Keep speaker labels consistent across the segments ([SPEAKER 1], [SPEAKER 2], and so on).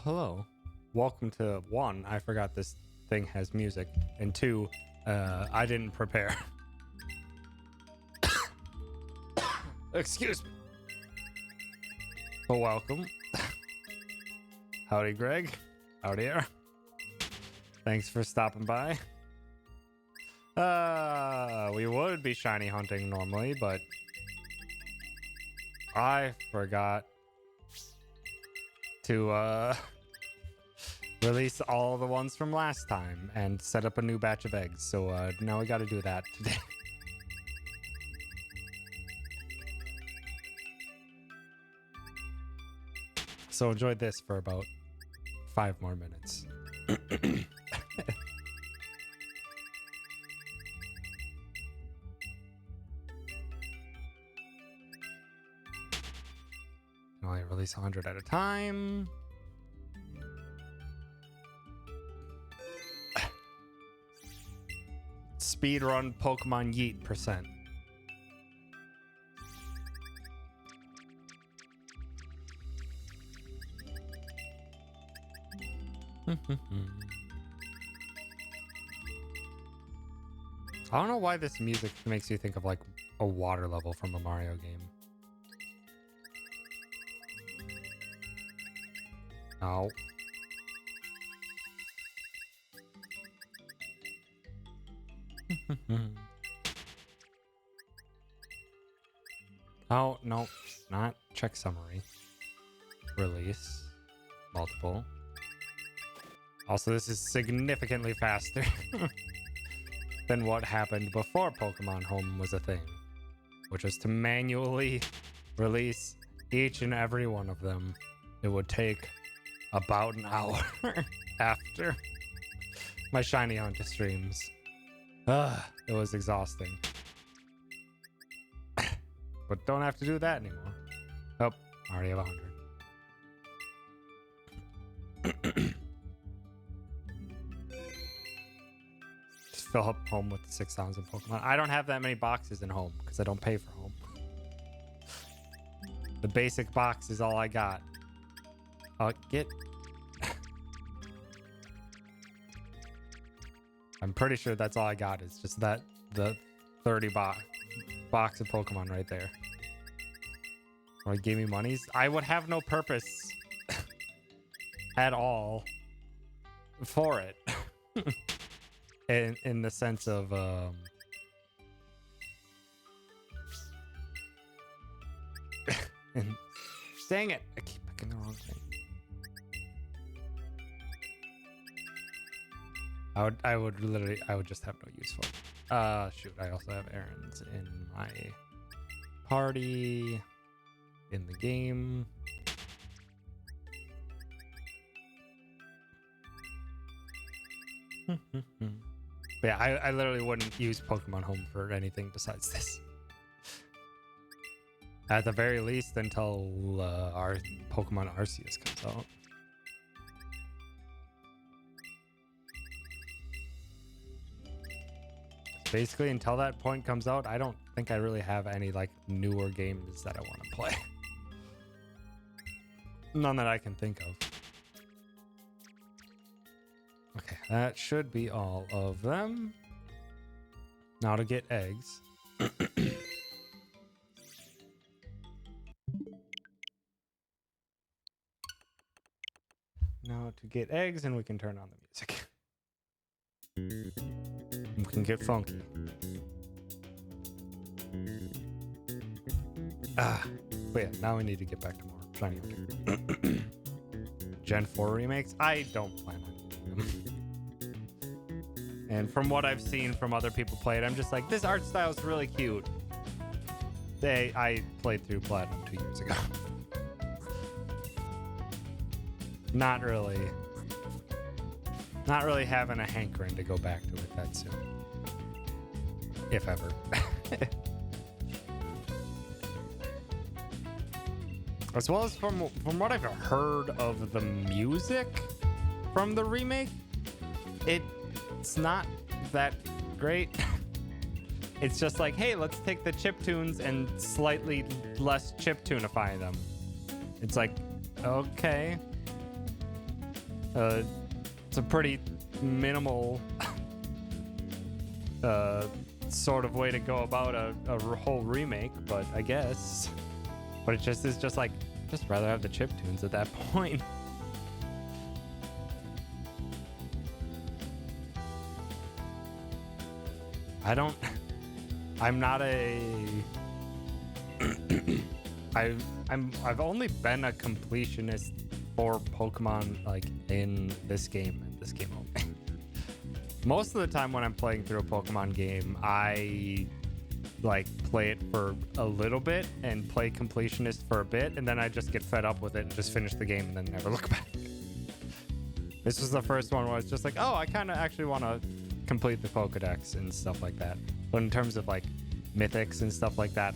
[SPEAKER 1] hello. Welcome to 1, I forgot this thing has music, and 2, I didn't prepare. Excuse me. Well, welcome. Howdy, Greg. Howdy, Era. Thanks for stopping by. We would be shiny hunting normally, but I forgot to release all the ones from last time and set up a new batch of eggs. So now we got to do that today. So enjoy this for about 5 more minutes. Only release 100 at a time. Speedrun Pokemon Yeet %. I don't know why this music makes you think of like a water level from a Mario game. No. Oh, no. Not check summary. Release. Multiple. Also, this is significantly faster than what happened before Pokemon Home was a thing, which was to manually release each and every one of them. It would take about an hour after my shiny hunt streams. It was exhausting. But don't have to do that anymore. Oh, I already have 100. Just fill up home with 6,000 Pokemon. I don't have that many boxes in home because I don't pay for home. The basic box is all I got. Get... I'm pretty sure that's all I got is just that, the 30 box of Pokemon right there. Or it gave me monies. I would have no purpose at all for it. in the sense of dang it, I keep picking the wrong thing. I would just have no use for it. Shoot, I also have errands in my party in the game. But yeah, I literally wouldn't use Pokemon Home for anything besides this. At the very least, until our Pokemon Arceus comes out. Basically, until that point comes out, I don't think I really have any like newer games that I want to play. None that I can think of. Okay, that should be all of them. Now to get eggs. Now to get eggs, and we can turn on the music. We can get funky. But yeah, now we need to get back to more shiny hunting. Gen 4 remakes? I don't plan on doing them. And from what I've seen from other people play it, I'm just like, this art style is really cute. I played through Platinum 2 years ago. Not really having a hankering to go back to it that soon. If ever. As well as from what I've heard of the music from the remake, it's not that great. It's just like, hey, let's take the chiptunes and slightly less chiptunify them. It's like, okay. It's a pretty minimal sort of way to go about a whole remake, but I guess. But it just is just like, just rather have the chiptunes at that point. I'm not a I've only been a completionist for Pokemon like in this game and this game only. Most of the time when I'm playing through a Pokemon game, I like play it for a little bit and play completionist for a bit, and then I just get fed up with it and just finish the game and then never look back. This was the first one where it's just like, oh, I kind of actually want to complete the Pokedex and stuff like that. But in terms of like mythics and stuff like that,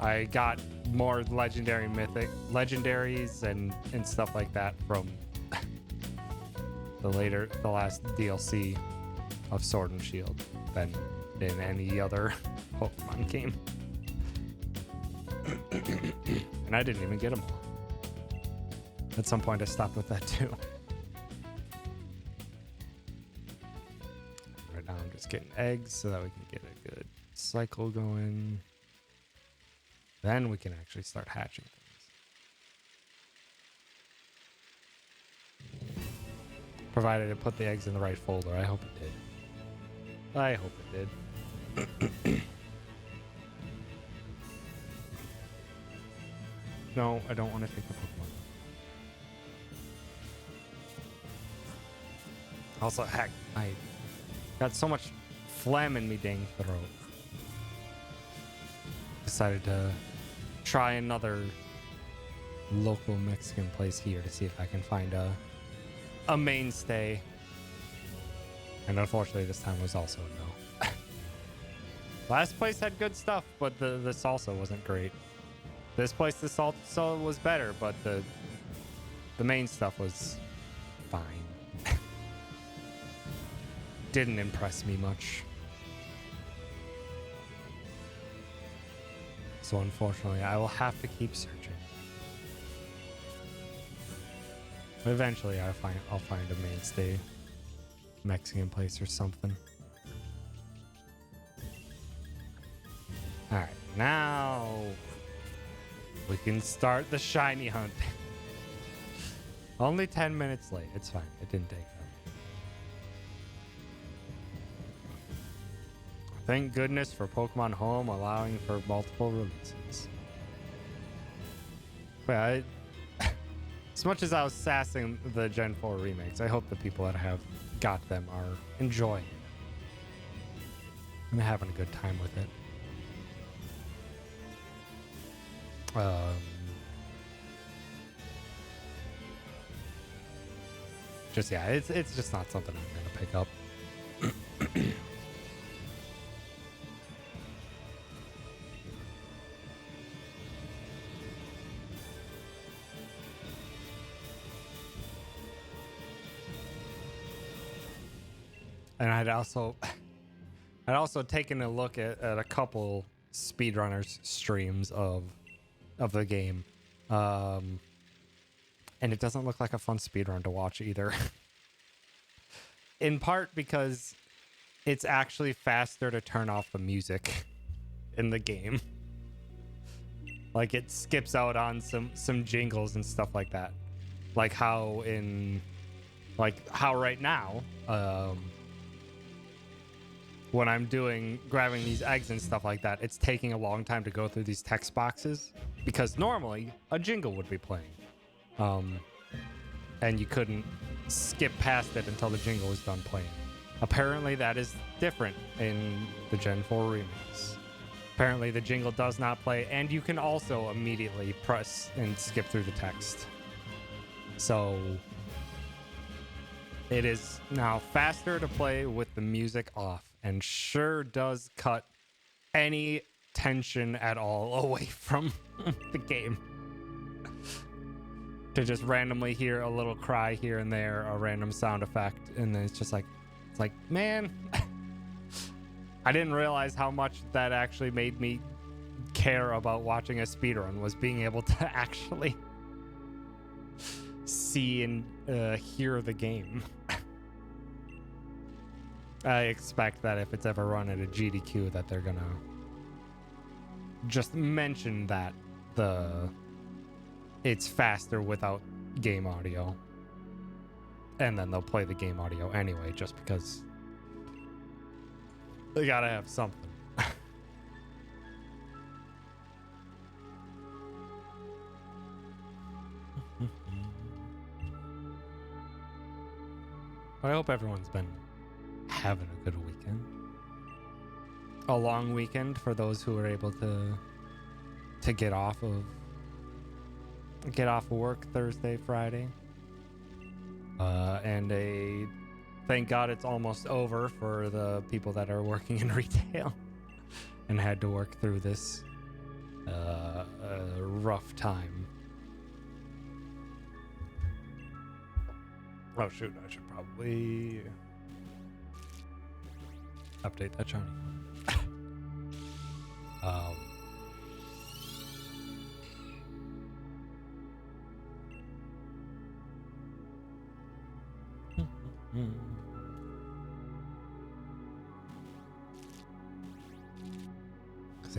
[SPEAKER 1] I got more legendaries and stuff like that from the last DLC of Sword and Shield than in any other Pokemon game. And I didn't even get them all. At some point I stopped with that too. Right now I'm just getting eggs so that we can get a good cycle going. Then we can actually start hatching things. Provided it put the eggs in the right folder. I hope it did. I hope it did. No, I don't want to take the Pokemon. Also, heck, I got so much phlegm in me dang throat. Decided to try another local Mexican place here to see if I can find a mainstay. And unfortunately, this time was also a no. Last place had good stuff, but the salsa wasn't great. This place, the salsa was better, but the main stuff was fine. Didn't impress me much. So unfortunately, I will have to keep searching. Eventually, I'll find a mainstay Mexican place or something. All right, now we can start the shiny hunt. Only 10 minutes late. It's fine. It didn't take long. Thank goodness for Pokemon Home allowing for multiple releases. But as much as I was sassing the Gen 4 remakes, I hope the people that have got them are enjoying it and having a good time with it. Just yeah, it's just not something I'm gonna pick up. And I'd also taken a look at a couple speedrunners streams of the game. And it doesn't look like a fun speedrun to watch either. In part because it's actually faster to turn off the music in the game. Like it skips out on some jingles and stuff like that. Like how right now, when I'm grabbing these eggs and stuff like that, it's taking a long time to go through these text boxes because normally a jingle would be playing. And you couldn't skip past it until the jingle was done playing. Apparently that is different in the Gen 4 remakes. Apparently the jingle does not play, and you can also immediately press and skip through the text. So it is now faster to play with the music off, and sure does cut any tension at all away from the game. To just randomly hear a little cry here and there, a random sound effect, and then it's like, man, I didn't realize how much that actually made me care about watching a speedrun was being able to actually see and hear the game. I expect that if it's ever run at a GDQ that they're gonna just mention that it's faster without game audio, and then they'll play the game audio anyway just because they gotta have something. But I hope everyone's been having a good weekend. A long weekend for those who are able to get off of work Thursday, Friday. And thank God it's almost over for the people that are working in retail and had to work through this rough time. Oh shoot, I should probably update that Johnny.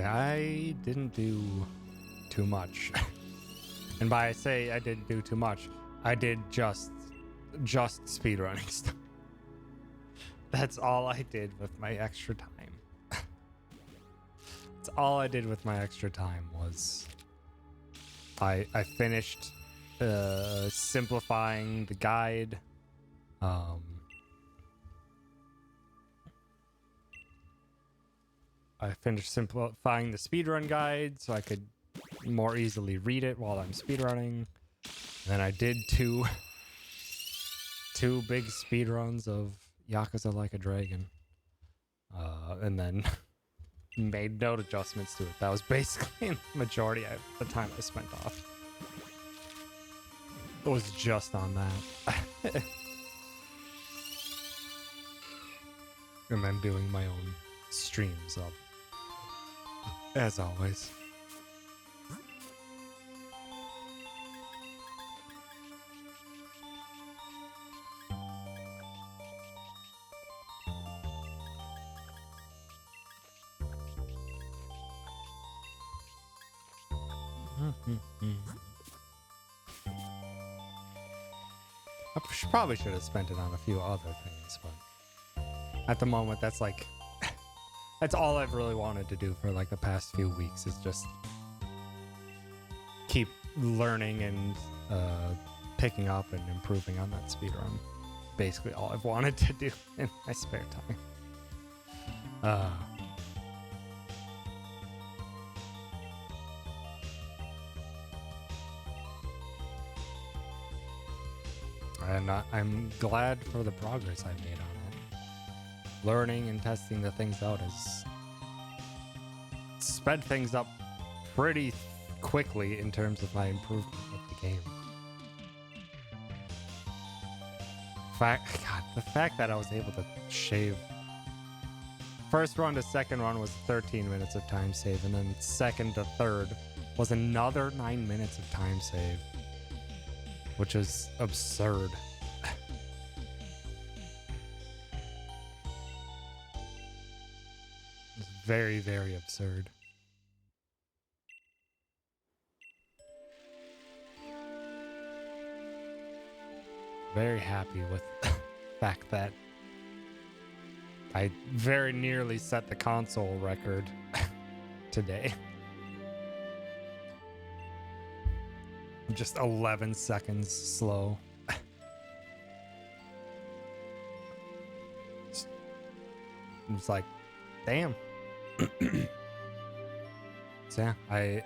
[SPEAKER 1] I didn't do too much. And by I say I didn't do too much, I did just speedrunning stuff. That's all I did with my extra time. That's all I did with my extra time was I finished simplifying the guide. I finished simplifying the speedrun guide so I could more easily read it while I'm speedrunning. And then I did two big speedruns of Yakuza Like a Dragon. And then made note adjustments to it. That was basically the majority of the time I spent off. It was just on that. And then doing my own streams of, as always. I probably should have spent it on a few other things, but at the moment, that's like, that's all I've really wanted to do for like the past few weeks is just keep learning and picking up and improving on that speedrun. Basically all I've wanted to do in my spare time. And I'm glad for the progress I've made on it. Learning and testing the things out has sped things up pretty quickly in terms of my improvement of the game. The fact that I was able to shave first run to second run was 13 minutes of time save, and then second to third was another 9 minutes of time save, which is absurd. It's very, very absurd. Very happy with the fact that I very nearly set the console record today. Just 11 seconds slow. It's like, damn. So yeah, I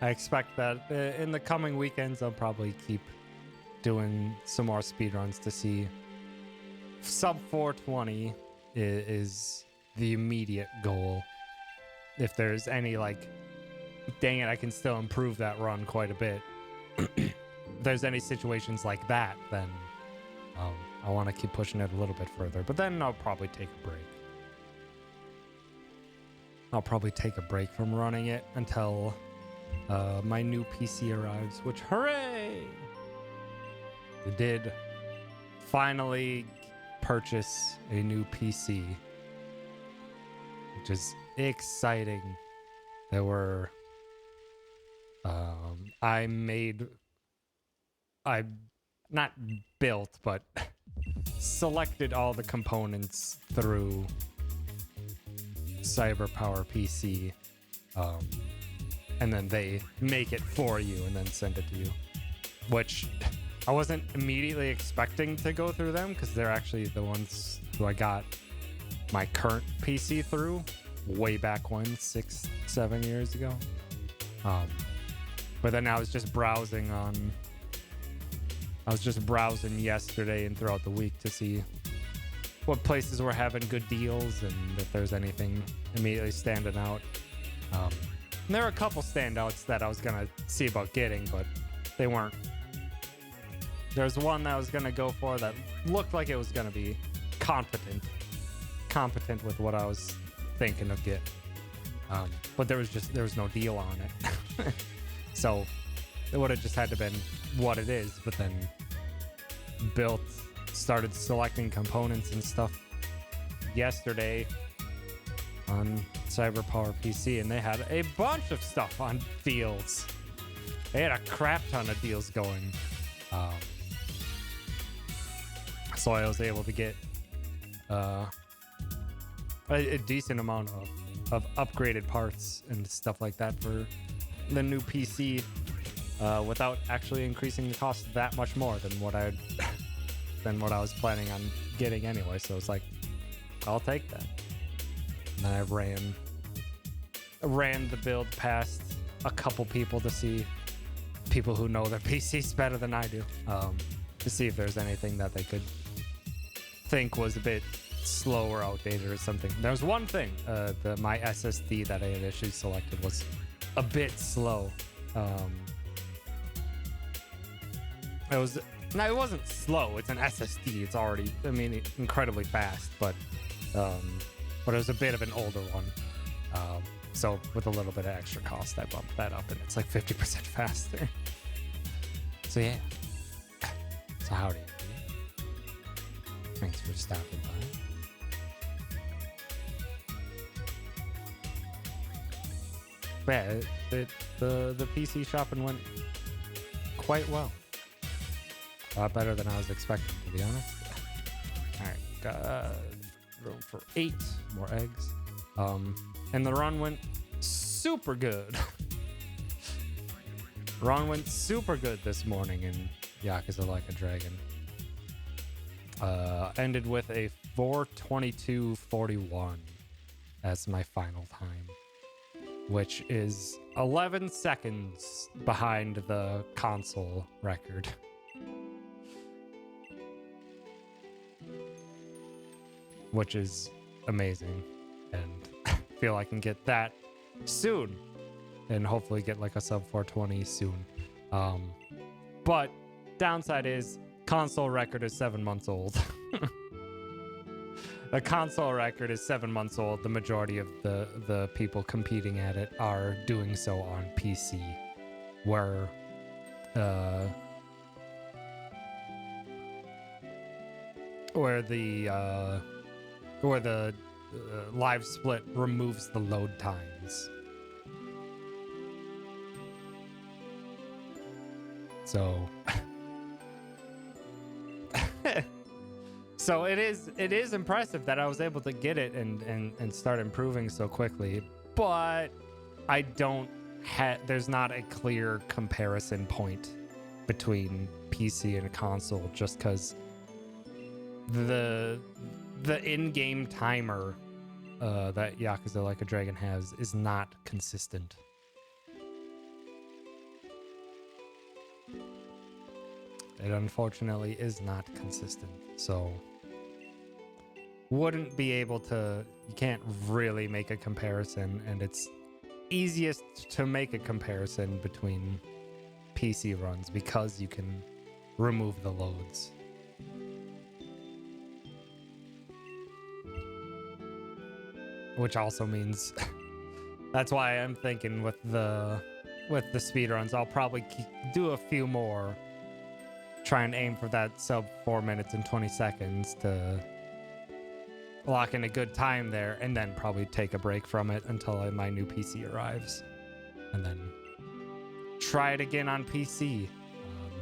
[SPEAKER 1] expect that in the coming weekends I'll probably keep doing some more speedruns to see sub 420 is the immediate goal. If there's any like, dang it, I can still improve that run quite a bit. If there's any situations like that, then I want to keep pushing it a little bit further, but then I'll probably take a break. I'll probably take a break from running it until my new PC arrives, which, hooray! I did finally purchase a new PC, which is exciting. There were, I not built, but selected all the components through CyberPower PC, and then they make it for you and then send it to you, which I wasn't immediately expecting to go through them because they're actually the ones who I got my current PC through way back when, 6-7 years ago. But then I was just browsing yesterday and throughout the week to see what places were having good deals and if there's anything immediately standing out. There were a couple standouts that I was gonna see about getting, but they weren't. There's one that I was gonna go for that looked like it was gonna be competent with what I was thinking of getting. But there was no deal on it. So it would have just had to been what it is, but then started selecting components and stuff yesterday on CyberPower PC, and they had a bunch of stuff on deals. They had a crap ton of deals going. So I was able to get a decent amount of upgraded parts and stuff like that for the new PC without actually increasing the cost that much more than what I was planning on getting anyway. So it's like, I'll take that. And then I ran the build past a couple people to see people who know their PCs better than I do, to see if there's anything that they could think was a bit slow or outdated or something. There was one thing, my SSD that I had initially selected was a bit slow. It wasn't slow. It's an SSD. It's already, incredibly fast, but it was a bit of an older one. So with a little bit of extra cost, I bumped that up, and it's like 50% faster. So yeah. So howdy. Thanks for stopping by. Yeah, the PC shopping went quite well. A lot better than I was expecting, to be honest. All right, got room for 8 more eggs. And the run went super good. Run went super good this morning in Yakuza Like a Dragon. Ended with a 4:22:41 as my final time, which is 11 seconds behind the console record. Which is amazing, and I feel I can get that soon, and hopefully get like a sub 420 soon. But downside is console record is 7 months old. The console record is 7 months old. The majority of the people competing at it are doing so on PC, where the live split removes the load times. So so it is impressive that I was able to get it and start improving so quickly, but there's not a clear comparison point between PC and console, just because the in-game timer that Yakuza Like a Dragon has is not consistent. It unfortunately is not consistent, so you can't really make a comparison, and it's easiest to make a comparison between PC runs because you can remove the loads. Which also means That's why I'm thinking with the speedruns, I'll probably do a few more. Try and aim for that sub 4 minutes and 20 seconds to lock in a good time there, and then probably take a break from it until my new PC arrives. And then try it again on PC.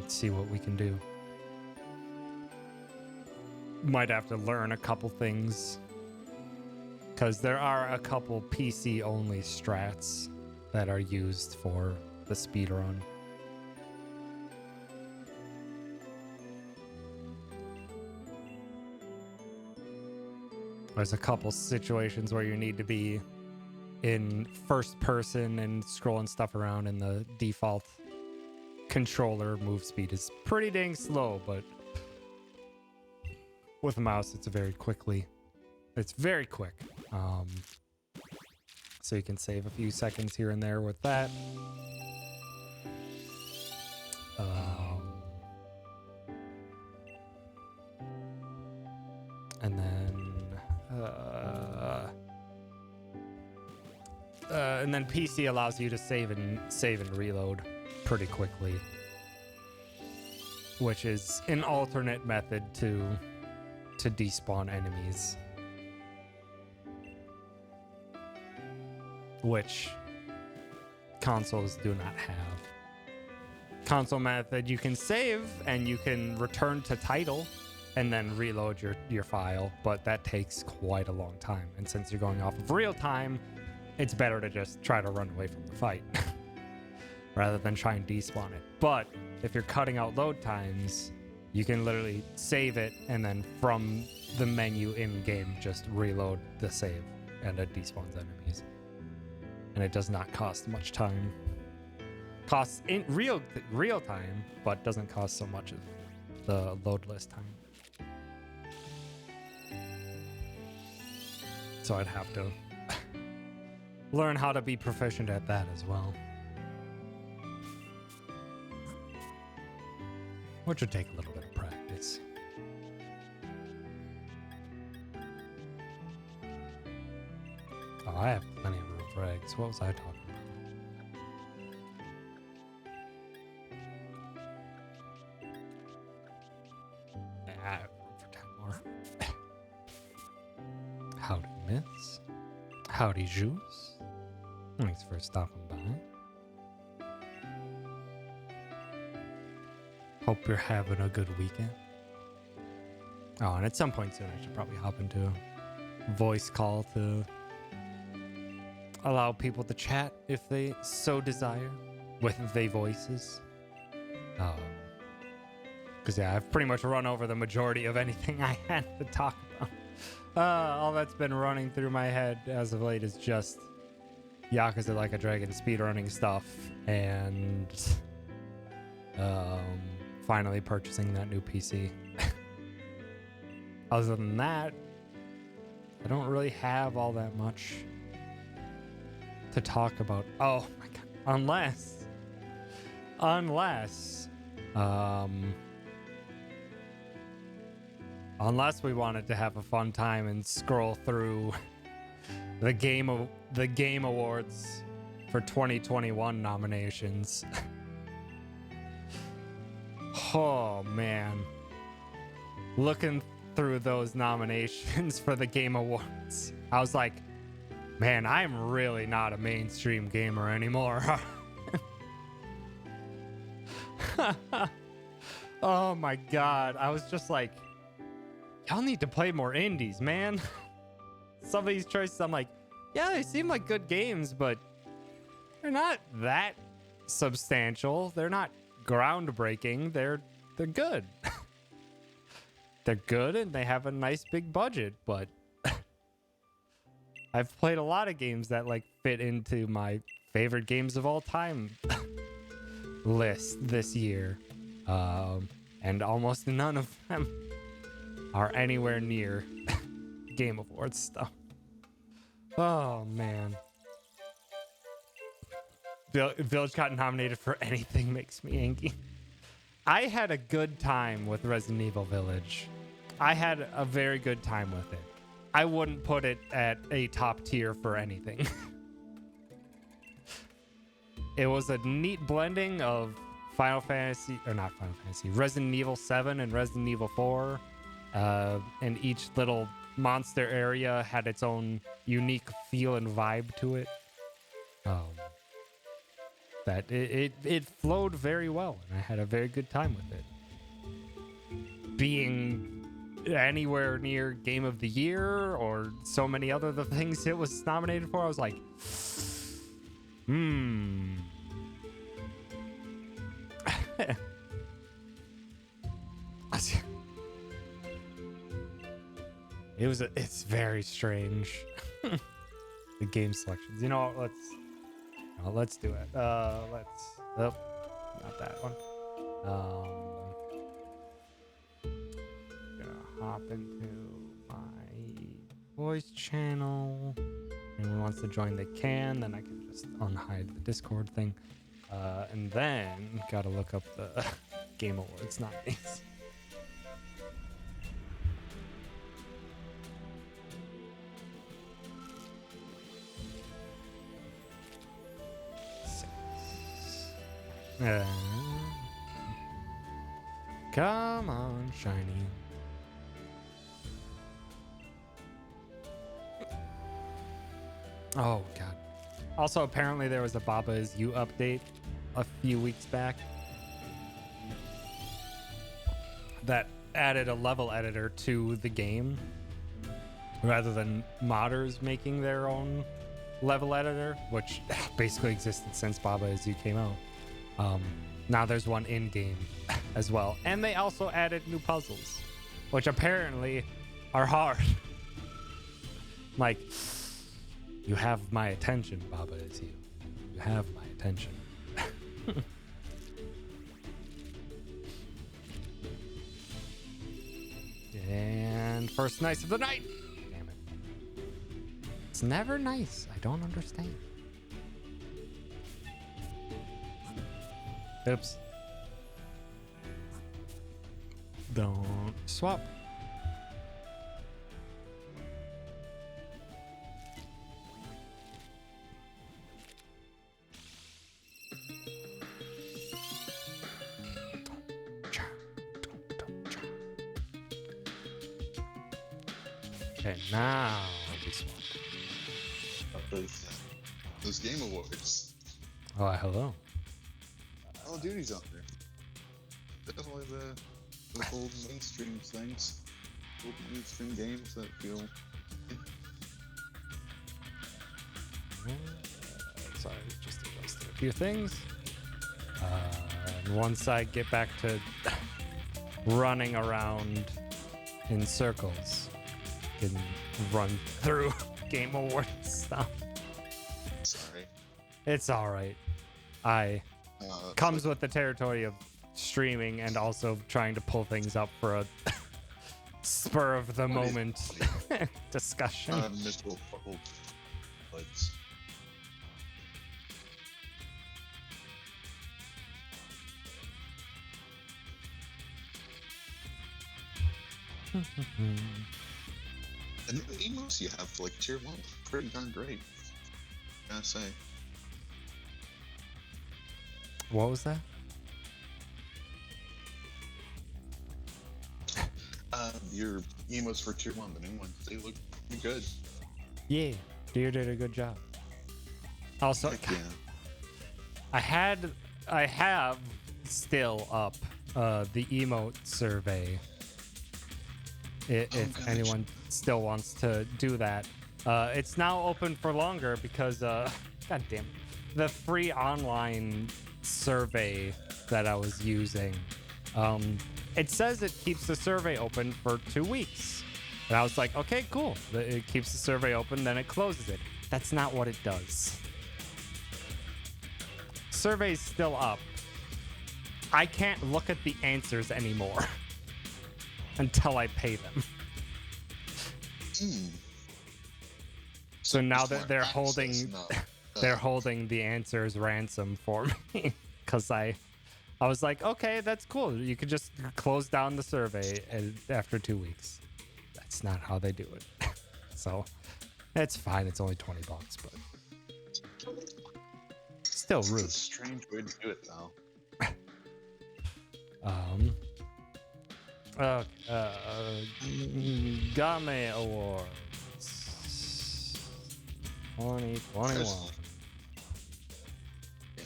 [SPEAKER 1] See what we can do. Might have to learn a couple things, because there are a couple PC only strats that are used for the speedrun. There's a couple situations where you need to be in first person and scrolling stuff around, and the default controller move speed is pretty dang slow, but with a mouse it's very quick. So you can save a few seconds here and there with that. And then PC allows you to save and reload pretty quickly, which is an alternate method to despawn enemies, which consoles do not have. Console method, you can save and you can return to title and then reload your file, but that takes quite a long time. And since you're going off of real time, it's better to just try to run away from the fight rather than try and despawn it. But if you're cutting out load times, you can literally save it and then from the menu in game just reload the save, and it despawns enemies. And it does not cost much time. Costs in real time, but doesn't cost so much of the load list time. So I'd have to learn how to be proficient at that as well, which would take a little bit of practice. Oh, I have plenty of room for eggs. What was I talking about? Yeah, I have room for 10 more. Howdy, Miss. Howdy, Juice. Thanks for stopping by. Hope you're having a good weekend. Oh, and at some point soon, I should probably hop into a voice call to allow people to chat if they so desire with their voices. Because, yeah, I've pretty much run over the majority of anything I had to talk about. All that's been running through my head as of late is just Yakuza Like a Dragon speedrunning stuff, and finally purchasing that new PC. Other than that, I don't really have all that much to talk about. Oh my god. Unless we wanted to have a fun time and scroll through the Game Awards for 2021 nominations. Oh man. Looking through those nominations for the Game Awards, I was like, man, I'm really not a mainstream gamer anymore. Oh my god. I was just like, y'all need to play more indies, man. Some of these choices, I'm like, yeah, they seem like good games, but they're not that substantial. They're not groundbreaking. They're good. They're good and they have a nice big budget, but I've played a lot of games that like fit into my favorite games of all time list this year. And almost none of them are anywhere near Game Awards stuff. Oh man. Village got nominated for anything makes me angry. I had a good time with Resident Evil Village. I had a very good time with it. I wouldn't put it at a top tier for anything. it was a neat blending of Final Fantasy, or not Final Fantasy, Resident Evil 7 and Resident Evil 4. And each little monster area had its own unique feel and vibe to it. That it flowed very well, and I had a very good time with it. Being anywhere near Game of the Year or so many other the things it was nominated for, I was like, it's very strange. The game selections. You know what, let's do it. Not that one. Gonna hop into my voice channel. Anyone wants to join, they can. Then I can just unhide the Discord thing. And then gotta look up the Game Awards nominees. Come on, shiny. Oh god. Also, apparently there was a Baba Is You update a few weeks back that added a level editor to the game rather than modders making their own level editor, which basically existed since Baba Is You came out. Now there's one in-game as well. And they also added new puzzles, which apparently are hard. Like, you have my attention, Baba Is You. You have my attention. And first nice of the night. Damn it. It's never nice. I don't understand. Oops. Don't swap. Okay, now we swap.
[SPEAKER 2] Those Game Awards.
[SPEAKER 1] Oh, hello.
[SPEAKER 2] Call of Duty's out there. Definitely the old mainstream things. Old mainstream games that feel.
[SPEAKER 1] Sorry, just adjusted a few things. And once I get back to running around in circles, I can run through Game Awards stuff.
[SPEAKER 2] Sorry.
[SPEAKER 1] It's alright. Comes with the territory of streaming and also trying to pull things up for a spur of the moment discussion.
[SPEAKER 2] Miserable old buds. And the emos you have for like tier 1, pretty darn great. Gotta say.
[SPEAKER 1] What was that?
[SPEAKER 2] Your emos for tier 1, the new ones, they look pretty good.
[SPEAKER 1] Yeah, Deer did a good job. Also,
[SPEAKER 2] Heck yeah.
[SPEAKER 1] I have still up the emote survey. If anyone still wants to do that, it's now open for longer because god damn, the free online survey that I was using, it says it keeps the survey open for 2 weeks, and I was like, okay, cool, it keeps the survey open, then it closes it. That's not what it does. Survey's still up. I can't look at the answers anymore until I pay them. So now that they're holding the answers ransom for me, because I was like, okay, that's cool. You could just close down the survey after 2 weeks. That's not how they do it. So it's fine. It's only $20, but Still
[SPEAKER 2] It's a
[SPEAKER 1] rude.
[SPEAKER 2] strange way to do it, though.
[SPEAKER 1] Game Awards 2021.
[SPEAKER 2] Yeah.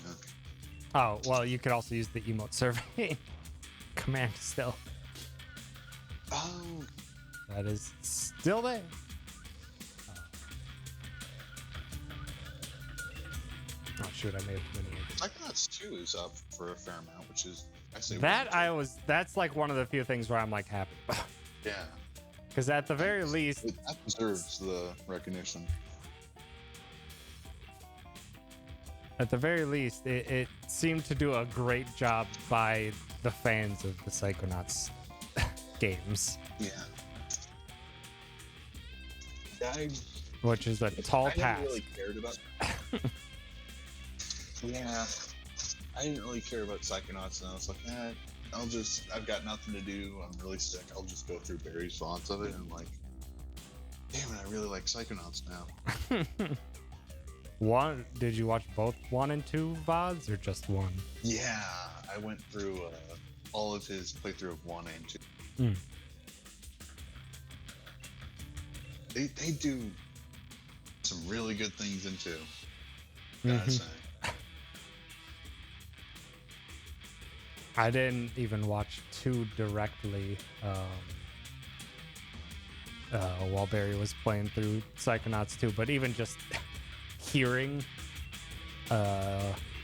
[SPEAKER 1] Oh, well, you could also use the emote survey command still.
[SPEAKER 2] Oh,
[SPEAKER 1] That is still there. Oh shoot, I made it too many.
[SPEAKER 2] Psychonauts 2 is up for a fair amount, which is I say
[SPEAKER 1] That's like one of the few things where I'm like happy.
[SPEAKER 2] yeah.
[SPEAKER 1] Because at the very least,
[SPEAKER 2] That deserves the recognition.
[SPEAKER 1] it seemed to do a great job by the fans of the Psychonauts games,
[SPEAKER 2] Yeah.
[SPEAKER 1] which is a tall
[SPEAKER 2] I
[SPEAKER 1] task.
[SPEAKER 2] never really cared about. Yeah, I didn't really care about Psychonauts, and I was like, I've got nothing to do. I'm really sick. I'll just go through Barry's thoughts of it, and I'm like, damn it, I really like Psychonauts now.
[SPEAKER 1] Did you watch both 1 and 2 VODs or just 1?
[SPEAKER 2] Yeah, I went through all of his playthrough of 1 and 2. They do some really good things in 2. Gotta say.
[SPEAKER 1] I didn't even watch 2 directly while Barry was playing through Psychonauts 2, but even just hearing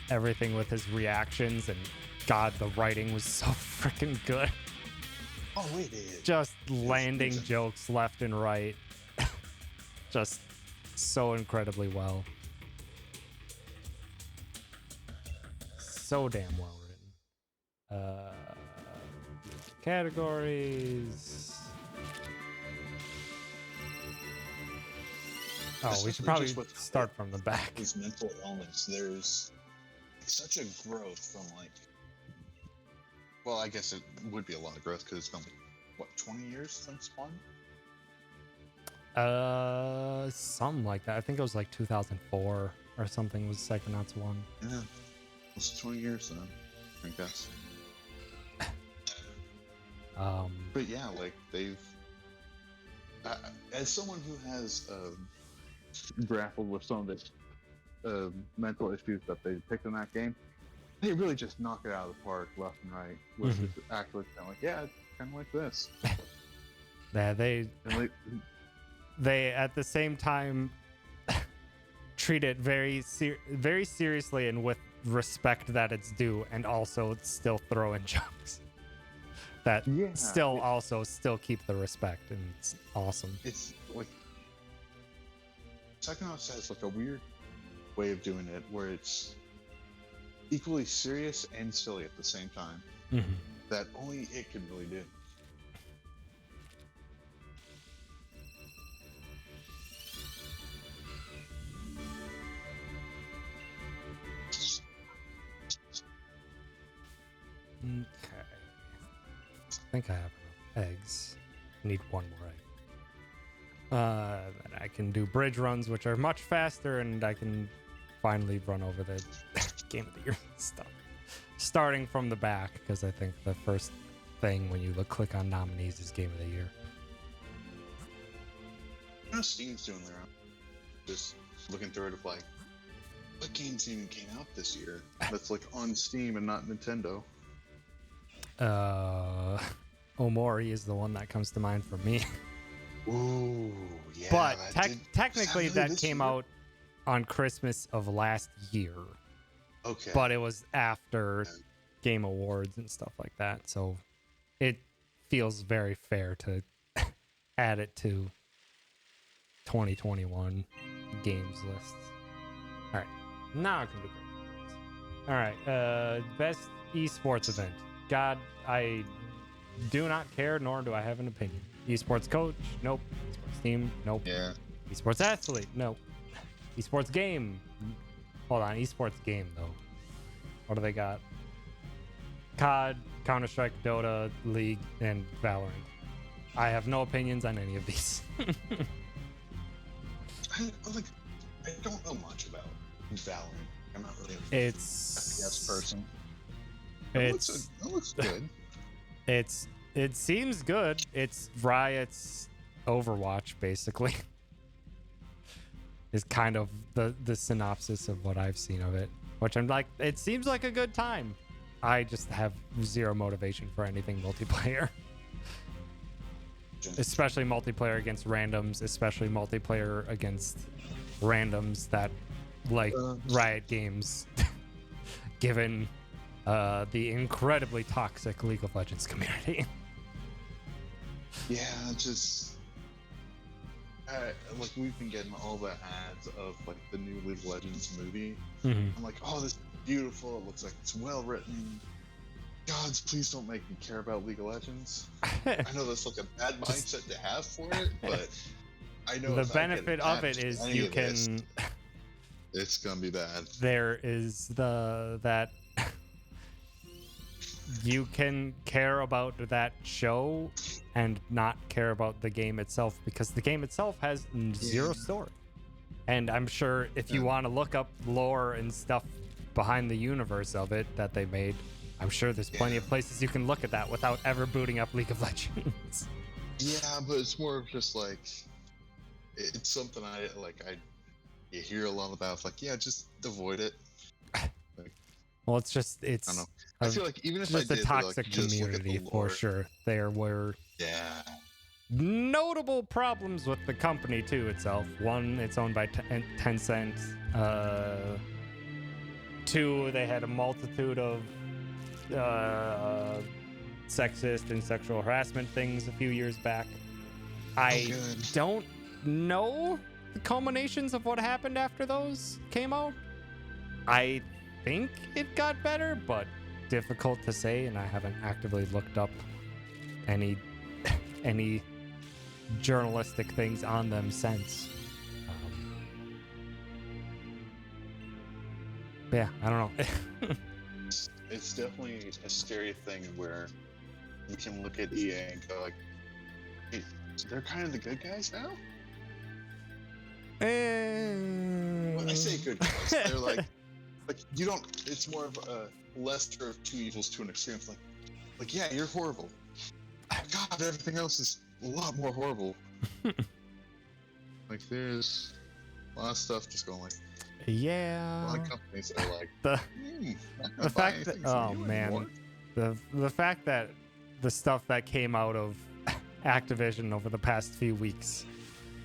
[SPEAKER 1] everything with his reactions, and God, the writing was so freaking good.
[SPEAKER 2] Oh, wait, it
[SPEAKER 1] Just landing jokes left and right. Just so incredibly well. So damn well written. Categories. Oh, we should probably start from the back.
[SPEAKER 2] These mental illness, there's such a growth from well, I guess it would be a lot of growth because it's been what, 20 years since 1?
[SPEAKER 1] Something like that. I think it was like 2004 or something was Psychonauts 1.
[SPEAKER 2] Yeah, it's 20 years then, I guess. But yeah, like they've, as someone who has grappled with some of the mental issues that they picked in that game, they really just knock it out of the park left and right. With actually kind of like, yeah, it's kind of like this.
[SPEAKER 1] Yeah, they at the same time treat it very seriously and with respect that it's due, and also still throw in jokes that still keep the respect, and it's awesome.
[SPEAKER 2] It's like Psychonauts has like a weird way of doing it where it's equally serious and silly at the same time that only it can really do.
[SPEAKER 1] Okay. I think I have enough eggs. I need one more egg. Then I can do bridge runs, which are much faster, and I can finally run over the Game of the Year stuff. Starting from the back, because I think the first thing when you click on nominees is Game of the Year.
[SPEAKER 2] How Steam's doing there? Just looking through it of like, what games even came out this year that's like on Steam and not Nintendo?
[SPEAKER 1] Omori is the one that comes to mind for me.
[SPEAKER 2] Ooh, yeah.
[SPEAKER 1] But technically that came out on Christmas of last year.
[SPEAKER 2] Okay.
[SPEAKER 1] But it was after Game Awards and stuff like that, so it feels very fair to add it to 2021 games lists. All right, now I can do great. All right, best esports event. God, I do not care, nor do I have an opinion. Esports coach? Nope. Esports team? Nope.
[SPEAKER 2] Yeah.
[SPEAKER 1] Esports athlete? Nope. Esports game? Hold on, esports game though. What do they got? COD, Counter-Strike, Dota, League, and Valorant. I have no opinions on any of these.
[SPEAKER 2] I don't know much about Valorant. I'm not really a
[SPEAKER 1] It's
[SPEAKER 2] FPS person.
[SPEAKER 1] It's
[SPEAKER 2] That looks good.
[SPEAKER 1] it seems good. It's Riot's Overwatch, basically. Is kind of the synopsis of what I've seen of it, which I'm like, it seems like a good time. I just have zero motivation for anything multiplayer. Especially multiplayer against randoms, especially multiplayer against randoms that like Riot Games, given the incredibly toxic League of Legends community.
[SPEAKER 2] Yeah, just like we've been getting all the ads of like the new League of Legends movie.
[SPEAKER 1] Mm-hmm.
[SPEAKER 2] I'm like, oh, this is beautiful. It looks like it's well written. Gods, please don't make me care about League of Legends. I know that's like a bad mindset to have for it, but I know
[SPEAKER 1] the benefit of it is you can.
[SPEAKER 2] It's gonna be bad.
[SPEAKER 1] There is that you can care about that show and not care about the game itself, because the game itself has zero story. And I'm sure if you want to look up lore and stuff behind the universe of it that they made, I'm sure there's plenty of places you can look at that without ever booting up League of Legends.
[SPEAKER 2] Yeah, but it's more of just like, it's something you hear a lot about. It's like, yeah, just avoid it. Like,
[SPEAKER 1] well, it's
[SPEAKER 2] I don't know. I feel like even if I
[SPEAKER 1] just
[SPEAKER 2] did,
[SPEAKER 1] a toxic
[SPEAKER 2] like, just look at
[SPEAKER 1] community
[SPEAKER 2] the
[SPEAKER 1] for
[SPEAKER 2] lore.
[SPEAKER 1] sure. There were notable problems with the company too itself. One, it's owned by Tencent. Two, they had a multitude of sexist and sexual harassment things a few years back. I don't know the culminations of what happened after those came out. I think it got better, but difficult to say, and I haven't actively looked up any journalistic things on them since. Yeah, I don't know.
[SPEAKER 2] It's definitely a scary thing where you can look at EA and go like, hey, they're kind of the good guys now? When I say good guys, they're like you don't, it's more of a lesser of two evils to an extreme. Like yeah, you're horrible. God, everything else is a lot more horrible. Like there's a lot of stuff just going like,
[SPEAKER 1] yeah.
[SPEAKER 2] a lot of companies are like,
[SPEAKER 1] the fact that, oh man, the fact that the stuff that came out of Activision over the past few weeks,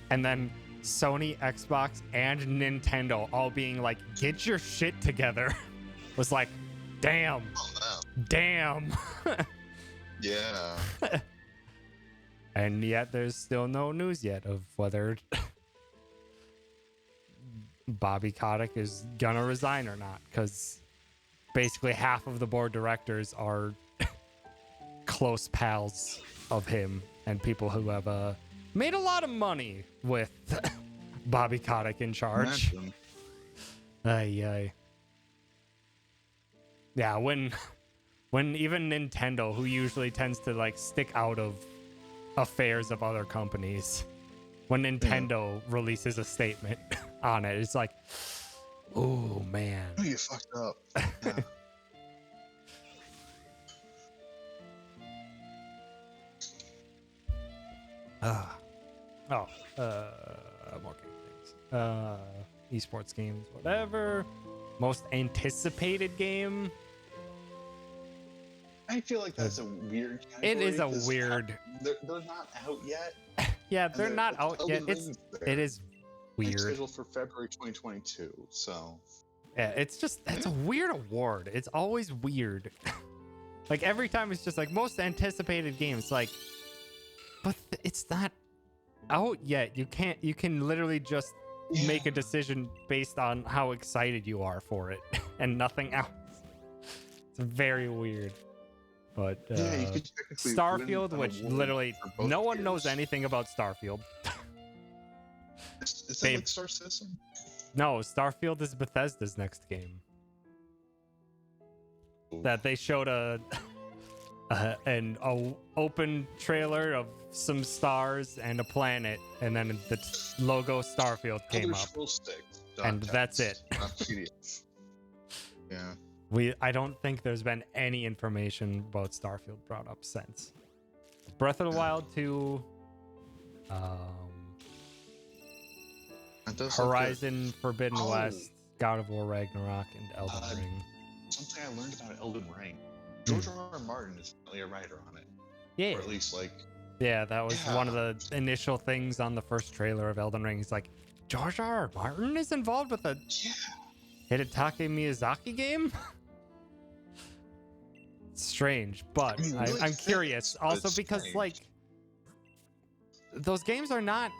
[SPEAKER 1] and then Sony, Xbox, and Nintendo all being like, get your shit together, was like, damn.
[SPEAKER 2] Oh, no.
[SPEAKER 1] Damn.
[SPEAKER 2] Yeah.
[SPEAKER 1] And yet there's still no news yet of whether Bobby Kotick is gonna resign or not, because basically half of the board directors are close pals of him and people who have made a lot of money with Bobby Kotick in charge. Ay. Yeah, when even Nintendo, who usually tends to like stick out of affairs of other companies, when Nintendo releases a statement on it, it's like, oh man.
[SPEAKER 2] Oh, you fucked up. Yeah.
[SPEAKER 1] More game things. Esports games, whatever. Most anticipated game.
[SPEAKER 2] I feel like that's a weird category.
[SPEAKER 1] It is a weird.
[SPEAKER 2] They're not out yet.
[SPEAKER 1] Yeah, they're not out yet. It is weird.
[SPEAKER 2] It's scheduled for February 2022. So.
[SPEAKER 1] Yeah, it's a weird award. It's always weird. Like every time it's just like most anticipated games. Like, but it's not out yet. You can literally just make a decision based on how excited you are for it and nothing else. It's very weird. But
[SPEAKER 2] you could
[SPEAKER 1] Starfield, which literally no one knows anything about Starfield.
[SPEAKER 2] Is that like Star Citizen?
[SPEAKER 1] No, Starfield is Bethesda's next game. Ooh. That they showed an open trailer of some stars and a planet, and then the logo Starfield came up. And that's it.
[SPEAKER 2] Yeah.
[SPEAKER 1] I don't think there's been any information about Starfield brought up since. Breath of the Wild 2,
[SPEAKER 2] That does look good.
[SPEAKER 1] Horizon Forbidden
[SPEAKER 2] Oh.
[SPEAKER 1] West, God of War Ragnarok, and Elden Ring.
[SPEAKER 2] Something I learned about Elden Ring. George R. R. Martin is definitely a writer on it.
[SPEAKER 1] Yeah.
[SPEAKER 2] Or at least, like...
[SPEAKER 1] Yeah, that was one of
[SPEAKER 2] Yeah.
[SPEAKER 1] the initial things on the first trailer of Elden Ring. He's like, George R. R. Martin is involved with a Hidetaka Miyazaki game? Strange, but
[SPEAKER 2] I mean, really
[SPEAKER 1] I'm
[SPEAKER 2] fits,
[SPEAKER 1] curious.
[SPEAKER 2] but
[SPEAKER 1] Also
[SPEAKER 2] it's
[SPEAKER 1] because,
[SPEAKER 2] strange.
[SPEAKER 1] like, those games are not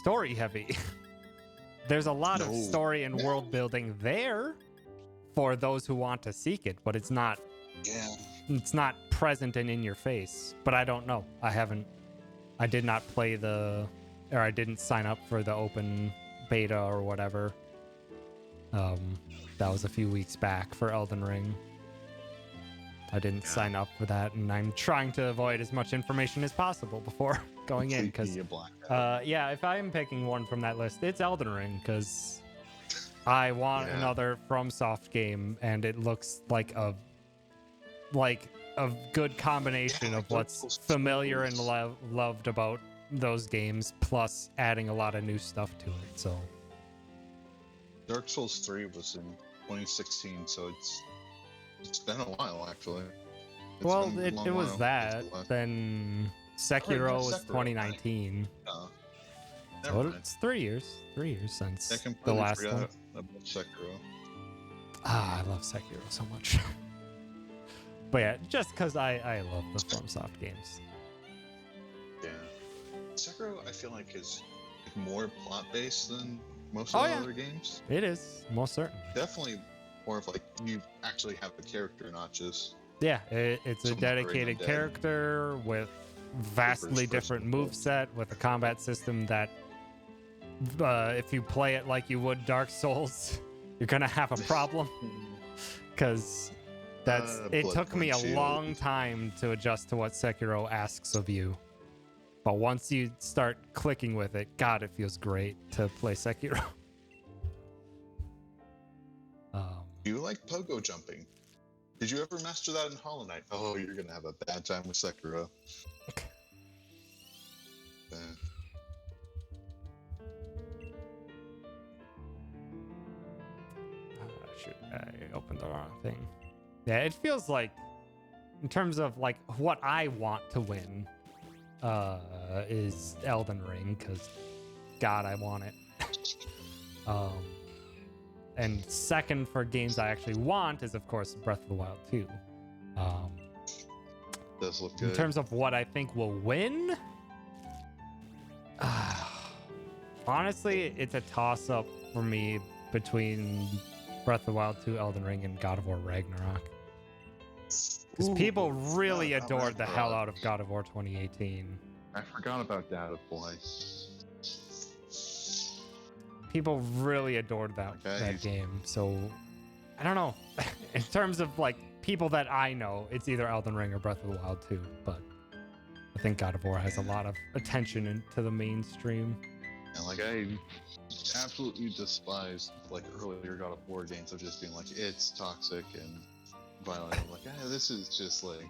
[SPEAKER 1] story heavy. There's a lot of
[SPEAKER 2] No.
[SPEAKER 1] story and world building there for those who want to seek it, but it's not present and in your face. But I don't know. I did not play I didn't sign up for the open beta or whatever. That was a few weeks back for Elden Ring. I didn't sign up for that, and I'm trying to avoid as much information as possible before going in, because if I'm picking one from that list, it's Elden Ring, because I want another FromSoft game, and it looks like a good combination of what's familiar and loved about those games, plus adding a lot of new stuff to it. So
[SPEAKER 2] Dark Souls 3 was in 2016, so it's been a while, actually.
[SPEAKER 1] It was that. Then Sekiro was 2019. So it's 3 years. 3 years since the last one.
[SPEAKER 2] About Sekiro.
[SPEAKER 1] I love Sekiro so much. But yeah, just because I love the FromSoft games.
[SPEAKER 2] Yeah. Sekiro, I feel like, is more plot-based than most of the other games.
[SPEAKER 1] It is, most certainly.
[SPEAKER 2] Definitely more of like, you actually have the character, not just...
[SPEAKER 1] Yeah, it's a dedicated character with vastly different moveset, with a combat system that if you play it like you would Dark Souls, you're gonna have a problem. Because it took me a long time to adjust to what Sekiro asks of you. But once you start clicking with it, God, it feels great to play Sekiro.
[SPEAKER 2] Do you like pogo jumping? Did you ever master that in Hollow Knight? Oh, you're gonna have a bad time with Sekiro.
[SPEAKER 1] Shoot, I opened the wrong thing. Yeah, it feels like, in terms of like what I want to win, is Elden Ring, because God, I want it. And second for games I actually want is, of course, Breath of the Wild 2.
[SPEAKER 2] Does look good.
[SPEAKER 1] In terms of what I think will win, honestly, it's a toss-up for me between Breath of the Wild 2, Elden Ring, and God of War Ragnarok. Because people really adored the hell out of God of War 2018.
[SPEAKER 2] I forgot about Data Boy.
[SPEAKER 1] People really adored that game. So, I don't know. In terms of like people that I know, it's either Elden Ring or Breath of the Wild 2. But I think God of War has a lot of attention into the mainstream.
[SPEAKER 2] And like, I absolutely despise like earlier God of War games of just being like, it's toxic and violent. I'm like, this is just like,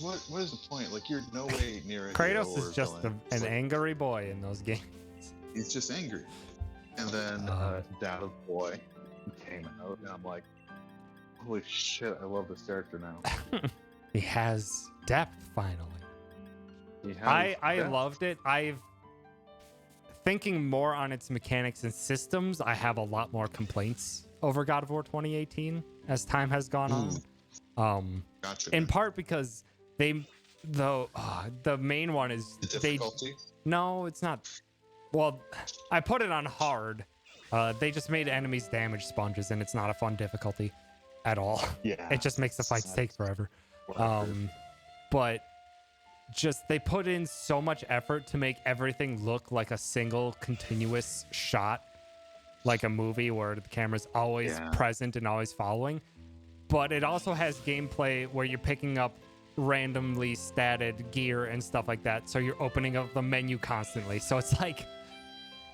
[SPEAKER 2] what is the point? Like, you're no way near a
[SPEAKER 1] Kratos is just an angry boy in those games.
[SPEAKER 2] He's just angry. And then Data Boy came out, and I'm like, holy shit, I love this character now.
[SPEAKER 1] He has depth finally.
[SPEAKER 2] He has
[SPEAKER 1] I loved it. Thinking more on its mechanics and systems, I have a lot more complaints over God of War 2018 as time has gone on.
[SPEAKER 2] Gotcha.
[SPEAKER 1] In part because the main one is
[SPEAKER 2] the difficulty.
[SPEAKER 1] No, it's not. Well, I put it on hard. They just made enemies damage sponges, and it's not a fun difficulty at all.
[SPEAKER 2] Yeah.
[SPEAKER 1] It just makes the fights take forever. But just they put in so much effort to make everything look like a single continuous shot, like a movie where the camera's always present and always following. But it also has gameplay where you're picking up randomly statted gear and stuff like that, so you're opening up the menu constantly. So it's like,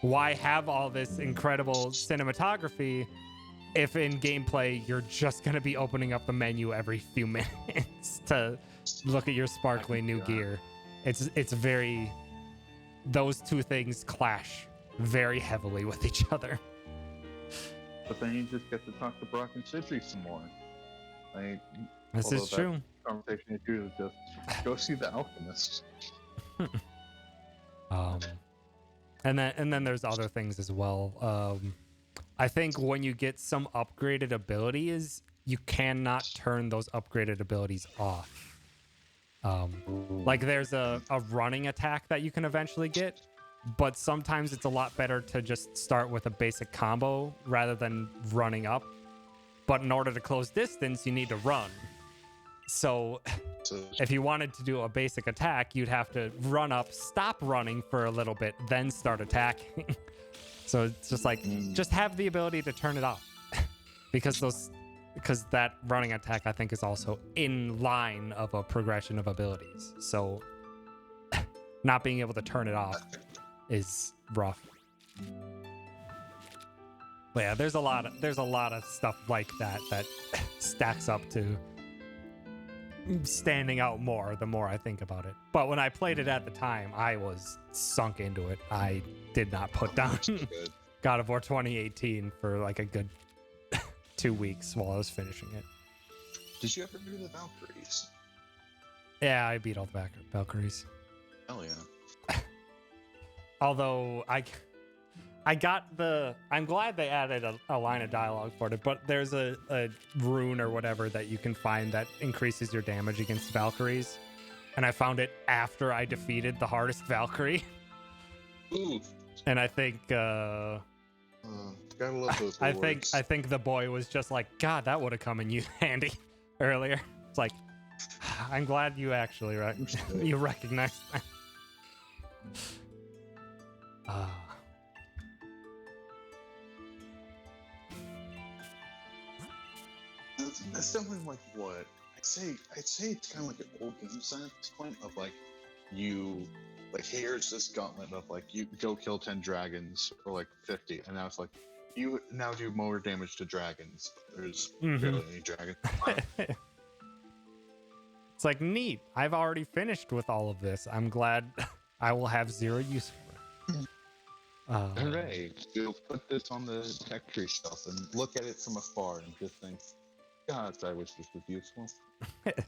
[SPEAKER 1] why have all this incredible cinematography if in gameplay you're just gonna be opening up the menu every few minutes to look at your sparkly new gear. It's very, those two things clash very heavily with each other.
[SPEAKER 2] But then you just get to talk to Brock and Sidri some more. Like,
[SPEAKER 1] This is true.
[SPEAKER 2] Conversation you do is just go see the Alchemist.
[SPEAKER 1] And then there's other things as well. I think when you get some upgraded abilities, you cannot turn those upgraded abilities off. Like there's a running attack that you can eventually get, but sometimes it's a lot better to just start with a basic combo rather than running up. But in order to close distance, you need to run. So if you wanted to do a basic attack, you'd have to run up, stop running for a little bit, then start attacking. So it's just like, just have the ability to turn it off. because that running attack, I think, is also in line of a progression of abilities. So not being able to turn it off is rough. But yeah, there's a lot of stuff like that stacks up to standing out more the more I think about it. But when I played it at the time, I was sunk into it. I did not put down God of War 2018 for like a good 2 weeks while I was finishing it.
[SPEAKER 3] Did you ever do the Valkyries?
[SPEAKER 1] Yeah, I beat all the Valkyries.
[SPEAKER 3] Hell yeah.
[SPEAKER 1] Although I'm glad they added a line of dialogue for it, but there's a rune or whatever that you can find that increases your damage against Valkyries. And I found it after I defeated the hardest Valkyrie.
[SPEAKER 3] Ooh.
[SPEAKER 1] And I think
[SPEAKER 3] gotta love those
[SPEAKER 1] I
[SPEAKER 3] rewards.
[SPEAKER 1] think the boy was just like, God, that would have come in handy earlier. It's like, I'm glad you actually you recognized that.
[SPEAKER 3] That's definitely like what I'd say it's kind of like an old game design at this point of like you like here's this gauntlet of like you go kill 10 dragons or like 50, and now it's like you now do more damage to dragons. There's barely any dragons.
[SPEAKER 1] It's like, neat. I've already finished with all of this. I'm glad I will have zero use for it.
[SPEAKER 3] Hooray! You'll put this on the tech tree shelf and look at it from afar and just think, God, I wish this was useful.
[SPEAKER 1] Let's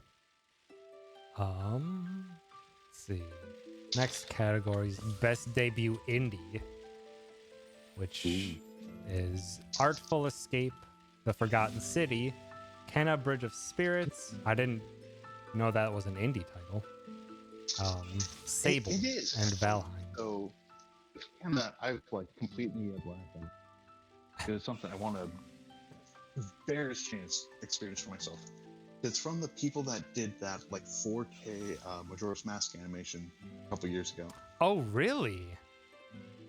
[SPEAKER 1] see. Next category is Best Debut Indie, which is Artful Escape, The Forgotten City, Kenna Bridge of Spirits. I didn't know that was an indie title. Sable
[SPEAKER 3] It is.
[SPEAKER 1] and Valheim.
[SPEAKER 2] So, and that I was like completely laughing. It's something I want to
[SPEAKER 3] Barest chance experience for myself. It's from the people that did that like 4K Majora's Mask animation a couple years ago.
[SPEAKER 1] Oh, really?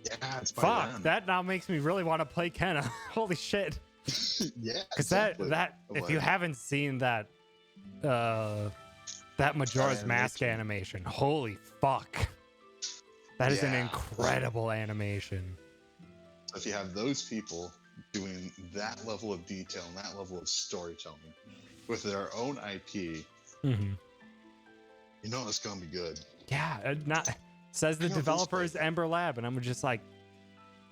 [SPEAKER 3] Yeah, it's by
[SPEAKER 1] Fuck,
[SPEAKER 3] them.
[SPEAKER 1] that now makes me really want to play Kenna. Holy shit.
[SPEAKER 3] Yeah,
[SPEAKER 1] Because
[SPEAKER 3] exactly.
[SPEAKER 1] that if you haven't seen that Majora's Mask animation, holy fuck. That is an incredible animation.
[SPEAKER 3] So if you have those people doing that level of detail and that level of storytelling with their own IP, you know it's gonna be good.
[SPEAKER 1] Yeah, says the developer is Ember Lab, and I'm just like,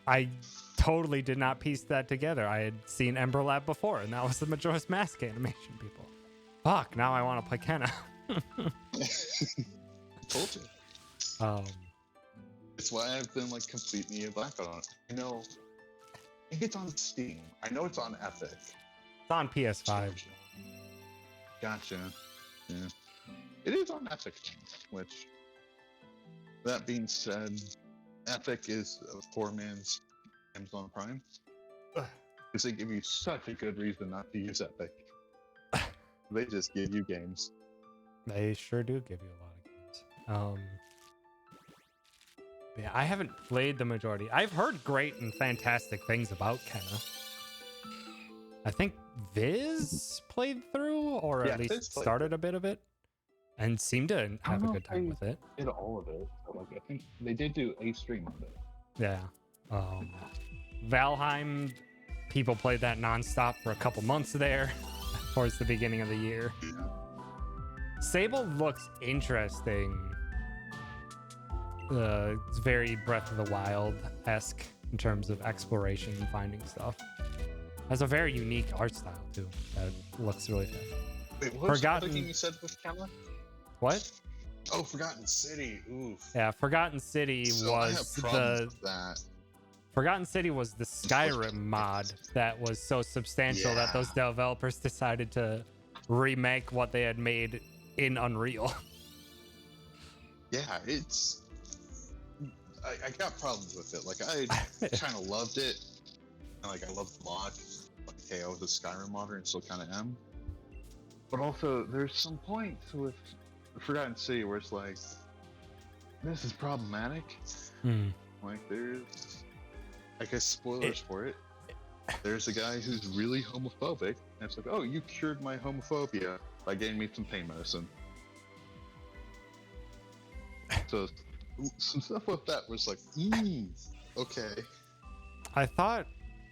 [SPEAKER 1] I totally did not piece that together. I had seen Ember Lab before, and that was the Majora's Mask animation people. Fuck, now I want to play Kenna.
[SPEAKER 3] Told you. It's why I've been like completely black on it. I know. I think it's on Steam. I know it's on Epic.
[SPEAKER 1] It's on PS5.
[SPEAKER 3] Gotcha. Yeah. It is on Epic, which, that being said, Epic is a poor man's Amazon Prime. Because they give you such a good reason not to use Epic. They just give you games.
[SPEAKER 1] They sure do give you a lot of games. Yeah, I haven't played the majority. I've heard great and fantastic things about Kenna. I think Viz played through, or at least started a bit of it, and seemed to have a good time with it.
[SPEAKER 2] Did all of it. But like I think they did do a stream of it.
[SPEAKER 1] Yeah. Valheim, people played that nonstop for a couple months there towards the beginning of the year. Sable looks interesting. It's very Breath of the Wild-esque in terms of exploration and finding stuff. Has a very unique art style too. That looks really fun.
[SPEAKER 3] Wait, what was
[SPEAKER 1] Forgotten.
[SPEAKER 3] the thing you said with Kella?
[SPEAKER 1] What?
[SPEAKER 3] Oh, Forgotten City. Oof.
[SPEAKER 1] Yeah, Forgotten City
[SPEAKER 3] So I have
[SPEAKER 1] was
[SPEAKER 3] problems
[SPEAKER 1] the
[SPEAKER 3] with that.
[SPEAKER 1] Forgotten City was the Skyrim mod that was so substantial that those developers decided to remake what they had made in Unreal.
[SPEAKER 3] Yeah, it's. I got problems with it. Like I kind of loved it. And, like I loved the mod. Like, hey, I was a Skyrim modder and still kind of am.
[SPEAKER 2] But also, there's some points with Forgotten City where it's like, this is problematic. Like, there's, I guess, spoilers for it. There's a guy who's really homophobic, and it's like, oh, you cured my homophobia by getting me some pain medicine. So, some stuff with that was like, okay.
[SPEAKER 1] I thought,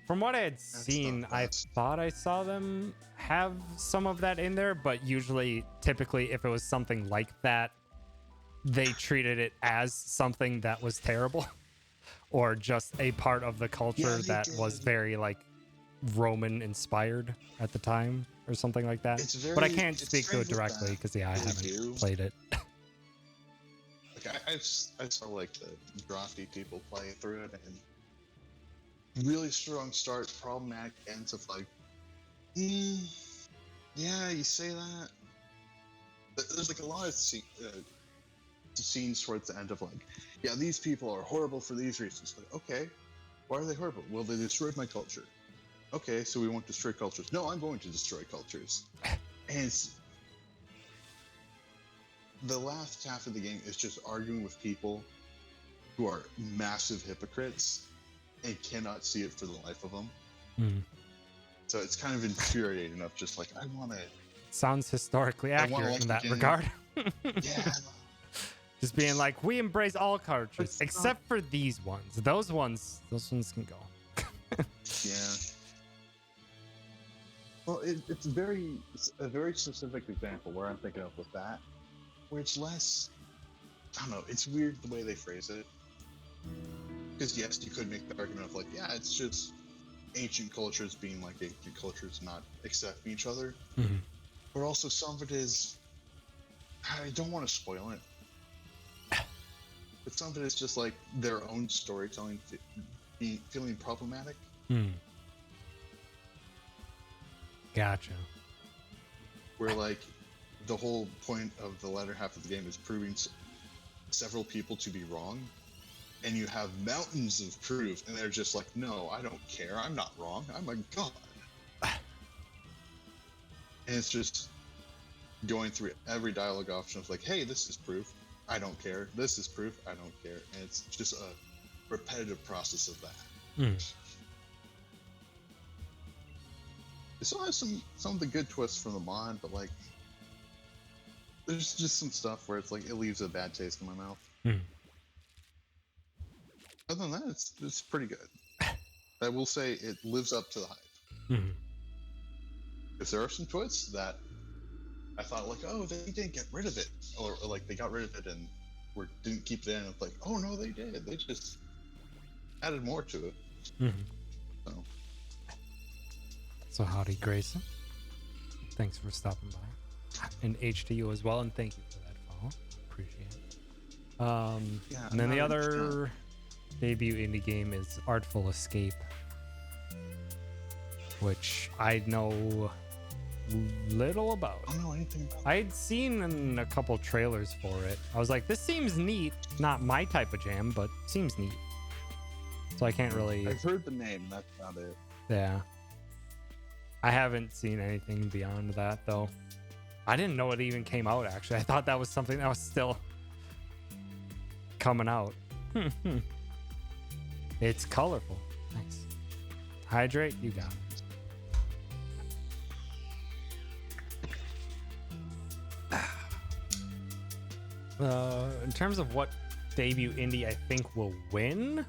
[SPEAKER 1] from what I had
[SPEAKER 3] That's
[SPEAKER 1] seen,
[SPEAKER 3] not
[SPEAKER 1] I
[SPEAKER 3] bad.
[SPEAKER 1] thought I saw them have some of that in there, but usually, typically, if it was something like that, they treated it as something that was terrible or just a part of the culture
[SPEAKER 3] they
[SPEAKER 1] that was
[SPEAKER 3] did.
[SPEAKER 1] very like Roman inspired at the time or something like that.
[SPEAKER 3] It's very,
[SPEAKER 1] But I can't
[SPEAKER 3] it's
[SPEAKER 1] speak to it
[SPEAKER 3] strange with
[SPEAKER 1] directly
[SPEAKER 3] that.
[SPEAKER 1] because I
[SPEAKER 3] They
[SPEAKER 1] haven't
[SPEAKER 3] do.
[SPEAKER 1] played it.
[SPEAKER 3] Like I saw like the drafty people play through it, and really strong start, problematic ends of like, yeah, you say that. There's like a lot of scenes towards the end of like, yeah, these people are horrible for these reasons. Like, okay, why are they horrible? Well, they destroyed my culture. Okay, so we won't destroy cultures. No, I'm going to destroy cultures. And it's, the last half of the game is just arguing with people who are massive hypocrites and cannot see it for the life of them. So it's kind of infuriating enough, just like, I want to...
[SPEAKER 1] Sounds historically
[SPEAKER 3] I wanna,
[SPEAKER 1] accurate
[SPEAKER 3] like,
[SPEAKER 1] in that
[SPEAKER 3] begin-
[SPEAKER 1] regard.
[SPEAKER 3] Yeah.
[SPEAKER 1] Just being like, we embrace all cultures
[SPEAKER 2] It's not-
[SPEAKER 1] except for these ones. Those ones can go.
[SPEAKER 3] Yeah.
[SPEAKER 2] Well, it's a very specific example where I'm thinking of with that.
[SPEAKER 3] Where it's less... I don't know, it's weird the way they phrase it. Because yes, you could make the argument of like, yeah, it's just ancient cultures being like ancient cultures not accepting each other. But also some of it is... I don't want to spoil it. But some of it is just like their own storytelling feeling problematic.
[SPEAKER 1] Gotcha.
[SPEAKER 3] Where like the whole point of the latter half of the game is proving several people to be wrong, and you have mountains of proof, and they're just like, no, I don't care, I'm not wrong, I'm a god. And it's just going through every dialogue option of like, hey, this is proof, I don't care, this is proof, I don't care, and it's just a repetitive process of that. It still has some of the good twists from the mod, but like, there's just some stuff where it's like it leaves a bad taste in my mouth. Other than that, it's pretty good. I will say it lives up to the hype. If there are some twists that I thought like, oh, they didn't get rid of it, or like they got rid of it and didn't keep it in, it's like, oh no, they did. They just added more to it.
[SPEAKER 1] So howdy, Grayson. Thanks for stopping by. And H to you as well, and thank you for that follow. Appreciate it.
[SPEAKER 3] Yeah,
[SPEAKER 1] And then the
[SPEAKER 3] another-
[SPEAKER 1] other debut indie game is Artful Escape, which I know little about.
[SPEAKER 3] I don't know anything about it.
[SPEAKER 1] I'd seen a couple trailers for it. I was like, this seems neat. Not my type of jam, but seems neat. So I can't really...
[SPEAKER 2] I've heard the name, that's about it.
[SPEAKER 1] Yeah. I haven't seen anything beyond that, though. I didn't know it even came out, actually. I thought that was something that was still coming out. It's colorful. Nice. Hydrate, you got it. In terms of what debut indie I think will win,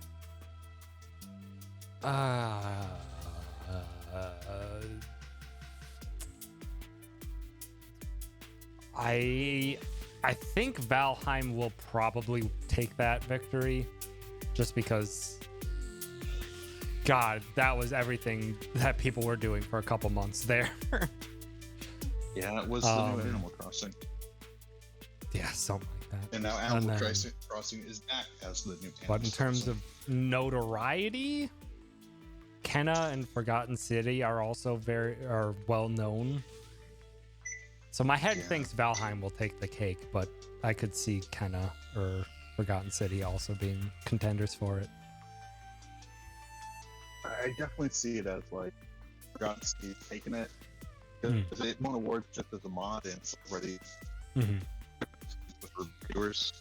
[SPEAKER 1] I think Valheim will probably take that victory, just because, God, that was everything that people were doing for a couple months there.
[SPEAKER 3] Yeah, it was the new Animal Crossing.
[SPEAKER 1] Yeah, something like that.
[SPEAKER 3] And now Animal Crossing is back as the new Animal
[SPEAKER 1] But in terms of notoriety, Kenna and Forgotten City are also are well known. So my head thinks Valheim will take the cake, but I could see Kenna or Forgotten City also being contenders for it.
[SPEAKER 3] I definitely see it as like Forgotten City taking it. Because it won awards just as a mod and it's already with reviewers.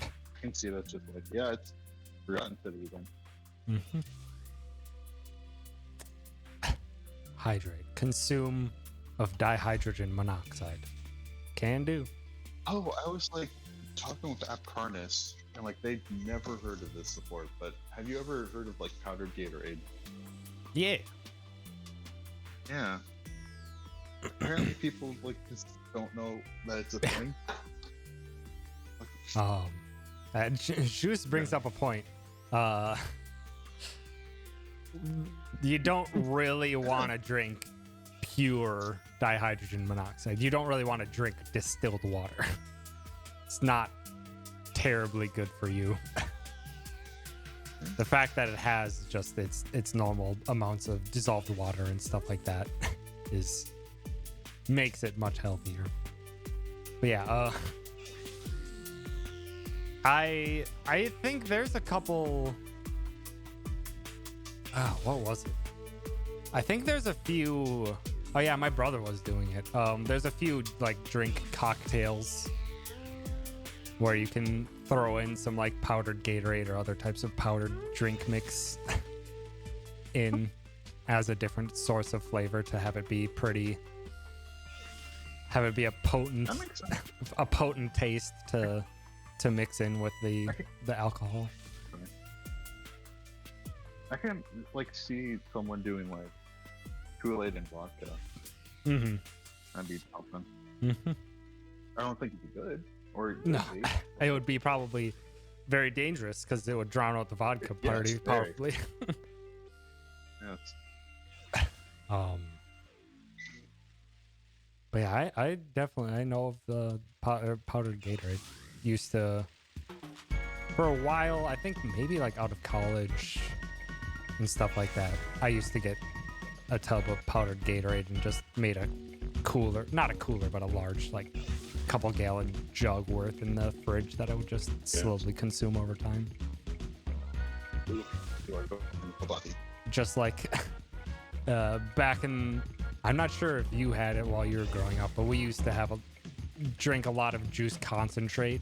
[SPEAKER 3] I can see that's just like, yeah, it's Forgotten City again.
[SPEAKER 1] Hydrate. Consume of dihydrogen monoxide. Can do.
[SPEAKER 3] Oh, I was like talking with Apcarnis, and like they'd never heard of this before, but have you ever heard of like powdered Gatorade?
[SPEAKER 1] Yeah.
[SPEAKER 3] Yeah. Apparently people like just don't know that it's a thing.
[SPEAKER 1] Juice brings up a point. You don't really want to drink pure dihydrogen monoxide. You don't really want to drink distilled water. It's not terribly good for you. The fact that it has just its normal amounts of dissolved water and stuff like that makes it much healthier. But yeah, I think there's a couple. Oh, what was it? I think there's a few. Oh yeah, my brother was doing it. There's a few like drink cocktails where you can throw in some like powdered Gatorade or other types of powdered drink mix in as a different source of flavor to have it be a potent a potent taste to mix in with the alcohol.
[SPEAKER 2] I can like see someone doing like Kool-Aid and vodka. That'd be something. I don't think it'd be good. Or
[SPEAKER 1] no, it would be probably very dangerous because it would drown out the vodka party, probably.
[SPEAKER 2] Yes.
[SPEAKER 1] But yeah, I know of the powdered Gatorade. Used to, for a while, I think maybe like out of college and stuff like that, I used to get a tub of powdered Gatorade and just made a cooler, not a cooler, but a large like couple gallon jug worth in the fridge that I would just slowly consume over time. Just like back in, I'm not sure if you had it while you were growing up, but we used to drink a lot of juice concentrate.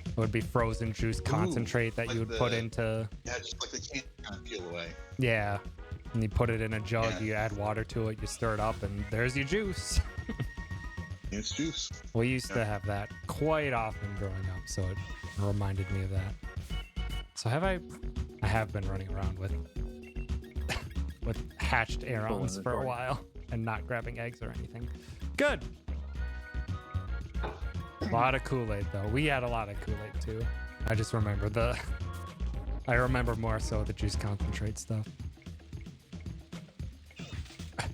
[SPEAKER 1] It would be frozen juice concentrate that
[SPEAKER 3] like
[SPEAKER 1] you would put into.
[SPEAKER 3] Yeah, just like the can kind of peel away.
[SPEAKER 1] Yeah. And you put it in a jug, you add water to it, you stir it up, and there's your juice.
[SPEAKER 3] It's juice.
[SPEAKER 1] We used to have that quite often growing up, so it reminded me of that. So I have been running around with hatched Aarons for a while and not grabbing eggs or anything. Good. A lot of Kool-Aid though. We had a lot of Kool-Aid too. I just remember I remember more so the juice concentrate stuff.
[SPEAKER 2] I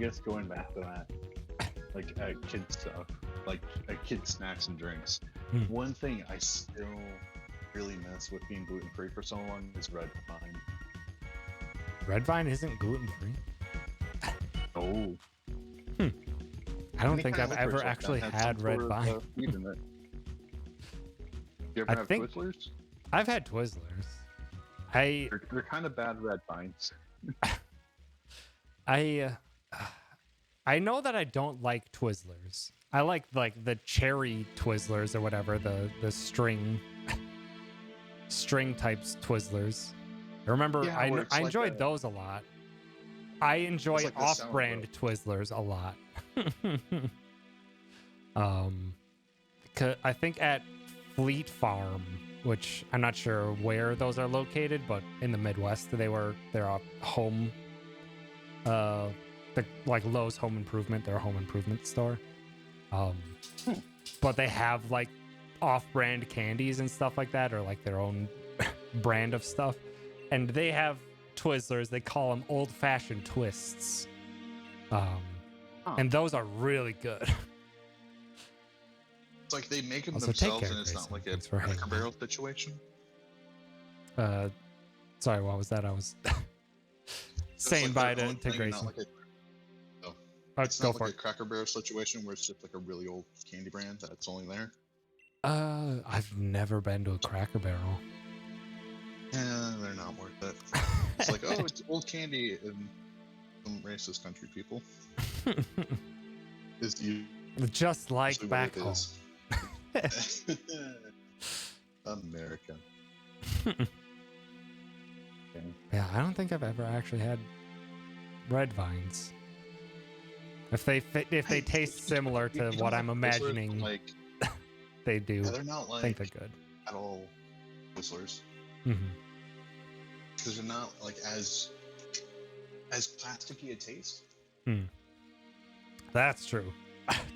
[SPEAKER 2] guess going back to that, like kid stuff, like kid snacks and drinks. One thing I still really miss with being gluten-free for so long is red vine.
[SPEAKER 1] Red vine isn't gluten-free?
[SPEAKER 2] Oh.
[SPEAKER 1] I don't think I've ever actually had red vine.
[SPEAKER 2] You ever have Twizzlers?
[SPEAKER 1] I've had Twizzlers.
[SPEAKER 2] They're kind of bad red vines.
[SPEAKER 1] I know that I don't like Twizzlers. I like the cherry Twizzlers or whatever, the string types Twizzlers. I remember I enjoyed those a lot. I enjoy
[SPEAKER 3] like
[SPEAKER 1] off-brand Twizzlers a lot. I think at Fleet Farm, which I'm not sure where those are located, but in the Midwest, they're a home the like Lowe's Home Improvement, their home improvement store. But they have like off-brand candies and stuff like that, or like their own brand of stuff. And they have Twizzlers. They call them old-fashioned twists. And those are really good.
[SPEAKER 3] It's like they make them
[SPEAKER 1] Also, take
[SPEAKER 3] themselves,
[SPEAKER 1] care,
[SPEAKER 3] and it's
[SPEAKER 1] Grayson.
[SPEAKER 3] not like a
[SPEAKER 1] Thanks for hanging
[SPEAKER 3] Cracker
[SPEAKER 1] out.
[SPEAKER 3] Barrel situation.
[SPEAKER 1] Sorry, what was that? I was
[SPEAKER 3] It's
[SPEAKER 1] saying
[SPEAKER 3] like
[SPEAKER 1] bye
[SPEAKER 3] their
[SPEAKER 1] to
[SPEAKER 3] own thing, not
[SPEAKER 1] Grayson.
[SPEAKER 3] like it's
[SPEAKER 1] Go
[SPEAKER 3] not
[SPEAKER 1] for
[SPEAKER 3] like
[SPEAKER 1] it.
[SPEAKER 3] a Cracker Barrel situation where it's just like a really old candy brand that's only there.
[SPEAKER 1] I've never been to a Cracker Barrel.
[SPEAKER 3] Yeah, they're not worth it. It's like, oh, it's old candy and some racist country people. Is you
[SPEAKER 1] Just like
[SPEAKER 3] usually
[SPEAKER 1] back
[SPEAKER 3] what
[SPEAKER 1] home.
[SPEAKER 3] it is. America. Okay.
[SPEAKER 1] Yeah, I don't think I've ever actually had red vines. If they taste similar to
[SPEAKER 3] You know,
[SPEAKER 1] what
[SPEAKER 3] like
[SPEAKER 1] I'm
[SPEAKER 3] Twizzlers,
[SPEAKER 1] imagining
[SPEAKER 3] like
[SPEAKER 1] they do,
[SPEAKER 3] yeah, they're not
[SPEAKER 1] I think
[SPEAKER 3] like
[SPEAKER 1] they're good.
[SPEAKER 3] at all Twizzlers
[SPEAKER 1] Mm-hmm.
[SPEAKER 3] because they're not like as plasticky a taste.
[SPEAKER 1] That's true.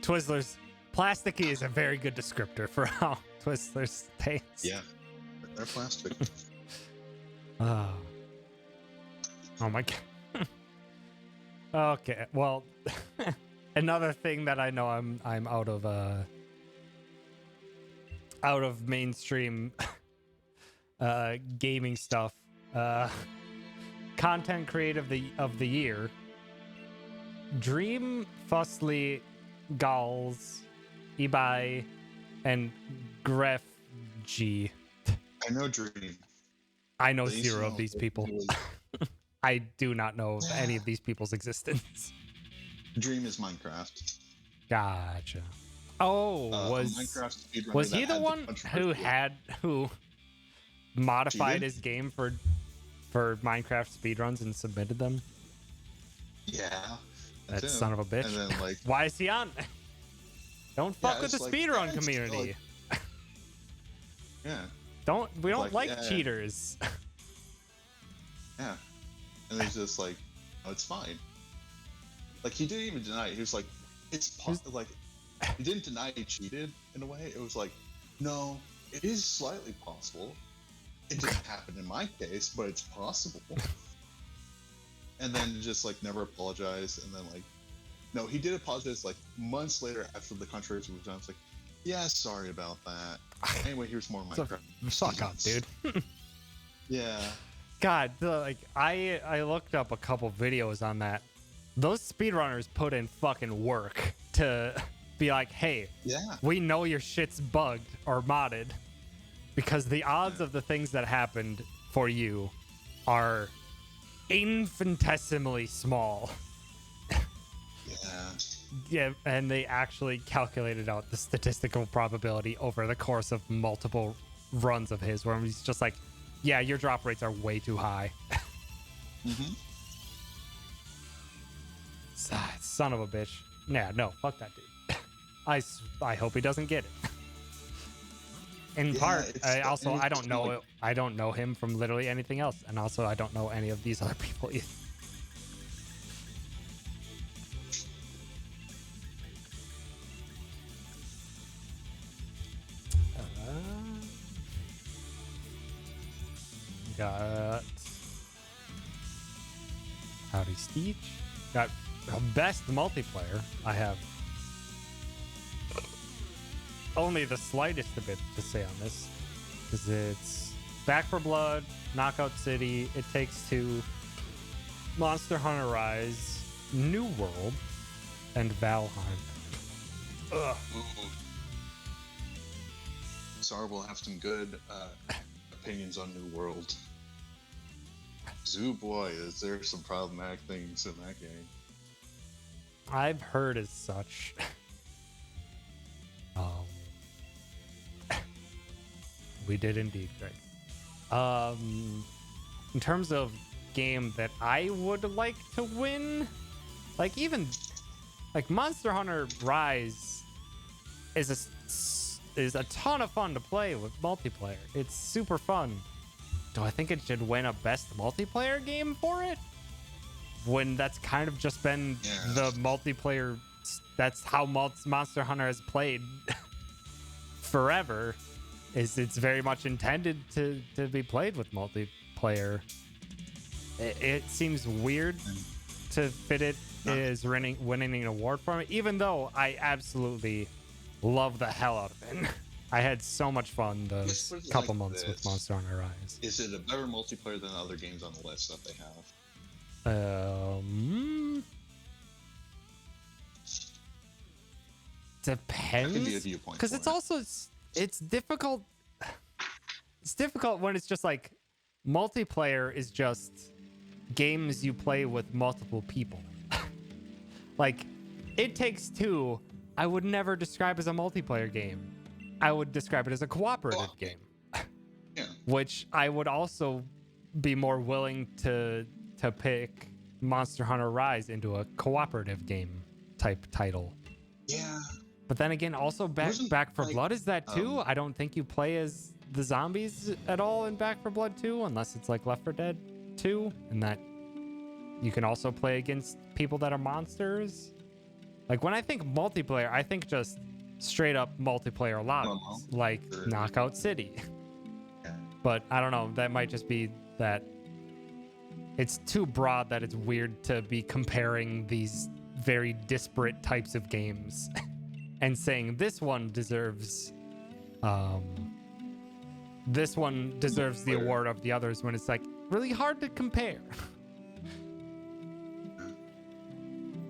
[SPEAKER 1] Twizzlers, plasticky is a very good descriptor for how Twizzlers taste.
[SPEAKER 3] Yeah, they're plastic.
[SPEAKER 1] Oh my god. Okay, well, another thing that I know I'm out of mainstream gaming stuff. Content creative of the year. Dream, Fussly, Gauls, Ibai, and Gref G.
[SPEAKER 3] I know Dream.
[SPEAKER 1] I know
[SPEAKER 3] But you
[SPEAKER 1] zero
[SPEAKER 3] know,
[SPEAKER 1] of these
[SPEAKER 3] it
[SPEAKER 1] people.
[SPEAKER 3] was-
[SPEAKER 1] I do not know of any of these people's existence.
[SPEAKER 3] Dream is Minecraft.
[SPEAKER 1] Gotcha. Oh,
[SPEAKER 3] Minecraft speedrunner
[SPEAKER 1] was he
[SPEAKER 3] that
[SPEAKER 1] the
[SPEAKER 3] had
[SPEAKER 1] one
[SPEAKER 3] controversy.
[SPEAKER 1] who modified
[SPEAKER 3] Cheated?
[SPEAKER 1] his game for Minecraft speedruns and submitted them?
[SPEAKER 3] Yeah.
[SPEAKER 1] That
[SPEAKER 3] him.
[SPEAKER 1] son of a bitch.
[SPEAKER 3] And then like
[SPEAKER 1] Why is he on? Don't fuck
[SPEAKER 3] Yeah,
[SPEAKER 1] with the
[SPEAKER 3] it's like,
[SPEAKER 1] speedrun
[SPEAKER 3] yeah, it's
[SPEAKER 1] community.
[SPEAKER 3] yeah,
[SPEAKER 1] We don't
[SPEAKER 3] like,
[SPEAKER 1] like
[SPEAKER 3] yeah.
[SPEAKER 1] cheaters.
[SPEAKER 3] yeah. And he's just like, oh, it's fine. Like he didn't even deny it. He was like, it's like he didn't deny he cheated in a way. It was like, no, it is slightly possible. It didn't happen in my case, but it's possible. And then just like never apologized. And then like, no, he did apologize like months later after the controversy was done. It's like, yeah, sorry about that. Anyway, here's more
[SPEAKER 1] So,
[SPEAKER 3] Minecraft.
[SPEAKER 1] fuck up, dude.
[SPEAKER 3] Yeah.
[SPEAKER 1] God, I looked up a couple videos on that. Those speedrunners put in fucking work to be like, hey,
[SPEAKER 3] Yeah.
[SPEAKER 1] we know your shit's bugged or modded because the odds of the things that happened for you are infinitesimally small.
[SPEAKER 3] Yeah.
[SPEAKER 1] Yeah, and they actually calculated out the statistical probability over the course of multiple runs of his, where he's just like, yeah, your drop rates are way too high.
[SPEAKER 3] Mm-hmm.
[SPEAKER 1] Son of a bitch. Nah, no, fuck that dude. I hope he doesn't get it. In
[SPEAKER 3] Yeah,
[SPEAKER 1] part,
[SPEAKER 3] it's-
[SPEAKER 1] I also
[SPEAKER 3] and
[SPEAKER 1] I
[SPEAKER 3] it's
[SPEAKER 1] don't know
[SPEAKER 3] like-
[SPEAKER 1] I don't know him from literally anything else, and also I don't know any of these other people either. Got Howdy Steech. Got best multiplayer. I have only the slightest a bit to say on this, because it's Back for Blood, Knockout City, It Takes Two, Monster Hunter Rise, New World, and Valheim. Ugh.
[SPEAKER 3] Ooh. Sar will have some good opinions on New World. Zoo boy, is there some problematic things in that game?
[SPEAKER 1] I've heard as such. We did indeed, Greg. In terms of game that I would like to win, like even like Monster Hunter Rise is a ton of fun to play with multiplayer. It's super fun. Do I think it should win a best multiplayer game for it? when that's kind of just been
[SPEAKER 3] Yeah.
[SPEAKER 1] the multiplayer. That's how Monster Hunter has played forever. It's very much intended to be played with multiplayer. It seems weird to fit it as winning an award from it, even though I absolutely love the hell out of it. I had so much fun those couple months with Monster Hunter Rise.
[SPEAKER 3] Is it a better multiplayer than other games on the list that they have?
[SPEAKER 1] Depends.
[SPEAKER 3] That could be a viewpoint.
[SPEAKER 1] Because it's also it's difficult. It's difficult when it's just like multiplayer is just games you play with multiple people. Like It Takes Two, I would never describe as a multiplayer game. I would describe it as a cooperative game.
[SPEAKER 3] Yeah.
[SPEAKER 1] Which I would also be more willing to pick Monster Hunter Rise into a cooperative game type title.
[SPEAKER 3] Yeah.
[SPEAKER 1] But then again, also Back for Blood is that too. I don't think you play as the zombies at all in Back for Blood 2, unless it's like Left 4 Dead 2, and that you can also play against people that are monsters. Like when I think multiplayer, I think just straight up multiplayer lobbies, like Knockout City.
[SPEAKER 3] Yeah.
[SPEAKER 1] But I don't know, that might just be that it's too broad that it's weird to be comparing these very disparate types of games and saying this one deserves the award of the others, when it's like really hard to compare.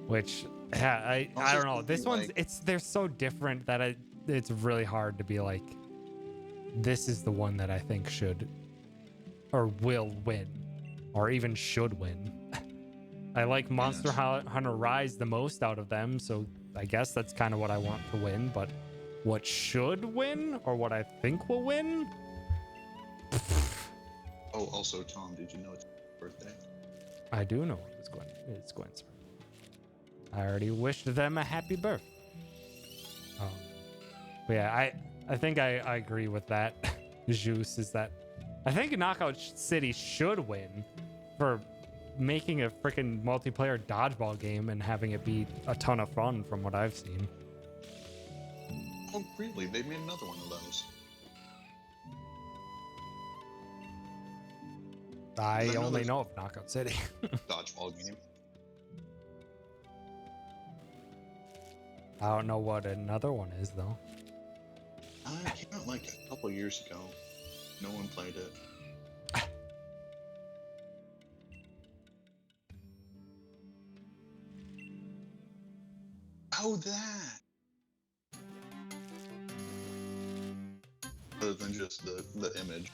[SPEAKER 1] Which I don't know. This one's they're so different that it's really hard to be like, this is the one that I think should or will win or even should win. I like Monster Hunter Rise the most out of them, so I guess that's kind of what I want to win. But what should win or what I think will win?
[SPEAKER 3] Oh, also, Tom, did you know it's your birthday?
[SPEAKER 1] I do know it's Gwen's birthday. I already wished them a happy birthday. But yeah, I think I agree with that. Juice is that I think Knockout City should win for making a freaking multiplayer dodgeball game and having it be a ton of fun from what I've seen.
[SPEAKER 3] Oh, really? They made another one of those.
[SPEAKER 1] I only know of Knockout City.
[SPEAKER 3] Dodgeball game.
[SPEAKER 1] I don't know what another one is, though.
[SPEAKER 3] It came out like a couple years ago. No one played it. Oh, that! Other than just the image.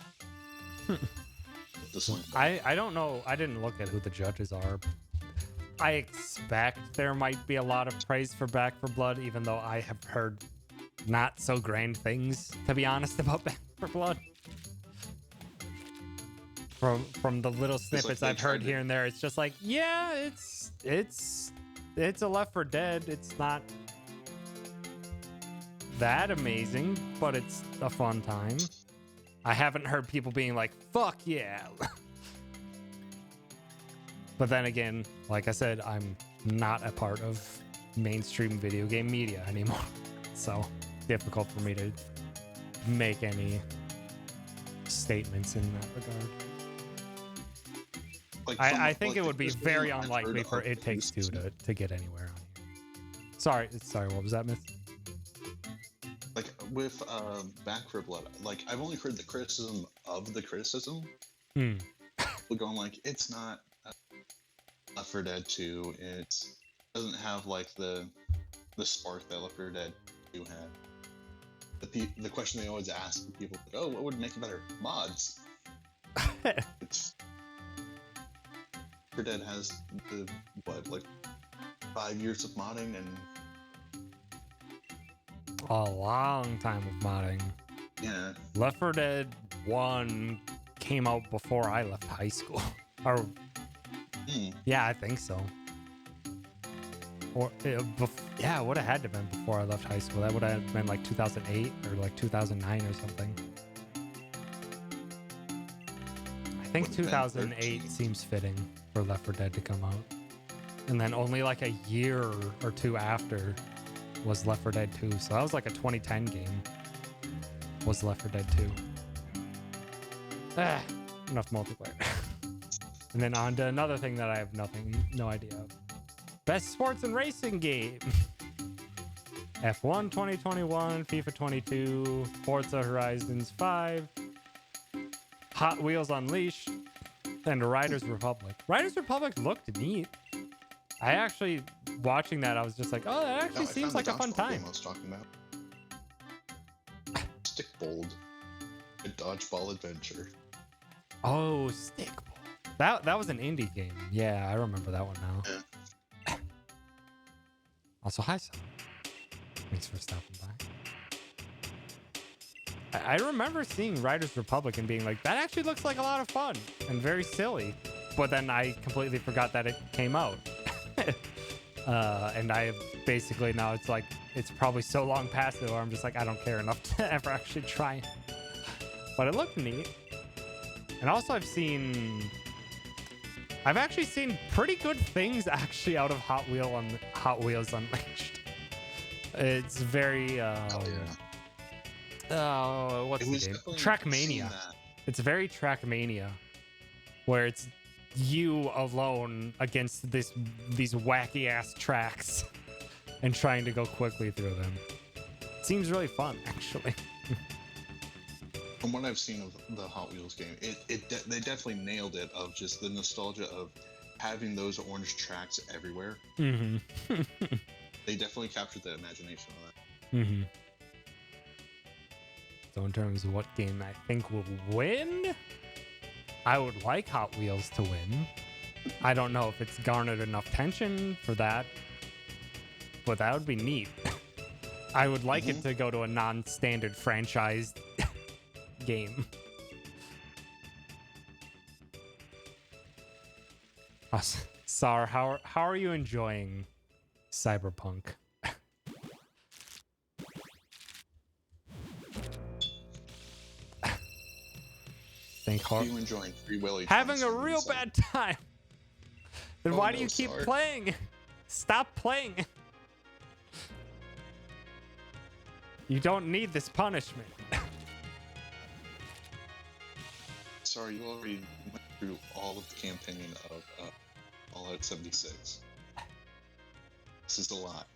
[SPEAKER 3] This one.
[SPEAKER 1] I don't know. I didn't look at who the judges are. I expect there might be a lot of praise for Back 4 Blood, even though I have heard not so grand things, to be honest, about Back 4 Blood. From the little snippets I've heard here and there, it's just like, yeah, it's a Left 4 Dead. It's not that amazing, but it's a fun time. I haven't heard people being like, fuck yeah. But then again, like I said, I'm not a part of mainstream video game media anymore. So difficult for me to make any statements in that regard.
[SPEAKER 3] Like
[SPEAKER 1] I think it would be very unlikely for It Takes Two to get anywhere on here. Sorry, what was that, Myth?
[SPEAKER 3] Like with Back 4 Blood, like I've only heard the criticism of the criticism. We're going like, it's not Left 4 Dead 2. It doesn't have like the spark that Left 4 Dead 2 had. The question they always ask people, like, oh, what would make it better? Mods. It's 4 Dead has like 5 years of modding and
[SPEAKER 1] a long time of modding.
[SPEAKER 3] Yeah.
[SPEAKER 1] Left 4 Dead 1 came out before I left high school. Or yeah, I think so. Or yeah, it would have had to have been before I left high school. That would have been like 2008 or like 2009 or something. I think 2008 seems fitting for Left 4 Dead to come out. And then only like a year or two after was Left 4 Dead 2. So that was like a 2010 game. Was Left 4 Dead 2. Enough multiplayer. And then on to another thing that I have no idea of. Best sports and racing game. F1 2021, FIFA 22, Forza Horizons 5, Hot Wheels Unleashed, and Riders Republic. Riders Republic looked neat. I actually, watching that, I was just like, oh, that actually seems like a fun time.
[SPEAKER 3] Game I was talking about. Stickbold. A dodgeball adventure.
[SPEAKER 1] Oh, Stickball. That was an indie game. Yeah, I remember that one now. Also, hi, Sam. Thanks for stopping by. I remember seeing Riders Republic and being like, that actually looks like a lot of fun and very silly. But then I completely forgot that it came out. And I basically now it's probably so long past it where I'm just like, I don't care enough to ever actually try it. But it looked neat. And also I've actually seen pretty good things actually out of Hot Wheels Unleashed. It's very what's the game? Trackmania. It's very Trackmania, where it's you alone against these wacky ass tracks and trying to go quickly through them. It seems really fun, actually.
[SPEAKER 3] From what I've seen of the Hot Wheels game, they definitely nailed it, of just the nostalgia of having those orange tracks everywhere.
[SPEAKER 1] Mm-hmm.
[SPEAKER 3] They definitely captured the imagination of that.
[SPEAKER 1] Mm-hmm. So in terms of what game I think will win, I would like Hot Wheels to win. I don't know if it's garnered enough attention for that, but that would be neat. I would like it to go to a non-standard franchise game. Sar, how are you enjoying Cyberpunk?
[SPEAKER 3] Are you enjoying Free Willy?
[SPEAKER 1] Having a real bad time. Then why do you keep
[SPEAKER 3] sorry.
[SPEAKER 1] playing? Stop playing. You don't need this punishment.
[SPEAKER 3] Sorry, you already went through all of the campaign of Fallout 76. This is a lot.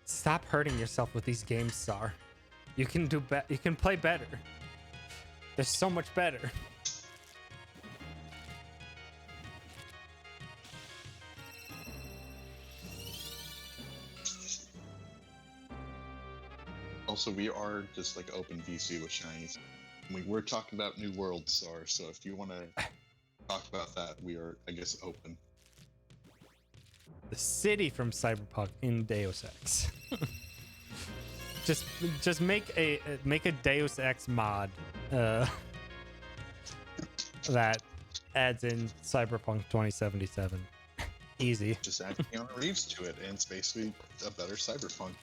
[SPEAKER 1] Stop hurting yourself with these games, Sar. You can do you can play better. They're so much better.
[SPEAKER 3] Also, we are just like open VC with Shinies. We're talking about New World, Sar, so if you want to talk about that, we are, I guess, open.
[SPEAKER 1] The city from Cyberpunk in Deus Ex. just make a Deus Ex mod that adds in Cyberpunk 2077. Easy.
[SPEAKER 3] Just add Keanu Reeves to it, and it's basically a better Cyberpunk.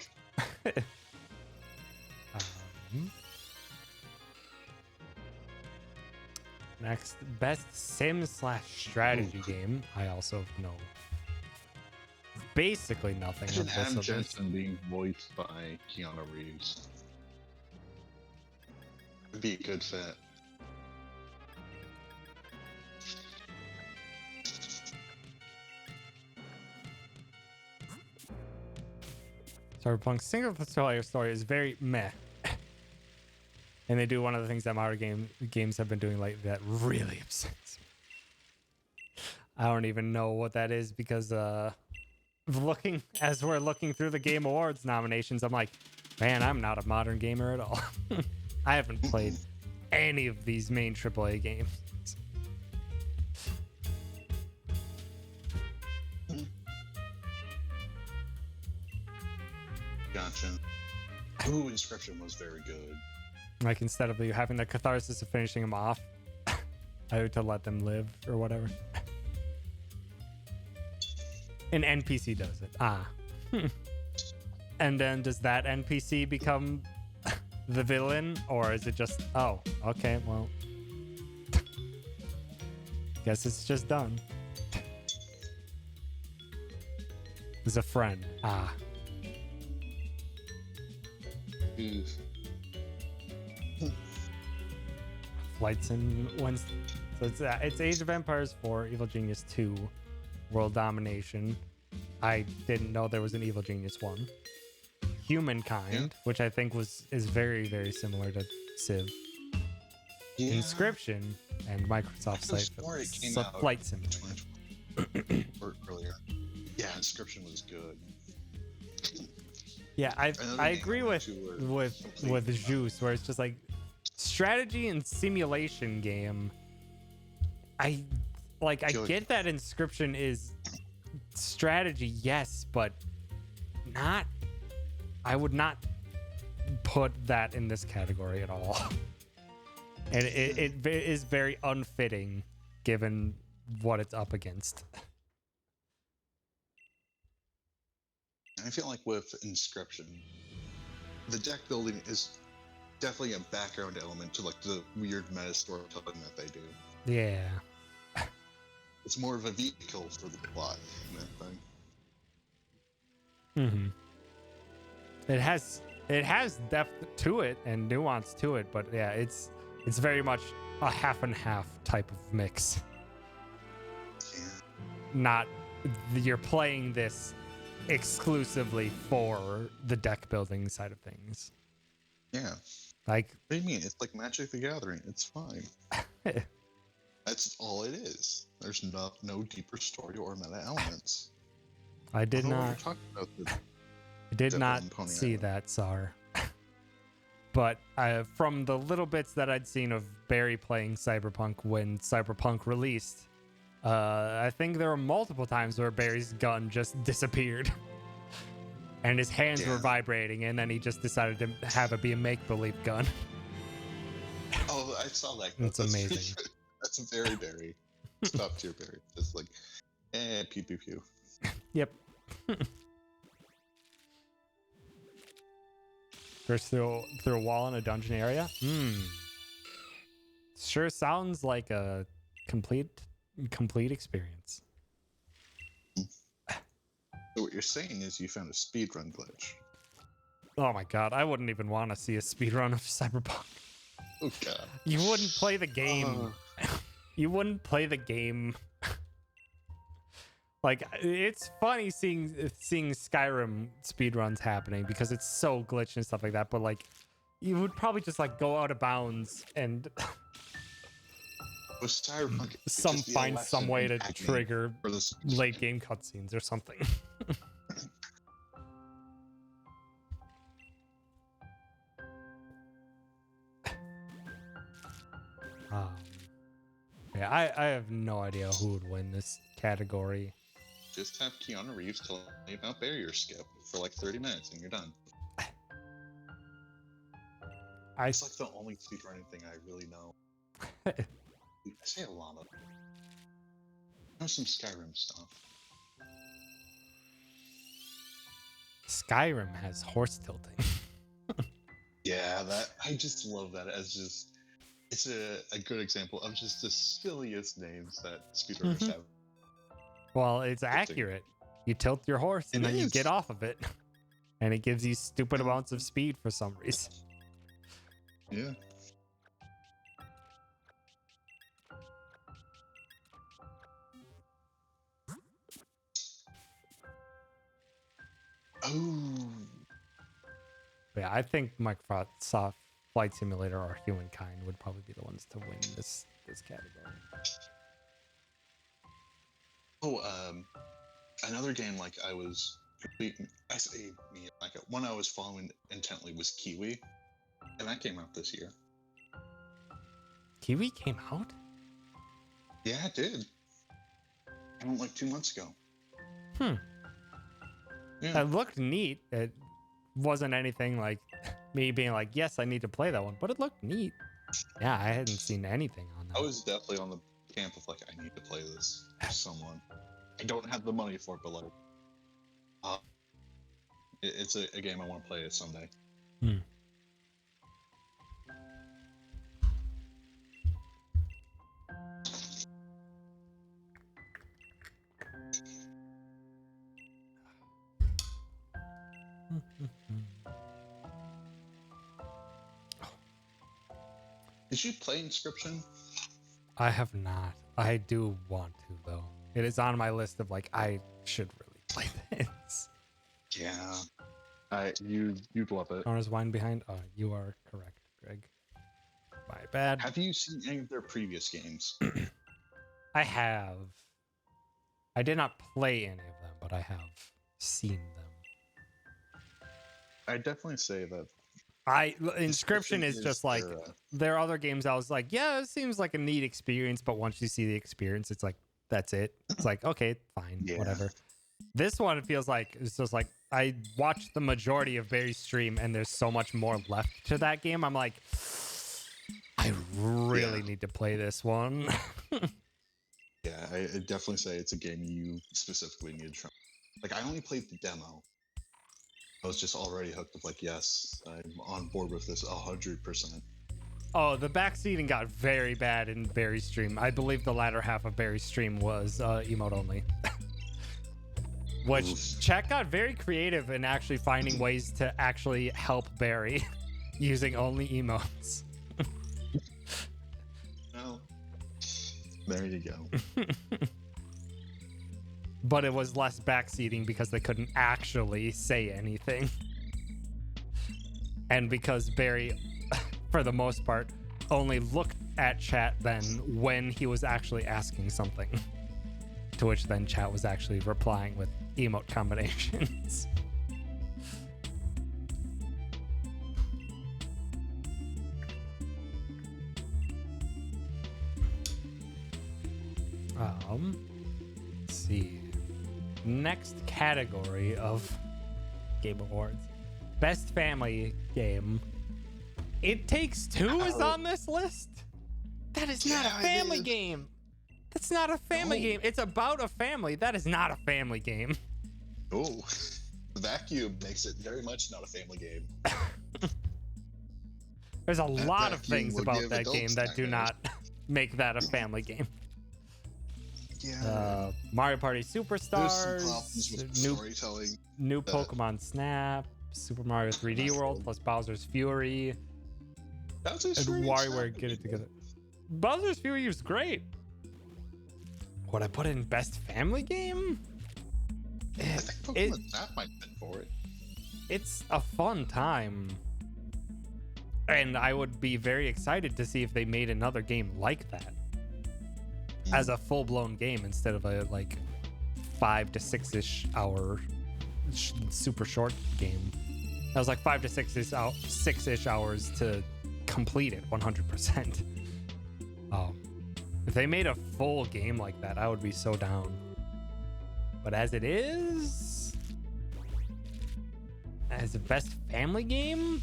[SPEAKER 1] Next, best sim/strategy game. I also know basically nothing.
[SPEAKER 2] Imagine
[SPEAKER 1] of this
[SPEAKER 2] Adam
[SPEAKER 1] of this.
[SPEAKER 2] Jensen being voiced by Keanu Reeves.
[SPEAKER 3] Would be a good fit.
[SPEAKER 1] Cyberpunk single player story is very meh. And they do one of the things that modern games have been doing lately that really upsets me. I don't even know what that is because as we're looking through the Game Awards nominations, I'm like, man, I'm not a modern gamer at all. I haven't played any of these main AAA games.
[SPEAKER 3] Gotcha. Ooh, Inscription was very good.
[SPEAKER 1] Like, instead of you having the catharsis of finishing them off, I had to let them live or whatever. An NPC does it. And then does that NPC become the villain, or is it just, oh, okay, well, guess it's just done. Is a friend. Ah.
[SPEAKER 3] Ooh.
[SPEAKER 1] Flight Sim wins. So it's Age of Empires 4, Evil Genius 2, World Domination. I didn't know there was an Evil Genius 1. Humankind, which I think is very, very similar to Civ.
[SPEAKER 3] Yeah.
[SPEAKER 1] Inscription, and Microsoft
[SPEAKER 3] I could've
[SPEAKER 1] Site
[SPEAKER 3] swore it came
[SPEAKER 1] so
[SPEAKER 3] out
[SPEAKER 1] Flight Simulator.
[SPEAKER 3] or earlier. Yeah, Inscription was good.
[SPEAKER 1] Yeah,
[SPEAKER 3] Another
[SPEAKER 1] I
[SPEAKER 3] game
[SPEAKER 1] agree
[SPEAKER 3] went
[SPEAKER 1] with
[SPEAKER 3] to complete
[SPEAKER 1] with Juice, where it's just like strategy and simulation game. I
[SPEAKER 3] feel like-
[SPEAKER 1] get that Inscription is strategy, yes, but not. I would not put that in this category at all. And it is very unfitting given what it's up against.
[SPEAKER 3] I feel like with Inscription, the deck building is definitely a background element to like the weird meta storytelling that they do.
[SPEAKER 1] Yeah.
[SPEAKER 3] It's more of a vehicle for the plot than anything.
[SPEAKER 1] It has depth to it and nuance to it, but yeah, it's very much a half and half type of mix.
[SPEAKER 3] Yeah.
[SPEAKER 1] Not you're playing this exclusively for the deck building side of things.
[SPEAKER 3] Yeah.
[SPEAKER 1] Like,
[SPEAKER 3] What do you mean? It's like Magic the Gathering. It's fine. That's all it is. There's no deeper story or meta elements.
[SPEAKER 1] I did
[SPEAKER 3] Although we were
[SPEAKER 1] not
[SPEAKER 3] talking about the
[SPEAKER 1] I did
[SPEAKER 3] Devil
[SPEAKER 1] not
[SPEAKER 3] and Pony
[SPEAKER 1] see
[SPEAKER 3] Island.
[SPEAKER 1] that, Tsar. But from the little bits that I'd seen of Barry playing Cyberpunk when Cyberpunk released, I think there were multiple times where Barry's gun just disappeared. And his hands were
[SPEAKER 3] Yeah.
[SPEAKER 1] vibrating, and then he just decided to have it be a make-believe gun.
[SPEAKER 3] Oh, I saw that.
[SPEAKER 1] It's
[SPEAKER 3] That's
[SPEAKER 1] amazing.
[SPEAKER 3] That's very Barry. It's top tier Barry. Just like, pew pew pew.
[SPEAKER 1] Yep. Burst through a wall in a dungeon area? Sure sounds like a complete experience.
[SPEAKER 3] So what you're saying is you found a speedrun glitch.
[SPEAKER 1] Oh my god, I wouldn't even want to see a speedrun of Cyberpunk.
[SPEAKER 3] Oh god.
[SPEAKER 1] You wouldn't play the game. You wouldn't play the game. Like, it's funny seeing Skyrim speedruns happening because it's so glitched and stuff like that, but like, you would probably just like go out of bounds and
[SPEAKER 3] With Cyberpunk, it'd
[SPEAKER 1] some
[SPEAKER 3] just be a
[SPEAKER 1] find
[SPEAKER 3] lesson
[SPEAKER 1] some way
[SPEAKER 3] in
[SPEAKER 1] to
[SPEAKER 3] hacking
[SPEAKER 1] trigger
[SPEAKER 3] for this.
[SPEAKER 1] late game cutscenes or something. um, yeah, I have no idea who would win this category.
[SPEAKER 3] Just have Keanu Reeves tell me about barrier skip for like 30 minutes and you're done. It's like the only speedrunning thing I really know. I say a lot of. I know some Skyrim stuff.
[SPEAKER 1] Skyrim has horse tilting.
[SPEAKER 3] Yeah, that I just love that as just. It's a good example of just the silliest names that speedrunners have.
[SPEAKER 1] Well, it's accurate. You tilt your horse and
[SPEAKER 3] It
[SPEAKER 1] then you
[SPEAKER 3] is.
[SPEAKER 1] get off of it. And it gives you stupid amounts of speed for some reason.
[SPEAKER 3] Yeah. Oh.
[SPEAKER 1] But yeah, I think Microsoft Flight Simulator or Humankind would probably be the ones to win this category.
[SPEAKER 3] Oh, another game like I was completing. I say me like one I was following intently was Kiwi, and that came out this year.
[SPEAKER 1] Kiwi came out?
[SPEAKER 3] Yeah, it did. I went like 2 months ago.
[SPEAKER 1] Hmm.
[SPEAKER 3] Yeah.
[SPEAKER 1] It looked neat. It wasn't anything like me being like, yes, I need to play that one, but it looked neat. Yeah, I hadn't seen anything on that.
[SPEAKER 3] I was definitely on the camp of like I need to play this with someone. I don't have the money for it, but like, it's a game I want to play someday.
[SPEAKER 1] Hmm.
[SPEAKER 3] Did you play Inscription?
[SPEAKER 1] I have not. I do want to though. It is on my list of like I should really play this.
[SPEAKER 3] Yeah.
[SPEAKER 2] You'd love it.
[SPEAKER 1] Owner's wine behind. You are correct, Greg. My bad.
[SPEAKER 3] Have you seen any of their previous games?
[SPEAKER 1] I have. I did not play any of them, but I have seen them.
[SPEAKER 3] I definitely say that
[SPEAKER 1] Inscription is just like there are other games I was like, yeah, it seems like a neat experience, but once you see the experience, it's like that's it. It's like, okay, fine, whatever. This one it feels like it's just like I watched the majority of Barry's stream and there's so much more left to that game. I'm like, I really need to play this one.
[SPEAKER 3] Yeah, I definitely say it's a game you specifically need to try. Like, I only played the demo. I was just already hooked up, like, yes, I'm on board with this 100%.
[SPEAKER 1] Oh, the backseating got very bad in Barry's stream. I believe the latter half of Barry's stream was emote only. Which chat got very creative in actually finding ways to actually help Barry using only emotes.
[SPEAKER 3] Well, there you go.
[SPEAKER 1] But it was less backseating because they couldn't actually say anything. And because Barry, for the most part, only looked at chat then when he was actually asking something. To which then chat was actually replying with emote combinations. Let's see. Next category of Game Awards. Best Family Game. It Takes Two is on this list? That is not a family game. That's not a family game. It's about a family. That is not a family game.
[SPEAKER 3] Oh, the vacuum makes it very much not a family game.
[SPEAKER 1] There's a lot of things about that game that do not make that a family game.
[SPEAKER 3] Yeah.
[SPEAKER 1] Mario Party Superstars,
[SPEAKER 3] storytelling.
[SPEAKER 1] new Pokemon Snap, Super Mario 3D World plus Bowser's Fury, and WarioWare Get It Together. Bowser's Fury was great. Would I put it in Best Family Game?
[SPEAKER 3] I think Pokemon Snap might fit for it.
[SPEAKER 1] It's a fun time. And I would be very excited to see if they made another game like that. As a full-blown game instead of a like 5 to 6-ish hour super short game. That was like 5 to 6-ish hours to complete it 100%. If they made a full game like that, I would be so down. But as it is, as a best family game,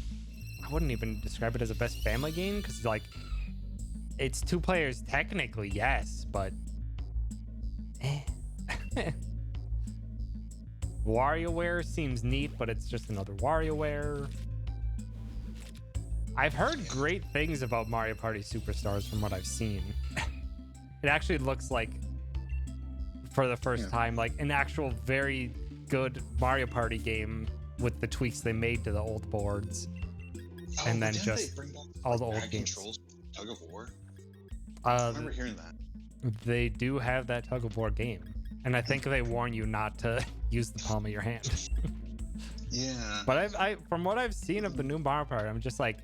[SPEAKER 1] I wouldn't even describe it as a best family game because like it's 2 players technically, yes, but WarioWare seems neat, but it's just another WarioWare. I've heard great things about Mario Party Superstars from what I've seen. It actually looks like, for the first time, like an actual very good Mario Party game with the tweaks they made to the old boards. And then just all the old games.
[SPEAKER 3] Tug of War? I remember hearing that.
[SPEAKER 1] They do have that tug of war game. And I think they warn you not to use the palm of your hand.
[SPEAKER 3] Yeah.
[SPEAKER 1] But I from what I've seen of the new Mario Party, I'm just like,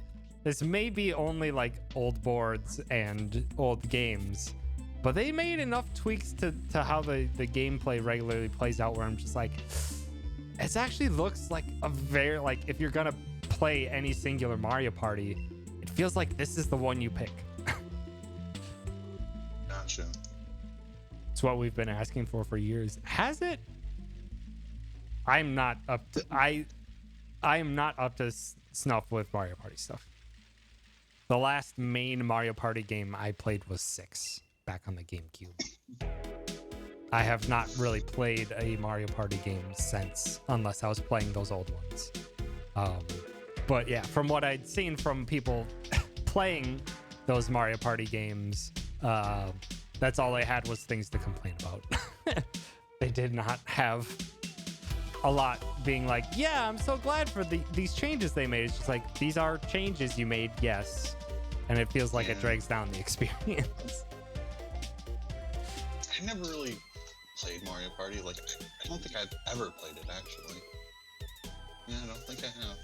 [SPEAKER 1] this may be only like old boards and old games, but they made enough tweaks to how the gameplay regularly plays out where I'm just like, it actually looks like a very, like, if you're gonna play any singular Mario Party, it feels like this is the one you pick.
[SPEAKER 3] Gotcha.
[SPEAKER 1] It's what we've been asking for years. Has it? I'm not up to I am not up to snuff with Mario Party stuff. The last main Mario Party game I played was 6 back on the GameCube. I have not really played a Mario Party game since, unless I was playing those old ones. But yeah, from what I'd seen from people playing those Mario Party games, that's all they had was things to complain about. They did not have a lot being like, yeah, I'm so glad for these changes they made. It's just like, these are changes you made, yes. And it feels like it drags down the experience.
[SPEAKER 3] I never really played Mario Party. Like, I don't think I've ever played it, actually. Yeah, I don't think I have.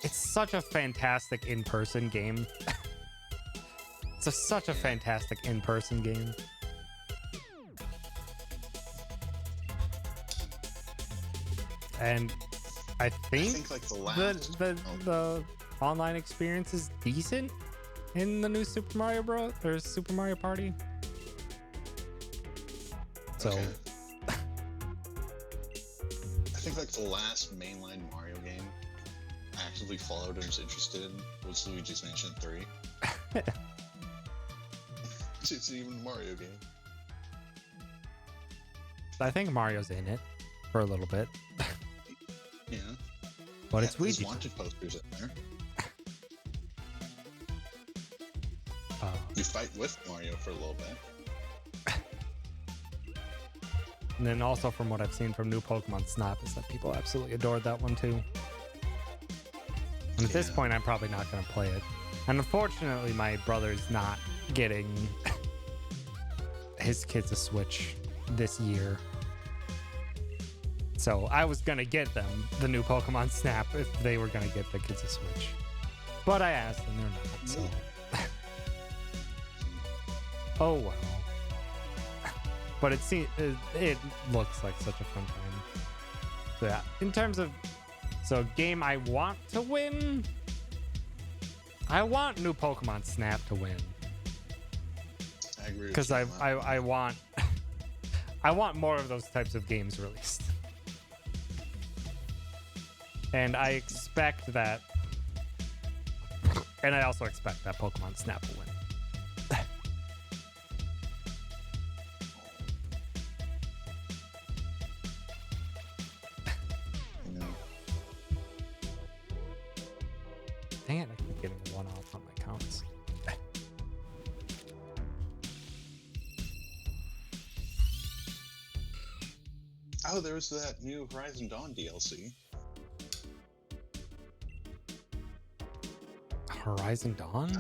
[SPEAKER 1] It's such a fantastic in-person game. It's such a fantastic in-person game. And I think
[SPEAKER 3] like the last
[SPEAKER 1] the online experience is decent in the new Super Mario Bros. Or Super Mario Party. So
[SPEAKER 3] okay. I think like the last mainline Mario game I actively followed and was interested in was Luigi's Mansion 3. It's even a Mario game.
[SPEAKER 1] I think Mario's in it for a little bit.
[SPEAKER 3] Yeah.
[SPEAKER 1] But it's
[SPEAKER 3] There's
[SPEAKER 1] Ouija.
[SPEAKER 3] wanted posters in there.
[SPEAKER 1] Uh,
[SPEAKER 3] You fight with Mario for a little bit.
[SPEAKER 1] And then also from what I've seen from new Pokemon Snap is that people absolutely adored that one too. And at this point, I'm probably not going to play it. And unfortunately, my brother's not getting his kids a Switch this year. So I was going to get them the new Pokemon Snap if they were going to get the kids a Switch. But I asked and they're not, so... Oh well. But it looks like such a fun time. So yeah, in terms of game I want to win, I want new Pokemon Snap to win.
[SPEAKER 3] I agree.
[SPEAKER 1] Because I want I want more of those types of games released. And I expect that, and I also expect that Pokemon Snap will win. Dang it, I keep getting one off on my counts.
[SPEAKER 3] Oh, there was that new Horizon Dawn DLC.
[SPEAKER 1] Horizon Dawn?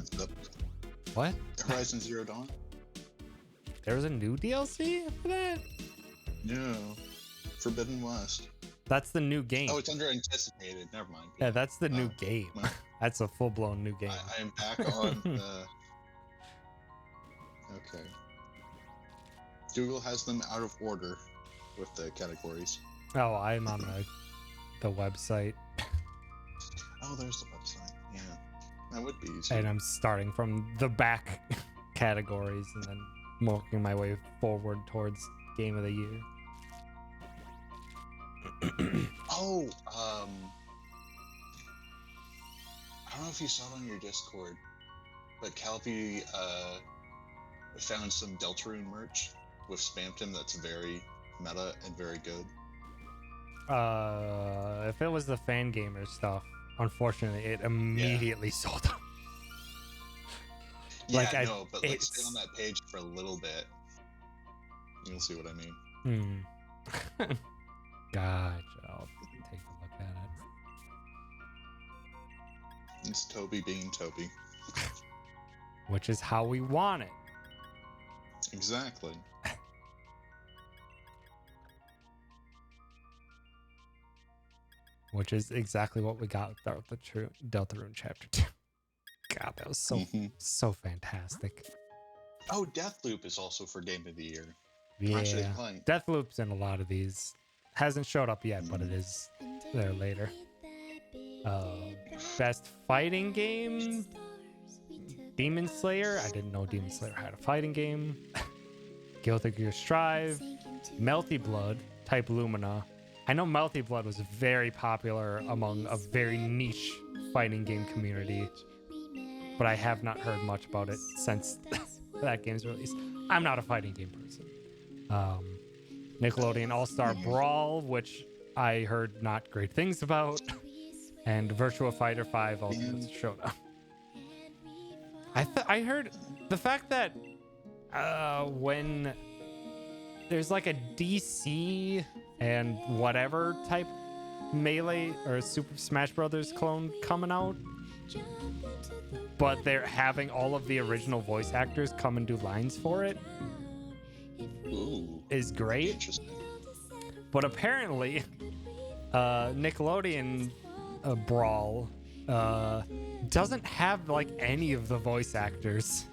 [SPEAKER 1] What?
[SPEAKER 3] Horizon Zero Dawn?
[SPEAKER 1] There's a new DLC for that?
[SPEAKER 3] No. Forbidden West.
[SPEAKER 1] That's the new game.
[SPEAKER 3] Oh, it's under anticipated. Never mind.
[SPEAKER 1] Yeah, that's the new game.
[SPEAKER 3] Well,
[SPEAKER 1] That's a full-blown new game.
[SPEAKER 3] I am back on the... Okay. Google has them out of order with the categories.
[SPEAKER 1] Oh, I'm on the website.
[SPEAKER 3] Oh, there's the website. Yeah. That would be easy.
[SPEAKER 1] And I'm starting from the back categories and then working my way forward towards Game of the Year.
[SPEAKER 3] Oh, I don't know if you saw it on your Discord, but Calvi found some Deltarune merch with Spamton that's very meta and very good.
[SPEAKER 1] If it was the fan gamer stuff, unfortunately, it immediately sold out.
[SPEAKER 3] Yeah,
[SPEAKER 1] Like,
[SPEAKER 3] I know, but like stay on that page for a little bit. You'll see what I mean.
[SPEAKER 1] Gotcha. I'll take a look at it.
[SPEAKER 3] It's Toby being Toby.
[SPEAKER 1] Which is how we want it.
[SPEAKER 3] Exactly.
[SPEAKER 1] Which is exactly what we got with Deltarune Chapter 2. God, that was so fantastic.
[SPEAKER 3] Oh, Deathloop is also for Game of the Year.
[SPEAKER 1] Yeah,
[SPEAKER 3] Ratchet & Clank.
[SPEAKER 1] Deathloop's in a lot of these. Hasn't showed up yet, but it is there later. Best fighting game? Demon Slayer? I didn't know Demon Slayer had a fighting game. Guilty Gear Strive. Melty Blood, Type Lumina. I know Melty Blood was very popular among a very niche fighting game community, but I have not heard much about it since that game's release. I'm not a fighting game person. Nickelodeon All-Star Brawl, which I heard not great things about, and Virtua Fighter 5 Ultimate Showdown. I heard the fact that when there's like a DC and whatever type Melee or Super Smash Brothers clone coming out. But they're having all of the original voice actors come and do lines for it.
[SPEAKER 3] Ooh,
[SPEAKER 1] Is great.
[SPEAKER 3] interesting.
[SPEAKER 1] But apparently, Nickelodeon Brawl doesn't have like any of the voice actors.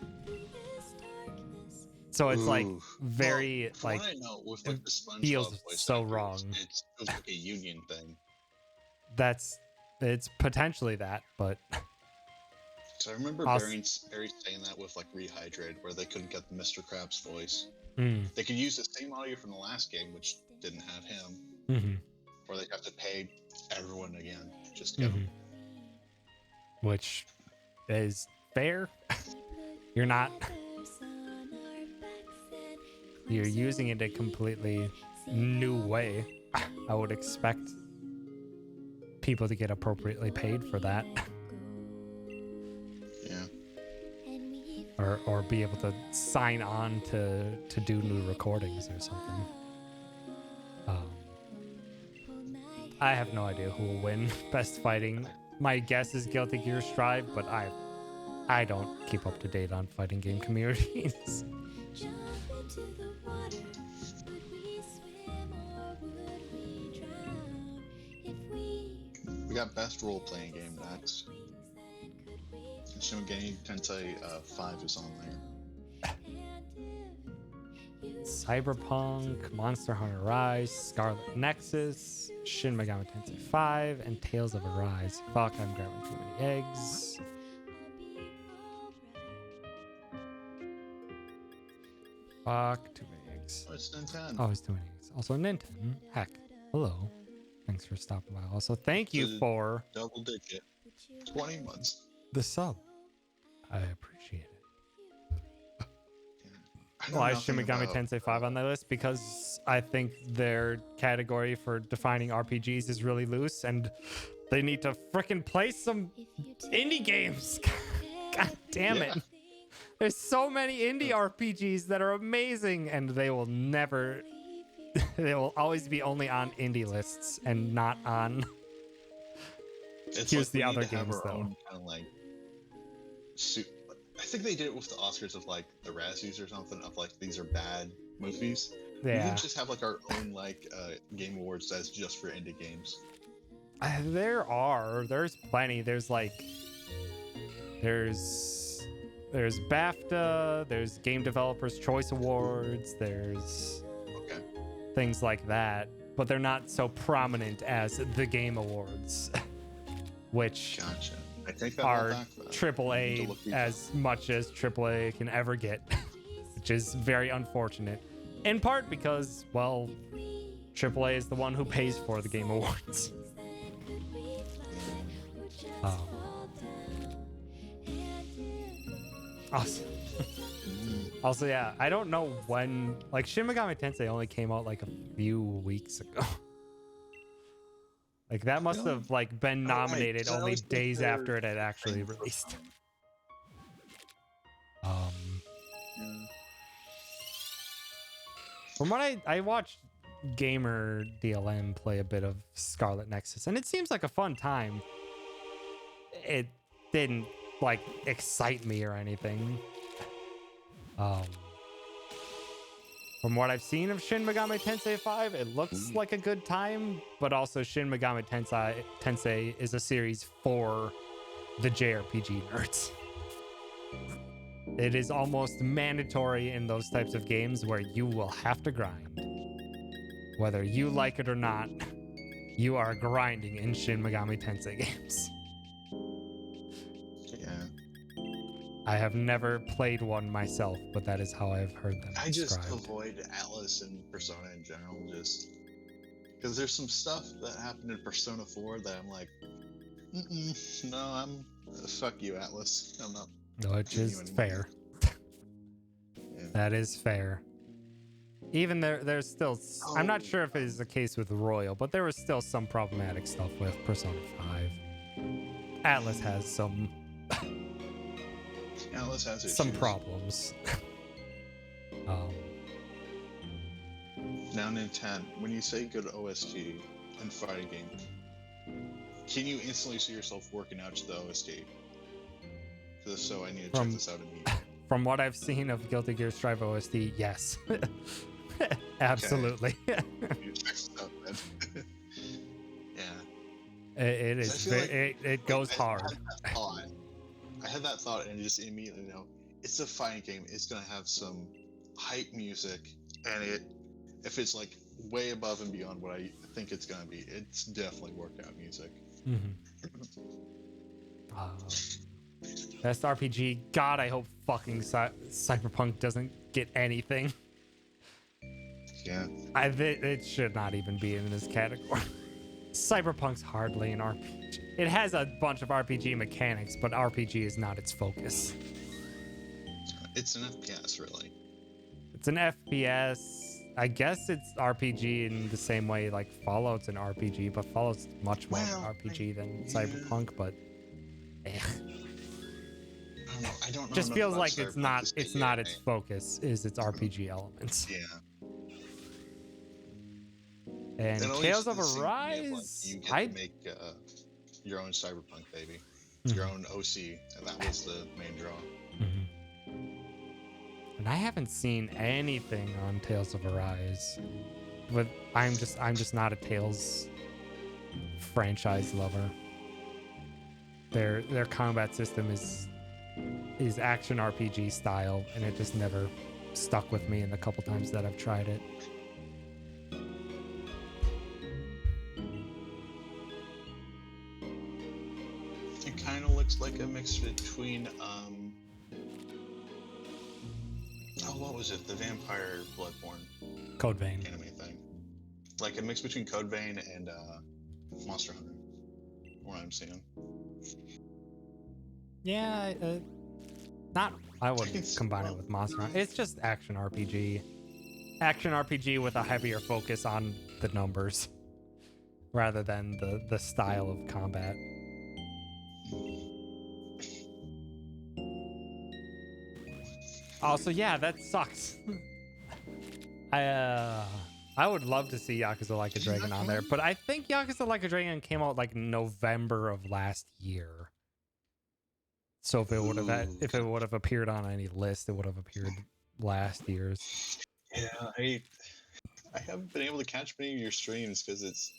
[SPEAKER 1] So it's like
[SPEAKER 3] Ooh.
[SPEAKER 1] very
[SPEAKER 3] Well, from
[SPEAKER 1] like
[SPEAKER 3] what I know, with like the SpongeBob
[SPEAKER 1] feels
[SPEAKER 3] voice
[SPEAKER 1] so
[SPEAKER 3] actors,
[SPEAKER 1] wrong.
[SPEAKER 3] It feels like a union thing.
[SPEAKER 1] it's potentially that, but
[SPEAKER 3] So I remember Barry saying that with like Rehydrate, where they couldn't get the Mr. Krabs voice. They could use the same audio from the last game, which didn't have him, or they'd have to pay everyone again just to get him.
[SPEAKER 1] Which is fair. You're not. You're using it a completely new way. I would expect people to get appropriately paid for that.
[SPEAKER 3] Yeah.
[SPEAKER 1] Or be able to sign on to do new recordings or something. I have no idea who will win Best Fighting. My guess is Guilty Gear Strive, but I don't keep up to date on fighting game communities.
[SPEAKER 3] We got Best Role Playing Game next. Shin Megami Tensei 5 is on there.
[SPEAKER 1] Cyberpunk, Monster Hunter Rise, Scarlet Nexus, Shin Megami Tensei 5, and Tales of Arise. Fuck, I'm grabbing too many eggs. Fuck, too many eggs.
[SPEAKER 3] Oh, it's Nintendo.
[SPEAKER 1] Oh, it's too many eggs. Also, Nintendo. Heck, hello. Thanks for stopping by. Also, thank you for
[SPEAKER 3] double digit 20 months.
[SPEAKER 1] The sub. I appreciate it.
[SPEAKER 3] I know
[SPEAKER 1] Why is
[SPEAKER 3] nothing
[SPEAKER 1] Shin Megami
[SPEAKER 3] about,
[SPEAKER 1] Tensei 5 on the list? Because I think their category for defining RPGs is really loose, and they need to frickin' play some indie games. God damn it. There's so many indie RPGs that are amazing, and they will never... they will always be only on indie lists and not on...
[SPEAKER 3] It's
[SPEAKER 1] Here's
[SPEAKER 3] like
[SPEAKER 1] the
[SPEAKER 3] we
[SPEAKER 1] other
[SPEAKER 3] need to have
[SPEAKER 1] games,
[SPEAKER 3] our
[SPEAKER 1] though.
[SPEAKER 3] own kind of like I think they did it with the Oscars of like the Razzies or something of like these are bad movies. We
[SPEAKER 1] Yeah.
[SPEAKER 3] need to just have like our own like game awards that's just for indie games.
[SPEAKER 1] There's plenty. There's BAFTA, there's Game Developers Choice Awards, there's things like that, but they're not so prominent as the Game Awards, which
[SPEAKER 3] Gotcha. I take that
[SPEAKER 1] are
[SPEAKER 3] back for that.
[SPEAKER 1] AAA as much as AAA can ever get, which is very unfortunate. In part because, well, AAA is the one who pays for the Game Awards. Also, yeah, I don't know when, like, Shin Megami Tensei only came out like a few weeks ago. Like, that must have like been nominated only days after it had actually released. From what I watched Gamer DLM play a bit of Scarlet Nexus, and it seems like a fun time. It didn't like excite me or anything. From what I've seen of Shin Megami Tensei 5, it looks like a good time, but also Shin Megami Tensei is a series for the JRPG nerds. It is almost mandatory in those types of games where you will have to grind. Whether you like it or not, you are grinding in Shin Megami Tensei games. I have never played one myself, but that is how I've heard them described.
[SPEAKER 3] I just avoid Atlas and Persona in general, just because there's some stuff that happened in Persona 4 that I'm like, no, fuck you, Atlas. I'm not.
[SPEAKER 1] Which is fair. That is fair. Even there's still, I'm not sure if it is the case with Royal, but there was still some problematic stuff with Persona 5. Atlas has some
[SPEAKER 3] some
[SPEAKER 1] problems.
[SPEAKER 3] Now, Nintendo, when you say good OST in fighting game, can you instantly see yourself working out to the OST? Because if so, I need to check this out immediately.
[SPEAKER 1] From what I've seen of Guilty Gear Strive OST, yes. Absolutely.
[SPEAKER 3] You check this out, then. Yeah.
[SPEAKER 1] It is. It goes hard.
[SPEAKER 3] I had that thought and just immediately know it's a fighting game. It's gonna have some hype music, and if it's like way above and beyond what I think it's gonna be, it's definitely workout music.
[SPEAKER 1] Best RPG. God, I hope fucking Cyberpunk doesn't get anything.
[SPEAKER 3] Yeah.
[SPEAKER 1] It should not even be in this category. Cyberpunk's hardly an RPG. It has a bunch of RPG mechanics, but RPG is not its focus.
[SPEAKER 3] It's an FPS, really.
[SPEAKER 1] It's an FPS. I guess it's RPG in the same way like Fallout's an RPG, but Fallout's much more RPG than Cyberpunk, but
[SPEAKER 3] I don't know.
[SPEAKER 1] Just feels like
[SPEAKER 3] Cyberpunk
[SPEAKER 1] it's not its focus, is its RPG elements.
[SPEAKER 3] Yeah.
[SPEAKER 1] And Tales of Arise,
[SPEAKER 3] you get to make your own Cyberpunk, baby. Your own OC, and that was the main draw.
[SPEAKER 1] And I haven't seen anything on Tales of Arise. But I'm just not a Tales franchise lover. Their combat system is action RPG style, and it just never stuck with me in the couple times that I've tried it.
[SPEAKER 3] It kind of looks like a mix between what was it? The Vampire Bloodborne
[SPEAKER 1] Code Vein
[SPEAKER 3] anime thing. Like a mix between Code Vein and Monster Hunter. What I'm seeing.
[SPEAKER 1] Yeah, I wouldn't combine it with Monster Hunter. It's just action RPG. Action RPG with a heavier focus on the numbers rather than the style of combat. Also, yeah, that sucks. I would love to see Yakuza Like a Dragon on there, but I think Yakuza Like a Dragon came out like November of last year. So if it would have appeared on any list, it would have appeared last year's.
[SPEAKER 3] Yeah, I haven't been able to catch many of your streams because it's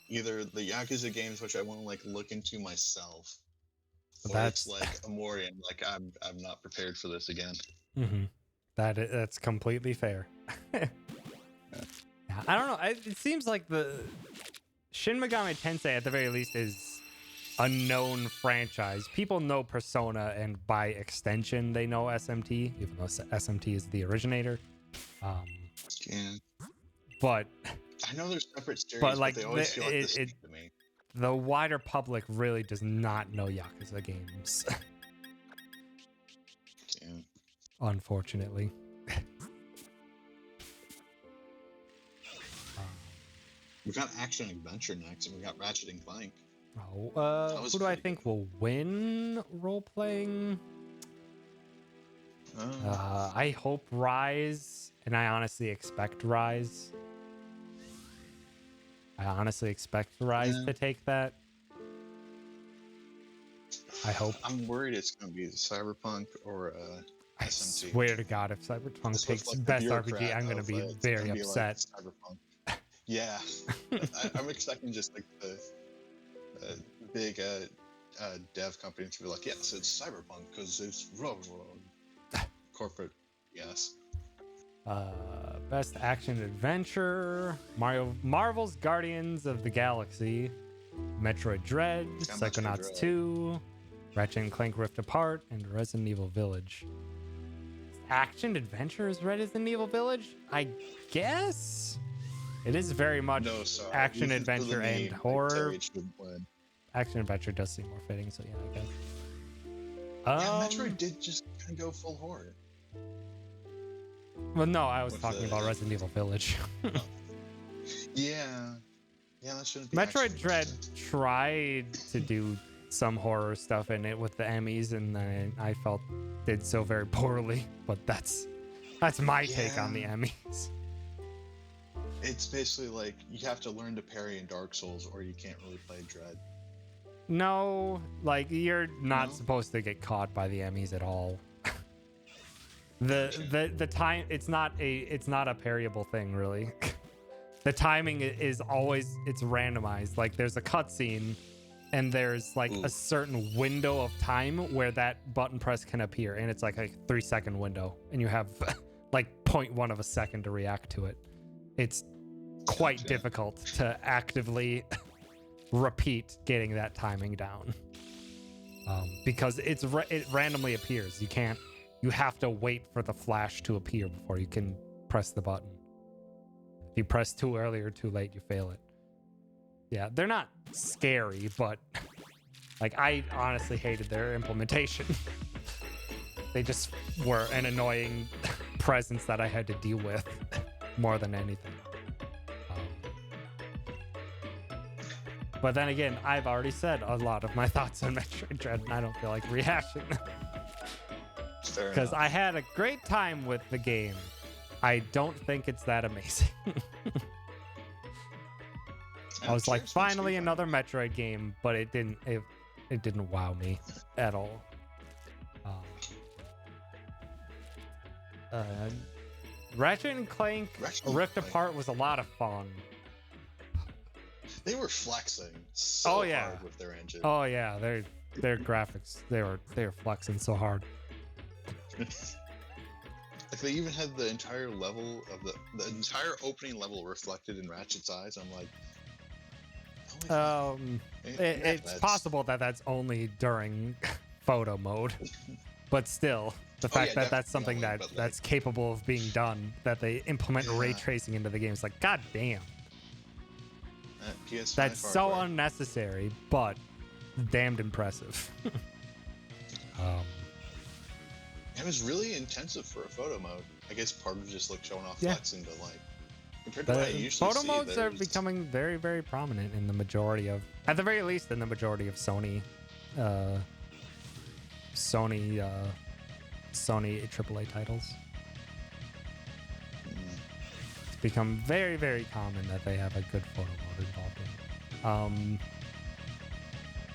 [SPEAKER 3] either the Yakuza games, which I want to like look into myself, or it's like Amorian, like I'm not prepared for this again.
[SPEAKER 1] That's completely fair. I don't know. It seems like the Shin Megami Tensei, at the very least, is a known franchise. People know Persona, and by extension, they know SMT, even though SMT is the originator. But
[SPEAKER 3] I know they're separate series,
[SPEAKER 1] but like
[SPEAKER 3] they always feel like the same to me.
[SPEAKER 1] The wider public really does not know Yakuza games. Unfortunately.
[SPEAKER 3] We got action adventure next, and we got Ratchet and Clank.
[SPEAKER 1] Who do I think will win role playing? I hope Rise, and I honestly expect Rise. I honestly expect Rise to take that. I hope.
[SPEAKER 3] I'm worried it's going to be Cyberpunk or
[SPEAKER 1] I
[SPEAKER 3] SMT.
[SPEAKER 1] swear to God, if Cyberpunk takes
[SPEAKER 3] like
[SPEAKER 1] best RPG, I'm going to be very upset.
[SPEAKER 3] Like Cyberpunk. Yeah, I'm expecting just like the big dev company to be like, yes, it's Cyberpunk because it's corporate. Yes.
[SPEAKER 1] Best action adventure: Marvel's Guardians of the Galaxy, Metroid Dread, Psychonauts 2, Ratchet and Clank Rift Apart, and Resident Evil Village. Action adventure is Resident Evil Village? I guess it is very much action adventure and horror. Action adventure does seem more fitting, so yeah, I guess.
[SPEAKER 3] Yeah, Metroid did just kind of go full horror.
[SPEAKER 1] Well, no, I was talking about Resident Evil Village.
[SPEAKER 3] Yeah, that shouldn't be.
[SPEAKER 1] Metroid Dread tried to do some horror stuff in it with the Emmys, and then I felt did so very poorly. But that's my take on the Emmys.
[SPEAKER 3] It's basically like you have to learn to parry in Dark Souls, or you can't really play Dread.
[SPEAKER 1] No, like you're not
[SPEAKER 3] No?
[SPEAKER 1] supposed to get caught by the Emmys at all. The time it's not a parryable thing really. The timing is always it's randomized. Like there's a cutscene and there's like a certain window of time where that button press can appear, and it's like a 3-second window, and you have like 0.1 of a second to react to it. It's quite difficult to actively repeat getting that timing down, because it randomly appears. You have to wait for the flash to appear before you can press the button. If you press too early or too late, you fail it. Yeah, they're not scary, but like I honestly hated their implementation. They just were an annoying presence that I had to deal with more than anything. But then again, I've already said a lot of my thoughts on Metroid Dread, and I don't feel like rehashing them. Because I had a great time with the game. I don't think it's that amazing. I was like, finally another Metroid game, but it didn't wow me at all. Ratchet and Clank Rift Apart was a lot of fun.
[SPEAKER 3] They were flexing so hard with their engine.
[SPEAKER 1] Oh yeah, their graphics, they were flexing so hard.
[SPEAKER 3] Like they even had the entire level of the entire opening level reflected in Ratchet's eyes. I'm like,
[SPEAKER 1] it's possible that that's only during photo mode, but still, the fact that that's something that's capable of being done, that they implement ray tracing into the game, is like, god damn. That's so unnecessary, but damned impressive.
[SPEAKER 3] It was really intensive for a photo mode. I guess part of just like showing off flexing, but like compared to what I usually
[SPEAKER 1] photo
[SPEAKER 3] see,
[SPEAKER 1] modes are becoming very, very prominent in the majority of, at the very least, in the majority of Sony AAA titles. It's become very, very common that they have a good photo mode involved in.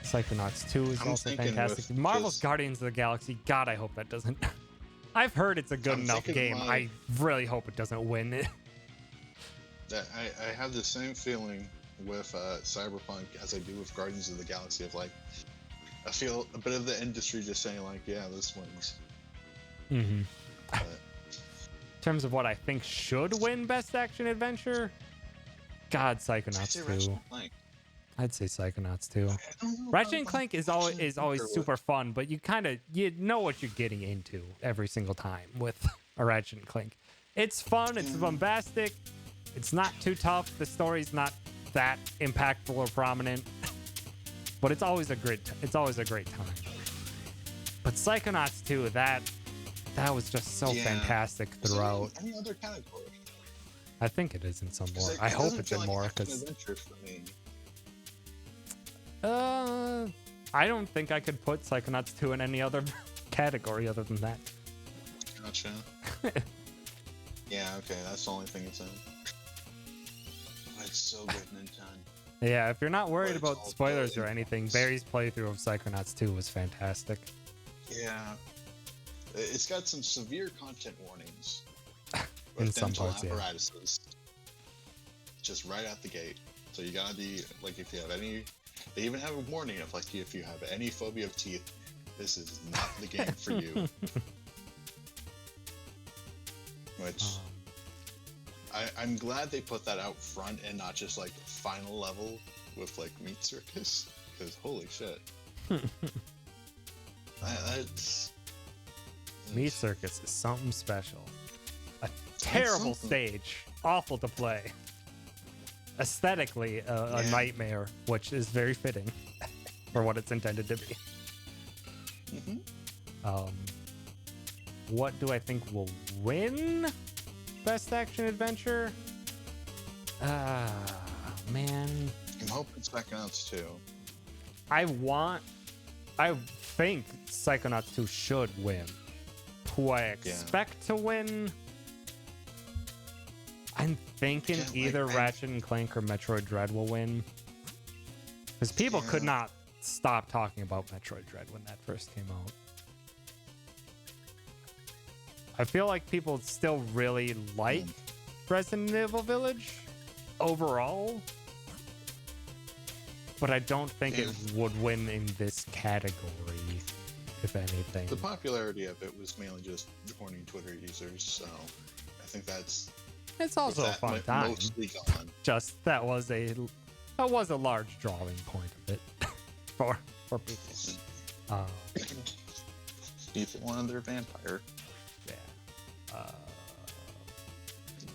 [SPEAKER 1] Psychonauts 2 is also fantastic. Marvel's Guardians of the Galaxy, God, I hope that doesn't. I've heard it's a good enough game. I really hope it doesn't win it.
[SPEAKER 3] I have the same feeling with Cyberpunk as I do with Guardians of the Galaxy. Of like, I feel a bit of the industry just saying like, yeah, this wins.
[SPEAKER 1] Mm-hmm. In terms of what I think should win Best Action Adventure, God, Psychonauts 2. I'd say Psychonauts 2. Ratchet and Clank is always super fun, but you know what you're getting into every single time with a Ratchet and Clank. It's fun, it's bombastic, it's not too tough, the story's not that impactful or prominent, but it's always a great time. But Psychonauts 2, that was just so fantastic throughout.
[SPEAKER 3] Any other category?
[SPEAKER 1] I think it is in some more. I hope it's in more, because I don't think I could put Psychonauts 2 in any other category other than that.
[SPEAKER 3] Gotcha. Yeah, okay, that's the only thing it's in. But it's so good in 10.
[SPEAKER 1] Yeah, if you're not worried about spoilers or anything, Barry's playthrough of Psychonauts 2 was fantastic.
[SPEAKER 3] Yeah. It's got some severe content warnings.
[SPEAKER 1] In some parts,
[SPEAKER 3] apparatuses. Just right out the gate. So you gotta be, like, if you have any... They even have a warning of, like, if you have any phobia of teeth, this is not the game for you. Which... I'm glad they put that out front and not just, like, final level with, like, Meat Circus. Because, holy shit. That's...
[SPEAKER 1] Meat Circus is something special. A terrible stage. Awful to play. Aesthetically, a nightmare, which is very fitting for what it's intended to be. What do I think will win Best Action Adventure? Man.
[SPEAKER 3] I'm hoping Psychonauts 2.
[SPEAKER 1] I think Psychonauts 2 should win. Who I expect to win? I'm thinking
[SPEAKER 3] Again,
[SPEAKER 1] either
[SPEAKER 3] like,
[SPEAKER 1] Ratchet and Clank or Metroid Dread will win. Because people could
[SPEAKER 3] Yeah.
[SPEAKER 1] not stop talking about Metroid Dread when that first came out. I feel like people still really like Resident Evil Village overall, but I don't think it would win in this category, if anything.
[SPEAKER 3] The popularity of it was mainly just horny Twitter users, so I think that's
[SPEAKER 1] It's also a
[SPEAKER 3] that
[SPEAKER 1] fun
[SPEAKER 3] might
[SPEAKER 1] time.
[SPEAKER 3] mostly gone.
[SPEAKER 1] Just that was a large drawing point of it for people.
[SPEAKER 3] People wanted their vampire.
[SPEAKER 1] Yeah.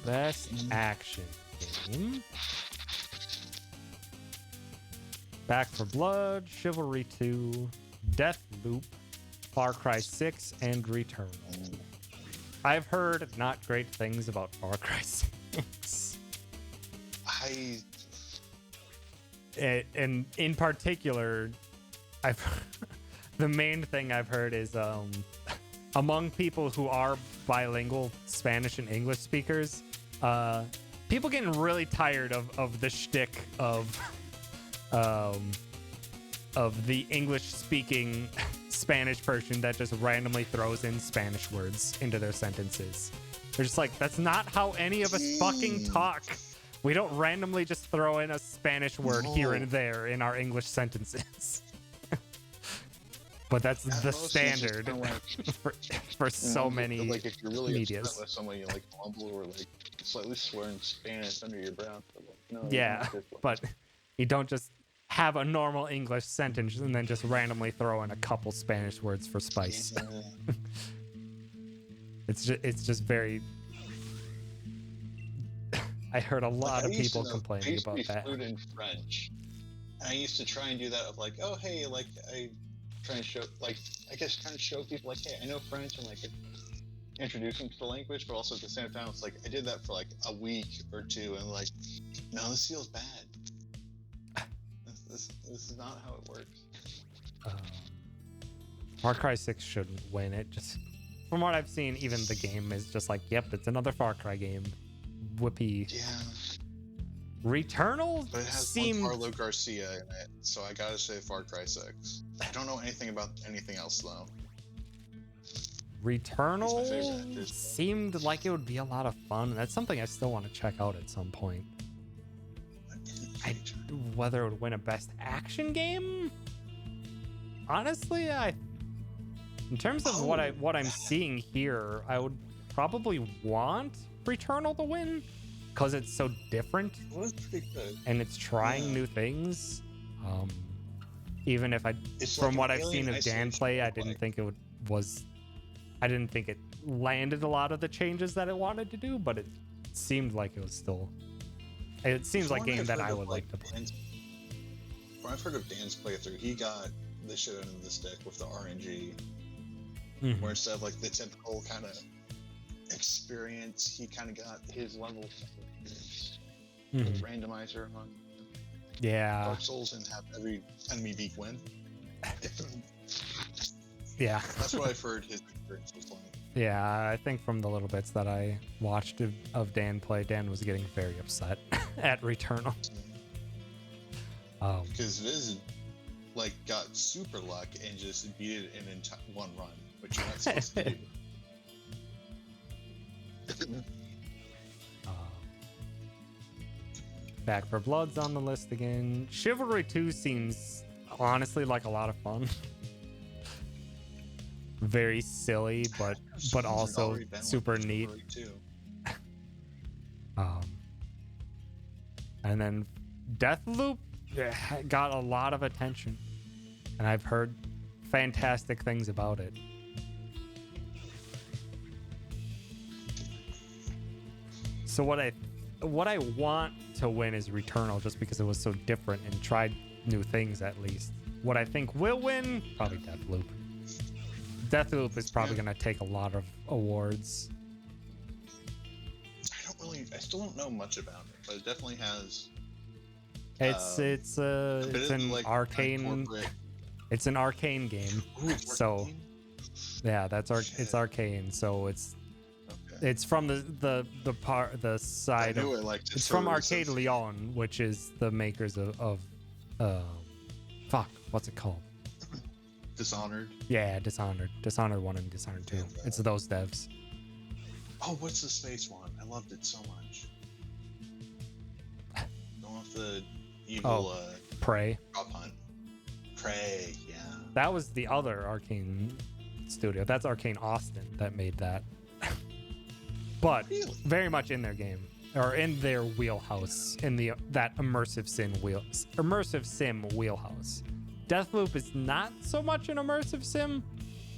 [SPEAKER 1] Best action game. Back for Blood, Chivalry 2, Deathloop, Far Cry 6, and Returnal. I've heard not great things about Far Cry 6. And in particular, the main thing I've heard is among people who are bilingual Spanish and English speakers, people getting really tired of the shtick of the English-speaking Spanish person that just randomly throws in Spanish words into their sentences. They're just like, that's not how any of us fucking talk. We don't randomly just throw in a Spanish word here and there in our English sentences. But that's the standard for so many
[SPEAKER 3] like if you're really
[SPEAKER 1] medias.
[SPEAKER 3] upset with someone, you like mumble or like slightly swear in Spanish under your breath. But like, no,
[SPEAKER 1] Yeah, but you don't just have a normal English sentence and then just randomly throw in a couple Spanish words for spice.
[SPEAKER 3] Yeah.
[SPEAKER 1] It's just very. I heard a lot of people complaining about that.
[SPEAKER 3] Fluent in French, and I used to try and do that of like, oh hey, like I try and show, like I guess trying to show people like, hey, I know French and like introduce them to the language, but also at the same time, it's like I did that for like a week or two, and like, no, this feels bad. This is not how it works.
[SPEAKER 1] Far Cry 6 shouldn't win. It just, from what I've seen, even the game is just like, yep, it's another Far Cry game. Whoopee.
[SPEAKER 3] Yeah.
[SPEAKER 1] Returnal
[SPEAKER 3] But it has
[SPEAKER 1] seemed...
[SPEAKER 3] one Carlo Garcia in it, so I gotta say Far Cry 6. I don't know anything about anything else though.
[SPEAKER 1] Returnal seemed like it would be a lot of fun. That's something I still want to check out at some point. Whether it would win a best action game? Honestly, in terms of what I'm seeing here, I would probably want Returnal to win because it's so different
[SPEAKER 3] Well, that's pretty good.
[SPEAKER 1] and it's trying new things. Even if from what I've seen of Dan play, I didn't think I didn't think it landed a lot of the changes that it wanted to do, but it seemed like it was still. It seems like a game that I would like to play.
[SPEAKER 3] When I've heard of Dan's playthrough, he got the shit out of the stick with the RNG, where instead of like the typical kind of experience, he kind of got his level with randomizer on Dark Souls and have every enemy beak win.
[SPEAKER 1] Yeah.
[SPEAKER 3] That's what I've heard his experience was like.
[SPEAKER 1] Yeah, I think from the little bits that I watched of Dan play, Dan was getting very upset at Returnal.
[SPEAKER 3] Because Viz like got super luck and just beat it in one run, which you're not supposed to do.
[SPEAKER 1] Back for Blood's on the list again. Chivalry 2 seems honestly like a lot of fun. Very silly, but also super neat. And then Deathloop got a lot of attention, and I've heard fantastic things about it. So what I want to win is Returnal, just because it was so different and tried new things at least. What I think will win, probably Deathloop. Deathloop is probably going to take a lot of awards.
[SPEAKER 3] I still don't know much about it, but it definitely has.
[SPEAKER 1] It's an
[SPEAKER 3] like
[SPEAKER 1] arcane. It's an arcane game.
[SPEAKER 3] Ooh, it's
[SPEAKER 1] so
[SPEAKER 3] arcane?
[SPEAKER 1] yeah, it's arcane. So it's It's from the side
[SPEAKER 3] I knew
[SPEAKER 1] of.
[SPEAKER 3] I liked it.
[SPEAKER 1] It's
[SPEAKER 3] for
[SPEAKER 1] from
[SPEAKER 3] a
[SPEAKER 1] Arcade
[SPEAKER 3] reason.
[SPEAKER 1] Lyon, which is the makers of fuck, what's it called?
[SPEAKER 3] Dishonored.
[SPEAKER 1] Yeah, Dishonored. Dishonored 1 and Dishonored 2.
[SPEAKER 3] Yeah,
[SPEAKER 1] It's those devs.
[SPEAKER 3] Oh, what's the space one? I loved it so much. The one with the evil
[SPEAKER 1] Prey.
[SPEAKER 3] drop hunt. Prey, yeah.
[SPEAKER 1] That was the other Arcane studio. That's Arcane Austin that made that. But
[SPEAKER 3] Really?
[SPEAKER 1] very much in their game, or in their wheelhouse, in that immersive sim wheelhouse. Deathloop is not so much an immersive sim.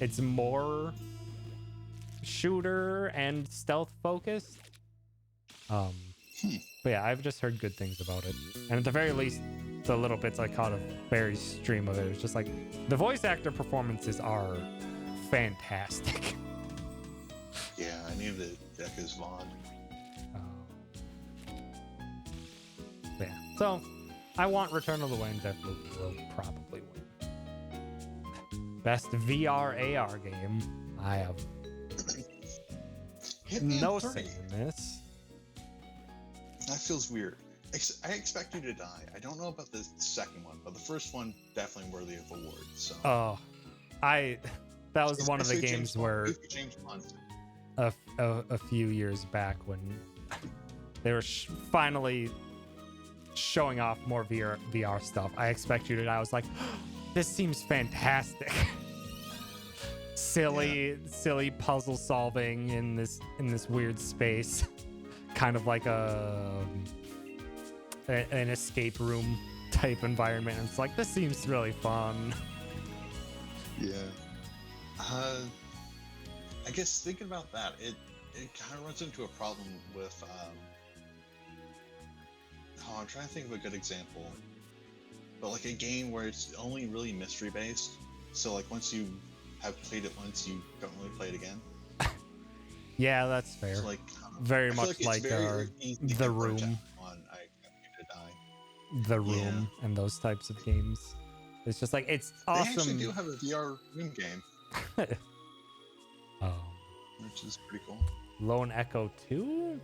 [SPEAKER 1] It's more shooter and stealth focused. But yeah, I've just heard good things about it. And at the very least, the little bits I caught of Barry's stream of it was just like, the voice actor performances are fantastic.
[SPEAKER 3] Yeah, I need to check his VOD.
[SPEAKER 1] Yeah. So, I want Return of the Wind. Deathloop will probably win. Best VR AR game. I have no say in this.
[SPEAKER 3] That feels weird. I expect you to die. I don't know about the second one, but the first one definitely worthy of award. So.
[SPEAKER 1] Oh, that was one of the
[SPEAKER 3] Especially
[SPEAKER 1] games
[SPEAKER 3] James
[SPEAKER 1] where
[SPEAKER 3] Bond. James Bond.
[SPEAKER 1] a few years back when they were finally showing off more VR stuff. I expect you to die. I was like, this seems fantastic. silly puzzle solving in this weird space, kind of like an escape room type environment. And it's like, this seems really fun.
[SPEAKER 3] Yeah. I guess thinking about that, it kind of runs into a problem with. I'm trying to think of a good example, but like a game where it's only really mystery based. So like once you have played it once, you don't really play it again.
[SPEAKER 1] Yeah, that's fair.
[SPEAKER 3] So like
[SPEAKER 1] very
[SPEAKER 3] I feel
[SPEAKER 1] much
[SPEAKER 3] it's
[SPEAKER 1] like
[SPEAKER 3] very easy to
[SPEAKER 1] The
[SPEAKER 3] get burnt
[SPEAKER 1] Room.
[SPEAKER 3] out on I expect you to die.
[SPEAKER 1] The Room and those types of games. It's just like, it's awesome.
[SPEAKER 3] They actually do have a VR Room game, which is pretty cool.
[SPEAKER 1] Lone Echo 2?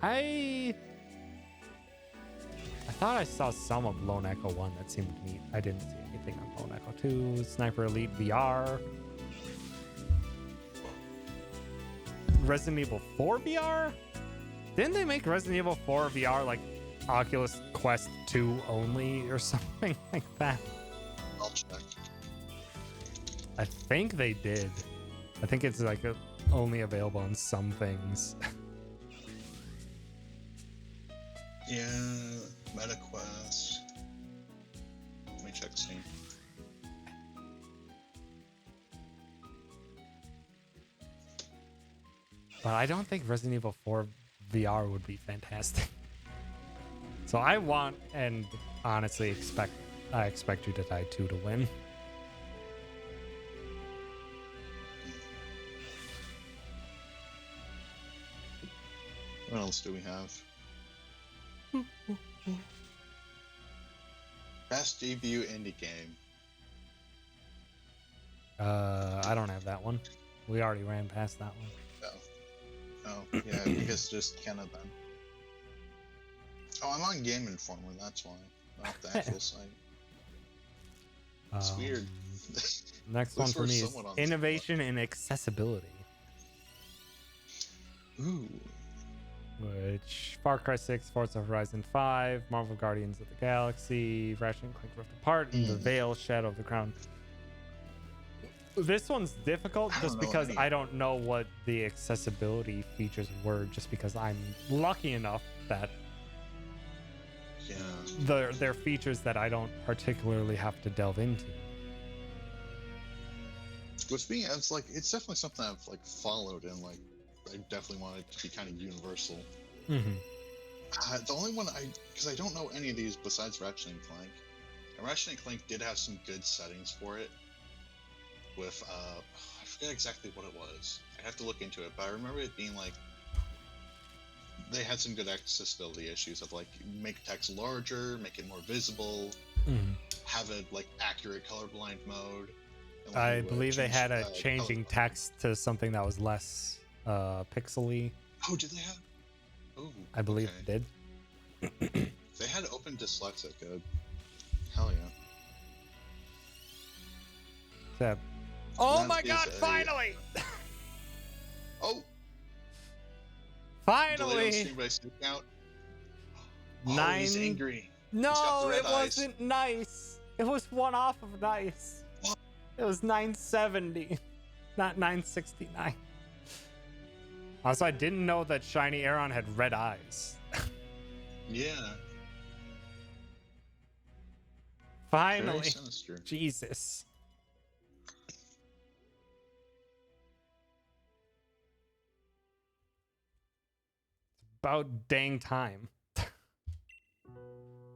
[SPEAKER 1] I thought I saw some of Lone Echo 1 that seemed neat. I didn't see anything on Lone Echo 2. Sniper Elite VR. Resident Evil 4 VR? Didn't they make Resident Evil 4 VR like Oculus Quest 2 only or something like that?
[SPEAKER 3] I'll check.
[SPEAKER 1] I think they did. I think it's like only available on some things.
[SPEAKER 3] Yeah, MetaQuest. Let me check Steam.
[SPEAKER 1] But I don't think Resident Evil 4 VR would be fantastic. So I want, and honestly I expect You to Die 2 to win.
[SPEAKER 3] What else do we have? Best debut indie game.
[SPEAKER 1] I don't have that one. We already ran past that one.
[SPEAKER 3] Oh, yeah, because just Canada then. Oh, I'm on Game Informer, that's why. Not the actual site. It's weird.
[SPEAKER 1] Next one for me is Innovation and Accessibility.
[SPEAKER 3] Ooh.
[SPEAKER 1] Which Far Cry 6, Forza Horizon 5, Marvel Guardians of the Galaxy, Ratchet and Clank Rift Apart, and The Veil, Shadow of the Crown. This one's difficult just because I don't know what the accessibility features were, just because I'm lucky enough that they're features that I don't particularly have to delve into.
[SPEAKER 3] With me, it's like it's definitely something I've like followed and like I definitely want it to be kind of universal.
[SPEAKER 1] Mm-hmm.
[SPEAKER 3] The only one because I don't know any of these besides Ratchet and Clank. And Ratchet and Clank did have some good settings for it. With I forget exactly what it was. I have to look into it, but I remember it being like they had some good accessibility issues of like make text larger, make it more visible, have a like accurate colorblind mode.
[SPEAKER 1] I believe they had a changing text to something that was less pixely.
[SPEAKER 3] Oh, did they have? Oh,
[SPEAKER 1] I believe
[SPEAKER 3] okay.
[SPEAKER 1] it did.
[SPEAKER 3] They had open dyslexic. Hell yeah.
[SPEAKER 1] Except, oh
[SPEAKER 3] That
[SPEAKER 1] my
[SPEAKER 3] is
[SPEAKER 1] god!
[SPEAKER 3] a-
[SPEAKER 1] Finally!
[SPEAKER 3] Oh, delayed on
[SPEAKER 1] Finally!
[SPEAKER 3] Steam by Sneak Out. Oh, he's
[SPEAKER 1] 9.
[SPEAKER 3] angry. He's got
[SPEAKER 1] No,
[SPEAKER 3] the red
[SPEAKER 1] it
[SPEAKER 3] eyes.
[SPEAKER 1] wasn't nice. It was one off of nice.
[SPEAKER 3] What?
[SPEAKER 1] It was 970, not 969. Also, I didn't know that Shiny Aeron had red eyes.
[SPEAKER 3] Yeah. Very
[SPEAKER 1] Finally.
[SPEAKER 3] sinister.
[SPEAKER 1] Jesus. About dang time.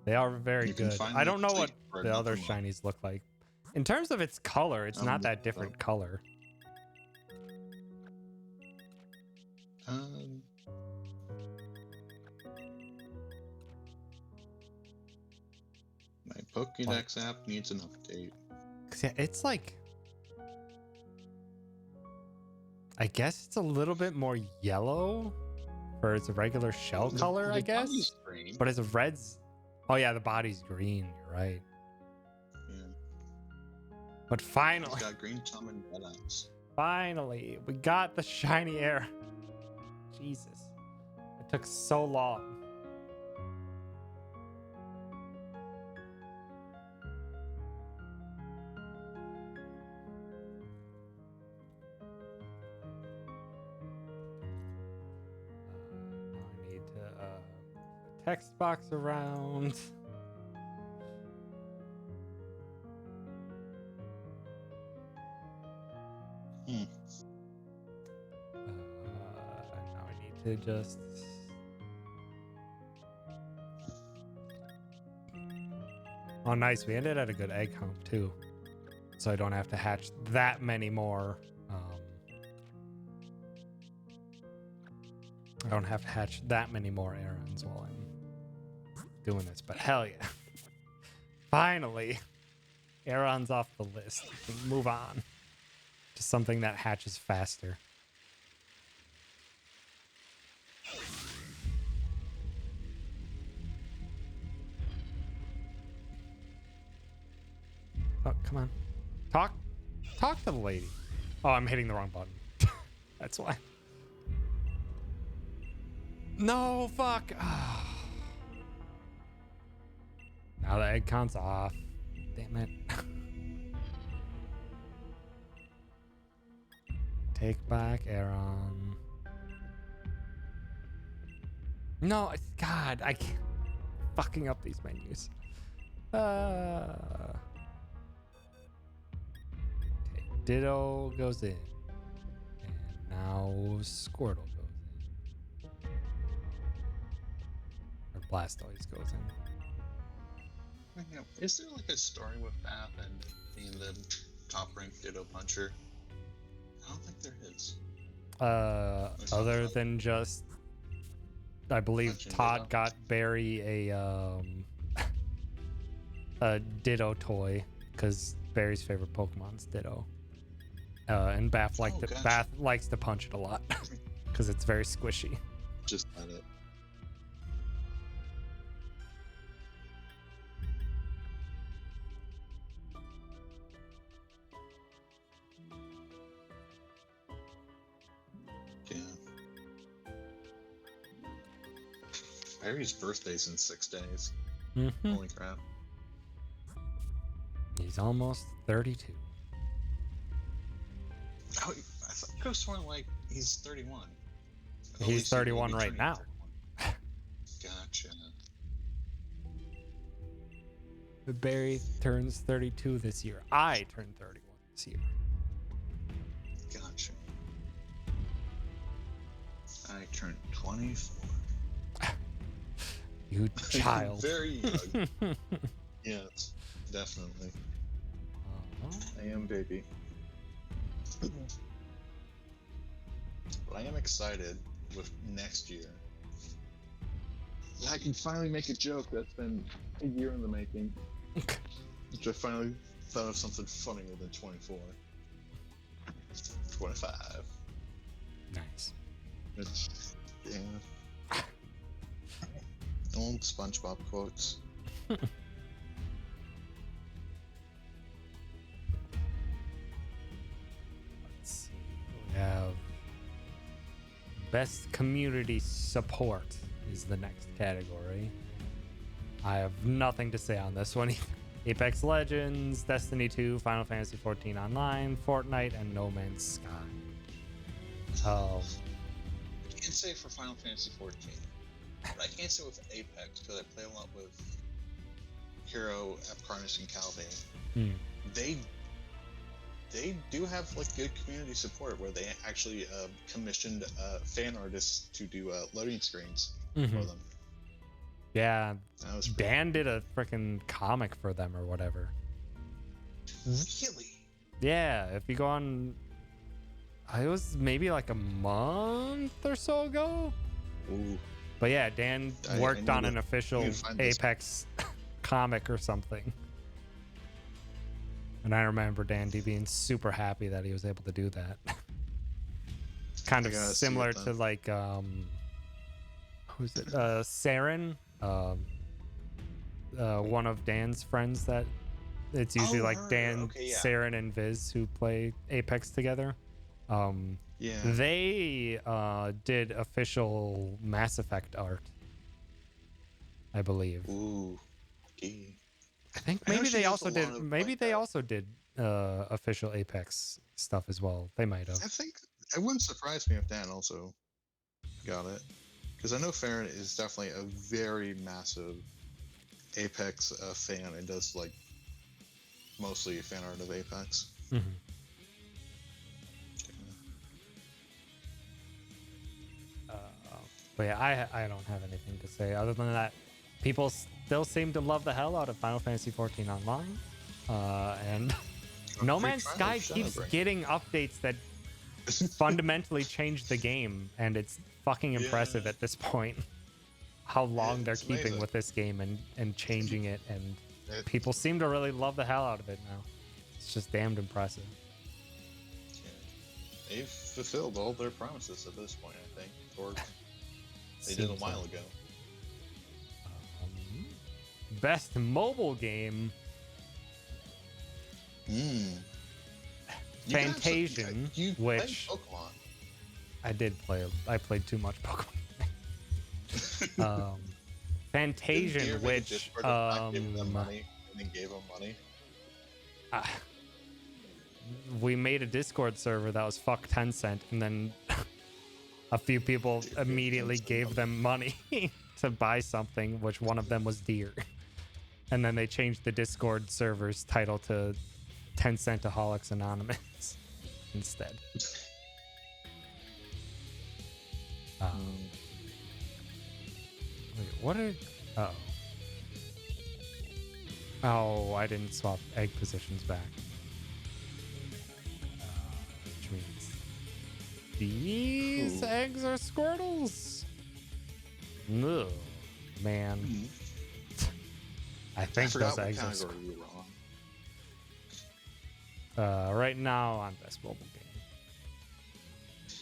[SPEAKER 1] They are very
[SPEAKER 3] You can
[SPEAKER 1] good.
[SPEAKER 3] finally
[SPEAKER 1] I don't know
[SPEAKER 3] sleep
[SPEAKER 1] what
[SPEAKER 3] for
[SPEAKER 1] the other
[SPEAKER 3] another month.
[SPEAKER 1] shinies look like. In terms of its color, it's not that different color.
[SPEAKER 3] My Pokédex app needs an update.
[SPEAKER 1] 'Cause yeah, it's like, I guess it's a little bit more yellow for its regular shell color, I guess.
[SPEAKER 3] body's green.
[SPEAKER 1] But its red's, oh yeah, the body's green. You're right.
[SPEAKER 3] Yeah.
[SPEAKER 1] But finally,
[SPEAKER 3] He's got green tongue and red eyes.
[SPEAKER 1] finally, we got the shiny air. Jesus, it took so long. Now I need to text box around. Now I need to just. Oh, nice. We ended at a good egg count too, so I don't have to hatch that many more. I don't have to hatch that many more errands while I'm doing this. But hell yeah! Finally, Aeron's off the list. We can move on to something that hatches faster. Oh, come on. Talk to the lady. Oh, I'm hitting the wrong button. That's why. No, fuck. Now the egg count's off. Damn it. Take back Aeron. No, God, I can't. Fucking up these menus. Okay, Ditto goes in. And now Squirtle goes in. Or Blastoise goes in.
[SPEAKER 3] Yeah. Is there like a story with Bath and being the top ranked Ditto puncher? I don't think there is.
[SPEAKER 1] Other than just, I believe
[SPEAKER 3] Punching
[SPEAKER 1] Todd
[SPEAKER 3] Ditto?
[SPEAKER 1] got Barry a Ditto toy because Barry's favorite Pokemon's Ditto. And Bath
[SPEAKER 3] gotcha.
[SPEAKER 1] Bath likes to punch it a lot because it's very squishy.
[SPEAKER 3] Just at it. Yeah. Barry's birthday's in 6 days.
[SPEAKER 1] Mm-hmm.
[SPEAKER 3] Holy crap.
[SPEAKER 1] He's almost 32.
[SPEAKER 3] Oh, I thought I was sworn like he's 31. At
[SPEAKER 1] He's
[SPEAKER 3] least he will
[SPEAKER 1] 31
[SPEAKER 3] be
[SPEAKER 1] right
[SPEAKER 3] turning
[SPEAKER 1] now.
[SPEAKER 3] 31. Gotcha.
[SPEAKER 1] But Barry turns 32 this year. I turned 31 this year.
[SPEAKER 3] Gotcha. I turned 24.
[SPEAKER 1] You child.
[SPEAKER 3] Very young. Yes, definitely. I am baby. But I am excited with next year. I can finally make a joke that's been a year in the making. Which I finally thought of something funnier than 24. 25.
[SPEAKER 1] Nice.
[SPEAKER 3] It's yeah. Old SpongeBob quotes.
[SPEAKER 1] Let's see. We have best community support is the next category. I have nothing to say on this one. Apex Legends, Destiny 2, Final Fantasy 14 Online, Fortnite, and No Man's Sky.
[SPEAKER 3] I can't say for Final Fantasy 14, but I can't say with Apex because I play a lot with Hero, Epcarnis, and Calvin. They do have like good community support where they actually commissioned fan artists to do loading screens for them.
[SPEAKER 1] Yeah,
[SPEAKER 3] That was
[SPEAKER 1] Dan did a freaking comic for them or whatever.
[SPEAKER 3] really.
[SPEAKER 1] Yeah, if you go on, it was maybe like a month or so ago.
[SPEAKER 3] Ooh.
[SPEAKER 1] But yeah, Dan worked on an official
[SPEAKER 3] find this.
[SPEAKER 1] Apex comic or something. And I remember Dandy being super happy that he was able to do that. Kind
[SPEAKER 3] I
[SPEAKER 1] of
[SPEAKER 3] gotta see
[SPEAKER 1] similar
[SPEAKER 3] it
[SPEAKER 1] to
[SPEAKER 3] then.
[SPEAKER 1] like who's it? Saren, one of Dan's friends that it's usually
[SPEAKER 3] Oh,
[SPEAKER 1] like
[SPEAKER 3] her.
[SPEAKER 1] Dan,
[SPEAKER 3] Okay, yeah.
[SPEAKER 1] Saren, and Viz who play Apex together.
[SPEAKER 3] Yeah.
[SPEAKER 1] They did official Mass Effect art, I believe.
[SPEAKER 3] Ooh. Okay.
[SPEAKER 1] I think
[SPEAKER 3] I know
[SPEAKER 1] maybe
[SPEAKER 3] she
[SPEAKER 1] they
[SPEAKER 3] does
[SPEAKER 1] also
[SPEAKER 3] a
[SPEAKER 1] did.
[SPEAKER 3] lot of,
[SPEAKER 1] Maybe
[SPEAKER 3] like,
[SPEAKER 1] they also did official Apex stuff as well. They might have.
[SPEAKER 3] I think it wouldn't surprise me if Dan also got it, because I know Farron is definitely a very massive Apex fan and does like mostly fan art of Apex.
[SPEAKER 1] But yeah, I don't have anything to say other than that. People still seem to love the hell out of Final Fantasy 14 Online, and No Man's Sky keeps getting updates that fundamentally change the game, and it's fucking impressive at this point. How long they're keeping
[SPEAKER 3] amazing.
[SPEAKER 1] with this game and changing it, and people seem to really love the hell out of it now. It's just damned impressive.
[SPEAKER 3] They've fulfilled all their promises at this point, I think, or they did a while ago.
[SPEAKER 1] Best mobile game. Fantasian,
[SPEAKER 3] You
[SPEAKER 1] which
[SPEAKER 3] played Pokemon.
[SPEAKER 1] I did play. I played too much Pokemon. Fantasian, which
[SPEAKER 3] Gave them money and then gave them money.
[SPEAKER 1] We made a Discord server that was fuck Tencent, and then a few people immediately gave them money to buy something, which one of them was deer. And then they changed the Discord server's title to Tencentaholics Anonymous instead. Wait, what are... Oh, I didn't swap egg positions back. Which means these eggs are Squirtles. Ugh, man. I think those eggs are Squirtles.
[SPEAKER 3] You wrong.
[SPEAKER 1] Right now on best mobile game.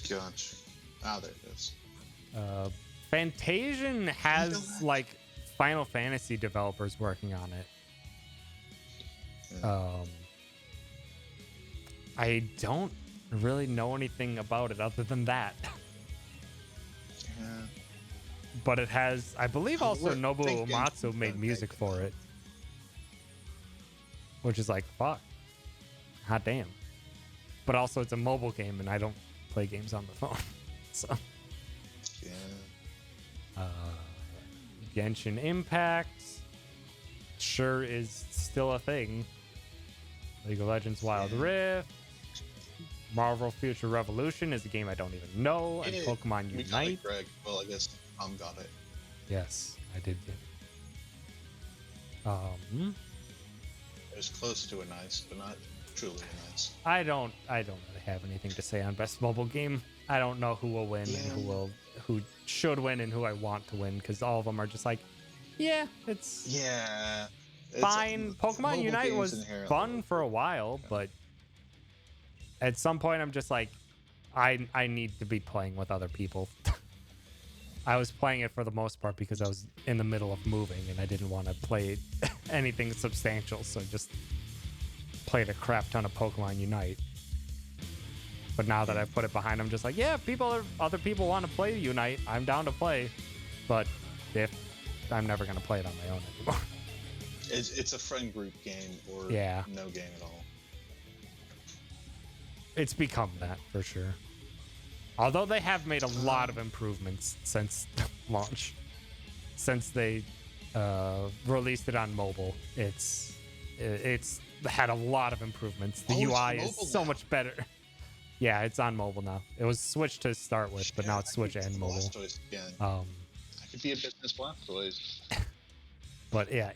[SPEAKER 3] Gotcha. Ah, there it is.
[SPEAKER 1] Fantasian has like Final Fantasy developers working on it. I don't really know anything about it other than that.
[SPEAKER 3] Yeah.
[SPEAKER 1] But it has, I believe, also Nobuo
[SPEAKER 3] thinking
[SPEAKER 1] Uematsu made music for it, which is like fuck, hot damn. But also, it's a mobile game, and I don't play games on the phone, so.
[SPEAKER 3] Yeah.
[SPEAKER 1] Genshin Impact sure is still a thing. League of Legends Wild Rift. Marvel Future Revolution is a game I don't even know. And Pokemon
[SPEAKER 3] We got
[SPEAKER 1] Unite.
[SPEAKER 3] it, Greg. Well, I guess Tom got it.
[SPEAKER 1] Yes, I did get it.
[SPEAKER 3] It was close to a nice, but not truly a nice.
[SPEAKER 1] I don't really have anything to say on best mobile game. I don't know who will win and who should win and who I want to win, because all of them are just like, yeah, it's fine. Pokemon Unite was fun for a while, but at some point I'm just like, I need to be playing with other people. I was playing it for the most part because I was in the middle of moving and I didn't want to play anything substantial, so I just played a crap ton of Pokemon Unite. But now that I've put it behind, I'm just like, yeah, other people want to play Unite. I'm down to play, but if I'm never gonna play it on my own anymore.
[SPEAKER 3] It's a friend group game or
[SPEAKER 1] Yeah.
[SPEAKER 3] no game at all.
[SPEAKER 1] It's become that for sure. Although they have made a lot of improvements since launch, since they released it on mobile, it's had a lot of improvements. The UI is so
[SPEAKER 3] now.
[SPEAKER 1] much better. Yeah, it's on mobile now. It was Switch to start with, but now it's Switch and mobile.
[SPEAKER 3] Blastoise again. I could be a business Blastoise.
[SPEAKER 1] But yeah,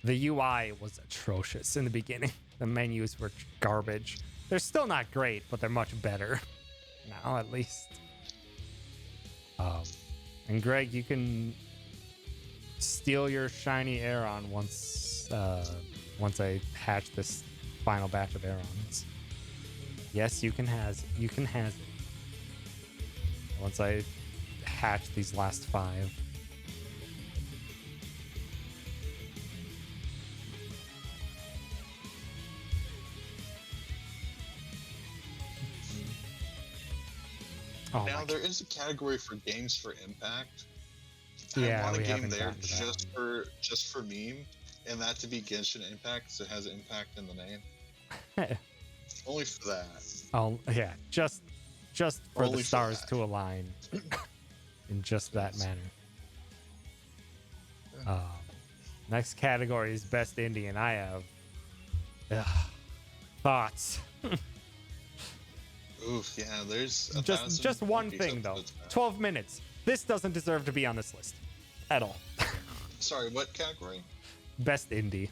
[SPEAKER 1] the UI was atrocious in the beginning. The menus were garbage. They're still not great, but they're much better now, at least. And Greg, you can steal your shiny Aeron once I hatch this final batch of Aerons. Yes, you can has it. Once I hatch these last 5. Oh
[SPEAKER 3] now there is a category for games for impact.
[SPEAKER 1] Yeah,
[SPEAKER 3] I want a
[SPEAKER 1] we
[SPEAKER 3] game
[SPEAKER 1] haven't
[SPEAKER 3] there
[SPEAKER 1] gotten to that
[SPEAKER 3] just for meme, and that to be Genshin Impact, so it has impact in the name. Only for that.
[SPEAKER 1] Oh yeah, just for
[SPEAKER 3] Only
[SPEAKER 1] the
[SPEAKER 3] for
[SPEAKER 1] stars
[SPEAKER 3] that.
[SPEAKER 1] to align in just that manner. Next category is best indie, and I have thoughts.
[SPEAKER 3] Oof, yeah, there's a
[SPEAKER 1] just one thing though. 12 minutes. This doesn't deserve to be on this list at all.
[SPEAKER 3] Sorry, what category?
[SPEAKER 1] Best indie.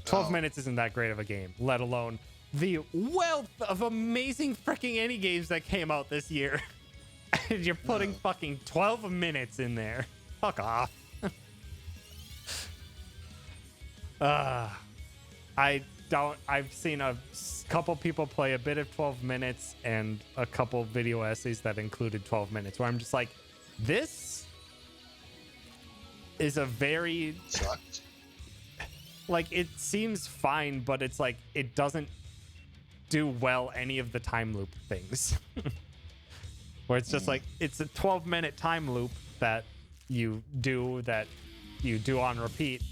[SPEAKER 1] 12 minutes isn't that great of a game, let alone the wealth of amazing freaking indie games that came out this year. And you're putting fucking 12 minutes in there. Fuck off. I've seen a couple people play a bit of 12 minutes and a couple video essays that included 12 minutes where I'm just like, this is a very
[SPEAKER 3] Sucked.
[SPEAKER 1] like, it seems fine, but it's like it doesn't do well any of the time loop things. Where it's just like, it's a 12-minute time loop that you do on repeat,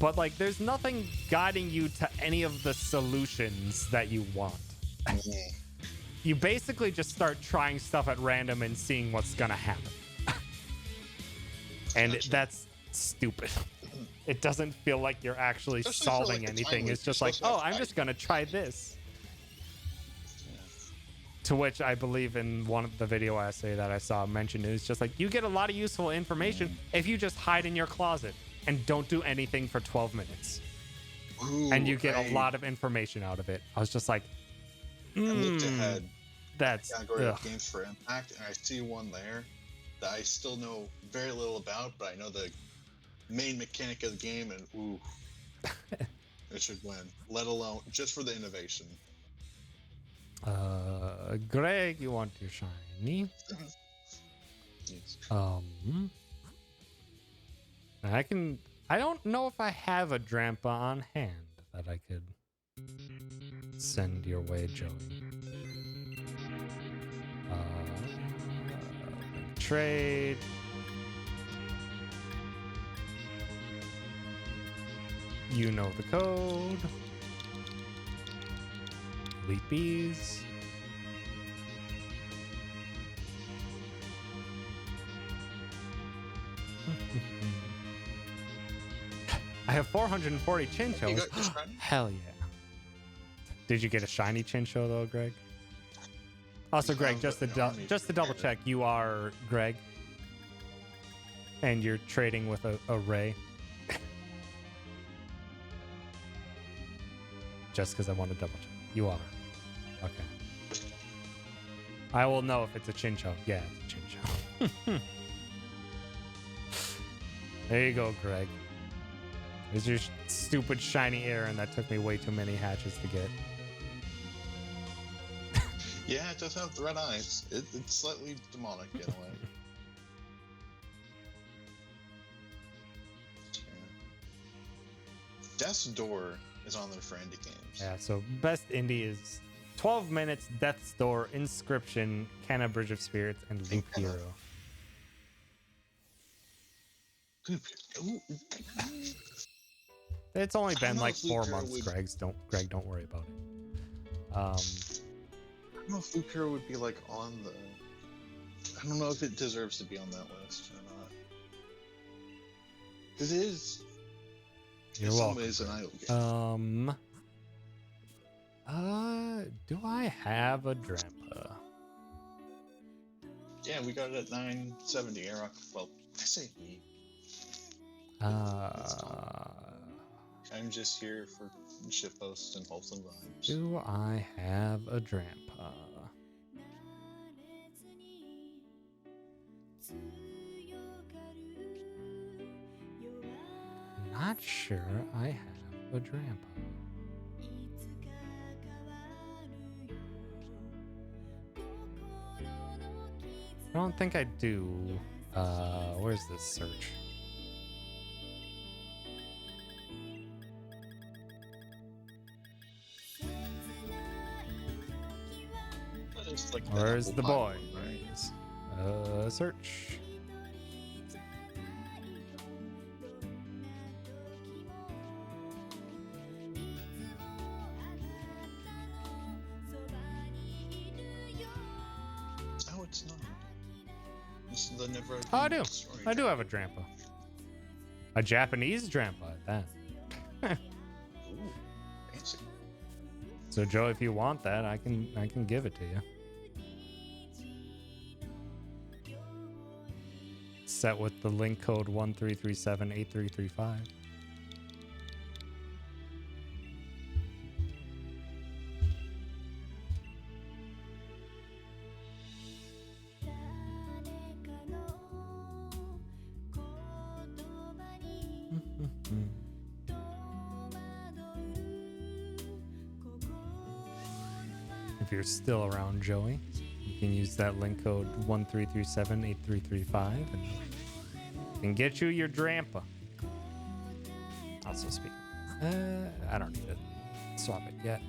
[SPEAKER 1] but like there's nothing guiding you to any of the solutions that you want. You basically just start trying stuff at random and seeing what's gonna happen. And that's stupid. It doesn't feel like you're actually
[SPEAKER 3] Especially for,
[SPEAKER 1] solving
[SPEAKER 3] like, a
[SPEAKER 1] anything.
[SPEAKER 3] time
[SPEAKER 1] It's
[SPEAKER 3] loop,
[SPEAKER 1] just
[SPEAKER 3] you're
[SPEAKER 1] like,
[SPEAKER 3] supposed to
[SPEAKER 1] oh,
[SPEAKER 3] have
[SPEAKER 1] I'm just gonna try this. To which I believe in one of the video essay that I saw mentioned, it was just like, you get a lot of useful information if you just hide in your closet and don't do anything for 12 minutes.
[SPEAKER 3] Ooh,
[SPEAKER 1] And you get a lot of information out of it. I was just like,
[SPEAKER 3] I looked ahead.
[SPEAKER 1] that's
[SPEAKER 3] Category of games for impact, and I see one there that I still know very little about, but I know the main mechanic of the game, and ooh, it should win. Let alone just for the innovation.
[SPEAKER 1] Greg, you want your shiny?
[SPEAKER 3] Yes.
[SPEAKER 1] I don't know if I have a Drampa on hand that I could send your way, Joey. Trade. You know the code. Elite Bees. I have 440 Chinchos.
[SPEAKER 3] You got your shiny?
[SPEAKER 1] Hell yeah. Did you get a shiny Chincho though, Greg? Also, Greg, just to double check, you are Greg, and you're trading with a Ray. Just because I want to double check. You are. Okay. I will know if it's a Chincho. Yeah, it's a Chincho. There you go, Greg. There's your stupid shiny Aaron that took me way too many hatches to get.
[SPEAKER 3] Yeah, it does have the red eyes. It's slightly demonic in a way. Yeah. Death's Door is on there for indie games.
[SPEAKER 1] Yeah, so best indie is 12 Minutes, Death's Door, Inscription, Canna Bridge of Spirits, and Loop
[SPEAKER 3] Canna.
[SPEAKER 1] Hero.
[SPEAKER 3] Ooh.
[SPEAKER 1] It's only
[SPEAKER 3] I
[SPEAKER 1] been
[SPEAKER 3] don't know
[SPEAKER 1] like
[SPEAKER 3] if Loop
[SPEAKER 1] 4
[SPEAKER 3] Hero
[SPEAKER 1] months,
[SPEAKER 3] would-
[SPEAKER 1] Greg, don't worry about it.
[SPEAKER 3] I don't know if Loop Hero would be like on the. I don't know if it deserves to be on that list or not. Because it is.
[SPEAKER 1] You're
[SPEAKER 3] in some
[SPEAKER 1] welcome.
[SPEAKER 3] ways an idle game.
[SPEAKER 1] Do I have a Drampa?
[SPEAKER 3] Yeah, we got it at 970. Well, I say me. I'm just here for shitposts and wholesome vibes.
[SPEAKER 1] Do I have a Drampa? Not sure I have a Drampa. I don't think I do. Where's this search?
[SPEAKER 3] It's like
[SPEAKER 1] Where's
[SPEAKER 3] apple
[SPEAKER 1] the
[SPEAKER 3] pie
[SPEAKER 1] boy?
[SPEAKER 3] one, right?
[SPEAKER 1] Search.
[SPEAKER 3] Oh, it's not. This is the never.
[SPEAKER 1] Oh, I do. I do have a Drampa. A Japanese Drampa at that.
[SPEAKER 3] Ooh, fancy.
[SPEAKER 1] So Joe, if you want that, I can give it to you. Set with the link code 13378335. If you're still around, Joey, you can use that link code 13378335 and can get you your Drampa. Also speaking, I don't need to swap it yet.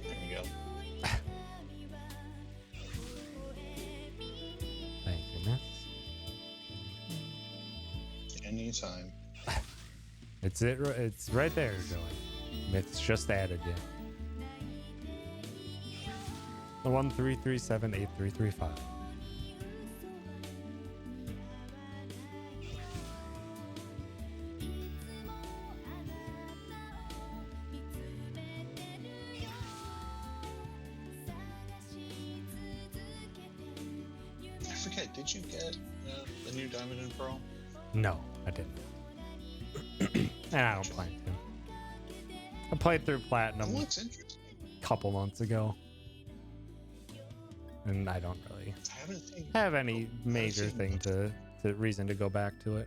[SPEAKER 3] There you go.
[SPEAKER 1] Thank you, miss.
[SPEAKER 3] Anytime.
[SPEAKER 1] It's right there, Joey. It's just added yet. The 13378335.
[SPEAKER 3] I forget. Did you get the new Diamond and Pearl?
[SPEAKER 1] No, I didn't. And I don't plan to. I played through Platinum
[SPEAKER 3] It looks interesting.
[SPEAKER 1] a couple months ago. And I don't really
[SPEAKER 3] I haven't seen.
[SPEAKER 1] have any major thing to reason to go back to it.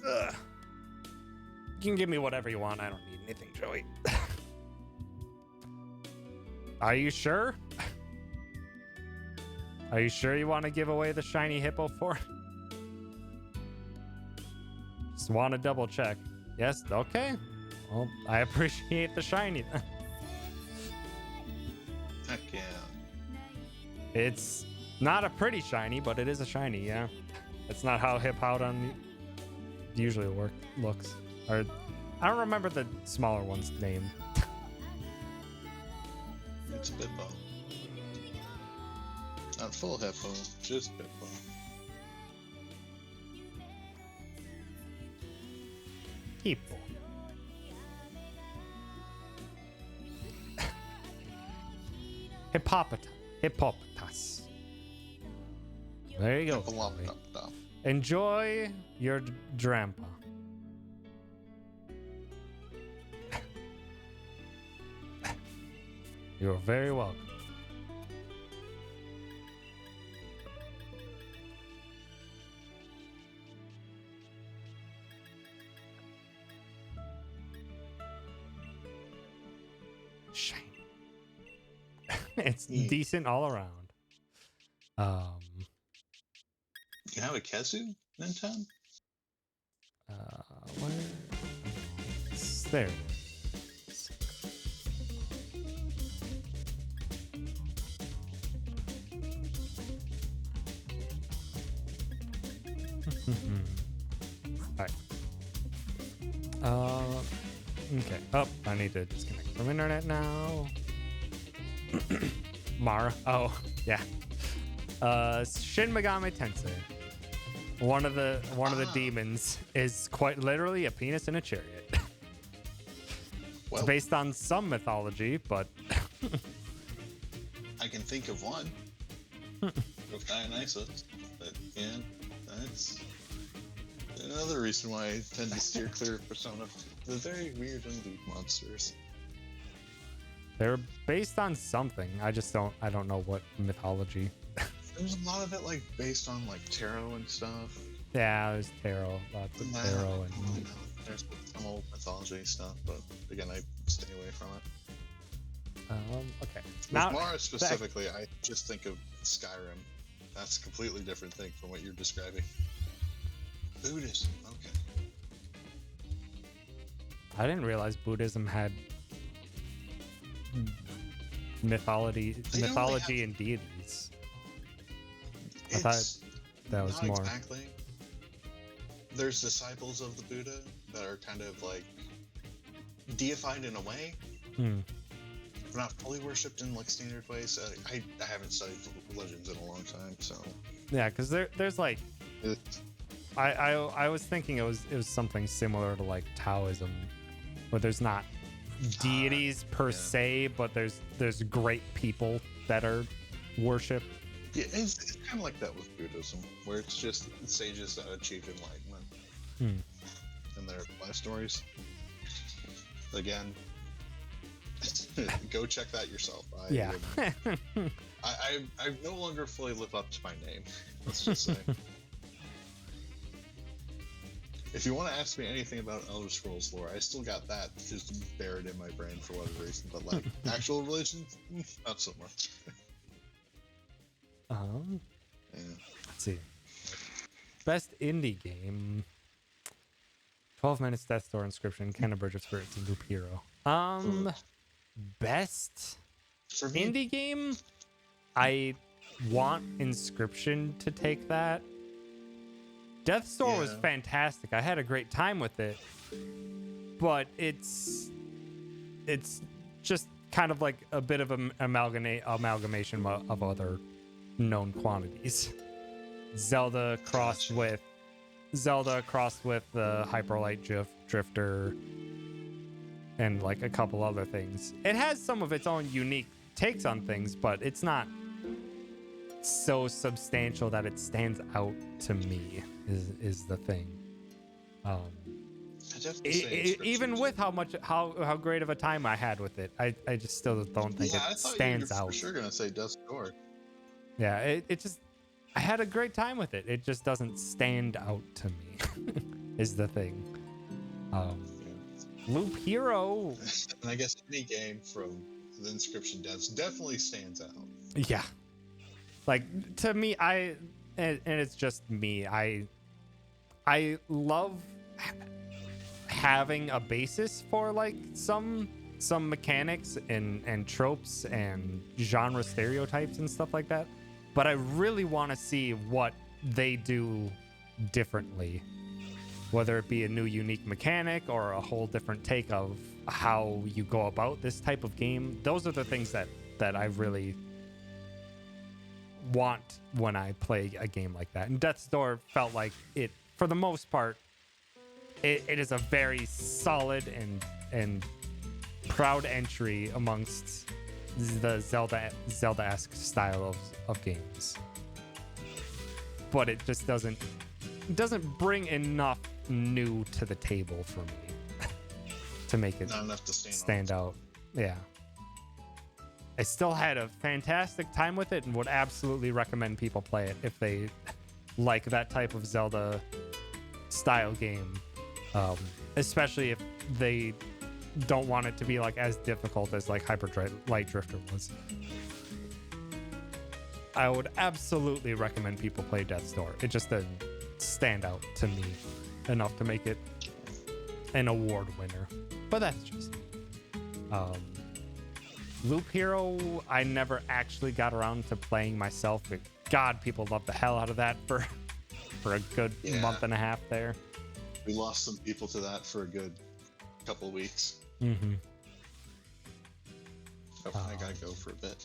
[SPEAKER 1] Ugh. You can give me whatever you want. I don't need anything, Joey. Are you sure? Are you sure you want to give away the shiny hippo for? Just want to double check. Yes, okay. Well, I appreciate the shiny.
[SPEAKER 3] Heck yeah.
[SPEAKER 1] It's not a pretty shiny, but it is a shiny, yeah. That's not how Hippowdon usually looks. Or I don't remember the smaller one's name.
[SPEAKER 3] It's Bippo. Not full Hippo, just Bippo.
[SPEAKER 1] Hippo. Hippopotas. There you go.
[SPEAKER 3] Hippo-lop-dop-dop.
[SPEAKER 1] Enjoy your Drampa. You're very welcome. shiny. It's
[SPEAKER 3] Hmm.
[SPEAKER 1] decent all around.
[SPEAKER 3] You have a Kezu, Nintendo?
[SPEAKER 1] Where? There. It is. Alright. Okay. Oh, I need to disconnect from internet now. Mara. Oh, yeah. Shin Megami Tensei. One of the demons is quite literally a penis in a chariot.
[SPEAKER 3] Well,
[SPEAKER 1] It's based on some mythology, but
[SPEAKER 3] I can think of one with Dionysus, but yeah, that's another reason why I tend to steer clear of Persona. They're very weird and deep monsters.
[SPEAKER 1] they're based on something. I don't know what mythology.
[SPEAKER 3] There's a lot of it like based on like tarot and stuff.
[SPEAKER 1] Yeah, there's tarot, lots of tarot, and
[SPEAKER 3] There's some old mythology stuff, but again, I stay away from it.
[SPEAKER 1] okay.
[SPEAKER 3] With
[SPEAKER 1] Now,
[SPEAKER 3] Mara specifically, I just think of Skyrim. That's a completely different thing from what you're describing. Buddhism, okay.
[SPEAKER 1] I didn't realize Buddhism had mythology and deities. I thought that was
[SPEAKER 3] not
[SPEAKER 1] more.
[SPEAKER 3] Exactly. There's disciples of the Buddha that are kind of like deified in a way,
[SPEAKER 1] Hmm.
[SPEAKER 3] but not fully worshipped in like standard ways. I haven't studied religions in a long time, so
[SPEAKER 1] Yeah, because there's like
[SPEAKER 3] it's,
[SPEAKER 1] I was thinking it was something similar to like Taoism, where there's not deities per se, but there's great people that are worshipped.
[SPEAKER 3] yeah, it's kind of like that with Buddhism, where it's just sages that achieved enlightenment in their life stories. Again, go check that yourself.
[SPEAKER 1] Yeah.
[SPEAKER 3] I no longer fully live up to my name. Let's just say. If you want to ask me anything about Elder Scrolls lore, I still got that just buried in my brain for whatever reason. But like actual religion, not so much.
[SPEAKER 1] Yeah. Let's see. Best indie game. 12 Minutes, Death Door, Inscription, Cannon Bridge of Spirits, and Loop Hero. Best
[SPEAKER 3] For me,
[SPEAKER 1] indie game? I want Inscription to take that. Death's Door was
[SPEAKER 3] Yeah.
[SPEAKER 1] fantastic. I had a great time with it. But it's just kind of like a bit of an amalgamation of other known quantities. Zelda crossed with the Hyperlight Drifter and like a couple other things. It has some of its own unique takes on things, but it's not so substantial that it stands out to me is the thing.
[SPEAKER 3] I definitely say Inscription
[SPEAKER 1] Even
[SPEAKER 3] too.
[SPEAKER 1] with how great of a time I had with it, I just still don't think
[SPEAKER 3] I
[SPEAKER 1] it
[SPEAKER 3] thought
[SPEAKER 1] stands
[SPEAKER 3] you were
[SPEAKER 1] out.
[SPEAKER 3] for sure gonna say Death's Door.
[SPEAKER 1] Yeah, it just, I had a great time with it. It just doesn't stand out to me, is the thing. Loop Hero,
[SPEAKER 3] And I guess any game from the Inscription devs definitely stands out.
[SPEAKER 1] yeah. Like, to me, and it's just me, I love having a basis for like some mechanics and tropes and genre stereotypes and stuff like that, but I really want to see what they do differently, whether it be a new unique mechanic or a whole different take of how you go about this type of game. Those are the things that I really want when I play a game like that. And Death's Door felt like it, for the most part, it is a very solid and proud entry amongst the Zelda-esque style of games. But it just doesn't bring enough new to the table for me to make it
[SPEAKER 3] Not enough to
[SPEAKER 1] stand out. Yeah. I still had a fantastic time with it and would absolutely recommend people play it if they like that type of Zelda style game. Especially if they don't want it to be like as difficult as like Hyper Light Drifter was. I would absolutely recommend people play Death's Door. It just doesn't stand out to me enough to make it an award winner. But that's just me. Loop Hero, I never actually got around to playing myself, but God, people love the hell out of that for a good month and a half there.
[SPEAKER 3] We lost some people to that for a good couple weeks.
[SPEAKER 1] Mm-hmm.
[SPEAKER 3] Oh, I gotta go for a bit.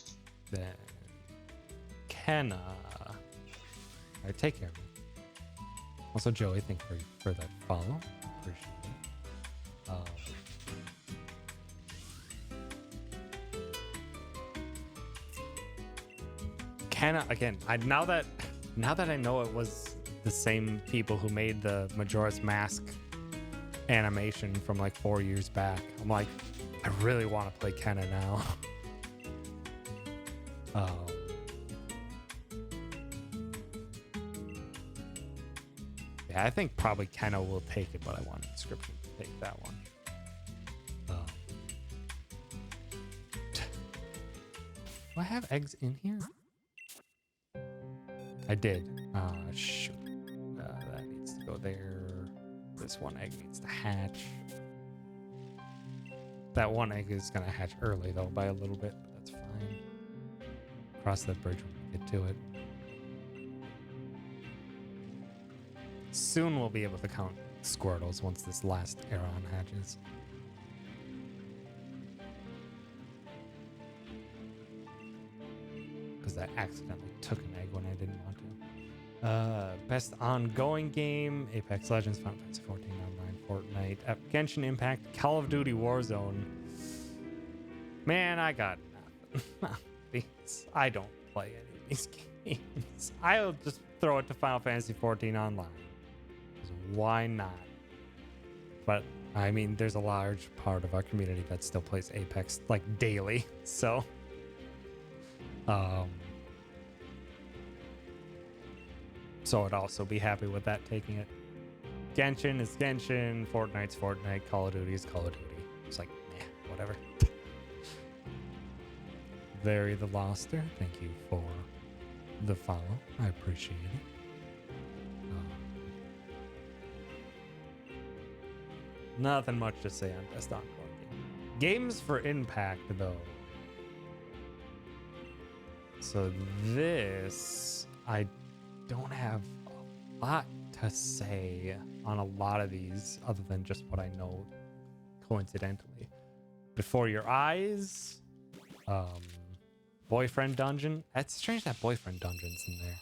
[SPEAKER 1] Then Kenna. All right, take care of me. Also, Joey, thank you for that follow. Appreciate it. Kenna, again, now that I know it was the same people who made the Majora's Mask animation from like 4 years back, I'm like, I really want to play Kenna now. Yeah, I think probably Kenna will take it, but I want Inscription to take that one. Do I have eggs in here? I did. Shoot. That needs to go there. This one egg needs to hatch. That one egg is gonna hatch early though, by a little bit, but that's fine. Cross that bridge when we get to it. Soon we'll be able to count Squirtles once this last Aeron hatches. Because I accidentally took an egg when I didn't want to. Best ongoing game: Apex Legends, Final Fantasy 14 Online, Fortnite, Genshin Impact, Call of Duty Warzone. Man, I got nothing. I don't play any of these games. I'll just throw it to Final Fantasy 14 Online. Why not? But I mean, there's a large part of our community that still plays Apex like daily, so so I'd also be happy with that taking it. Genshin is Genshin, Fortnite's Fortnite, Call of Duty is Call of Duty. It's like, whatever. Very the Loster, thank you for the follow. I appreciate it. Nothing much to say on best ongoing game. Games for Impact, though. So this, I don't have a lot to say on a lot of these other than just what I know coincidentally. Before Your Eyes, Boyfriend Dungeon. It's strange that Boyfriend Dungeon's in there.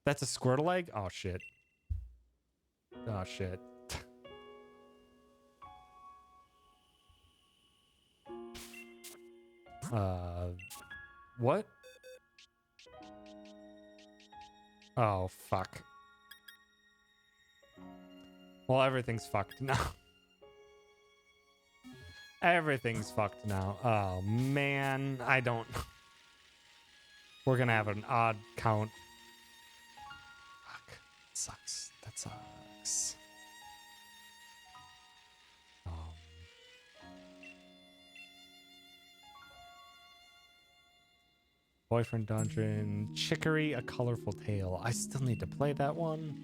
[SPEAKER 1] That's a Squirtle egg? Oh shit. Oh shit. What? Oh fuck. Well, everything's fucked now. Everything's fucked now. Oh man, I don't. We're gonna have an odd count. Fuck. That sucks. That sucks. Boyfriend Dungeon, Chicory, A Colorful Tale. I still need to play that one.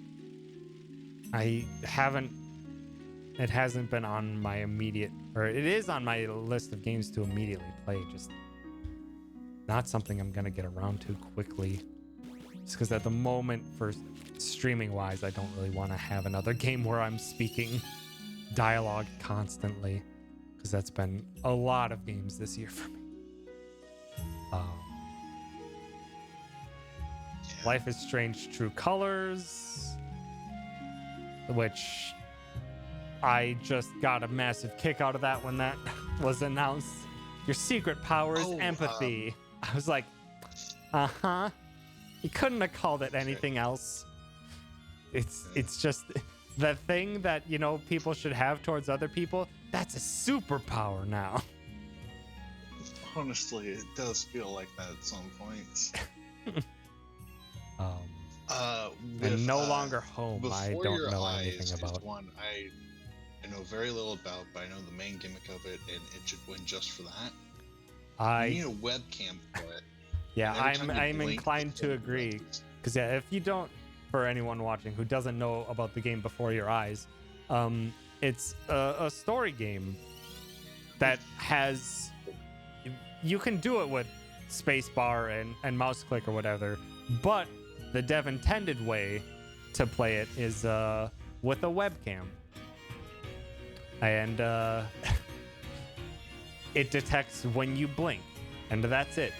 [SPEAKER 1] I haven't. It hasn't been on my immediate, or it is on my list of games to immediately play. Just not something I'm gonna get around to quickly. Just because at the moment, for streaming wise, I don't really want to have another game where I'm speaking dialogue constantly, because that's been a lot of games this year for me. Life is Strange True Colors, which I just got a massive kick out of that when that was announced. Your secret power is empathy. I was like, uh-huh. You couldn't have called it anything else. It's just the thing that, you know, people should have towards other people. That's a superpower now.
[SPEAKER 3] Honestly, it does feel like that at some points.
[SPEAKER 1] And No Longer Home, I don't know anything about.
[SPEAKER 3] One I know very little about, but I know the main gimmick of it, and it should win just for that. You need a webcam for it.
[SPEAKER 1] Yeah,
[SPEAKER 3] And every time you
[SPEAKER 1] I'm
[SPEAKER 3] blink,
[SPEAKER 1] inclined
[SPEAKER 3] it
[SPEAKER 1] to agree.
[SPEAKER 3] rises.
[SPEAKER 1] Because yeah, if you don't, for anyone watching who doesn't know about the game before your eyes, it's a story game that has, you can do it with spacebar and mouse click or whatever, but the dev intended way to play it is with a webcam, and it detects when you blink, and that's it.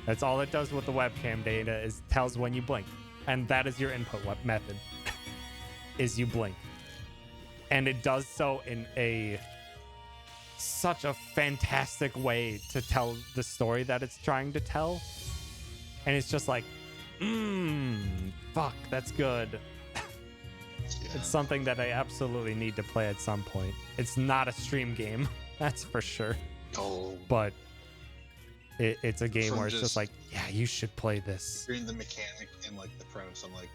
[SPEAKER 1] That's all it does with the webcam data, is tells when you blink, and that is your input method is you blink, and it does so in such a fantastic way to tell the story that it's trying to tell, and it's just like, fuck, that's good.
[SPEAKER 3] Yeah.
[SPEAKER 1] It's something that I absolutely need to play at some point. It's not a stream game, that's for sure,
[SPEAKER 3] Oh,
[SPEAKER 1] but it's a game
[SPEAKER 3] From
[SPEAKER 1] where it's just
[SPEAKER 3] just
[SPEAKER 1] like, yeah, you should play this.
[SPEAKER 3] hearing the mechanic and like the premise, I'm like,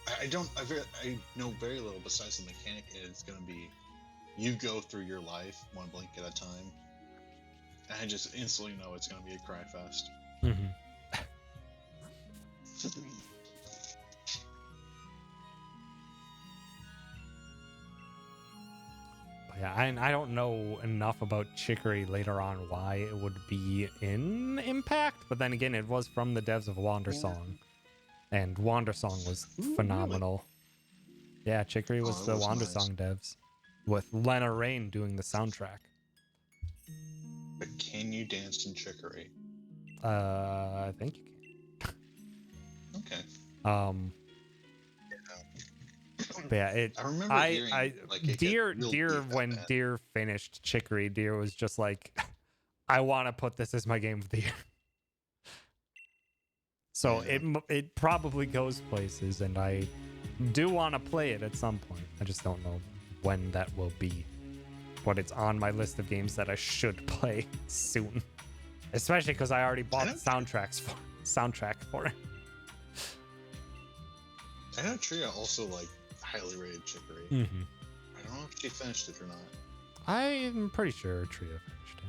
[SPEAKER 3] I know very little besides the mechanic. It's gonna be, you go through your life one blink at a time, and I just instantly know it's gonna be a cry fest.
[SPEAKER 1] Mm-hmm. Yeah, I don't know enough about Chicory later on why it would be in Impact, but then again, it was from the devs of Wandersong, and Wandersong was phenomenal. Yeah, Chicory was
[SPEAKER 3] Oh,
[SPEAKER 1] the
[SPEAKER 3] that was nice.
[SPEAKER 1] Wandersong devs, with Lena Raine doing the soundtrack.
[SPEAKER 3] But can you dance in Chicory?
[SPEAKER 1] I think you
[SPEAKER 3] Okay.
[SPEAKER 1] can. But yeah,
[SPEAKER 3] I remember hearing like it
[SPEAKER 1] Deer
[SPEAKER 3] got real
[SPEAKER 1] Deer
[SPEAKER 3] deep
[SPEAKER 1] when
[SPEAKER 3] at that.
[SPEAKER 1] Deer finished Chicory, Deer was just like, I want to put this as my game of the year. So
[SPEAKER 3] Yeah.
[SPEAKER 1] it probably goes places, and I do want to play it at some point. I just don't know when that will be. But it's on my list of games that I should play soon, especially because I already bought the soundtrack for it.
[SPEAKER 3] I know Tria also like highly rated Chicory.
[SPEAKER 1] Mm-hmm.
[SPEAKER 3] I don't know if she finished it or not.
[SPEAKER 1] I'm pretty sure Trio finished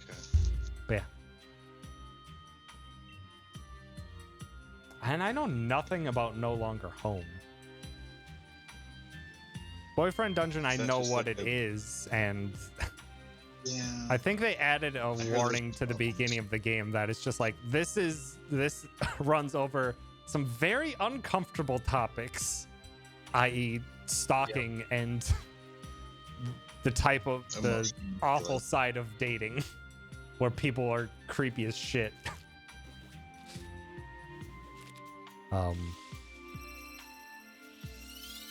[SPEAKER 1] it.
[SPEAKER 3] Okay.
[SPEAKER 1] But yeah. And I know nothing about No Longer Home. Boyfriend Dungeon, I
[SPEAKER 3] That's
[SPEAKER 1] know
[SPEAKER 3] just
[SPEAKER 1] what
[SPEAKER 3] like
[SPEAKER 1] it is, and
[SPEAKER 3] Yeah.
[SPEAKER 1] I think they added a
[SPEAKER 3] heard
[SPEAKER 1] warning
[SPEAKER 3] there's
[SPEAKER 1] to the
[SPEAKER 3] problems.
[SPEAKER 1] beginning of the game that it's just like, this runs over some very uncomfortable topics, i.e. stalking and the type of the
[SPEAKER 3] Emotional
[SPEAKER 1] awful
[SPEAKER 3] manipulation.
[SPEAKER 1] side of dating where people are creepy as shit.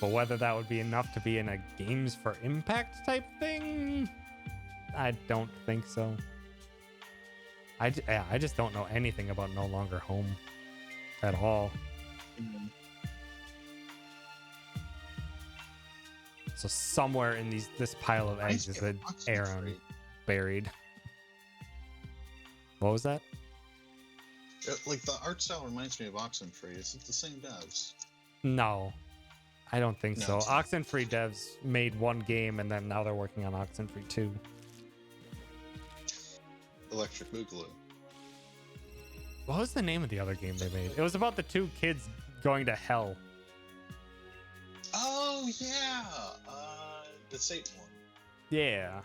[SPEAKER 1] But whether that would be enough to be in a Games for Impact type thing, I don't think so. I just don't know anything about No Longer Home at all.
[SPEAKER 3] Mhm.
[SPEAKER 1] So somewhere in this pile of eggs is the Aaron buried. What was that?
[SPEAKER 3] Like the art style reminds me of Oxenfree. Is it the same devs?
[SPEAKER 1] No, I don't think
[SPEAKER 3] No,
[SPEAKER 1] so.
[SPEAKER 3] it's not.
[SPEAKER 1] Oxenfree devs made one game, and then now they're working on Oxenfree 2.
[SPEAKER 3] Electric Boogaloo.
[SPEAKER 1] What was the name of the other game they made? It was about the two kids going to hell.
[SPEAKER 3] Oh yeah, the Satan one.
[SPEAKER 1] Yeah.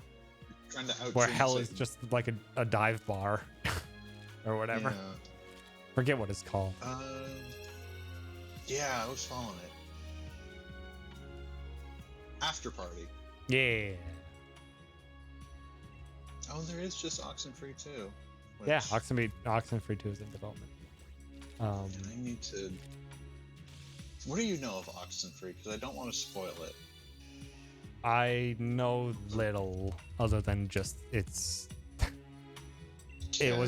[SPEAKER 3] Trying to out
[SPEAKER 1] Where hell is just like a dive bar or whatever. Forget what it's called.
[SPEAKER 3] Yeah, I was following it. After Party.
[SPEAKER 1] Yeah.
[SPEAKER 3] Oh, there is just Oxenfree too.
[SPEAKER 1] Yeah, Oxenfree 2 is in development.
[SPEAKER 3] And I need to. What do you know of Oxenfree? Because I don't want to spoil it.
[SPEAKER 1] I know little other than just it was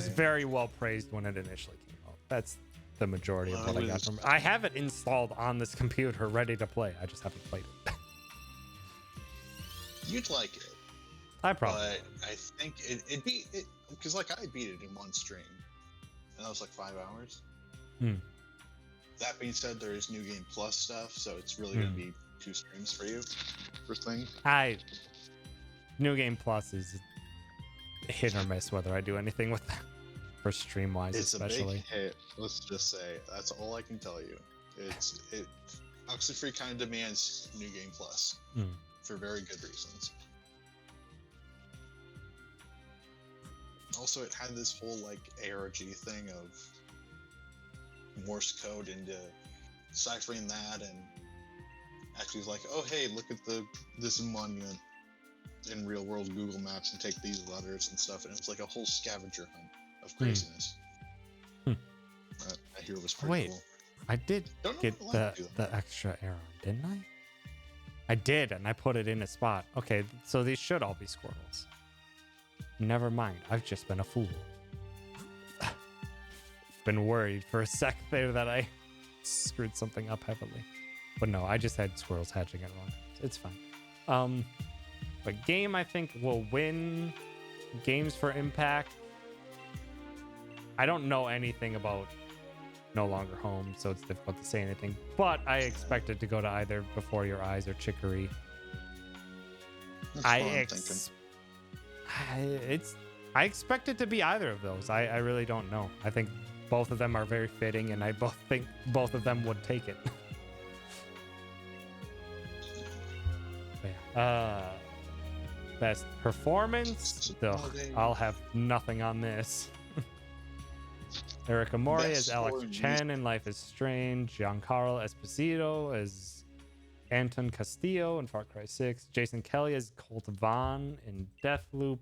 [SPEAKER 3] Okay.
[SPEAKER 1] very well praised when it initially came out. That's the majority of
[SPEAKER 3] Well,
[SPEAKER 1] what
[SPEAKER 3] I
[SPEAKER 1] I got
[SPEAKER 3] was-
[SPEAKER 1] from it. I have it installed on this computer ready to play. I just haven't played it.
[SPEAKER 3] You'd like it,
[SPEAKER 1] I probably
[SPEAKER 3] but I think it'd be it because like I beat it in one stream, and that was like 5 hours.
[SPEAKER 1] Hmm.
[SPEAKER 3] That being said, there is New Game Plus stuff, so it's really gonna be 2 streams for you for things?
[SPEAKER 1] New Game Plus is hit or miss whether I do anything with that. For stream wise,
[SPEAKER 3] It's
[SPEAKER 1] especially.
[SPEAKER 3] a big hit. Let's just say that's all I can tell you. It Oxenfree kind of demands New Game Plus for very good reasons. Also, it had this whole like ARG thing of Morse code into ciphering that, and actually was like, oh hey, look at this monument in real world Google Maps and take these letters and stuff, and it was like a whole scavenger hunt of craziness. I hear it was pretty cool.
[SPEAKER 1] I did get the extra arrow, didn't I? I did, and I put it in a spot. Okay, so these should all be squirrels. Never mind, I've just been a fool. Been worried for a sec there that I screwed something up heavily. But no, I just had squirrels hatching at wrong. It's fine. But game, I think, will win games for impact. I don't know anything about No Longer Home, so it's difficult to say anything. But I expect it to go to either Before Your Eyes or Chicory. I expect it to be either of those. I really don't know. I think both of them are very fitting, and I think both of them would take it. Best performance? Ugh, I'll have nothing on this. Eric Amori as Alex Chen in Life is Strange. Giancarlo Esposito as Anton Castillo in Far Cry 6. Jason Kelly as Colt Vaughn in Deathloop.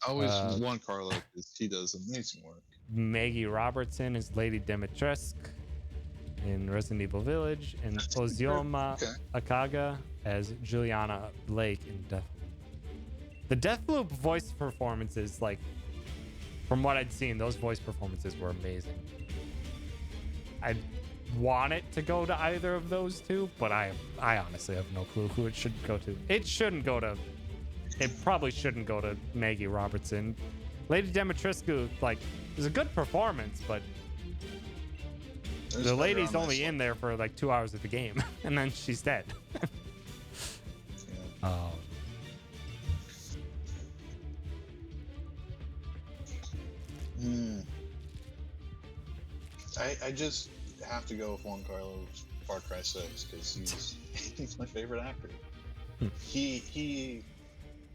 [SPEAKER 3] I always want Carlo because he does amazing work.
[SPEAKER 1] Maggie Robertson as Lady Dimitrescu in Resident Evil Village. And Ozioma Akaga as Juliana Blake in Deathloop. The Deathloop voice performances, like, from what I'd seen, those voice performances were amazing. I want it to go to either of those two, but I honestly have no clue who it should go to. It probably shouldn't go to Maggie Robertson. Lady Dimitrescu, like, is a good performance, but the lady's only in there for like 2 hours of the game, and then she's dead.
[SPEAKER 3] I just have to go with Juan Carlos Far Cry 6 because he's my favorite actor. He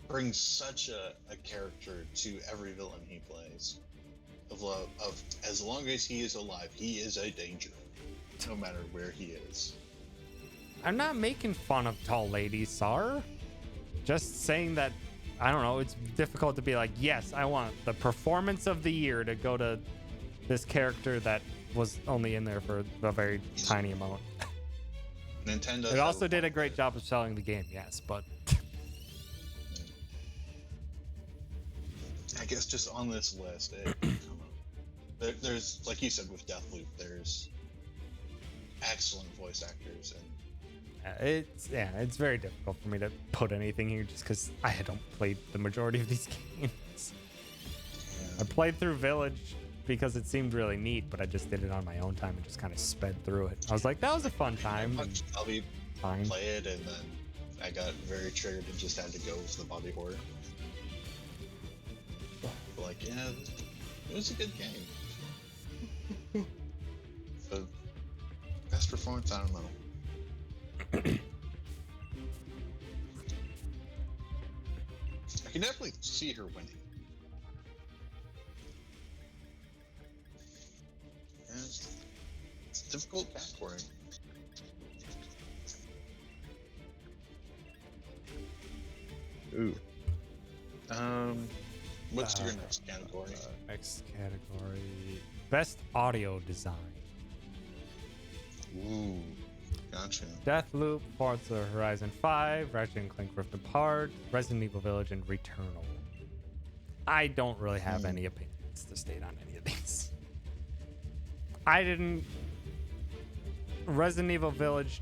[SPEAKER 3] brings such a character to every villain he plays. Of as long as he is alive, he is a danger, no matter where he is.
[SPEAKER 1] I'm not making fun of tall ladies, Sar. Just saying that, I don't know, it's difficult to be like, yes, I want the performance of the year to go to this character that was only in there for a very tiny amount.
[SPEAKER 3] Nintendo.
[SPEAKER 1] It also did a great job of selling the game, yes, but
[SPEAKER 3] I guess just on this list, there's, like you said with Deathloop, there's excellent voice actors, and
[SPEAKER 1] it's very difficult for me to put anything here just because I don't play the majority of these games. I played through Village because it seemed really neat, but I just did it on my own time and just kind of sped through it. I was like, that was a fun time.
[SPEAKER 3] I'll be
[SPEAKER 1] fine.
[SPEAKER 3] Play it, and then I got very triggered and just had to go with the body horror. But like, yeah, it was a good game. The best performance, I don't know. I can definitely see her winning. It's a difficult category. Ooh. What's your next category?
[SPEAKER 1] Next category, best audio design.
[SPEAKER 3] Ooh, gotcha.
[SPEAKER 1] Deathloop, Forza Horizon 5, Ratchet & Clank Rift Apart, Resident Evil Village, and Returnal. I don't really have any opinions to state on any of these. Resident Evil Village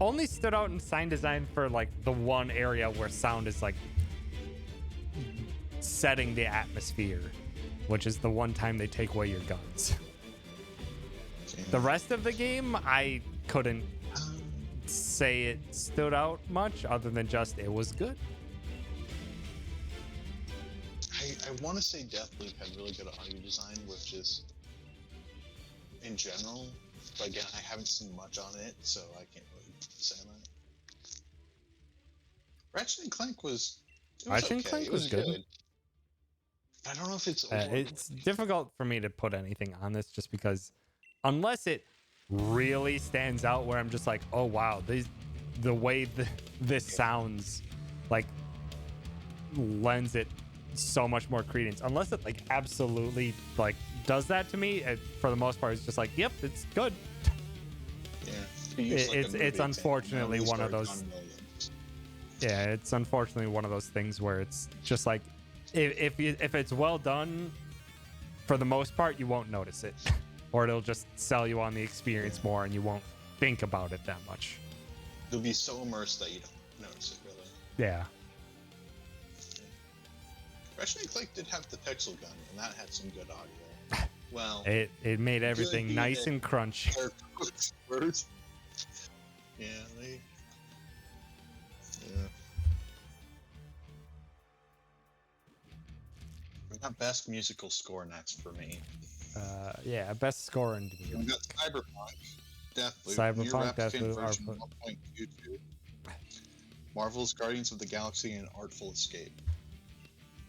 [SPEAKER 1] only stood out in sound design for like the one area where sound is like setting the atmosphere, which is the one time they take away your guns. The rest of the game, I couldn't say it stood out much other than just it was good.
[SPEAKER 3] I want to say Deathloop had really good audio design, which is in general. But again, I haven't seen much on it, so I can't really say that. Ratchet and Clank was. It was
[SPEAKER 1] Ratchet and
[SPEAKER 3] okay.
[SPEAKER 1] Clank
[SPEAKER 3] It
[SPEAKER 1] was
[SPEAKER 3] was
[SPEAKER 1] good.
[SPEAKER 3] good. I don't know if it's.
[SPEAKER 1] It's difficult for me to put anything on this just because unless it really stands out where I'm just like, oh wow, the way this sounds like lends it so much more credence. Unless it like absolutely like does that to me, for the most part it's just like, yep, it's good.
[SPEAKER 3] Yeah.
[SPEAKER 1] It's unfortunately one of those. Yeah, it's unfortunately one of those things where it's just like if it's well done, for the most part you won't notice it, or it'll just sell you on the experience more, and you won't think about it that much.
[SPEAKER 3] You'll be so immersed that you don't notice it really.
[SPEAKER 1] Yeah.
[SPEAKER 3] Ratchet and Clank did have the pixel gun, and that had some good audio. Well,
[SPEAKER 1] it made everything nice and crunchy.
[SPEAKER 3] Words. Yeah, they. Yeah. We got best musical score next for me.
[SPEAKER 1] Yeah, best score in
[SPEAKER 3] We got Cyberpunk, Deathloop,
[SPEAKER 1] Cyberpunk,
[SPEAKER 3] Deathloop,
[SPEAKER 1] Deathloop,
[SPEAKER 3] version
[SPEAKER 1] Artful.
[SPEAKER 3] 1.22, Marvel's Guardians of the Galaxy, and Artful Escape.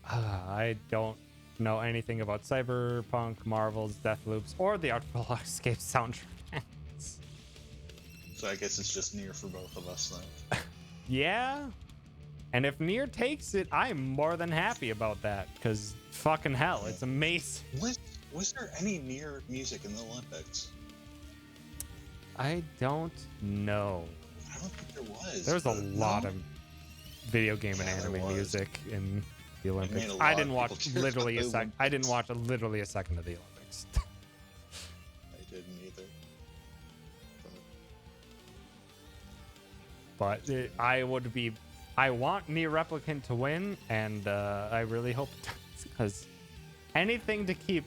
[SPEAKER 1] I don't know anything about Cyberpunk, Marvel's, Deathloops, or the Artful Escape soundtracks.
[SPEAKER 3] So I guess it's just near for both of us then.
[SPEAKER 1] Yeah. And if Nier takes it, I'm more than happy about that, because fucking hell, it's amazing.
[SPEAKER 3] Was there any Nier music in the Olympics?
[SPEAKER 1] I don't know.
[SPEAKER 3] I don't think there was.
[SPEAKER 1] There's a lot of video game and
[SPEAKER 3] Yeah, there
[SPEAKER 1] anime
[SPEAKER 3] was.
[SPEAKER 1] music in the Olympics.
[SPEAKER 3] made a
[SPEAKER 1] I
[SPEAKER 3] lot
[SPEAKER 1] didn't
[SPEAKER 3] of
[SPEAKER 1] watch
[SPEAKER 3] people care
[SPEAKER 1] literally a
[SPEAKER 3] about the
[SPEAKER 1] sec. I didn't watch literally a second of the Olympics.
[SPEAKER 3] I didn't either.
[SPEAKER 1] But I want Nier Replicant to win, and I really hope it does, because anything to keep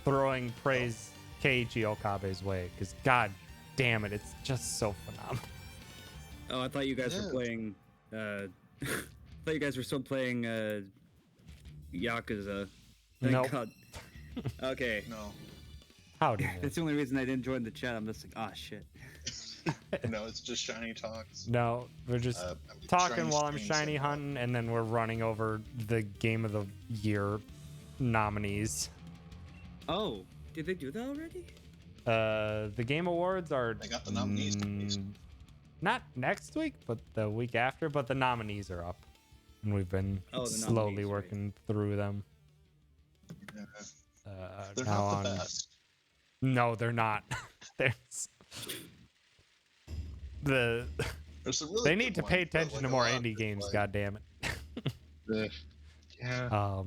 [SPEAKER 1] throwing praise Keiji Okabe's way, because god damn it, it's just so phenomenal.
[SPEAKER 4] Oh, I thought you guys were playing. I thought you guys were still playing Yakuza. Thank
[SPEAKER 1] Nope.
[SPEAKER 4] God. Okay.
[SPEAKER 3] No.
[SPEAKER 1] How do you?
[SPEAKER 4] That's the only reason I didn't join the chat. I'm just like, ah, shit.
[SPEAKER 3] No, it's just shiny talks.
[SPEAKER 1] No, we're just
[SPEAKER 3] I'm
[SPEAKER 1] talking
[SPEAKER 3] shiny
[SPEAKER 1] while I'm
[SPEAKER 3] streams
[SPEAKER 1] shiny
[SPEAKER 3] and,
[SPEAKER 1] hunting, and then we're running over the Game of the Year nominees.
[SPEAKER 4] Oh, did they do that already?
[SPEAKER 1] The Game Awards are
[SPEAKER 3] They got the nominees next week.
[SPEAKER 1] not next week, but the week after. But the nominees are up, and we've been
[SPEAKER 4] the
[SPEAKER 1] slowly
[SPEAKER 4] nominees, right.
[SPEAKER 1] working through them.
[SPEAKER 3] Yeah.
[SPEAKER 1] Now
[SPEAKER 3] They're not
[SPEAKER 1] on.
[SPEAKER 3] the best.
[SPEAKER 1] No, they're not. There's
[SPEAKER 3] There's some really
[SPEAKER 1] they
[SPEAKER 3] good
[SPEAKER 1] need to
[SPEAKER 3] ones,
[SPEAKER 1] pay
[SPEAKER 3] but,
[SPEAKER 1] attention
[SPEAKER 3] like,
[SPEAKER 1] to
[SPEAKER 3] a
[SPEAKER 1] more
[SPEAKER 3] lot of
[SPEAKER 1] indie
[SPEAKER 3] it's
[SPEAKER 1] games.
[SPEAKER 3] like,
[SPEAKER 1] God damn it.
[SPEAKER 2] Yeah.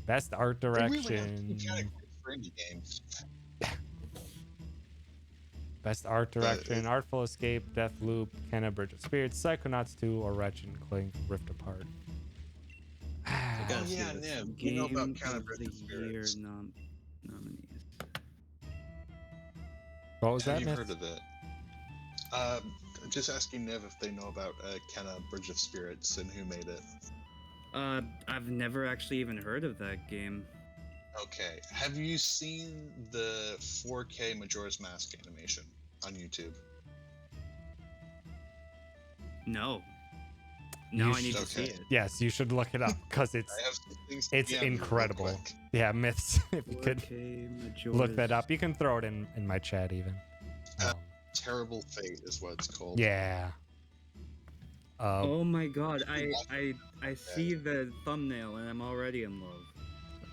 [SPEAKER 1] Best art
[SPEAKER 3] they really have
[SPEAKER 1] direction.
[SPEAKER 3] two categories for indie games.
[SPEAKER 1] Best art direction: Artful Escape, Deathloop, Kenna Bridge of Spirits, Psychonauts 2, or Ratchet and Clank Rift Apart.
[SPEAKER 4] Gotta see
[SPEAKER 3] yeah,
[SPEAKER 4] this.
[SPEAKER 3] Niv, you know about
[SPEAKER 4] Game
[SPEAKER 3] Counter
[SPEAKER 4] of the
[SPEAKER 3] Bridge of
[SPEAKER 4] Year
[SPEAKER 3] Spirits.
[SPEAKER 4] nominees.
[SPEAKER 1] What was
[SPEAKER 3] Have
[SPEAKER 1] that?
[SPEAKER 3] you
[SPEAKER 1] Myth?
[SPEAKER 3] heard of it? Just asking Niv if they know about Kenna Bridge of Spirits and who made it.
[SPEAKER 4] I've never actually even heard of that game.
[SPEAKER 3] Okay. Have you seen the 4K Majora's Mask animation on YouTube?
[SPEAKER 4] No. Now
[SPEAKER 1] You
[SPEAKER 4] I need to
[SPEAKER 3] should-
[SPEAKER 4] see
[SPEAKER 3] okay.
[SPEAKER 4] it.
[SPEAKER 1] Yes, you should look it up because it's
[SPEAKER 3] I have some things
[SPEAKER 1] it's
[SPEAKER 3] yeah, real
[SPEAKER 1] incredible.
[SPEAKER 3] quick.
[SPEAKER 1] Yeah, Myths. If you could
[SPEAKER 4] 4K
[SPEAKER 1] look that
[SPEAKER 4] Majora's-
[SPEAKER 1] up, you can throw it in my chat even.
[SPEAKER 3] Terrible Fate is what it's called.
[SPEAKER 1] Yeah.
[SPEAKER 4] Oh my god, I see the thumbnail and I'm already in love.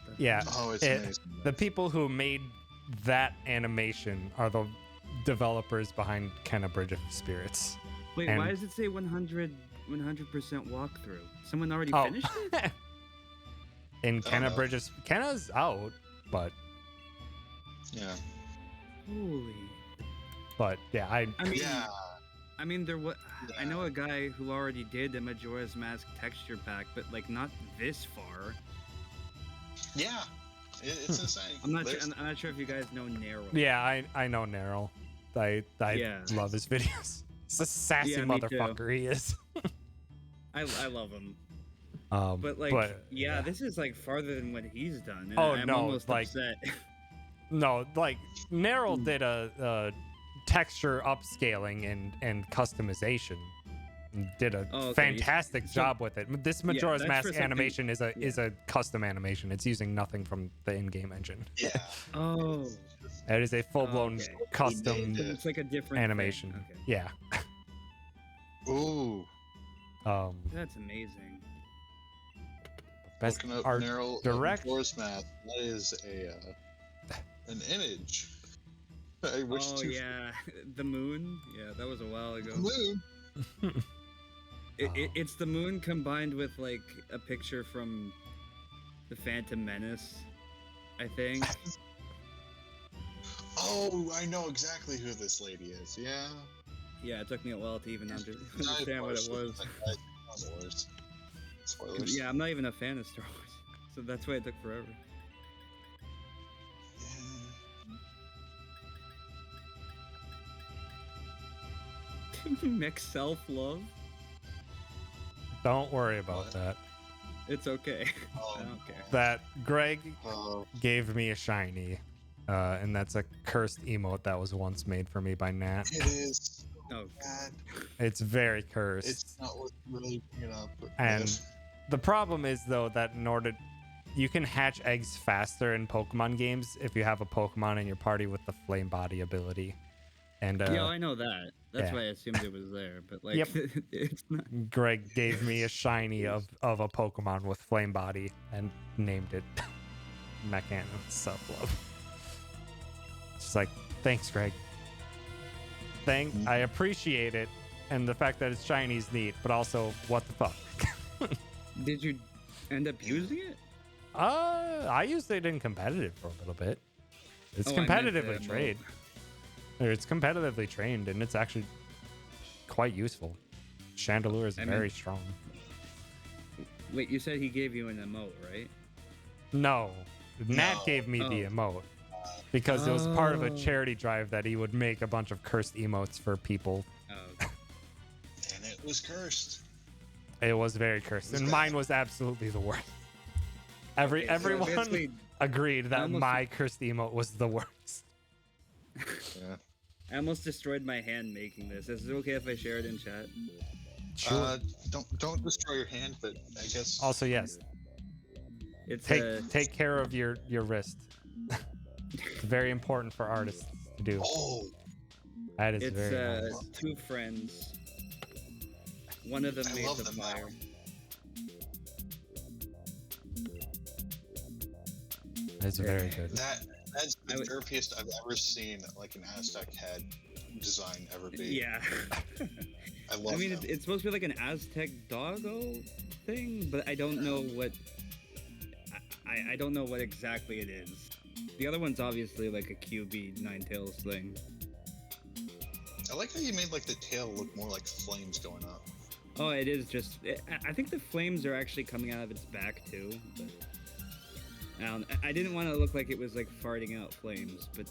[SPEAKER 4] What the
[SPEAKER 1] Yeah.
[SPEAKER 3] Oh, it's
[SPEAKER 1] It-
[SPEAKER 3] amazing.
[SPEAKER 1] The people who made that animation are the developers behind Kenna Bridge of Spirits.
[SPEAKER 4] Wait,
[SPEAKER 1] and-
[SPEAKER 4] why does it say 100% walkthrough? Someone already
[SPEAKER 1] Oh.
[SPEAKER 4] finished it?
[SPEAKER 1] In Kenna
[SPEAKER 3] no.
[SPEAKER 1] Bridge of Kenna's out, but
[SPEAKER 3] Yeah.
[SPEAKER 4] Holy.
[SPEAKER 1] yeah,
[SPEAKER 4] I mean,
[SPEAKER 3] Yeah.
[SPEAKER 4] I mean, there was. I
[SPEAKER 3] Yeah.
[SPEAKER 4] know a guy who already did the Majora's Mask texture pack, but like not this far.
[SPEAKER 3] Yeah. It's insane.
[SPEAKER 4] I'm not.
[SPEAKER 3] There's-
[SPEAKER 4] I'm not sure if you guys know Nero.
[SPEAKER 1] yeah, I know Neryl. I
[SPEAKER 4] Yeah.
[SPEAKER 1] love his videos. It's a sassy
[SPEAKER 4] Yeah, me too.
[SPEAKER 1] motherfucker he is.
[SPEAKER 4] I love him.
[SPEAKER 1] But
[SPEAKER 4] yeah, this is like farther than what he's done. And
[SPEAKER 1] Oh,
[SPEAKER 4] I'm
[SPEAKER 1] no,
[SPEAKER 4] almost
[SPEAKER 1] like-
[SPEAKER 4] upset.
[SPEAKER 1] No, like Neryl did a texture upscaling and customization. Did a
[SPEAKER 4] Oh, okay.
[SPEAKER 1] fantastic
[SPEAKER 4] So-
[SPEAKER 1] job with it. This Majora's
[SPEAKER 4] that's
[SPEAKER 1] Mask
[SPEAKER 4] for something-
[SPEAKER 1] animation is a custom animation. It's using nothing from the in-game engine.
[SPEAKER 3] Yeah.
[SPEAKER 4] Oh,
[SPEAKER 1] It is a full-blown
[SPEAKER 4] okay.
[SPEAKER 1] custom
[SPEAKER 3] Yeah.
[SPEAKER 4] it's like a different
[SPEAKER 1] animation.
[SPEAKER 4] thing. Okay.
[SPEAKER 1] Yeah.
[SPEAKER 3] Ooh.
[SPEAKER 4] That's amazing.
[SPEAKER 1] Best
[SPEAKER 3] Looking up
[SPEAKER 1] art
[SPEAKER 3] Neryl
[SPEAKER 1] direct.
[SPEAKER 3] Majora's Mask. That is an image. I wish
[SPEAKER 4] Oh
[SPEAKER 3] to
[SPEAKER 4] yeah, the moon. Yeah, that was a while ago.
[SPEAKER 3] moon.
[SPEAKER 4] It's the moon combined with like a picture from the Phantom Menace, I think.
[SPEAKER 3] Oh, I know exactly who this lady is. Yeah.
[SPEAKER 4] Yeah, it took me a while to even understand
[SPEAKER 3] Giant
[SPEAKER 4] what it
[SPEAKER 3] Wars,
[SPEAKER 4] was.
[SPEAKER 3] like Star Wars. Spoilers.
[SPEAKER 4] Yeah, I'm not even a fan of Star Wars, so that's why it took forever. Mech self-love.
[SPEAKER 1] Don't worry about
[SPEAKER 3] What?
[SPEAKER 1] that.
[SPEAKER 4] It's okay. I
[SPEAKER 3] Um,
[SPEAKER 4] don't care.
[SPEAKER 1] That Greg
[SPEAKER 3] uh,
[SPEAKER 1] gave me a shiny, and that's a cursed emote that was once made for me by Nat.
[SPEAKER 3] it is
[SPEAKER 4] Oh,
[SPEAKER 3] bad.
[SPEAKER 1] It's very cursed.
[SPEAKER 3] It's not worth really bringing up. But
[SPEAKER 1] And the problem is though that in order you can hatch eggs faster in Pokemon games if you have a Pokemon in your party with the flame body ability. And
[SPEAKER 4] yeah, I know that. That's
[SPEAKER 1] yeah.
[SPEAKER 4] why I assumed it was there, but like,
[SPEAKER 1] Yep.
[SPEAKER 4] it's not.
[SPEAKER 1] Greg gave me a shiny of a Pokemon with flame body and named it Mechanalyst Self-Love. It's like, thanks, Greg. I appreciate it, and the fact that it's shiny is neat, but also, what the fuck?
[SPEAKER 4] Did you end up using it?
[SPEAKER 1] I used it in competitive for a little bit. It's
[SPEAKER 4] Oh, I meant the
[SPEAKER 1] competitively
[SPEAKER 4] emote.
[SPEAKER 1] trained. It's competitively trained, and it's actually quite useful. Chandelure is
[SPEAKER 4] I mean-
[SPEAKER 1] very strong.
[SPEAKER 4] Wait, you said he gave you an emote, right?
[SPEAKER 1] No, Nat
[SPEAKER 3] No.
[SPEAKER 1] gave me the
[SPEAKER 4] Oh.
[SPEAKER 1] emote because it was part of a
[SPEAKER 4] Oh.
[SPEAKER 1] charity drive that he would make a bunch of cursed emotes for people.
[SPEAKER 4] Oh, okay.
[SPEAKER 3] and it was cursed.
[SPEAKER 1] It was very cursed,
[SPEAKER 3] was
[SPEAKER 1] and
[SPEAKER 3] bad.
[SPEAKER 1] mine was absolutely the worst.
[SPEAKER 4] Okay, so
[SPEAKER 1] Everyone
[SPEAKER 4] basically,
[SPEAKER 1] agreed that
[SPEAKER 4] almost-
[SPEAKER 1] my cursed emote was the worst.
[SPEAKER 3] Yeah.
[SPEAKER 4] I almost destroyed my hand making this. Is it okay if I share it in chat?
[SPEAKER 1] Sure.
[SPEAKER 3] Don't destroy your hand, but I guess.
[SPEAKER 1] Also, yes,
[SPEAKER 4] It's
[SPEAKER 1] take care of your wrist. It's very important for artists to do.
[SPEAKER 3] Oh,
[SPEAKER 1] That is
[SPEAKER 4] it's
[SPEAKER 1] very nice.
[SPEAKER 4] two friends. One of them
[SPEAKER 3] I
[SPEAKER 4] made
[SPEAKER 3] love
[SPEAKER 4] the
[SPEAKER 3] them now.
[SPEAKER 4] fire.
[SPEAKER 1] It's very good.
[SPEAKER 3] that's the
[SPEAKER 4] I would-
[SPEAKER 3] derpiest I've ever seen, like an Aztec head design ever be.
[SPEAKER 4] Yeah.
[SPEAKER 3] I love
[SPEAKER 4] I mean,
[SPEAKER 3] them.
[SPEAKER 4] it's supposed to be like an Aztec doggo thing, but I don't know what. I don't know what exactly it is. The other one's obviously like a QB Ninetales thing.
[SPEAKER 3] I like how you made like the tail look more like flames going up.
[SPEAKER 4] Oh, it is just. I think the flames are actually coming out of its back too. But I didn't want to look like it was like farting out flames, but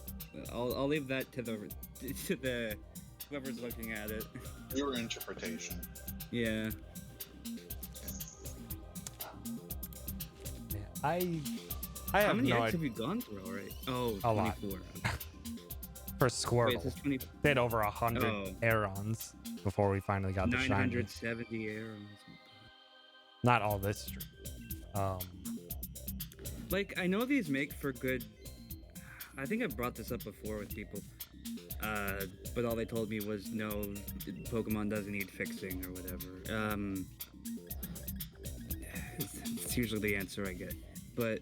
[SPEAKER 4] I'll leave that to the whoever's looking at it.
[SPEAKER 3] Your interpretation.
[SPEAKER 4] Yeah.
[SPEAKER 1] Yeah, I
[SPEAKER 4] How
[SPEAKER 1] have
[SPEAKER 4] many
[SPEAKER 1] no
[SPEAKER 4] eggs
[SPEAKER 1] idea.
[SPEAKER 4] have you gone through already? Oh,
[SPEAKER 1] A lot.
[SPEAKER 4] 24.
[SPEAKER 1] For
[SPEAKER 4] Wait,
[SPEAKER 1] Squirtle.
[SPEAKER 4] is this 20?
[SPEAKER 1] Did over 100
[SPEAKER 4] Oh.
[SPEAKER 1] Aerons before we finally got the shiny.
[SPEAKER 4] 970 arrows.
[SPEAKER 1] Not all this stream.
[SPEAKER 4] Like, I know these make for good. I think I've brought this up before with people. But all they told me was no, Pokemon doesn't need fixing or whatever. It's usually the answer I get. But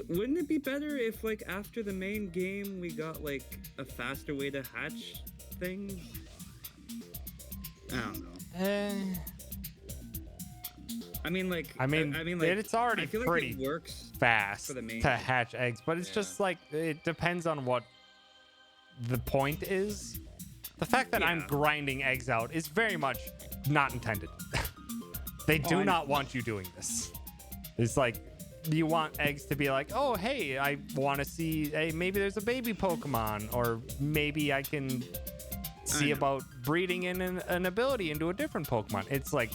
[SPEAKER 4] wouldn't it be better if, like, after the main game, we got like a faster way to hatch things? I don't know. I mean, like,
[SPEAKER 1] I mean,
[SPEAKER 4] like,
[SPEAKER 1] it's already
[SPEAKER 4] I feel like
[SPEAKER 1] pretty
[SPEAKER 4] it works.
[SPEAKER 1] fast
[SPEAKER 4] for the main
[SPEAKER 1] to
[SPEAKER 4] game.
[SPEAKER 1] hatch eggs, but it's
[SPEAKER 3] Yeah.
[SPEAKER 1] just like it depends on what the point is. The fact that I'm
[SPEAKER 4] Yeah.
[SPEAKER 1] grinding eggs out is very much not intended. They do
[SPEAKER 4] I
[SPEAKER 1] not
[SPEAKER 4] know.
[SPEAKER 1] want you doing this. It's like you want eggs to be like, oh, hey, I want to see, hey, maybe there's a baby Pokemon, or maybe I can see about breeding in an ability into a different Pokemon. It's like,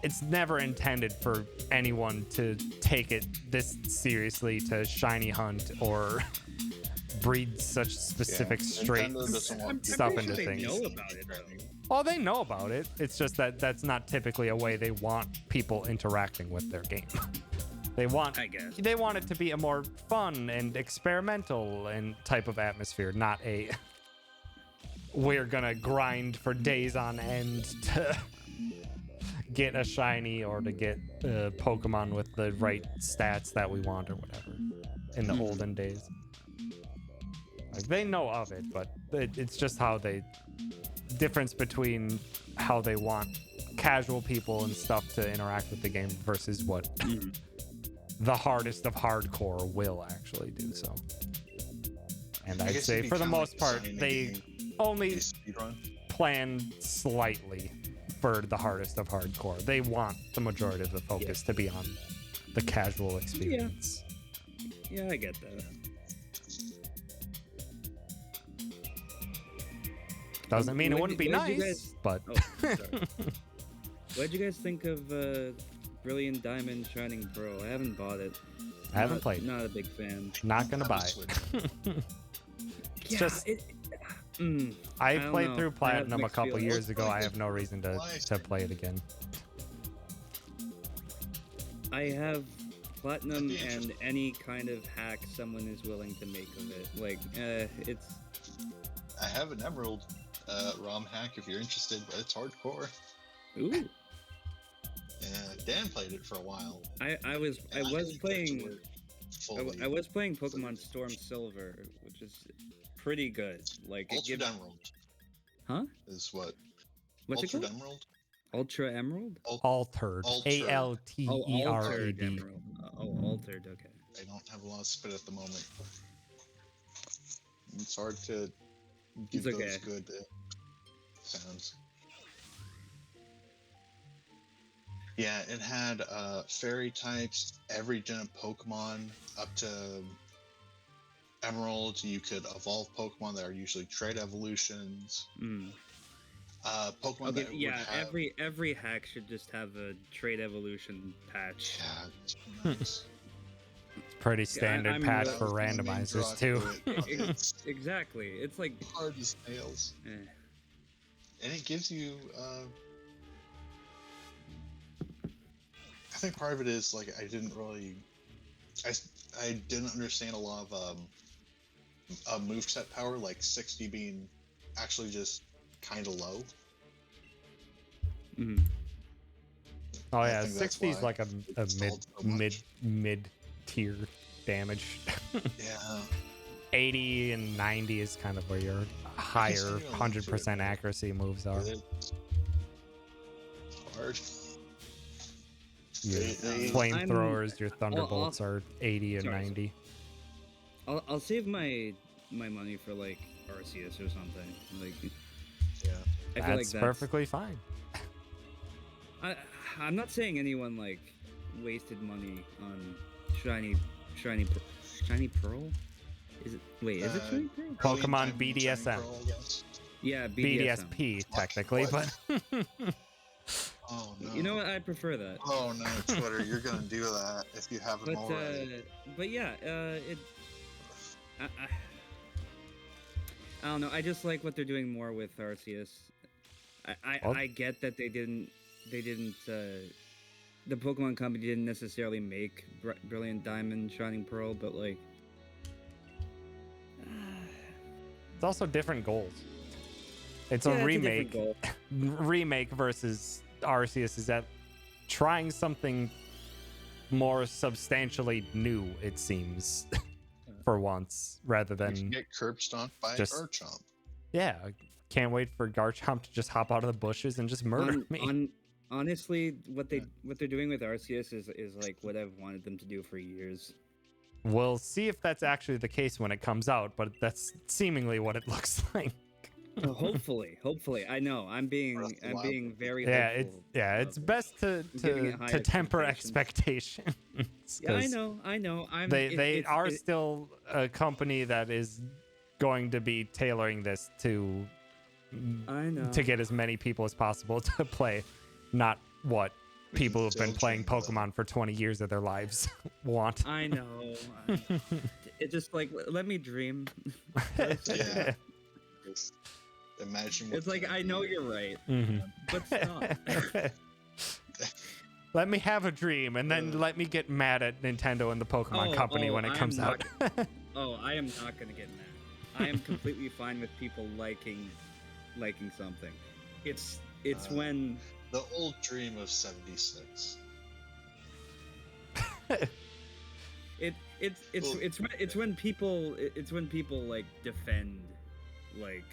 [SPEAKER 1] it's never intended for anyone to take it this seriously to shiny hunt or breed such specific
[SPEAKER 3] Nintendo doesn't want
[SPEAKER 1] straight stuff
[SPEAKER 4] I'm
[SPEAKER 1] into
[SPEAKER 4] pretty sure
[SPEAKER 1] things.
[SPEAKER 4] they know about it, though.
[SPEAKER 1] Oh, they know about it. It's just that that's not typically a way they want people interacting with their game. They want,
[SPEAKER 4] I guess.
[SPEAKER 1] they want it to be a more fun and experimental and type of atmosphere, not a we're gonna grind for days on end to get a shiny or to get a Pokemon with the right stats that we want or whatever in the olden days. Like, they know of it, but it's just how they difference between how they want casual people and stuff to interact with the game versus what the hardest of hardcore will actually do so. And
[SPEAKER 3] I
[SPEAKER 1] I'd
[SPEAKER 3] guess
[SPEAKER 1] say
[SPEAKER 3] it'd be
[SPEAKER 1] for the
[SPEAKER 3] kinda
[SPEAKER 1] most
[SPEAKER 3] like
[SPEAKER 1] part,
[SPEAKER 3] designing a
[SPEAKER 1] they
[SPEAKER 3] game
[SPEAKER 1] only
[SPEAKER 3] to speedrun.
[SPEAKER 1] plan slightly for the hardest of hardcore. They want the majority of the focus to be on the casual experience.
[SPEAKER 4] Yeah, I get that.
[SPEAKER 1] Doesn't mean it
[SPEAKER 4] What
[SPEAKER 1] wouldn't
[SPEAKER 4] did-
[SPEAKER 1] be
[SPEAKER 4] what did you
[SPEAKER 1] nice,
[SPEAKER 4] guys-
[SPEAKER 1] but
[SPEAKER 4] Oh, sorry. What'd you guys think of Brilliant Diamond Shining Pearl? I haven't bought it.
[SPEAKER 1] I haven't played.
[SPEAKER 4] Not a big fan.
[SPEAKER 1] Not gonna buy
[SPEAKER 3] Switch.
[SPEAKER 1] it.
[SPEAKER 4] Yeah,
[SPEAKER 1] just- I
[SPEAKER 4] don't
[SPEAKER 1] played
[SPEAKER 4] know.
[SPEAKER 1] through
[SPEAKER 4] I have
[SPEAKER 1] Platinum a
[SPEAKER 4] mixed
[SPEAKER 1] couple
[SPEAKER 4] feelings.
[SPEAKER 1] years ago. I have no reason to play it again.
[SPEAKER 4] I have Platinum
[SPEAKER 3] That'd be
[SPEAKER 4] and
[SPEAKER 3] interesting.
[SPEAKER 4] any kind of hack someone is willing to make of it. Like, it's
[SPEAKER 3] I have an Emerald ROM hack if you're interested, but it's hardcore.
[SPEAKER 4] ooh.
[SPEAKER 3] Dan played it for a while.
[SPEAKER 4] I was
[SPEAKER 3] and
[SPEAKER 4] was
[SPEAKER 3] didn't get to
[SPEAKER 4] playing
[SPEAKER 3] it fully.
[SPEAKER 4] I was playing Pokemon Storm Silver, which is pretty good. Like it
[SPEAKER 3] Altered
[SPEAKER 4] gives,
[SPEAKER 3] Emerald
[SPEAKER 4] huh?
[SPEAKER 3] is what?
[SPEAKER 4] What's it
[SPEAKER 3] Altered
[SPEAKER 4] called?
[SPEAKER 3] Emerald?
[SPEAKER 4] Ultra Emerald?
[SPEAKER 1] Altered.
[SPEAKER 3] Altered.
[SPEAKER 1] Altered.
[SPEAKER 4] Altered Emerald. Oh, altered. Okay.
[SPEAKER 3] I don't have a lot of spit at the moment. It's hard to give
[SPEAKER 4] It's
[SPEAKER 3] those
[SPEAKER 4] okay.
[SPEAKER 3] good sounds. Yeah, it had fairy types, every gen of Pokemon up to Emerald. You could evolve Pokemon that are usually trait evolutions.
[SPEAKER 4] Mm.
[SPEAKER 3] Pokemon
[SPEAKER 4] Okay.
[SPEAKER 3] that
[SPEAKER 4] Yeah.
[SPEAKER 3] would have,
[SPEAKER 4] Every hack should just have a trait evolution patch.
[SPEAKER 3] yeah, it's nice.
[SPEAKER 1] Pretty standard
[SPEAKER 4] I'm
[SPEAKER 1] patch
[SPEAKER 4] really-
[SPEAKER 1] for
[SPEAKER 3] That was my main draw
[SPEAKER 1] randomizers
[SPEAKER 3] to
[SPEAKER 1] too.
[SPEAKER 3] it, but it's
[SPEAKER 4] Exactly. It's like.
[SPEAKER 3] hard as nails.
[SPEAKER 4] Eh.
[SPEAKER 3] And it gives you I think part of it is like I didn't really I didn't understand a lot of moveset power, like 60 being actually just kind of low.
[SPEAKER 4] Mhm.
[SPEAKER 1] Oh
[SPEAKER 3] I
[SPEAKER 1] yeah,
[SPEAKER 3] think that's
[SPEAKER 1] 60 is
[SPEAKER 3] why
[SPEAKER 1] like a
[SPEAKER 3] it's
[SPEAKER 1] mid
[SPEAKER 3] sold so much.
[SPEAKER 1] mid tier damage.
[SPEAKER 3] Yeah.
[SPEAKER 1] 80 and 90 is kind of where your higher
[SPEAKER 3] see you
[SPEAKER 1] 100% accuracy moves are.
[SPEAKER 3] It's hard.
[SPEAKER 1] Your
[SPEAKER 3] they-
[SPEAKER 1] flamethrowers, your thunderbolts are 80 and
[SPEAKER 4] Sorry.
[SPEAKER 1] 90.
[SPEAKER 4] I'll save my money for like Arceus or something. Like
[SPEAKER 3] Yeah.
[SPEAKER 4] I feel like
[SPEAKER 1] That's perfectly fine.
[SPEAKER 4] I'm not saying anyone like wasted money on shiny pearl. Is it? Wait, is it
[SPEAKER 3] Uh,
[SPEAKER 4] shiny pearl?
[SPEAKER 1] Pokemon
[SPEAKER 3] Diamond, Shining
[SPEAKER 1] BDSM.
[SPEAKER 3] Pearl, I guess.
[SPEAKER 4] Yeah, BDSM.
[SPEAKER 1] BDSP technically,
[SPEAKER 3] What?
[SPEAKER 1] but
[SPEAKER 3] Oh no.
[SPEAKER 4] You know what? I prefer that.
[SPEAKER 3] Oh no, Twitter, you're gonna do that if you haven't already.
[SPEAKER 4] But yeah, it. I don't know. I just like what they're doing more with Arceus.
[SPEAKER 1] Well-
[SPEAKER 4] I get that they didn't. The Pokemon Company didn't necessarily make Brilliant Diamond, Shining Pearl, but like.
[SPEAKER 1] it's also different goals. It's
[SPEAKER 4] Yeah,
[SPEAKER 1] a
[SPEAKER 4] it's
[SPEAKER 1] remake.
[SPEAKER 4] different goal.
[SPEAKER 1] Remake versus Arceus is that trying something more substantially new, it seems, for once, rather
[SPEAKER 3] You can
[SPEAKER 1] than
[SPEAKER 3] get curb stomped by
[SPEAKER 1] just-
[SPEAKER 3] Garchomp.
[SPEAKER 1] yeah. Can't wait for Garchomp to just hop out of the bushes and just murder me.
[SPEAKER 4] Honestly, what they're doing with Arceus is like what I've wanted them to do for years.
[SPEAKER 1] We'll see if that's actually the case when it comes out, but that's seemingly what it looks like.
[SPEAKER 4] Hopefully. I know I'm being
[SPEAKER 3] Breath of the Wild.
[SPEAKER 4] very
[SPEAKER 1] Yeah,
[SPEAKER 4] hopeful
[SPEAKER 1] it's
[SPEAKER 4] of
[SPEAKER 1] best to
[SPEAKER 4] giving it high
[SPEAKER 1] temper
[SPEAKER 4] expectations.
[SPEAKER 1] expectation.
[SPEAKER 4] Yeah, I know.
[SPEAKER 1] They are still a company that is going to be tailoring this to
[SPEAKER 4] I know.
[SPEAKER 1] to get as many people as possible to play, not what
[SPEAKER 3] We can
[SPEAKER 1] people who've been
[SPEAKER 3] still
[SPEAKER 1] playing
[SPEAKER 3] dream, though.
[SPEAKER 1] Pokemon for 20 years of their lives want.
[SPEAKER 4] I know. It just like let me dream.
[SPEAKER 3] Yeah. Just imagine what
[SPEAKER 4] It's like
[SPEAKER 3] can
[SPEAKER 4] I know
[SPEAKER 3] be.
[SPEAKER 4] you're right,
[SPEAKER 1] Mhm.
[SPEAKER 4] but stop.
[SPEAKER 1] Let me have a dream, and then let me get mad at Nintendo and the Pokemon Company when it
[SPEAKER 4] I am
[SPEAKER 1] comes out.
[SPEAKER 4] I am not gonna get mad. I am completely fine with people liking something. It's when
[SPEAKER 3] The old dream of 76.
[SPEAKER 4] it's when people like defend like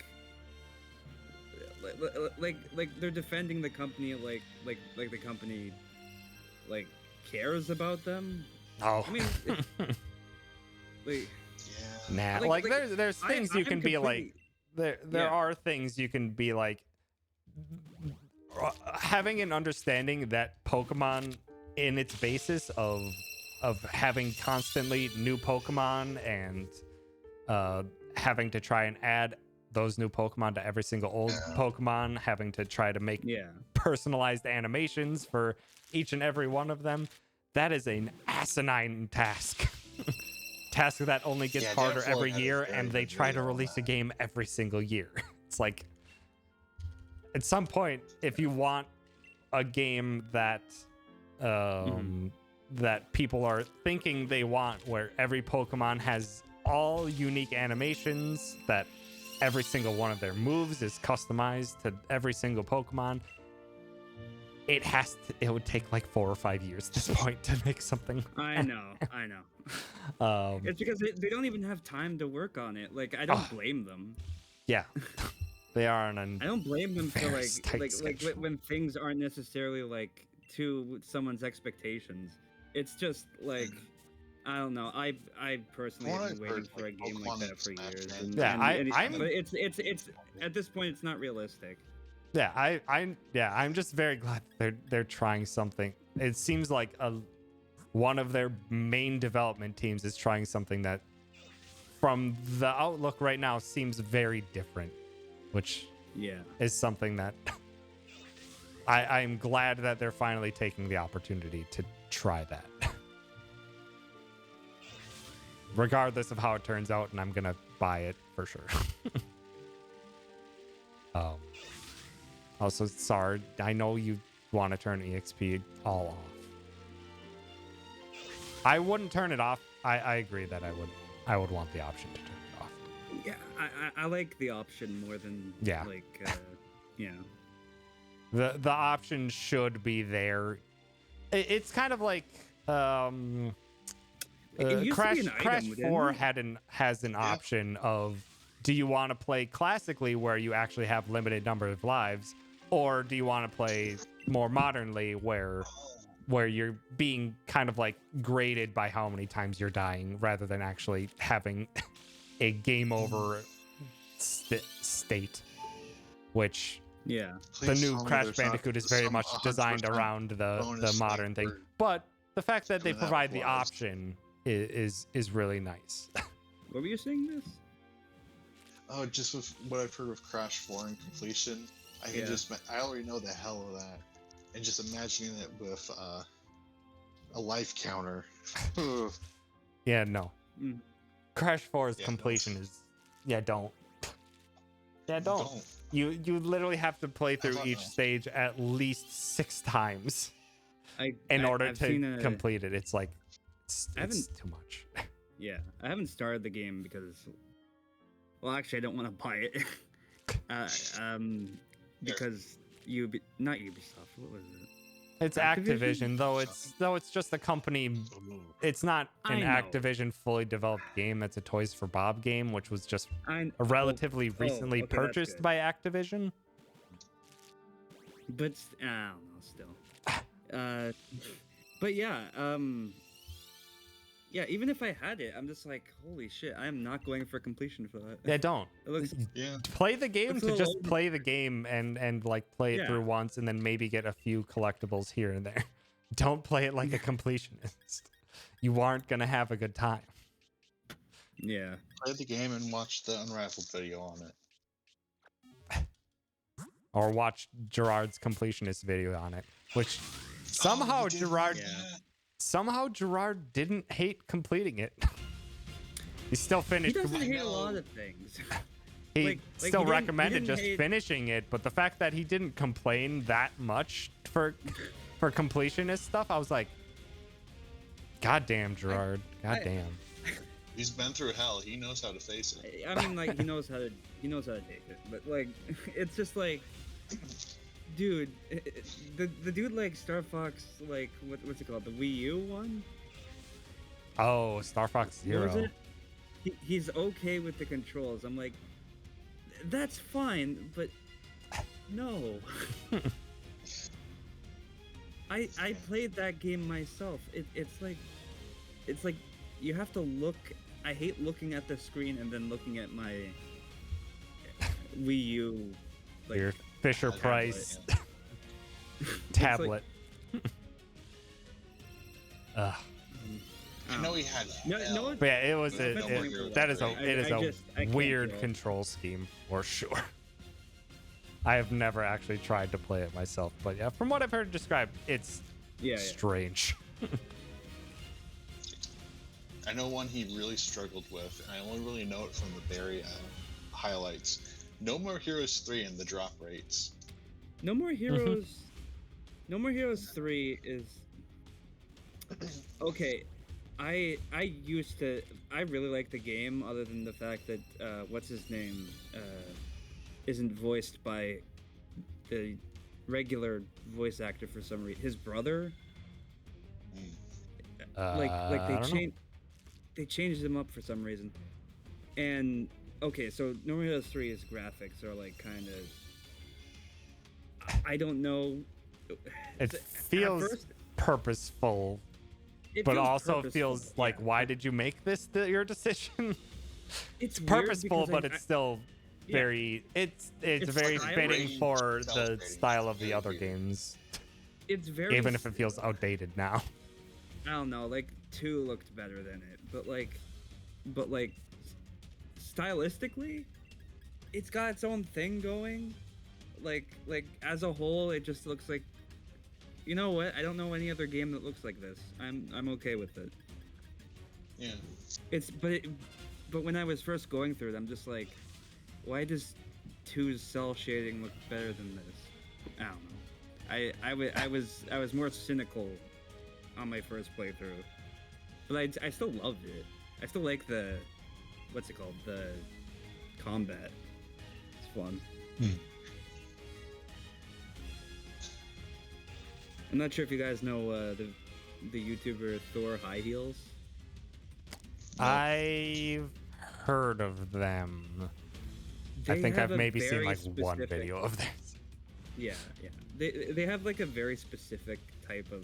[SPEAKER 4] they're defending the company like the company like cares about them.
[SPEAKER 1] Oh,
[SPEAKER 4] I mean, like
[SPEAKER 3] Yeah.
[SPEAKER 1] nah.
[SPEAKER 4] like,
[SPEAKER 1] There's things you
[SPEAKER 4] I'm
[SPEAKER 1] can be like.
[SPEAKER 4] completely-
[SPEAKER 1] There
[SPEAKER 4] Yeah.
[SPEAKER 1] are things you can be like. Having an understanding that Pokemon, in its basis of having constantly new Pokemon and having to try and add those new Pokemon to every single old
[SPEAKER 3] Yeah.
[SPEAKER 1] Pokemon, having to try to make
[SPEAKER 4] yeah.
[SPEAKER 1] personalized animations for each and every one of them, that is an asinine task. Task that only gets
[SPEAKER 3] Yeah,
[SPEAKER 1] harder
[SPEAKER 3] Downfall
[SPEAKER 1] every
[SPEAKER 3] had a
[SPEAKER 1] year,
[SPEAKER 3] very
[SPEAKER 1] and they
[SPEAKER 3] good
[SPEAKER 1] try to
[SPEAKER 3] video on
[SPEAKER 1] release a
[SPEAKER 3] that.
[SPEAKER 1] game every single year. It's like, at some point, if you want a game that that people are thinking they want, where every Pokemon has all unique animations, that every single one of their moves is customized to every single Pokemon, it would take like 4 or 5 years at this point to make something.
[SPEAKER 4] I know. It's because they don't even have time to work on it. Like I don't blame them.
[SPEAKER 1] Yeah. They are on an
[SPEAKER 4] I don't blame them for
[SPEAKER 1] very tight
[SPEAKER 4] like
[SPEAKER 1] schedule.
[SPEAKER 4] when things aren't necessarily like to someone's expectations. It's just like I don't know. I personally
[SPEAKER 3] What
[SPEAKER 4] have
[SPEAKER 3] I've
[SPEAKER 4] been waiting
[SPEAKER 3] heard,
[SPEAKER 4] for a
[SPEAKER 3] like,
[SPEAKER 4] game like
[SPEAKER 3] Pokemon
[SPEAKER 4] that
[SPEAKER 3] and
[SPEAKER 4] for
[SPEAKER 3] Smash
[SPEAKER 4] years.
[SPEAKER 3] Man.
[SPEAKER 4] And,
[SPEAKER 1] Yeah,
[SPEAKER 4] and
[SPEAKER 1] I'm-
[SPEAKER 4] but it's at this point it's not realistic.
[SPEAKER 1] Yeah, I'm just very glad they're trying something. It seems like one of their main development teams is trying something that, from the outlook right now, seems very different, which
[SPEAKER 4] Yeah.
[SPEAKER 1] is something that I'm glad that they're finally taking the opportunity to try that. Regardless of how it turns out, and I'm gonna buy it for sure. Also, Sard, I know you want to turn EXP all off. I wouldn't turn it off. I agree that I would want the option to turn it off.
[SPEAKER 4] Yeah, I like the option more than
[SPEAKER 1] Yeah.
[SPEAKER 4] like you know.
[SPEAKER 1] The option should be there. It's kind of like
[SPEAKER 4] It used to
[SPEAKER 1] Crash
[SPEAKER 4] be an item,
[SPEAKER 1] Crash
[SPEAKER 4] didn't
[SPEAKER 1] 4
[SPEAKER 4] it?
[SPEAKER 1] has an option of, do you want to play classically where you actually have limited number of lives, or do you want to play more modernly where you're being kind of like graded by how many times you're dying rather than actually having a game over state, which
[SPEAKER 4] Yeah.
[SPEAKER 1] the
[SPEAKER 3] Please
[SPEAKER 1] new
[SPEAKER 3] tell me
[SPEAKER 1] Crash
[SPEAKER 3] there's not
[SPEAKER 1] Bandicoot is very
[SPEAKER 3] some
[SPEAKER 1] much designed
[SPEAKER 3] 100%
[SPEAKER 1] around the
[SPEAKER 3] bonus
[SPEAKER 1] modern thing.
[SPEAKER 3] for
[SPEAKER 1] But the fact that they
[SPEAKER 3] coming out
[SPEAKER 1] provide
[SPEAKER 3] with
[SPEAKER 1] the
[SPEAKER 3] lives.
[SPEAKER 1] option is really nice.
[SPEAKER 4] What were you saying, this?
[SPEAKER 3] Oh, just with what I've heard of Crash 4 and completion, I can
[SPEAKER 4] Yeah.
[SPEAKER 3] I already know the hell of that. And just imagining it with a life counter. Ugh.
[SPEAKER 1] Yeah, no.
[SPEAKER 4] Mm.
[SPEAKER 1] Crash 4's
[SPEAKER 3] Yeah,
[SPEAKER 1] completion
[SPEAKER 3] no.
[SPEAKER 1] is don't. Yeah, don't.
[SPEAKER 3] Don't.
[SPEAKER 1] You literally have to play through
[SPEAKER 3] don't
[SPEAKER 1] each
[SPEAKER 3] know.
[SPEAKER 1] stage at least 6 times
[SPEAKER 4] In
[SPEAKER 1] in order
[SPEAKER 4] I've seen
[SPEAKER 1] to complete it. It's like it's
[SPEAKER 4] I haven't-
[SPEAKER 1] too much.
[SPEAKER 4] Yeah, I haven't started the game because, well, actually, I don't want to buy it. Because not Ubisoft. What was it?
[SPEAKER 1] It's
[SPEAKER 4] Activision?
[SPEAKER 1] Activision, though it's just a company. It's not an
[SPEAKER 4] I know.
[SPEAKER 1] Activision fully developed game. It's a Toys for Bob game, which was just relatively recently
[SPEAKER 4] okay, that's
[SPEAKER 1] purchased
[SPEAKER 4] good.
[SPEAKER 1] by Activision.
[SPEAKER 4] But I don't know. Still, but yeah, yeah. Even if I had it, I'm just like, holy shit! I am not going for completion for that.
[SPEAKER 1] Yeah, don't
[SPEAKER 4] It looks.
[SPEAKER 3] Yeah.
[SPEAKER 1] play the game
[SPEAKER 4] It's a
[SPEAKER 1] to
[SPEAKER 4] little
[SPEAKER 1] just
[SPEAKER 4] old.
[SPEAKER 1] play the game and like play it
[SPEAKER 4] Yeah.
[SPEAKER 1] through once and then maybe get a few collectibles here and there. Don't play it like a completionist. you aren't gonna have a good time.
[SPEAKER 4] Yeah.
[SPEAKER 3] Play the game and watch the Unraveled video on it.
[SPEAKER 1] Or watch Gerard's completionist video on it, which somehow
[SPEAKER 3] Oh, you did
[SPEAKER 1] Gerard
[SPEAKER 3] watch that?
[SPEAKER 1] somehow Gerard didn't hate completing it. He still
[SPEAKER 4] He
[SPEAKER 1] finished.
[SPEAKER 4] doesn't hate a
[SPEAKER 3] know.
[SPEAKER 4] lot of things.
[SPEAKER 1] He
[SPEAKER 4] like,
[SPEAKER 1] still
[SPEAKER 4] he didn't
[SPEAKER 1] recommended just
[SPEAKER 4] hate-
[SPEAKER 1] finishing it, but the fact that he didn't complain that much for completionist stuff, I was like, God damn, Gerard. God damn.
[SPEAKER 3] He's been through hell. He knows how to face it.
[SPEAKER 4] I mean, like, he knows how to take it, but like, it's just like, dude, the dude like Star Fox, like what's it called, the Wii U one?
[SPEAKER 1] Oh, Star Fox
[SPEAKER 4] What
[SPEAKER 1] Zero.
[SPEAKER 4] was it? He's okay with the controls. I'm like, that's fine, but no. I played that game myself. It's like you have to look. I hate looking at the screen and then looking at my Wii U. Like,
[SPEAKER 1] Your Fisher
[SPEAKER 3] tablet,
[SPEAKER 1] Price
[SPEAKER 3] yeah.
[SPEAKER 1] tablet. Ugh.
[SPEAKER 3] I know he had
[SPEAKER 4] No,
[SPEAKER 3] hell.
[SPEAKER 4] no,
[SPEAKER 1] But yeah, it was
[SPEAKER 3] No, no more
[SPEAKER 1] it,
[SPEAKER 3] Heroes
[SPEAKER 1] that is a
[SPEAKER 3] 3.
[SPEAKER 1] it is
[SPEAKER 4] I
[SPEAKER 1] a
[SPEAKER 4] can't
[SPEAKER 1] weird
[SPEAKER 4] do it.
[SPEAKER 1] control scheme for sure. I have never actually tried to play it myself, but yeah, from what I've heard described, it's
[SPEAKER 4] yeah.
[SPEAKER 1] strange.
[SPEAKER 3] I know one he really struggled with, and I only really know it from the very highlights. No More Heroes 3 and the drop rates.
[SPEAKER 4] No More Heroes. No More Heroes 3 is okay. I really like the game, other than the fact that what's his name isn't voiced by the regular voice actor for some reason. His brother, like
[SPEAKER 1] I don't know.
[SPEAKER 4] they changed him up for some reason. And okay, so No More Heroes 3's graphics are like kind of, I don't know.
[SPEAKER 1] It
[SPEAKER 4] At
[SPEAKER 1] feels
[SPEAKER 4] first,
[SPEAKER 1] purposeful,
[SPEAKER 4] it
[SPEAKER 1] but
[SPEAKER 4] feels
[SPEAKER 1] also
[SPEAKER 4] purposeful,
[SPEAKER 1] feels like,
[SPEAKER 4] yeah.
[SPEAKER 1] why did you make this your decision?
[SPEAKER 4] It's weird
[SPEAKER 1] Purposeful,
[SPEAKER 4] because
[SPEAKER 1] but
[SPEAKER 4] I-
[SPEAKER 1] it's still
[SPEAKER 4] yeah.
[SPEAKER 1] very it's
[SPEAKER 4] It's
[SPEAKER 1] very
[SPEAKER 4] stylish.
[SPEAKER 1] fitting for the
[SPEAKER 3] Celebrating.
[SPEAKER 1] style of the
[SPEAKER 3] Very
[SPEAKER 1] other
[SPEAKER 3] weird.
[SPEAKER 1] games,
[SPEAKER 4] It's very
[SPEAKER 1] even if it feels outdated now.
[SPEAKER 4] I don't know, like 2 looked better than it, but like stylistically, it's got its own thing going. Like as a whole, it just looks like, you know what? I don't know any other game that looks like this. I'm okay with it.
[SPEAKER 3] Yeah.
[SPEAKER 4] But when I was first going through it, I'm just like, why does 2's cell shading look better than this? I don't know. I was more cynical on my first playthrough, but I still loved it. I still like the, what's it called, the combat. It's fun. I'm not sure if you guys know the YouTuber Thor High Heels.
[SPEAKER 1] I've heard of them. I
[SPEAKER 4] They
[SPEAKER 1] think
[SPEAKER 4] have
[SPEAKER 1] I've
[SPEAKER 4] a
[SPEAKER 1] maybe seen
[SPEAKER 4] very
[SPEAKER 1] like one
[SPEAKER 4] specific-
[SPEAKER 1] video of this.
[SPEAKER 4] Yeah. They have like a very specific type of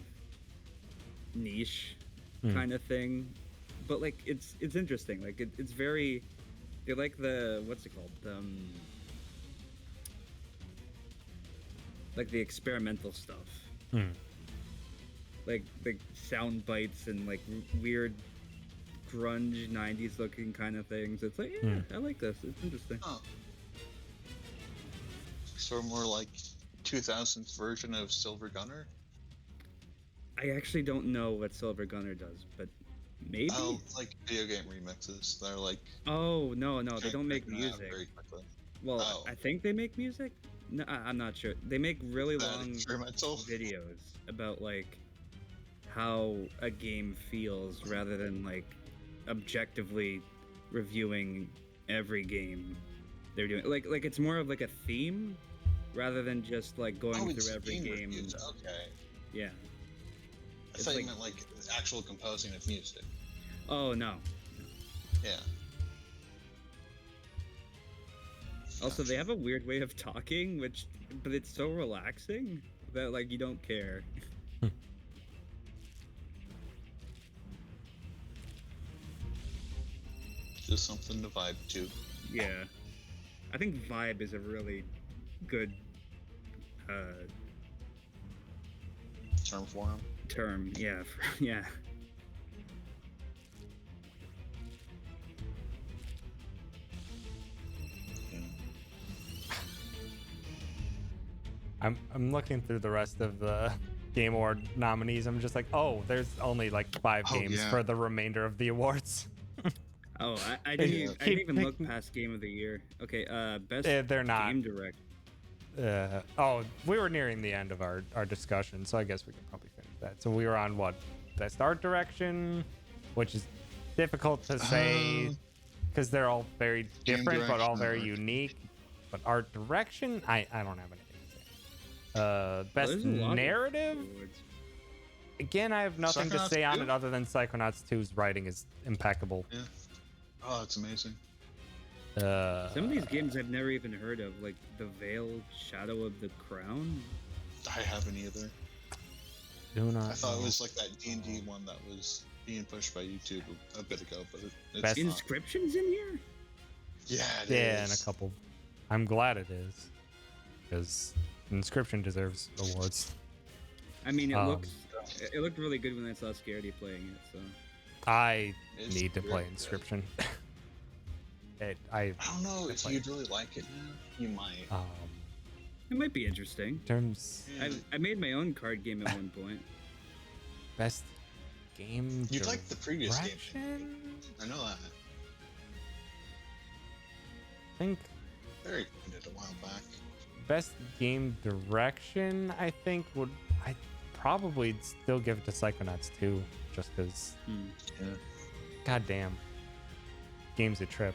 [SPEAKER 4] niche kind of thing, but like it's interesting. Like it's very, they like the, what's it called, like the experimental stuff, like sound bites and like weird grunge 90s looking kind of things. It's like, yeah, I like this. It's interesting.
[SPEAKER 3] Oh. So more like 2000s version of Silver Gunner?
[SPEAKER 4] I actually don't know what Silver Gunner does, but maybe.
[SPEAKER 3] Oh, like video game remixes. They're like
[SPEAKER 4] Oh no, they don't make
[SPEAKER 3] cranking it out
[SPEAKER 4] music.
[SPEAKER 3] very quickly.
[SPEAKER 4] Well,
[SPEAKER 3] Oh.
[SPEAKER 4] I think they make music. No, I'm not sure. They make really
[SPEAKER 3] Is that
[SPEAKER 4] long
[SPEAKER 3] experimental?
[SPEAKER 4] videos about like how a game feels, rather than like objectively reviewing every game they're doing. Like it's more of like a theme, rather than just like going
[SPEAKER 3] Oh, it's
[SPEAKER 4] through every game.
[SPEAKER 3] reviews. Okay.
[SPEAKER 4] Yeah.
[SPEAKER 3] I
[SPEAKER 4] It's
[SPEAKER 3] thought you
[SPEAKER 4] like-
[SPEAKER 3] meant like actual composing of music.
[SPEAKER 4] Oh no.
[SPEAKER 3] Yeah.
[SPEAKER 4] Also, they have a weird way of talking, but it's so relaxing that like you don't care.
[SPEAKER 3] Just something to vibe to.
[SPEAKER 4] Yeah, I think vibe is a really good
[SPEAKER 3] Term for him.
[SPEAKER 4] term. Yeah, yeah.
[SPEAKER 1] I'm looking through the rest of the Game Award nominees. I'm just like, oh, there's only like 5
[SPEAKER 3] Oh,
[SPEAKER 1] games
[SPEAKER 3] yeah.
[SPEAKER 1] for the remainder of the awards.
[SPEAKER 4] Oh, I
[SPEAKER 1] They
[SPEAKER 4] didn't
[SPEAKER 1] keep
[SPEAKER 4] even look
[SPEAKER 1] picking-
[SPEAKER 4] past Game of the Year. Okay, best
[SPEAKER 1] They're not.
[SPEAKER 4] game direct.
[SPEAKER 1] Oh, we were nearing the end of our discussion, so I guess we can probably finish that. So we were on what? Best art direction, which is difficult to say because they're all very
[SPEAKER 3] Game
[SPEAKER 1] different, but all
[SPEAKER 3] direction,
[SPEAKER 1] very
[SPEAKER 3] art.
[SPEAKER 1] unique. But art direction, I don't have anything to say. Best
[SPEAKER 4] There's a lot of
[SPEAKER 1] narrative,
[SPEAKER 4] awards.
[SPEAKER 1] again, I have nothing to
[SPEAKER 3] Psychonauts
[SPEAKER 1] say on
[SPEAKER 3] 2?
[SPEAKER 1] it other than Psychonauts 2's writing is impeccable.
[SPEAKER 3] Yeah. Oh, that's amazing.
[SPEAKER 4] Some of these games I've never even heard of, like The Veiled Shadow of the Crown.
[SPEAKER 3] I haven't either.
[SPEAKER 1] Do not
[SPEAKER 3] I thought
[SPEAKER 1] know.
[SPEAKER 3] it was like that D&D one that was being pushed by YouTube a bit ago, but it's
[SPEAKER 1] Best-
[SPEAKER 3] not.
[SPEAKER 4] Inscriptions in here?
[SPEAKER 3] Yeah, it
[SPEAKER 1] Yeah,
[SPEAKER 3] is.
[SPEAKER 1] and a couple. I'm glad it is, because Inscription deserves awards.
[SPEAKER 4] I mean,
[SPEAKER 1] Um,
[SPEAKER 4] it looked really good when I saw Scaredy playing it. So
[SPEAKER 1] I
[SPEAKER 3] It's
[SPEAKER 1] need to play
[SPEAKER 3] really good.
[SPEAKER 1] Inscription. I
[SPEAKER 3] I don't know if
[SPEAKER 1] play
[SPEAKER 3] you'd really like it now. You might.
[SPEAKER 4] it might be interesting.
[SPEAKER 1] in terms
[SPEAKER 3] Yeah.
[SPEAKER 4] I made my own card game at one point.
[SPEAKER 1] best game.
[SPEAKER 3] You'd like the previous game.
[SPEAKER 1] direction?
[SPEAKER 3] I know that.
[SPEAKER 1] I think
[SPEAKER 3] Very did a while back.
[SPEAKER 1] best game direction. I think I probably still give it to Psychonauts 2, just because.
[SPEAKER 4] Hmm.
[SPEAKER 3] Yeah.
[SPEAKER 1] Goddamn. Game's a trip.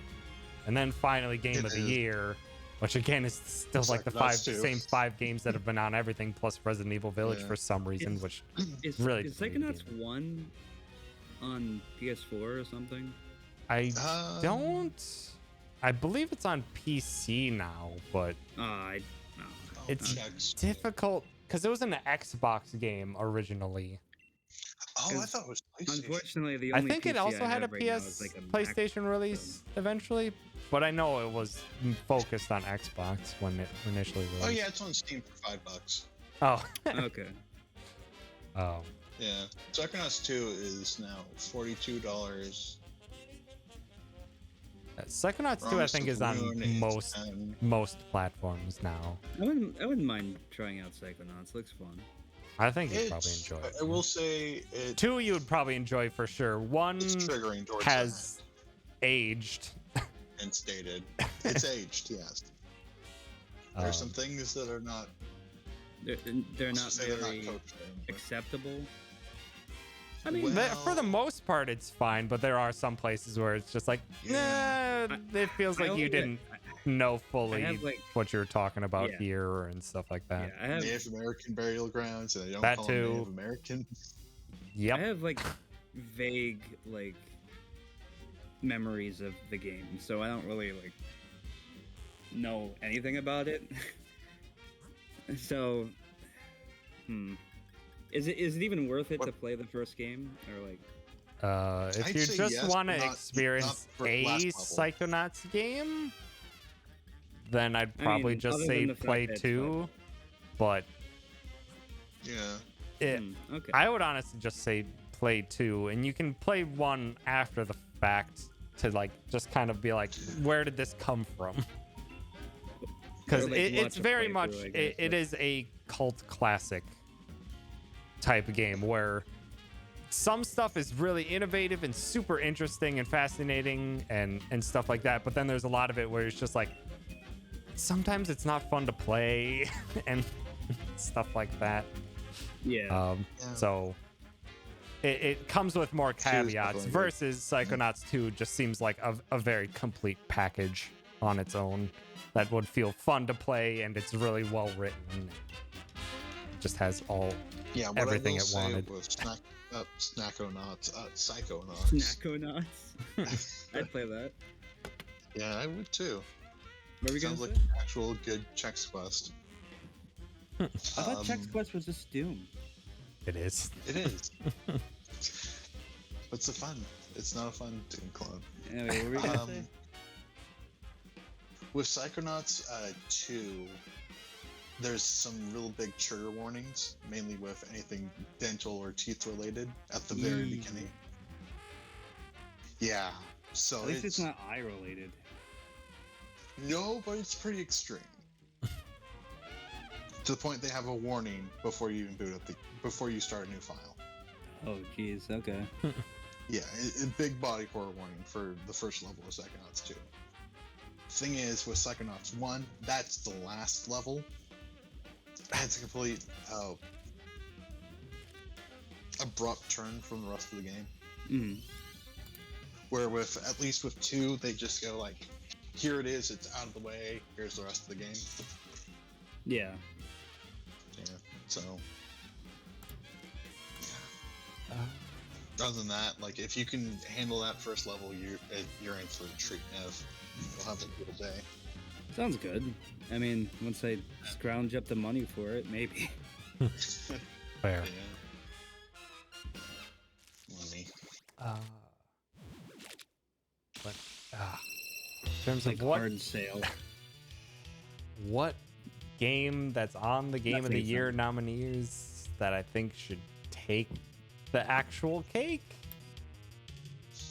[SPEAKER 1] And then finally Game
[SPEAKER 3] It
[SPEAKER 1] of the
[SPEAKER 3] is.
[SPEAKER 1] Year, which again is still
[SPEAKER 3] It's
[SPEAKER 1] like the
[SPEAKER 3] Psychonauts 2.
[SPEAKER 1] same 5 games that have been on everything plus Resident Evil Village
[SPEAKER 3] Yeah.
[SPEAKER 1] for some reason,
[SPEAKER 4] Is-
[SPEAKER 1] which
[SPEAKER 4] Is,
[SPEAKER 1] Really
[SPEAKER 4] is
[SPEAKER 1] doesn't need to be
[SPEAKER 4] Psychonauts
[SPEAKER 1] in
[SPEAKER 4] 1 on PS4 or something?
[SPEAKER 1] I
[SPEAKER 3] Um,
[SPEAKER 1] I believe it's on PC now, but
[SPEAKER 4] No.
[SPEAKER 1] it's
[SPEAKER 3] Xbox.
[SPEAKER 1] difficult because it was an Xbox game originally.
[SPEAKER 3] Oh, I thought it was PlayStation.
[SPEAKER 4] Unfortunately, the
[SPEAKER 1] I
[SPEAKER 4] only
[SPEAKER 1] think it
[SPEAKER 4] PC
[SPEAKER 1] also had a
[SPEAKER 4] have right now
[SPEAKER 1] PS
[SPEAKER 4] is, like, a Mac,
[SPEAKER 1] PlayStation release eventually, but I know it was focused on Xbox when it initially released.
[SPEAKER 3] Oh yeah, it's on Steam for $5.
[SPEAKER 1] Oh.
[SPEAKER 4] Okay.
[SPEAKER 1] Oh.
[SPEAKER 3] Yeah. Psychonauts 2 is now $42.
[SPEAKER 1] Psychonauts 2 I think is on most platforms now.
[SPEAKER 4] I wouldn't mind trying out Psychonauts. Looks fun.
[SPEAKER 1] I think you'd probably enjoy it.
[SPEAKER 3] I will say it,
[SPEAKER 1] 2 you would probably enjoy for sure. 1
[SPEAKER 3] it's triggering towards
[SPEAKER 1] has aged.
[SPEAKER 3] that and stated. It's aged, yes. There's some things that are not.
[SPEAKER 4] They're
[SPEAKER 3] let's
[SPEAKER 4] not
[SPEAKER 3] just say they're
[SPEAKER 4] very
[SPEAKER 3] coached in, but-
[SPEAKER 4] acceptable. I mean,
[SPEAKER 3] Well-
[SPEAKER 1] for the most part, it's fine, but there are some places where it's just like,
[SPEAKER 3] Yeah.
[SPEAKER 1] nah, it feels
[SPEAKER 4] I
[SPEAKER 1] like you
[SPEAKER 4] only-
[SPEAKER 1] didn't know fully
[SPEAKER 4] have, like-
[SPEAKER 1] what you were talking about
[SPEAKER 4] Yeah.
[SPEAKER 1] here and stuff like
[SPEAKER 4] yeah,
[SPEAKER 1] that.
[SPEAKER 4] I have
[SPEAKER 3] Native American burial grounds, and they don't
[SPEAKER 1] That
[SPEAKER 3] call
[SPEAKER 1] too.
[SPEAKER 3] them Native American.
[SPEAKER 1] Yep.
[SPEAKER 4] I have like vague like memories of the game, so I don't really like know anything about it. So, is it even worth it to play the first game or like?
[SPEAKER 1] If
[SPEAKER 3] I'd
[SPEAKER 1] you
[SPEAKER 3] say
[SPEAKER 1] just
[SPEAKER 3] yes,
[SPEAKER 1] want to
[SPEAKER 3] but not
[SPEAKER 1] experience
[SPEAKER 3] for
[SPEAKER 1] a
[SPEAKER 3] last level.
[SPEAKER 1] Psychonauts game, then I'd
[SPEAKER 4] I mean,
[SPEAKER 1] probably just
[SPEAKER 4] other
[SPEAKER 1] say
[SPEAKER 4] than the fact
[SPEAKER 1] play
[SPEAKER 4] that it's
[SPEAKER 1] 2. But
[SPEAKER 3] Yeah.
[SPEAKER 4] Okay.
[SPEAKER 1] I would honestly just say play 2, and you can play 1 after the fact to like just kind of be like, where did this come from? Because
[SPEAKER 4] Or, like,
[SPEAKER 1] it's
[SPEAKER 4] watch a
[SPEAKER 1] very
[SPEAKER 4] playthrough,
[SPEAKER 1] much
[SPEAKER 4] I guess,
[SPEAKER 1] it
[SPEAKER 4] but-
[SPEAKER 1] is a cult classic type of game where some stuff is really innovative and super interesting and fascinating and stuff like that, but then there's a lot of it where it's just like sometimes it's not fun to play and stuff like that.
[SPEAKER 4] Yeah.
[SPEAKER 1] So it comes with more caveats
[SPEAKER 3] definitely good.
[SPEAKER 1] versus Psychonauts 2 just seems like a very complete package on its own that would feel fun to play, and it's really well written. It just has all
[SPEAKER 3] Yeah, what
[SPEAKER 1] everything
[SPEAKER 3] I will
[SPEAKER 1] it
[SPEAKER 3] say
[SPEAKER 1] wanted.
[SPEAKER 3] was Snackonauts, Psychonauts.
[SPEAKER 4] Snackonauts. I'd play that.
[SPEAKER 3] Yeah, I would too.
[SPEAKER 4] What were we gonna
[SPEAKER 3] Sounds
[SPEAKER 4] say?
[SPEAKER 3] like an actual good Chex Quest.
[SPEAKER 4] I thought Chex Quest was just Doom.
[SPEAKER 1] it is.
[SPEAKER 3] It is. What's the fun? It's not a fun Doom clone.
[SPEAKER 4] Anyway, what were we gonna say?
[SPEAKER 3] With Psychonauts 2, there's some real big trigger warnings, mainly with anything dental or teeth related at the very
[SPEAKER 4] Eee.
[SPEAKER 3] beginning. Yeah, so
[SPEAKER 4] At least it's not eye related.
[SPEAKER 3] No, but it's pretty extreme. To the point they have a warning before you even boot up before you start a new file.
[SPEAKER 4] Oh, jeez. Okay.
[SPEAKER 3] Yeah, a big body horror warning for the first level of Psychonauts 2. Thing is, with Psychonauts 1, that's the last level. It's a complete abrupt turn from the rest of the game.
[SPEAKER 4] Mm.
[SPEAKER 3] Where with at least with 2, they just go like, here it is, it's out of the way. Here's the rest of the game.
[SPEAKER 4] Yeah.
[SPEAKER 3] Yeah. So. Other than that, like if you can handle that first level, you're in for a treat. You'll have a good day.
[SPEAKER 4] Sounds good. I mean, once I scrounge up the money for it, maybe.
[SPEAKER 1] Fair.
[SPEAKER 3] Yeah. Money.
[SPEAKER 1] But in terms
[SPEAKER 4] Like
[SPEAKER 1] of what
[SPEAKER 4] hard sale.
[SPEAKER 1] what game that's on the Game of the
[SPEAKER 4] Nothing's
[SPEAKER 1] Year
[SPEAKER 4] on.
[SPEAKER 1] nominees that I think should take the actual cake.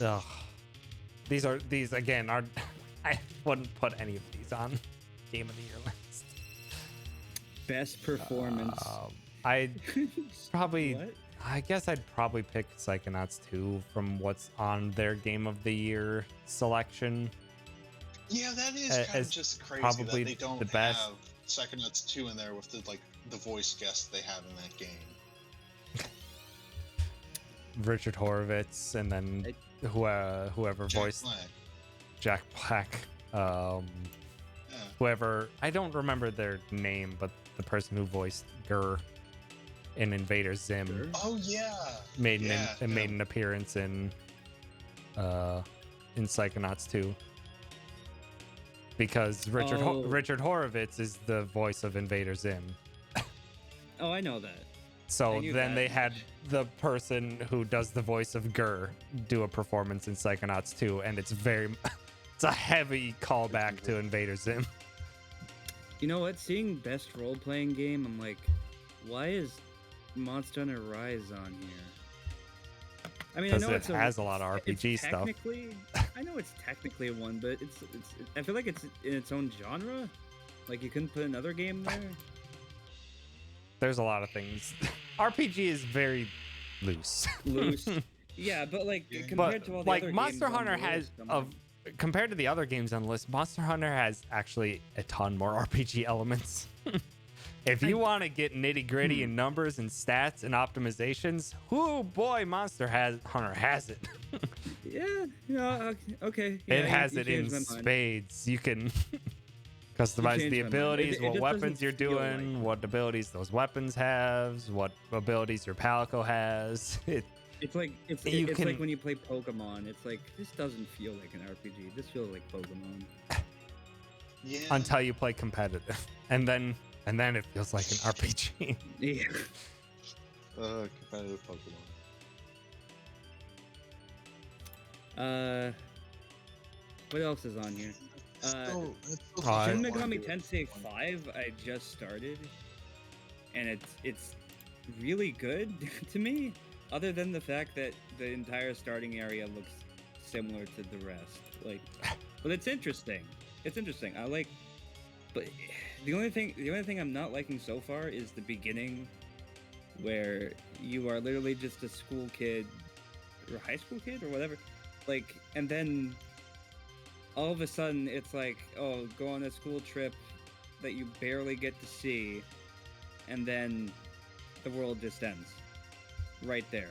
[SPEAKER 1] Ugh. These again are I wouldn't put any of these on Game of the Year list.
[SPEAKER 4] Best performance.
[SPEAKER 1] I probably
[SPEAKER 4] What?
[SPEAKER 1] I guess I'd probably pick Psychonauts 2 from what's on their Game of the Year selection.
[SPEAKER 3] Yeah, that is kind
[SPEAKER 1] as
[SPEAKER 3] of just crazy
[SPEAKER 1] probably
[SPEAKER 3] that they don't
[SPEAKER 1] the best.
[SPEAKER 3] have Psychonauts 2 in there with the voice guests they have in that game.
[SPEAKER 1] Richard Horvitz and then whoever
[SPEAKER 3] Jack
[SPEAKER 1] voiced
[SPEAKER 3] Black.
[SPEAKER 1] Jack Black.
[SPEAKER 3] Yeah.
[SPEAKER 1] Whoever, I don't remember their name, but the person who voiced Gur in Invader Zim
[SPEAKER 4] Sure.
[SPEAKER 3] Oh yeah.
[SPEAKER 1] made
[SPEAKER 3] Yeah,
[SPEAKER 1] made an appearance in Psychonauts 2. Because
[SPEAKER 4] Oh.
[SPEAKER 1] Richard Horvitz is the voice of Invader Zim.
[SPEAKER 4] Oh, I know that.
[SPEAKER 1] So
[SPEAKER 4] I knew
[SPEAKER 1] then
[SPEAKER 4] that.
[SPEAKER 1] they had the person who does the voice of Gur do a performance in Psychonauts 2, and it's it's a heavy callback to Invader Zim.
[SPEAKER 4] You know what? Seeing best role-playing game, I'm like, why is Monster Hunter Rise on here? I mean, I
[SPEAKER 1] Because
[SPEAKER 4] know
[SPEAKER 1] it has a lot of RPG stuff.
[SPEAKER 4] technically, I know it's technically a one, but it's. I feel like it's in its own genre. Like you couldn't put another game there.
[SPEAKER 1] There's a lot of things. RPG is very loose.
[SPEAKER 4] Loose. Yeah, but like
[SPEAKER 3] Yeah.
[SPEAKER 4] compared
[SPEAKER 1] But
[SPEAKER 4] to all the
[SPEAKER 1] like
[SPEAKER 4] other
[SPEAKER 1] Monster
[SPEAKER 4] games on
[SPEAKER 1] Hunter
[SPEAKER 4] the
[SPEAKER 1] has
[SPEAKER 4] list, I'm like,
[SPEAKER 1] compared to the other games on the list, Monster Hunter has actually a ton more RPG elements. If you want to get nitty gritty in numbers and stats and optimizations, whoo boy, Hunter has it.
[SPEAKER 4] yeah, okay. Yeah,
[SPEAKER 1] It has
[SPEAKER 4] you
[SPEAKER 1] it in
[SPEAKER 4] changed my mind.
[SPEAKER 1] spades. You can customize
[SPEAKER 4] changed
[SPEAKER 1] the
[SPEAKER 4] my mind.
[SPEAKER 1] abilities,
[SPEAKER 4] It
[SPEAKER 1] what
[SPEAKER 4] just
[SPEAKER 1] weapons
[SPEAKER 4] doesn't
[SPEAKER 1] you're
[SPEAKER 4] feel like
[SPEAKER 1] doing,
[SPEAKER 4] that.
[SPEAKER 1] what abilities those weapons have, what abilities your Palico has.
[SPEAKER 4] It's like it's
[SPEAKER 1] You
[SPEAKER 4] like
[SPEAKER 1] can-
[SPEAKER 4] when you play Pokemon. It's like this doesn't feel like an RPG. This feels like Pokemon.
[SPEAKER 3] Yeah.
[SPEAKER 1] Until you play competitive, and then it feels like an RPG.
[SPEAKER 4] Yeah.
[SPEAKER 3] Competitive Pokemon.
[SPEAKER 4] What else is on here?
[SPEAKER 3] It's still
[SPEAKER 1] Oh,
[SPEAKER 4] Shin
[SPEAKER 1] I-
[SPEAKER 4] Megami Tensei 5. I just started, and it's really good to me. Other than the fact that the entire starting area looks similar to the rest, like, but it's interesting. It's interesting. I like, but the only thing I'm not liking so far is the beginning, where you are literally just a school kid, or high school kid, or whatever, like, and then all of a sudden it's like, oh, go on a school trip that you barely get to see, and then the world just ends right there.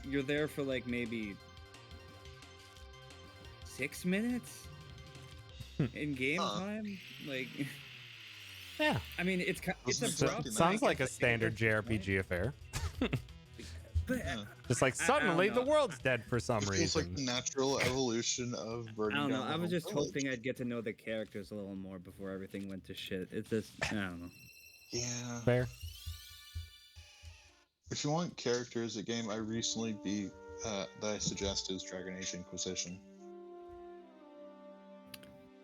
[SPEAKER 4] You're there for like maybe 6 minutes in game
[SPEAKER 3] Huh.
[SPEAKER 4] time. Like,
[SPEAKER 1] Yeah,
[SPEAKER 4] I mean, it's
[SPEAKER 3] Doesn't
[SPEAKER 1] so-
[SPEAKER 4] abrupt.
[SPEAKER 3] Rough,
[SPEAKER 1] sounds
[SPEAKER 4] I
[SPEAKER 1] like a
[SPEAKER 4] guess,
[SPEAKER 1] standard
[SPEAKER 4] right?
[SPEAKER 1] JRPG affair.
[SPEAKER 4] But
[SPEAKER 3] Yeah.
[SPEAKER 1] Just like
[SPEAKER 4] I don't
[SPEAKER 1] suddenly the
[SPEAKER 4] know.
[SPEAKER 1] world's dead for some
[SPEAKER 3] It feels like
[SPEAKER 1] reason.
[SPEAKER 3] the natural evolution of
[SPEAKER 4] I
[SPEAKER 3] burning
[SPEAKER 4] don't know.
[SPEAKER 3] down the
[SPEAKER 4] I was
[SPEAKER 3] whole
[SPEAKER 4] just
[SPEAKER 3] village.
[SPEAKER 4] hoping I'd get to know the characters a little more before everything went to shit. It's just, I don't know.
[SPEAKER 3] Yeah.
[SPEAKER 1] Fair.
[SPEAKER 3] If you want characters, a game I recently beat that I suggest is Dragon Age Inquisition.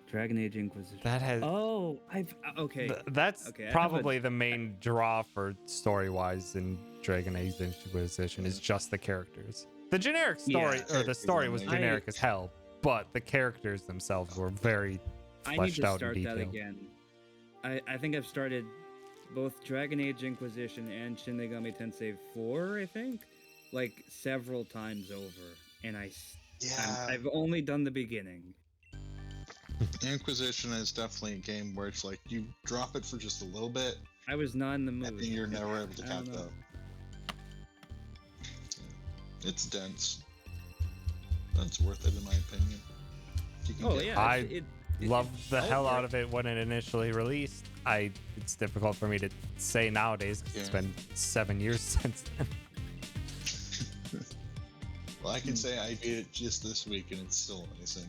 [SPEAKER 4] Dragon Age Inquisition.
[SPEAKER 1] That has
[SPEAKER 4] Oh, okay.
[SPEAKER 1] that's
[SPEAKER 4] Okay, I have
[SPEAKER 1] probably the main draw for story-wise in Dragon Age Inquisition is just the characters. The generic story
[SPEAKER 4] Yeah.
[SPEAKER 1] or the
[SPEAKER 3] Characters
[SPEAKER 1] story
[SPEAKER 3] are
[SPEAKER 1] was
[SPEAKER 3] amazing.
[SPEAKER 1] generic as hell, but the characters themselves were very
[SPEAKER 4] I need
[SPEAKER 1] fleshed
[SPEAKER 4] to
[SPEAKER 1] out in
[SPEAKER 4] start
[SPEAKER 1] detail.
[SPEAKER 4] that again. I think I've started both Dragon Age Inquisition and Shin Megami Tensei 4, I think, like several times over, and
[SPEAKER 3] Yeah,
[SPEAKER 4] I've only done the beginning.
[SPEAKER 3] Inquisition is definitely a game where it's like you drop it for just a little bit,
[SPEAKER 4] I was not in the mood.
[SPEAKER 3] and then you're never able to
[SPEAKER 4] I don't
[SPEAKER 3] catch
[SPEAKER 4] know.
[SPEAKER 3] up. It's dense. That's worth it in my opinion. You can
[SPEAKER 4] Oh
[SPEAKER 3] get-
[SPEAKER 4] yeah,
[SPEAKER 1] I loved the hell
[SPEAKER 4] over.
[SPEAKER 1] out of it when it initially released. It's difficult for me to say nowadays because it's
[SPEAKER 3] Yeah.
[SPEAKER 1] been 7 years since then.
[SPEAKER 3] Well, I can say I beat it just this week, and it's still amazing.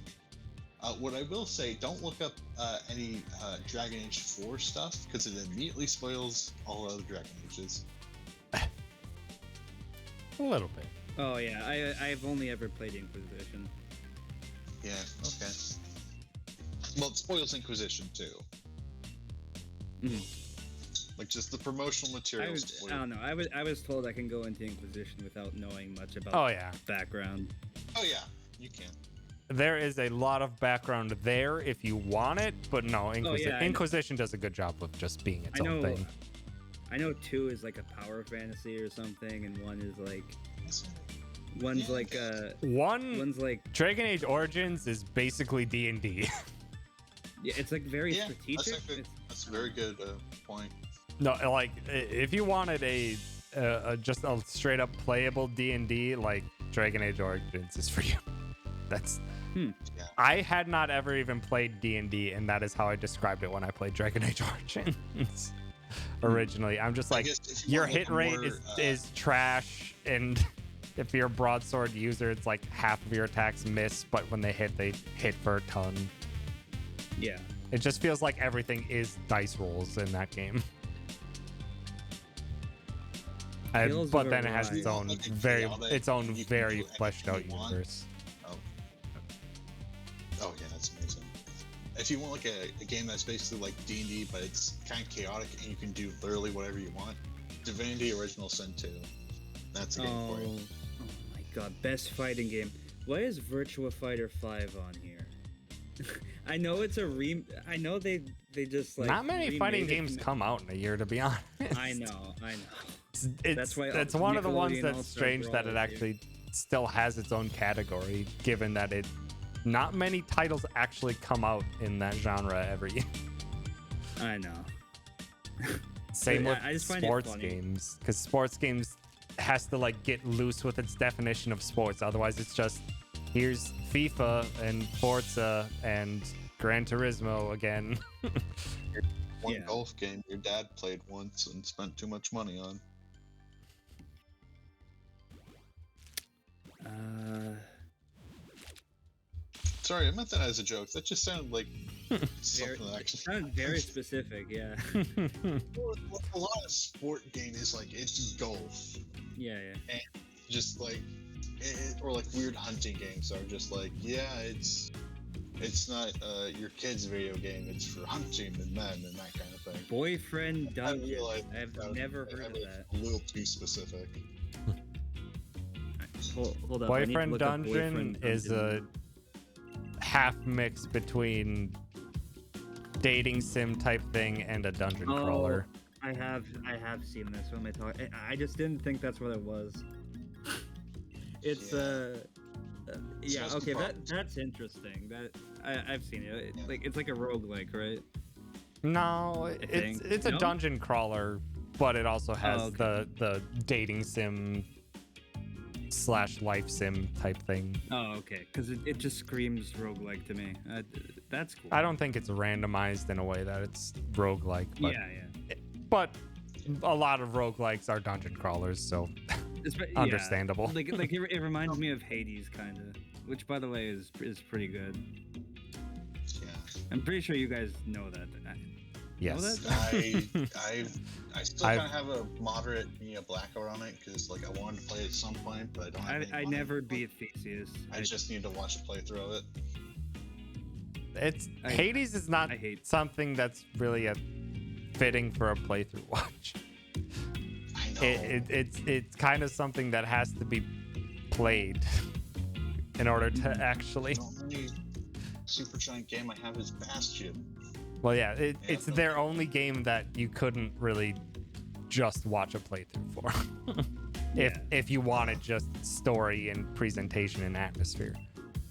[SPEAKER 3] What I will say, don't look up any Dragon Age 4 stuff, because it immediately spoils all other Dragon Ages.
[SPEAKER 1] A little bit.
[SPEAKER 4] Oh yeah, I've only ever played Inquisition.
[SPEAKER 3] Yeah, okay. Well, it spoils Inquisition, too.
[SPEAKER 4] Mhm.
[SPEAKER 3] Like, just the promotional
[SPEAKER 4] I
[SPEAKER 3] materials.
[SPEAKER 4] don't know. I was told I can go into Inquisition without knowing much about
[SPEAKER 1] Oh yeah.
[SPEAKER 4] background.
[SPEAKER 3] Oh, yeah, you can.
[SPEAKER 1] There is a lot of background there if you want it, but no,
[SPEAKER 4] yeah, I know.
[SPEAKER 1] Inquisition does a good job of just being its
[SPEAKER 4] I
[SPEAKER 1] own
[SPEAKER 4] know.
[SPEAKER 1] thing.
[SPEAKER 4] I know 2 is like a power fantasy or something, and 1 is like
[SPEAKER 3] Yeah.
[SPEAKER 4] one's like
[SPEAKER 1] One
[SPEAKER 4] like
[SPEAKER 1] Dragon Age Origins is basically D&D.
[SPEAKER 4] yeah, it's like very
[SPEAKER 3] Yeah,
[SPEAKER 4] strategic.
[SPEAKER 3] that's a very good point.
[SPEAKER 1] No, like if you wanted a just a straight up playable D&D, like Dragon Age Origins is for you. That's
[SPEAKER 3] Yeah.
[SPEAKER 1] I had not ever even played D&D, and that is how I described it when I played Dragon Age Origins originally. I'm just
[SPEAKER 3] I
[SPEAKER 1] like,
[SPEAKER 3] guess if you
[SPEAKER 1] your
[SPEAKER 3] want, like,
[SPEAKER 1] hit
[SPEAKER 3] a
[SPEAKER 1] rate
[SPEAKER 3] more,
[SPEAKER 1] is trash, and if you're a broadsword user, it's like half of your attacks miss, but when they hit for a ton.
[SPEAKER 4] Yeah.
[SPEAKER 1] It just feels like everything is dice rolls in that game.
[SPEAKER 4] Feels
[SPEAKER 1] But then it has
[SPEAKER 4] right.
[SPEAKER 1] its own
[SPEAKER 3] Like a
[SPEAKER 1] very
[SPEAKER 3] chaotic,
[SPEAKER 1] its own
[SPEAKER 3] you can
[SPEAKER 1] very
[SPEAKER 3] do
[SPEAKER 1] fleshed out
[SPEAKER 3] anything you want.
[SPEAKER 1] universe.
[SPEAKER 3] Oh yeah, that's amazing. If you want like a game that's basically like D&D, but it's kind of chaotic and you can do literally whatever you want, Divinity Original Sin 2. That's a game for you.
[SPEAKER 4] Oh my god, best fighting game. Why is Virtua Fighter 5 on here? I know it's a I know they just like
[SPEAKER 1] Not many fighting
[SPEAKER 4] remade it
[SPEAKER 1] games
[SPEAKER 4] from-
[SPEAKER 1] come out in a year, to be honest.
[SPEAKER 4] I know.
[SPEAKER 1] It's
[SPEAKER 4] why
[SPEAKER 1] it's one of the ones
[SPEAKER 4] Nickelodeon
[SPEAKER 1] that's
[SPEAKER 4] All-Star
[SPEAKER 1] strange that it
[SPEAKER 4] Brawl is
[SPEAKER 1] actually still has its own category, given that it not many titles actually come out in that genre every year.
[SPEAKER 4] I know.
[SPEAKER 1] Same
[SPEAKER 4] Yeah,
[SPEAKER 1] with
[SPEAKER 4] I just find it
[SPEAKER 1] sports
[SPEAKER 4] funny.
[SPEAKER 1] games, because sports games has to like get loose with its definition of sports. Otherwise, it's just here's FIFA and Forza and Gran Turismo again.
[SPEAKER 3] One
[SPEAKER 4] Yeah.
[SPEAKER 3] golf game your dad played once and spent too much money on. Sorry, I meant that as a joke. That just sounded like
[SPEAKER 4] Very,
[SPEAKER 3] something that
[SPEAKER 4] it
[SPEAKER 3] actually.
[SPEAKER 4] sounds very specific. Yeah.
[SPEAKER 3] A lot of sport game is like it's golf,
[SPEAKER 4] Yeah.
[SPEAKER 3] just like or like weird hunting games are just like it's not your kid's video game. It's for hunting and men and that kind of thing.
[SPEAKER 4] Boyfriend
[SPEAKER 3] I
[SPEAKER 4] Dungeon.
[SPEAKER 3] realize
[SPEAKER 4] I've
[SPEAKER 3] that was-
[SPEAKER 4] never heard of that.
[SPEAKER 3] A little too specific.
[SPEAKER 4] Hold up. I need to
[SPEAKER 1] Boyfriend
[SPEAKER 4] look up
[SPEAKER 1] Dungeon
[SPEAKER 4] Boyfriend
[SPEAKER 1] is a half mix between dating sim type thing and a dungeon
[SPEAKER 4] Oh,
[SPEAKER 1] crawler.
[SPEAKER 4] I have seen this. What am I talking? I just didn't think that's what it was. It's yeah,
[SPEAKER 3] Just
[SPEAKER 4] okay,
[SPEAKER 3] the
[SPEAKER 4] that's interesting. That I've seen it.
[SPEAKER 3] Yeah.
[SPEAKER 4] Like it's like a roguelike, right?
[SPEAKER 1] No,
[SPEAKER 4] think.
[SPEAKER 1] it's a
[SPEAKER 4] No?
[SPEAKER 1] dungeon crawler, but it also has
[SPEAKER 4] okay.
[SPEAKER 1] the dating sim / life sim type thing.
[SPEAKER 4] Oh, okay. Because it just screams roguelike to me. That's cool.
[SPEAKER 1] I don't think it's randomized in a way that it's roguelike, but
[SPEAKER 4] Yeah.
[SPEAKER 1] but a lot of roguelikes are dungeon crawlers, so
[SPEAKER 4] Yeah.
[SPEAKER 1] understandable.
[SPEAKER 4] Like it reminds me of Hades, kind of. Which, by the way, is pretty good.
[SPEAKER 3] Yeah.
[SPEAKER 4] I'm pretty sure you guys know that.
[SPEAKER 1] Yes.
[SPEAKER 4] that?
[SPEAKER 3] I still
[SPEAKER 1] I've-
[SPEAKER 3] kind of have a moderate blackout on it because like I wanted to play it at some point, but I don't. Have any
[SPEAKER 4] I
[SPEAKER 3] money.
[SPEAKER 4] never beat Theseus.
[SPEAKER 3] I just need to watch a playthrough of it.
[SPEAKER 1] Hades is not
[SPEAKER 4] I hate-
[SPEAKER 1] something that's really a fitting for a playthrough watch.
[SPEAKER 3] I know.
[SPEAKER 1] It's kind of something that has to be played in order to actually.
[SPEAKER 3] The only super giant game I have is Bastion.
[SPEAKER 1] Well, yeah, it's their only game that you couldn't really just watch a playthrough for. If you wanted just story and presentation and atmosphere.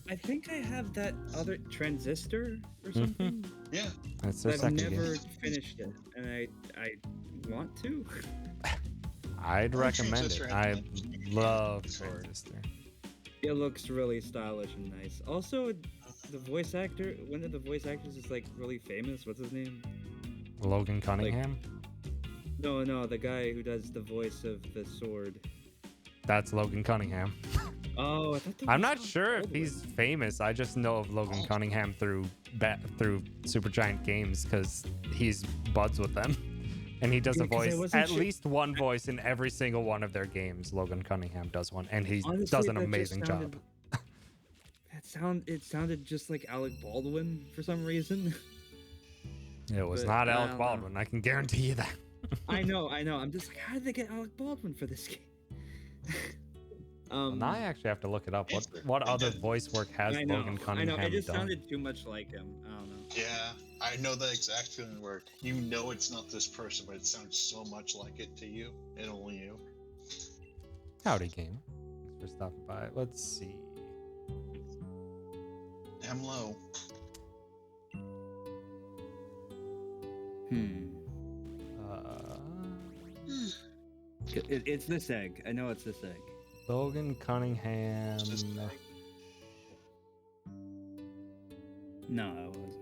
[SPEAKER 4] I think I have that other Transistor or something.
[SPEAKER 3] Yeah.
[SPEAKER 1] That's their
[SPEAKER 4] I've
[SPEAKER 1] second
[SPEAKER 4] never
[SPEAKER 1] game.
[SPEAKER 4] finished it, and I want to.
[SPEAKER 1] I'd recommend it.
[SPEAKER 3] Transistor
[SPEAKER 1] I
[SPEAKER 3] had the
[SPEAKER 1] love
[SPEAKER 3] sword.
[SPEAKER 1] Transistor.
[SPEAKER 4] It looks really stylish and nice. Also, the voice actor, one of the voice actors is like really famous. What's his name?
[SPEAKER 1] Logan Cunningham?
[SPEAKER 4] No, the guy who does the voice of the sword.
[SPEAKER 1] That's Logan Cunningham.
[SPEAKER 4] Oh, I thought that
[SPEAKER 1] I'm
[SPEAKER 4] was
[SPEAKER 1] not
[SPEAKER 4] Tom
[SPEAKER 1] sure if
[SPEAKER 4] Baldwin.
[SPEAKER 1] he's famous. I just know of Logan Cunningham through Supergiant Games because he's buds with them. And he does
[SPEAKER 4] Yeah,
[SPEAKER 1] a
[SPEAKER 4] 'cause I
[SPEAKER 1] voice,
[SPEAKER 4] wasn't
[SPEAKER 1] at
[SPEAKER 4] sure-
[SPEAKER 1] least one voice in every single one of their games. Logan Cunningham does one, and he
[SPEAKER 4] Honestly,
[SPEAKER 1] does an
[SPEAKER 4] that just
[SPEAKER 1] amazing job.
[SPEAKER 4] It sounded just like Alec Baldwin for some reason.
[SPEAKER 1] It was
[SPEAKER 4] but
[SPEAKER 1] not
[SPEAKER 4] I
[SPEAKER 1] Alec
[SPEAKER 4] don't know.
[SPEAKER 1] Baldwin. I can guarantee you that.
[SPEAKER 4] I know. I'm just like, how did they get Alec Baldwin for this game?
[SPEAKER 1] Well, now I actually have to look it up.
[SPEAKER 3] It's-
[SPEAKER 1] What other voice work has
[SPEAKER 4] I know.
[SPEAKER 1] Logan
[SPEAKER 4] I
[SPEAKER 1] Cunningham
[SPEAKER 4] know. It just
[SPEAKER 1] done?
[SPEAKER 4] sounded too much like him. I don't know.
[SPEAKER 3] Yeah, I know that exact feeling where you know it's not this person, but it sounds so much like it to you, and only you.
[SPEAKER 1] Howdy, game. Thanks for stopping by. Let's see.
[SPEAKER 3] I'm low.
[SPEAKER 1] Uh,
[SPEAKER 4] It's this egg. I know it's this egg.
[SPEAKER 1] Logan Cunningham.
[SPEAKER 3] Just
[SPEAKER 4] No, I wasn't.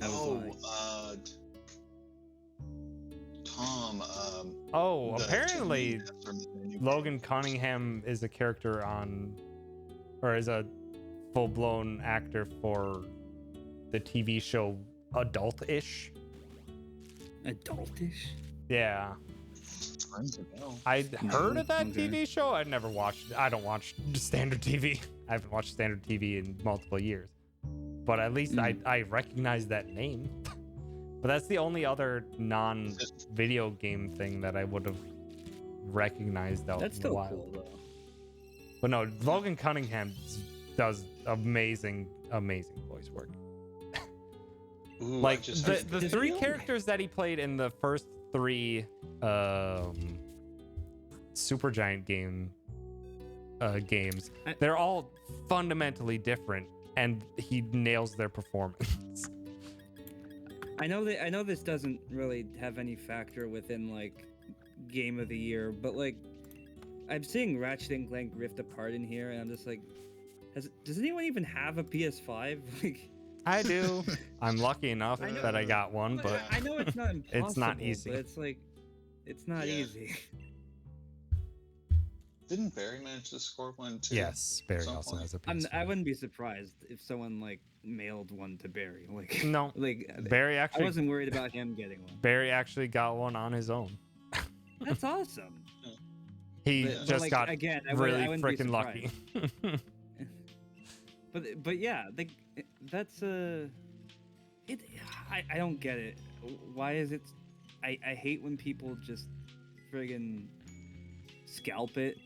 [SPEAKER 4] That was lying.
[SPEAKER 3] Tom.
[SPEAKER 1] Oh,
[SPEAKER 3] the
[SPEAKER 1] apparently
[SPEAKER 3] kid from the new
[SPEAKER 1] Logan Cunningham is a character on, or is a full-blown actor for the TV show Adult-ish.
[SPEAKER 4] Adultish.
[SPEAKER 1] Yeah,
[SPEAKER 3] Rings a bell.
[SPEAKER 1] I'd heard of that
[SPEAKER 4] Okay.
[SPEAKER 1] TV show. I'd never watched. I don't watch standard TV. I haven't watched standard TV in multiple years. But at least I recognize that name. But that's the only other non-video game thing that I would have recognized out
[SPEAKER 4] That's
[SPEAKER 1] in the
[SPEAKER 4] still
[SPEAKER 1] wild.
[SPEAKER 4] cool though.
[SPEAKER 1] But no, Logan Cunningham does amazing voice work.
[SPEAKER 3] Ooh,
[SPEAKER 1] Like
[SPEAKER 3] I just
[SPEAKER 1] the
[SPEAKER 4] Does
[SPEAKER 1] three
[SPEAKER 4] he own-
[SPEAKER 1] characters that he played in the first three Supergiant games, they're all fundamentally different, and he nails their performance.
[SPEAKER 4] I know this doesn't really have any factor within like game of the year, but like I'm seeing Ratchet and Clank Rift Apart in here, and I'm just like, does anyone even have a PS5? Like,
[SPEAKER 1] I do. I'm lucky enough
[SPEAKER 4] I know.
[SPEAKER 1] that I got one, but
[SPEAKER 4] I know it's not impossible.
[SPEAKER 1] It's not easy.
[SPEAKER 4] But it's like, it's not
[SPEAKER 3] Yeah.
[SPEAKER 4] easy.
[SPEAKER 3] didn't Barry manage to score one too?
[SPEAKER 1] yes, Barry
[SPEAKER 3] Some
[SPEAKER 1] also
[SPEAKER 3] point.
[SPEAKER 1] has a
[SPEAKER 4] I
[SPEAKER 1] PS5.
[SPEAKER 4] wouldn't be surprised if someone like mailed one to Barry. Like,
[SPEAKER 1] No,
[SPEAKER 4] like
[SPEAKER 1] Barry
[SPEAKER 4] I
[SPEAKER 1] actually
[SPEAKER 4] wasn't worried about him getting one.
[SPEAKER 1] Barry actually got one on his own.
[SPEAKER 4] That's awesome.
[SPEAKER 1] He
[SPEAKER 3] But,
[SPEAKER 1] just
[SPEAKER 4] like,
[SPEAKER 1] got
[SPEAKER 4] again, I
[SPEAKER 1] really
[SPEAKER 4] wouldn't be
[SPEAKER 1] freaking lucky.
[SPEAKER 4] But yeah, that's it. I don't get it. Why is it? I hate when people just friggin' scalp it.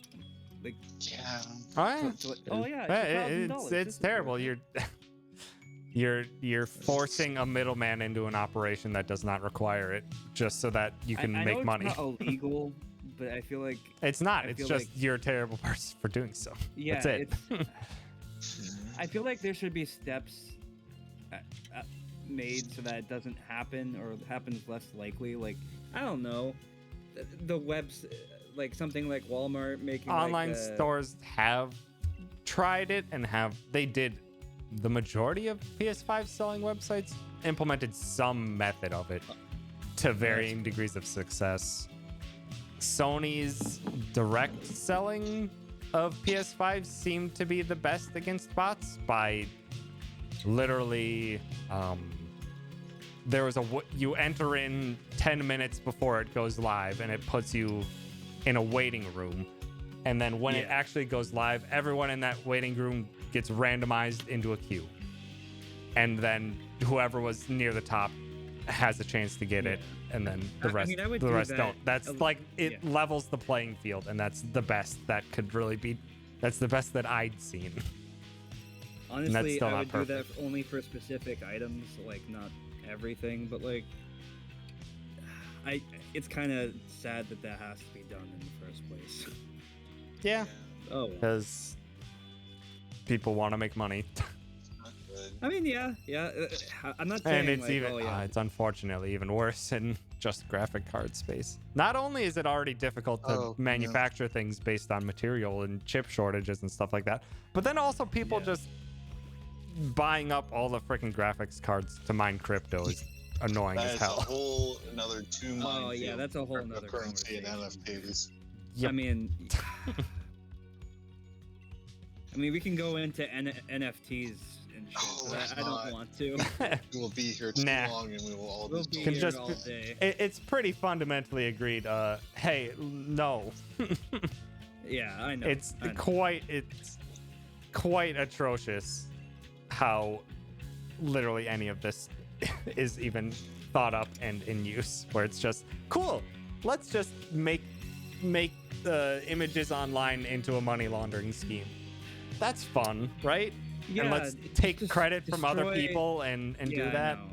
[SPEAKER 4] Like,
[SPEAKER 3] Yeah.
[SPEAKER 1] Oh, yeah.
[SPEAKER 4] so, like, oh yeah,
[SPEAKER 1] Yeah,
[SPEAKER 4] it's $1,000.
[SPEAKER 1] it's
[SPEAKER 4] This is
[SPEAKER 1] terrible.
[SPEAKER 4] worth it.
[SPEAKER 1] You're forcing a middleman into an operation that does not require it, just so that you can
[SPEAKER 4] I
[SPEAKER 1] make
[SPEAKER 4] know
[SPEAKER 1] money.
[SPEAKER 4] It's not illegal, but I feel like
[SPEAKER 1] It's not.
[SPEAKER 4] I
[SPEAKER 1] It's
[SPEAKER 4] feel
[SPEAKER 1] just
[SPEAKER 4] like-
[SPEAKER 1] you're a terrible person for doing so.
[SPEAKER 4] yeah,
[SPEAKER 1] That's it.
[SPEAKER 4] I feel like there should be steps made so that it doesn't happen or happens less likely. Like, I don't know, the webs, like something like Walmart making
[SPEAKER 1] Online
[SPEAKER 4] like,
[SPEAKER 1] stores have tried it and they did. The majority of PS5 selling websites implemented some method of it to varying degrees of success. Sony's direct selling of PS5 seemed to be the best against bots by literally there was you enter in 10 minutes before it goes live and it puts you in a waiting room, and then when it actually goes live, everyone in that waiting room gets randomized into a queue, and then whoever was near the top has a chance to get it, and then the
[SPEAKER 4] I
[SPEAKER 1] rest
[SPEAKER 4] mean, I would
[SPEAKER 1] the
[SPEAKER 4] do
[SPEAKER 1] rest
[SPEAKER 4] that
[SPEAKER 1] don't. That's
[SPEAKER 4] a-
[SPEAKER 1] like it
[SPEAKER 4] yeah.
[SPEAKER 1] levels the playing field, and that's the best that could really be. That's the best that I'd seen.
[SPEAKER 4] Honestly,
[SPEAKER 1] still
[SPEAKER 4] I
[SPEAKER 1] not
[SPEAKER 4] would do that
[SPEAKER 1] perfect.
[SPEAKER 4] only for specific items, like not everything, but like, it's kind of sad that that has to be done in the first place.
[SPEAKER 1] Yeah,
[SPEAKER 4] Oh, well.
[SPEAKER 1] because people want to make money.
[SPEAKER 3] Not good.
[SPEAKER 4] I mean, yeah. I'm not saying
[SPEAKER 1] And it's
[SPEAKER 4] like,
[SPEAKER 1] even
[SPEAKER 4] oh yeah,
[SPEAKER 1] it's unfortunately even worse in just graphic card space. Not only is it already difficult to
[SPEAKER 3] Oh, yeah.
[SPEAKER 1] manufacture things based on material and chip shortages and stuff like that, but then also people
[SPEAKER 4] Yeah.
[SPEAKER 1] just buying up all the freaking graphics cards to mine crypto is annoying
[SPEAKER 3] That
[SPEAKER 1] as
[SPEAKER 3] is a
[SPEAKER 1] hell.
[SPEAKER 3] whole another two minefield.
[SPEAKER 4] Oh, yeah, that's a whole nother
[SPEAKER 3] cryptocurrency and
[SPEAKER 4] conversation.
[SPEAKER 3] NFTs.
[SPEAKER 1] Yep.
[SPEAKER 4] I mean, we can go into NFTs and shit,
[SPEAKER 3] Oh,
[SPEAKER 4] but
[SPEAKER 3] let's
[SPEAKER 4] I don't
[SPEAKER 3] not.
[SPEAKER 4] want to.
[SPEAKER 3] We will be here too
[SPEAKER 1] Nah.
[SPEAKER 3] long, and we will all
[SPEAKER 4] We'll
[SPEAKER 3] just
[SPEAKER 4] be
[SPEAKER 1] Can
[SPEAKER 4] here
[SPEAKER 1] just
[SPEAKER 4] all day.
[SPEAKER 1] It's pretty fundamentally agreed. Hey, no.
[SPEAKER 4] Yeah, I know.
[SPEAKER 1] It's
[SPEAKER 4] I know.
[SPEAKER 1] quite atrocious how literally any of this is even thought up and in use, where it's just cool, let's just make images online into a money laundering scheme. That's fun, right?
[SPEAKER 4] Yeah,
[SPEAKER 1] And let's
[SPEAKER 4] it's
[SPEAKER 1] take
[SPEAKER 4] just
[SPEAKER 1] credit from other
[SPEAKER 4] destroy-
[SPEAKER 1] people and
[SPEAKER 4] yeah,
[SPEAKER 1] do
[SPEAKER 4] I
[SPEAKER 1] that.
[SPEAKER 4] know.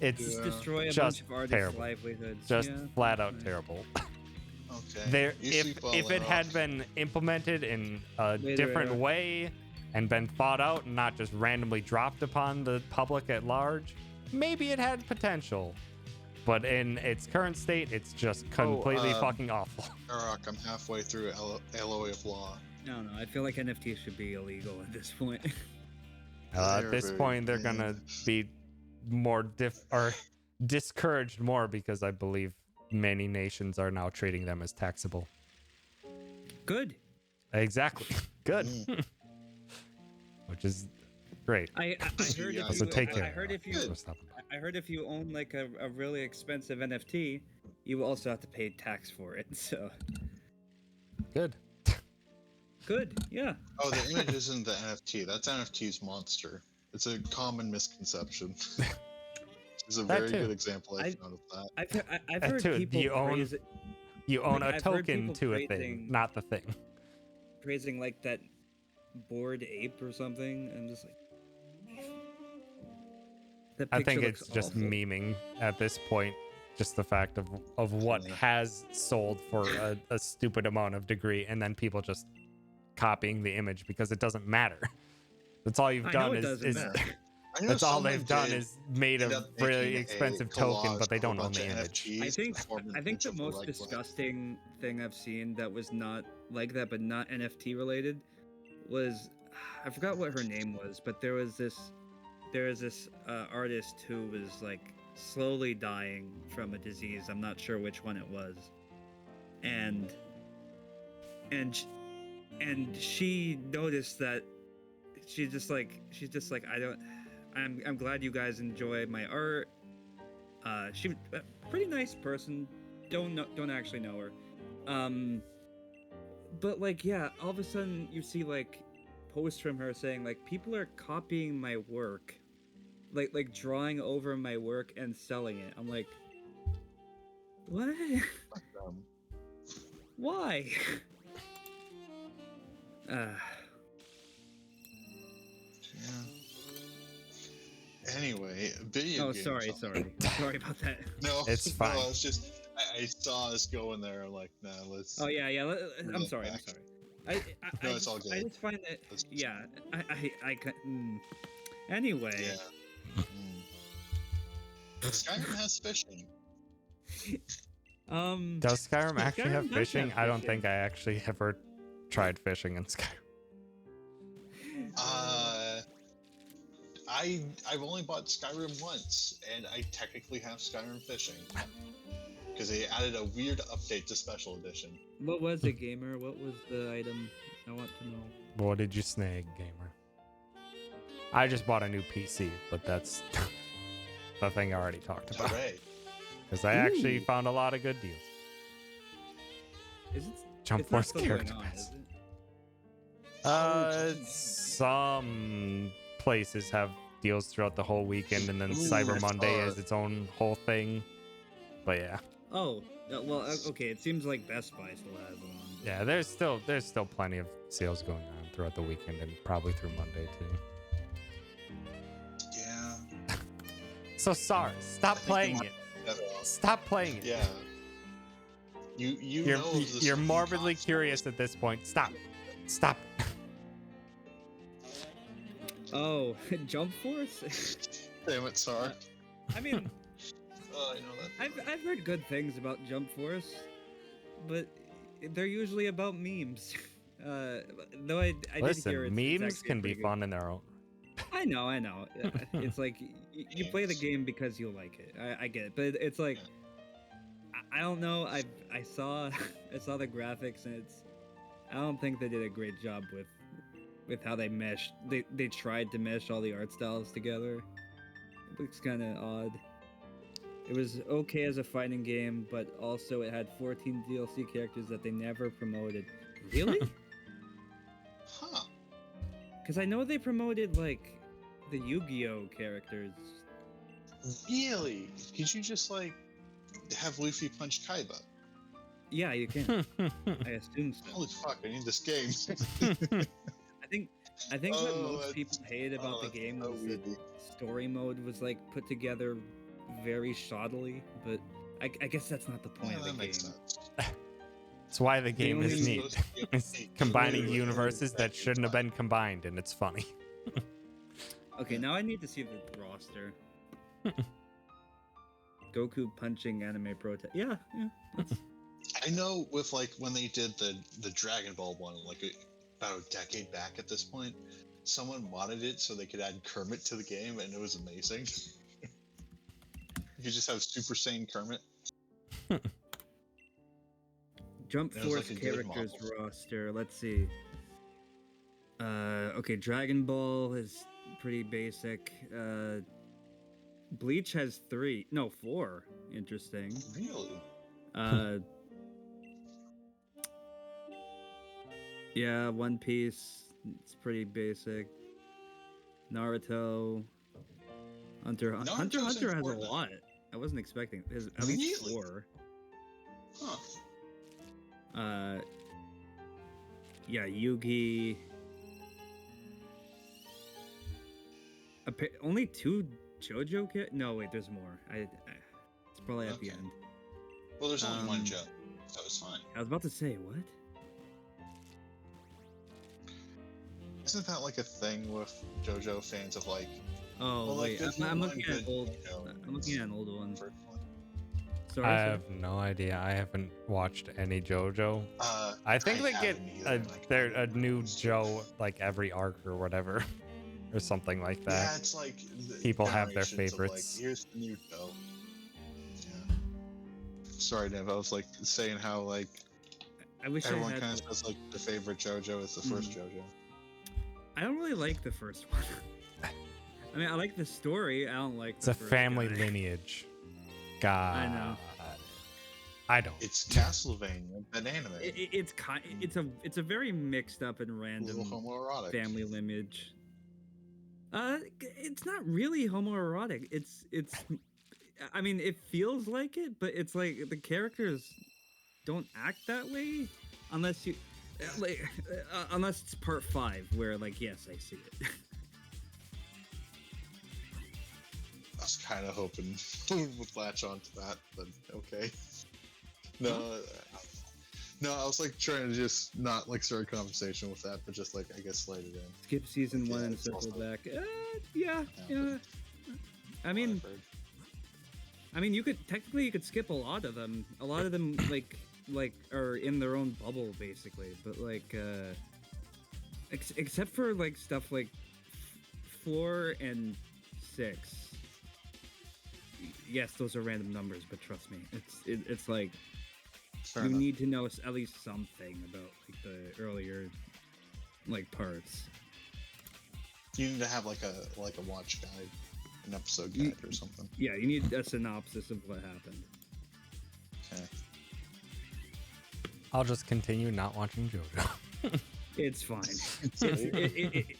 [SPEAKER 1] It's
[SPEAKER 3] Yeah.
[SPEAKER 4] Destroy a
[SPEAKER 1] just
[SPEAKER 4] bunch of artists'
[SPEAKER 1] terrible.
[SPEAKER 4] livelihoods.
[SPEAKER 1] just
[SPEAKER 4] yeah.
[SPEAKER 1] flat out
[SPEAKER 4] Right.
[SPEAKER 1] terrible.
[SPEAKER 3] Okay.
[SPEAKER 1] There,
[SPEAKER 3] You
[SPEAKER 1] if
[SPEAKER 3] sleep well
[SPEAKER 1] it
[SPEAKER 3] now.
[SPEAKER 1] had been implemented in a
[SPEAKER 4] Later
[SPEAKER 1] different
[SPEAKER 4] era.
[SPEAKER 1] way and been thought out and not just randomly dropped upon the public at large, maybe it had potential. But in its current state, it's just completely fucking awful.
[SPEAKER 3] Arok, I'm halfway through Alloy of Law.
[SPEAKER 4] No, I feel like NFTs should be illegal at this point.
[SPEAKER 1] At
[SPEAKER 3] They're
[SPEAKER 1] this
[SPEAKER 3] very
[SPEAKER 1] point, they're gonna
[SPEAKER 3] bad.
[SPEAKER 1] be more discouraged more because I believe many nations are now treating them as taxable.
[SPEAKER 4] Good.
[SPEAKER 1] Exactly. Good.
[SPEAKER 3] Mm.
[SPEAKER 1] Which is great.
[SPEAKER 4] I heard
[SPEAKER 3] Yeah,
[SPEAKER 4] if
[SPEAKER 1] Also,
[SPEAKER 4] you,
[SPEAKER 1] take
[SPEAKER 4] I
[SPEAKER 1] care.
[SPEAKER 4] heard if you,
[SPEAKER 1] So stop it.
[SPEAKER 4] I heard if you own like a really expensive NFT, you also have to pay tax for it. So
[SPEAKER 1] Good.
[SPEAKER 4] good. Yeah.
[SPEAKER 3] Oh, the image isn't the NFT. That's NFT's monster. It's a common misconception. It's a
[SPEAKER 1] That
[SPEAKER 3] very
[SPEAKER 1] too.
[SPEAKER 3] good example I
[SPEAKER 4] I-
[SPEAKER 3] found of that.
[SPEAKER 4] I've
[SPEAKER 1] That
[SPEAKER 4] heard
[SPEAKER 1] too.
[SPEAKER 4] people
[SPEAKER 1] You own-
[SPEAKER 4] praise it,
[SPEAKER 1] You own
[SPEAKER 4] Like,
[SPEAKER 1] a
[SPEAKER 4] I've heard
[SPEAKER 1] token
[SPEAKER 4] people
[SPEAKER 1] to a thing,
[SPEAKER 4] praising-
[SPEAKER 1] not the thing.
[SPEAKER 4] praising like that bored ape or something, and just like. That
[SPEAKER 1] I think
[SPEAKER 4] picture
[SPEAKER 1] it's
[SPEAKER 4] looks
[SPEAKER 1] just
[SPEAKER 4] awful.
[SPEAKER 1] memeing at this point. Just the fact of what
[SPEAKER 3] Yeah.
[SPEAKER 1] has sold for a stupid amount of degree, and then people just copying the image because it doesn't matter. That's all you've
[SPEAKER 4] I know
[SPEAKER 1] done
[SPEAKER 4] it
[SPEAKER 1] is
[SPEAKER 4] doesn't matter.
[SPEAKER 3] I know
[SPEAKER 1] that's all
[SPEAKER 3] someone
[SPEAKER 1] they've done
[SPEAKER 3] did
[SPEAKER 1] is made
[SPEAKER 3] end
[SPEAKER 1] a
[SPEAKER 3] up
[SPEAKER 1] really
[SPEAKER 3] making a
[SPEAKER 1] expensive token,
[SPEAKER 3] collage
[SPEAKER 1] but they
[SPEAKER 3] of a
[SPEAKER 1] don't own
[SPEAKER 3] bunch
[SPEAKER 1] the
[SPEAKER 3] of
[SPEAKER 1] image.
[SPEAKER 3] NFTs
[SPEAKER 4] I think
[SPEAKER 3] to form an
[SPEAKER 4] I think
[SPEAKER 3] image
[SPEAKER 4] the
[SPEAKER 3] of a
[SPEAKER 4] most
[SPEAKER 3] leg
[SPEAKER 4] disgusting thing I've seen that was not like that, but not NFT related, was I forgot what her name was, but there was this artist who was like slowly dying from a disease. I'm not sure which one it was, and she noticed that she's just like I'm glad you guys enjoy my art. She was a pretty nice person. Don't actually know her. But like yeah, all of a sudden you see like posts from her saying like people are copying my work, like drawing over my work and selling it. I'm like, what?
[SPEAKER 3] Um,
[SPEAKER 4] Why?
[SPEAKER 3] Anyway, video
[SPEAKER 4] Oh,
[SPEAKER 3] games.
[SPEAKER 4] sorry about that.
[SPEAKER 3] No,
[SPEAKER 1] It's
[SPEAKER 3] no,
[SPEAKER 1] fine.
[SPEAKER 3] it's just I saw us going there. I'm like, nah, let's.
[SPEAKER 4] Oh yeah. I'm
[SPEAKER 3] Look
[SPEAKER 4] sorry.
[SPEAKER 3] back.
[SPEAKER 4] I
[SPEAKER 3] No,
[SPEAKER 4] I
[SPEAKER 3] it's all
[SPEAKER 4] just- I
[SPEAKER 3] good.
[SPEAKER 4] just find that
[SPEAKER 3] Let's-
[SPEAKER 4] yeah. Anyway.
[SPEAKER 3] Yeah. Skyrim has fishing.
[SPEAKER 1] Does Skyrim actually have
[SPEAKER 4] Skyrim does
[SPEAKER 1] fishing?
[SPEAKER 4] have
[SPEAKER 1] I don't
[SPEAKER 4] fishing.
[SPEAKER 1] think I actually ever tried fishing in Skyrim.
[SPEAKER 3] I've only bought Skyrim once, and I technically have Skyrim fishing because they added a weird update to Special Edition.
[SPEAKER 4] What was it, gamer? What was the item? I want to know.
[SPEAKER 1] What did you snag, gamer? I just bought a new PC, but that's the thing I already talked about.
[SPEAKER 3] Hooray!
[SPEAKER 1] Because I actually
[SPEAKER 4] Ooh.
[SPEAKER 1] found a lot of good deals.
[SPEAKER 4] Is it?
[SPEAKER 1] Jump
[SPEAKER 4] It's not
[SPEAKER 1] Force
[SPEAKER 4] still
[SPEAKER 1] character
[SPEAKER 4] going on,
[SPEAKER 1] pass.
[SPEAKER 4] is it?
[SPEAKER 1] Some places have deals throughout the whole weekend, and then
[SPEAKER 3] Ooh,
[SPEAKER 1] Cyber
[SPEAKER 3] it's
[SPEAKER 1] Monday
[SPEAKER 3] hard.
[SPEAKER 1] is its own whole thing. But yeah,
[SPEAKER 4] Oh, well, okay. It seems like Best Buy still has one. but-
[SPEAKER 1] yeah, there's still plenty of sales going on throughout the weekend and probably through Monday too.
[SPEAKER 3] Yeah.
[SPEAKER 1] so sorry. Stop playing it. Stop playing it.
[SPEAKER 3] Yeah. You
[SPEAKER 1] You're
[SPEAKER 3] know of this
[SPEAKER 1] you're
[SPEAKER 3] fucking
[SPEAKER 1] morbidly
[SPEAKER 3] console.
[SPEAKER 1] curious at this point. Stop. Stop.
[SPEAKER 4] Oh, Jump Force.
[SPEAKER 3] Damn it, sorry.
[SPEAKER 4] I mean,
[SPEAKER 3] Oh, I know that.
[SPEAKER 4] I've heard good things about Jump Force, but they're usually about memes. Though I did hear
[SPEAKER 1] Listen,
[SPEAKER 4] it's
[SPEAKER 1] memes
[SPEAKER 4] actually
[SPEAKER 1] can be
[SPEAKER 4] pretty good.
[SPEAKER 1] fun in their own.
[SPEAKER 4] I know. It's like you play the game because you like it. I get it, but it's like I don't know. I saw I saw the graphics and I don't think they did a great job with how they meshed. They tried to mesh all the art styles together. It looks kind of odd. It was okay as a fighting game, but also it had 14 DLC characters that they never promoted. Really?
[SPEAKER 3] Huh.
[SPEAKER 4] Because I know they promoted like the Yu-Gi-Oh characters.
[SPEAKER 3] Really? Could you just like have Luffy punch Kaiba?
[SPEAKER 4] Yeah, you can. I assume so.
[SPEAKER 3] Holy fuck! I need this game.
[SPEAKER 4] I think what
[SPEAKER 3] Oh,
[SPEAKER 4] most people hated about the
[SPEAKER 3] that's
[SPEAKER 4] game
[SPEAKER 3] so
[SPEAKER 4] was that
[SPEAKER 3] weird.
[SPEAKER 4] story mode was like put together very shoddily, but I guess that's not the point
[SPEAKER 3] Yeah,
[SPEAKER 4] of the
[SPEAKER 3] that
[SPEAKER 4] game.
[SPEAKER 3] makes sense.
[SPEAKER 1] That's why the game
[SPEAKER 4] only-
[SPEAKER 1] is neat.
[SPEAKER 3] Supposed to be a
[SPEAKER 1] It's
[SPEAKER 3] fake
[SPEAKER 1] combining
[SPEAKER 3] story with
[SPEAKER 1] universes
[SPEAKER 3] every
[SPEAKER 1] that shouldn't have
[SPEAKER 3] time.
[SPEAKER 1] been combined, and it's funny.
[SPEAKER 4] Okay, now I need to see the roster. Goku punching anime protest. Yeah. That's...
[SPEAKER 3] I know with like when they did the Dragon Ball one, like about a decade back at this point, someone modded it so they could add Kermit to the game, and it was amazing. You just have Super Saiyan Kermit.
[SPEAKER 4] Jump
[SPEAKER 3] It was
[SPEAKER 4] Force
[SPEAKER 3] like a good
[SPEAKER 4] characters
[SPEAKER 3] model.
[SPEAKER 4] roster. Let's see. Okay, Dragon Ball is pretty basic. Bleach has 4. Interesting.
[SPEAKER 3] Really?
[SPEAKER 4] Yeah, One Piece. It's pretty basic. Naruto. Hunter
[SPEAKER 3] Naruto's
[SPEAKER 4] has a
[SPEAKER 3] important.
[SPEAKER 4] lot. I wasn't expecting. There's at least
[SPEAKER 3] Really?
[SPEAKER 4] 4.
[SPEAKER 3] Huh.
[SPEAKER 4] Yeah, Yugi. Only 2 JoJo No, wait, there's more. It's probably at the
[SPEAKER 3] Okay.
[SPEAKER 4] end.
[SPEAKER 3] Well, there's only one
[SPEAKER 4] Um,
[SPEAKER 3] Joe, so it's fine.
[SPEAKER 4] I was about to say what?
[SPEAKER 3] Isn't that like a thing with JoJo fans of like?
[SPEAKER 4] Oh
[SPEAKER 3] Well, like,
[SPEAKER 4] wait,
[SPEAKER 3] there's
[SPEAKER 4] I'm
[SPEAKER 3] one
[SPEAKER 4] looking at
[SPEAKER 3] good
[SPEAKER 4] old.
[SPEAKER 3] JoJo.
[SPEAKER 4] I'm looking at an old one.
[SPEAKER 3] First one.
[SPEAKER 4] Sorry.
[SPEAKER 1] I
[SPEAKER 4] sorry.
[SPEAKER 1] have no idea. I haven't watched any JoJo. I think they get
[SPEAKER 3] haven't either,
[SPEAKER 1] they're a new Joe like every arc or whatever, or something like
[SPEAKER 3] Yeah,
[SPEAKER 1] that.
[SPEAKER 3] it's like
[SPEAKER 1] People have their
[SPEAKER 3] generations of,
[SPEAKER 1] favorites.
[SPEAKER 3] Like, here's the new Joe. Yeah. Sorry, Nev. I was like saying how like
[SPEAKER 4] I wish
[SPEAKER 3] everyone
[SPEAKER 4] I
[SPEAKER 3] kind
[SPEAKER 4] had.
[SPEAKER 3] of says like the favorite JoJo is the first
[SPEAKER 4] Mm-hmm.
[SPEAKER 3] JoJo.
[SPEAKER 4] I don't really like the first one. I mean, I like the story. I don't like.
[SPEAKER 1] It's
[SPEAKER 4] the
[SPEAKER 1] a
[SPEAKER 4] first
[SPEAKER 1] family
[SPEAKER 4] guy.
[SPEAKER 1] lineage. God,
[SPEAKER 4] I know.
[SPEAKER 1] I don't.
[SPEAKER 3] It's Castlevania, an anime.
[SPEAKER 4] It's a very mixed up and
[SPEAKER 3] A
[SPEAKER 4] random
[SPEAKER 3] little homoerotic.
[SPEAKER 4] family lineage. It's not really homoerotic. It's. I mean, it feels like it, but it's like the characters don't act that way unless you, unless it's part 5 where like yes, I see it.
[SPEAKER 3] I was kind of hoping would latch onto that, but okay. No, I was like trying to just not like start a conversation with that, but just like I guess slide it in.
[SPEAKER 4] Skip season 1
[SPEAKER 3] Yeah,
[SPEAKER 4] and
[SPEAKER 3] it's
[SPEAKER 4] circle
[SPEAKER 3] also-
[SPEAKER 4] back. Yeah. I mean, you could technically skip a lot of them. A lot of them like are in their own bubble basically, but like except for like stuff like 4 and 6. Yes, those are random numbers, but trust me, it's like
[SPEAKER 3] Fair
[SPEAKER 4] you
[SPEAKER 3] enough.
[SPEAKER 4] need to know at least something about like the earlier like parts.
[SPEAKER 3] You need to have like a watch guide, an episode guide or something.
[SPEAKER 4] Yeah, you need a synopsis of what happened.
[SPEAKER 3] Okay.
[SPEAKER 1] I'll just continue not watching JoJo.
[SPEAKER 4] It's fine.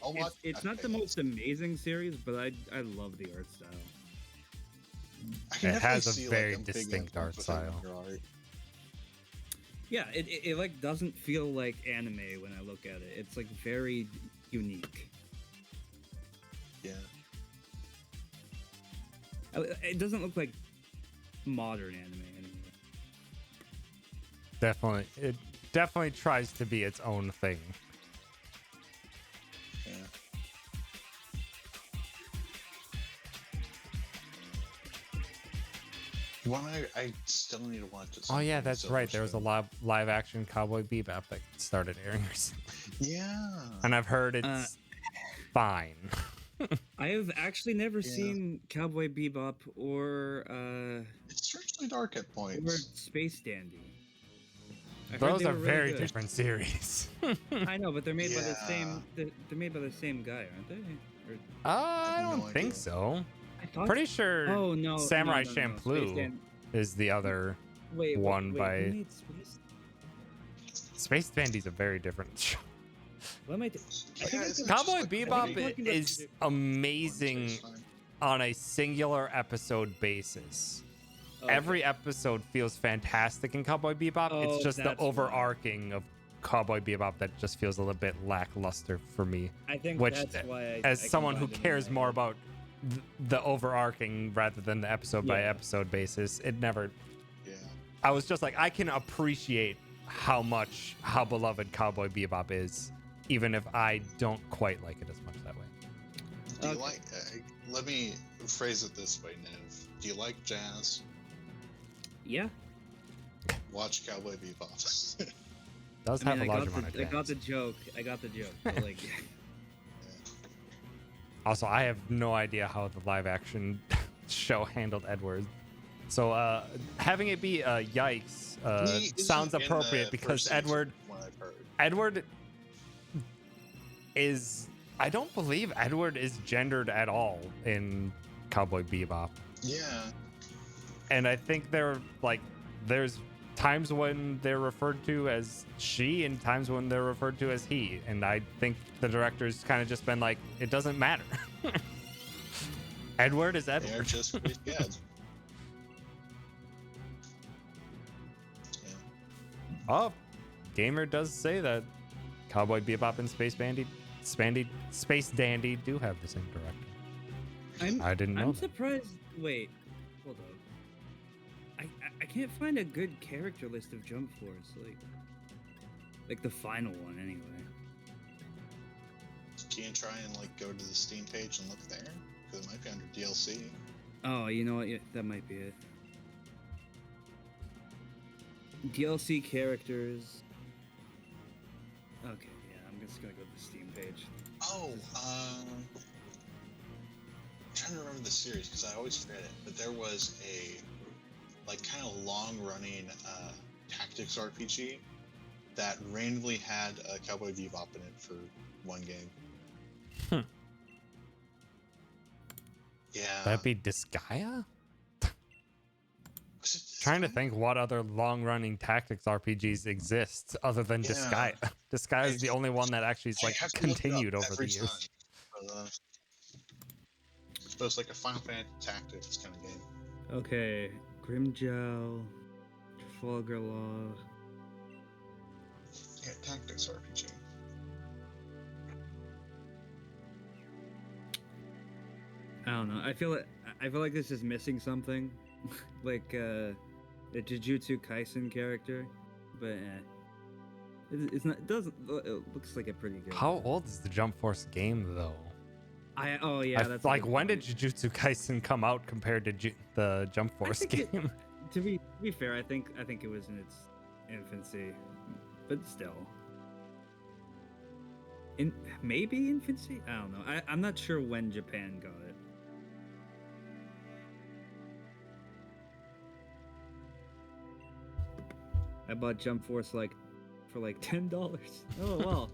[SPEAKER 3] I'll watch
[SPEAKER 4] It's
[SPEAKER 3] that
[SPEAKER 4] not the
[SPEAKER 3] thing.
[SPEAKER 4] most amazing series, but I love the art style.
[SPEAKER 3] I can
[SPEAKER 1] It
[SPEAKER 3] definitely
[SPEAKER 1] has a
[SPEAKER 3] see,
[SPEAKER 1] very
[SPEAKER 3] like, big
[SPEAKER 1] distinct art
[SPEAKER 3] influence within
[SPEAKER 1] style.
[SPEAKER 3] your art.
[SPEAKER 4] Yeah, it like doesn't feel like anime when I look at it. It's like very unique.
[SPEAKER 3] Yeah.
[SPEAKER 4] It doesn't look like modern anime anymore.
[SPEAKER 1] Definitely, it definitely tries to be its own thing.
[SPEAKER 3] Yeah. One I still need to watch it.
[SPEAKER 1] Oh yeah,
[SPEAKER 3] sometime,
[SPEAKER 1] that's
[SPEAKER 3] Silver
[SPEAKER 1] right. There was a
[SPEAKER 3] Surfer.
[SPEAKER 1] live action Cowboy Bebop that started airing recently,
[SPEAKER 3] Yeah.
[SPEAKER 1] and I've heard it's fine.
[SPEAKER 4] I have actually never
[SPEAKER 3] Yeah.
[SPEAKER 4] seen Cowboy Bebop or
[SPEAKER 3] It's strangely dark at
[SPEAKER 4] or
[SPEAKER 3] points.
[SPEAKER 4] Space Dandy. I heard
[SPEAKER 1] Those
[SPEAKER 4] they
[SPEAKER 1] are
[SPEAKER 4] were really
[SPEAKER 1] very
[SPEAKER 4] good.
[SPEAKER 1] different series.
[SPEAKER 4] I know, but they're made by the
[SPEAKER 3] Yeah.
[SPEAKER 4] same. They're made by the same guy, aren't they? Or,
[SPEAKER 1] I
[SPEAKER 3] no
[SPEAKER 1] don't think
[SPEAKER 3] idea.
[SPEAKER 1] so.
[SPEAKER 4] I thought.
[SPEAKER 1] Pretty sure
[SPEAKER 4] Oh no,
[SPEAKER 1] Samurai
[SPEAKER 4] no, no, no.
[SPEAKER 1] Champloo is the other
[SPEAKER 4] Wait,
[SPEAKER 1] one
[SPEAKER 4] wait,
[SPEAKER 1] by
[SPEAKER 4] who made Space?
[SPEAKER 1] Space Dandy's a very different show.
[SPEAKER 4] What am I? I think
[SPEAKER 3] Yeah,
[SPEAKER 4] I'm
[SPEAKER 3] isn't it
[SPEAKER 1] Cowboy
[SPEAKER 3] just like
[SPEAKER 1] Bebop
[SPEAKER 4] talking about
[SPEAKER 1] is
[SPEAKER 4] the-
[SPEAKER 1] amazing on a singular episode basis.
[SPEAKER 4] Okay.
[SPEAKER 1] Every episode feels fantastic in Cowboy Bebop.
[SPEAKER 4] Oh,
[SPEAKER 1] It's just the
[SPEAKER 4] that's why.
[SPEAKER 1] overarching of Cowboy Bebop that just feels a little bit lackluster for me.
[SPEAKER 4] I think
[SPEAKER 1] Which,
[SPEAKER 4] that's why.
[SPEAKER 1] As
[SPEAKER 4] I
[SPEAKER 1] someone who
[SPEAKER 4] combined them in
[SPEAKER 1] cares
[SPEAKER 4] my
[SPEAKER 1] more
[SPEAKER 4] head.
[SPEAKER 1] about the overarching rather than the episode by
[SPEAKER 4] Yeah.
[SPEAKER 1] episode basis, it never.
[SPEAKER 3] Yeah.
[SPEAKER 1] I was just like, I can appreciate how beloved Cowboy Bebop is, even if I don't quite like it as much that way.
[SPEAKER 3] Do you
[SPEAKER 4] Okay.
[SPEAKER 3] like? Let me phrase it this way, Nev. Do you like jazz?
[SPEAKER 4] Yeah.
[SPEAKER 3] Watch Cowboy Bebop.
[SPEAKER 1] Does
[SPEAKER 4] I
[SPEAKER 1] have
[SPEAKER 4] mean,
[SPEAKER 1] a
[SPEAKER 4] I
[SPEAKER 1] large
[SPEAKER 4] got,
[SPEAKER 1] amount of
[SPEAKER 4] the, I got
[SPEAKER 1] jazz.
[SPEAKER 4] the joke. I got the joke. But like,
[SPEAKER 1] Also, I have no idea how the live action show handled Edward. So having it be yikes
[SPEAKER 3] He isn't
[SPEAKER 1] sounds
[SPEAKER 3] in the
[SPEAKER 1] appropriate because
[SPEAKER 3] first season,
[SPEAKER 1] Edward
[SPEAKER 3] from what I've heard.
[SPEAKER 1] Edward is I don't believe Edward is gendered at all in Cowboy Bebop.
[SPEAKER 3] Yeah.
[SPEAKER 1] And I think there's times when they're referred to as she and times when they're referred to as he. And I think the director's kind of just been like, it doesn't matter. Edward is
[SPEAKER 3] They are
[SPEAKER 1] Edward.
[SPEAKER 3] just pretty good. Yeah.
[SPEAKER 1] Oh, Gamer does say that Cowboy Bebop and Space Dandy do have the same director. I didn't know
[SPEAKER 4] I'm
[SPEAKER 1] that.
[SPEAKER 4] surprised. Wait, hold up. I can't find a good character list of Jump Force, like the final one anyway.
[SPEAKER 3] Can you try and go to the Steam page and look there? Because it might be under DLC.
[SPEAKER 4] Oh, you know what? Yeah, that might be it. DLC characters. Okay, yeah, I'm just gonna go to the Steam page.
[SPEAKER 3] Oh, I'm trying to remember the series because I always forget it. But there was a kind of long-running tactics RPG that randomly had a Cowboy Bebop in it for one game.
[SPEAKER 1] Hmm.
[SPEAKER 3] Yeah.
[SPEAKER 1] That'd be Disgaea?
[SPEAKER 3] Was it
[SPEAKER 1] Trying to
[SPEAKER 3] Disgaea?
[SPEAKER 1] think what other long-running tactics RPGs exist other than
[SPEAKER 3] Yeah.
[SPEAKER 1] Disgaea. Disgaea is the only one that actually is
[SPEAKER 3] I have to look it up
[SPEAKER 1] continued over the
[SPEAKER 3] every
[SPEAKER 1] years.
[SPEAKER 3] time. But it's like a Final Fantasy Tactics kind of game.
[SPEAKER 4] Okay, Grimjow, Trafalgar Law.
[SPEAKER 3] Yeah, Tactics RPG.
[SPEAKER 4] I don't know. I feel like this is missing something, like the Jujutsu Kaisen character, but it's not. It doesn't. It looks like a pretty good.
[SPEAKER 1] How old is the Jump Force game, though?
[SPEAKER 4] Oh yeah, that's a
[SPEAKER 1] like,
[SPEAKER 4] good
[SPEAKER 1] when did
[SPEAKER 4] point.
[SPEAKER 1] Jujutsu Kaisen come out compared to the Jump Force
[SPEAKER 4] think it-
[SPEAKER 1] game?
[SPEAKER 4] To be fair, I think it was in its infancy, but still. Maybe infancy. I don't know. I'm not sure when Japan got it. I bought Jump Force for $10. Oh well.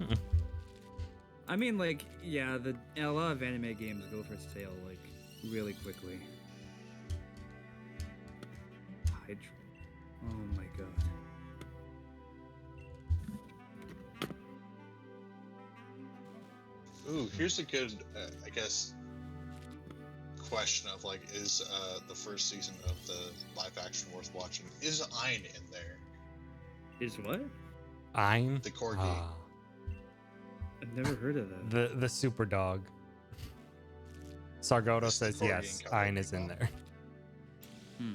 [SPEAKER 4] I mean, yeah, a lot of anime games go for sale really quickly. Hydra. Oh my god.
[SPEAKER 3] Ooh, here's a good, I guess, question of is the first season of the live action worth watching? Is Ein in there?
[SPEAKER 4] Is what?
[SPEAKER 1] Ein?
[SPEAKER 3] The corgi.
[SPEAKER 1] Ah,
[SPEAKER 4] I've never heard of that.
[SPEAKER 1] the super dog. Sargoto
[SPEAKER 3] It's the
[SPEAKER 1] says
[SPEAKER 3] corgi
[SPEAKER 1] yes,
[SPEAKER 3] in Cowboy
[SPEAKER 1] Ein is in
[SPEAKER 3] Bebop.
[SPEAKER 1] there.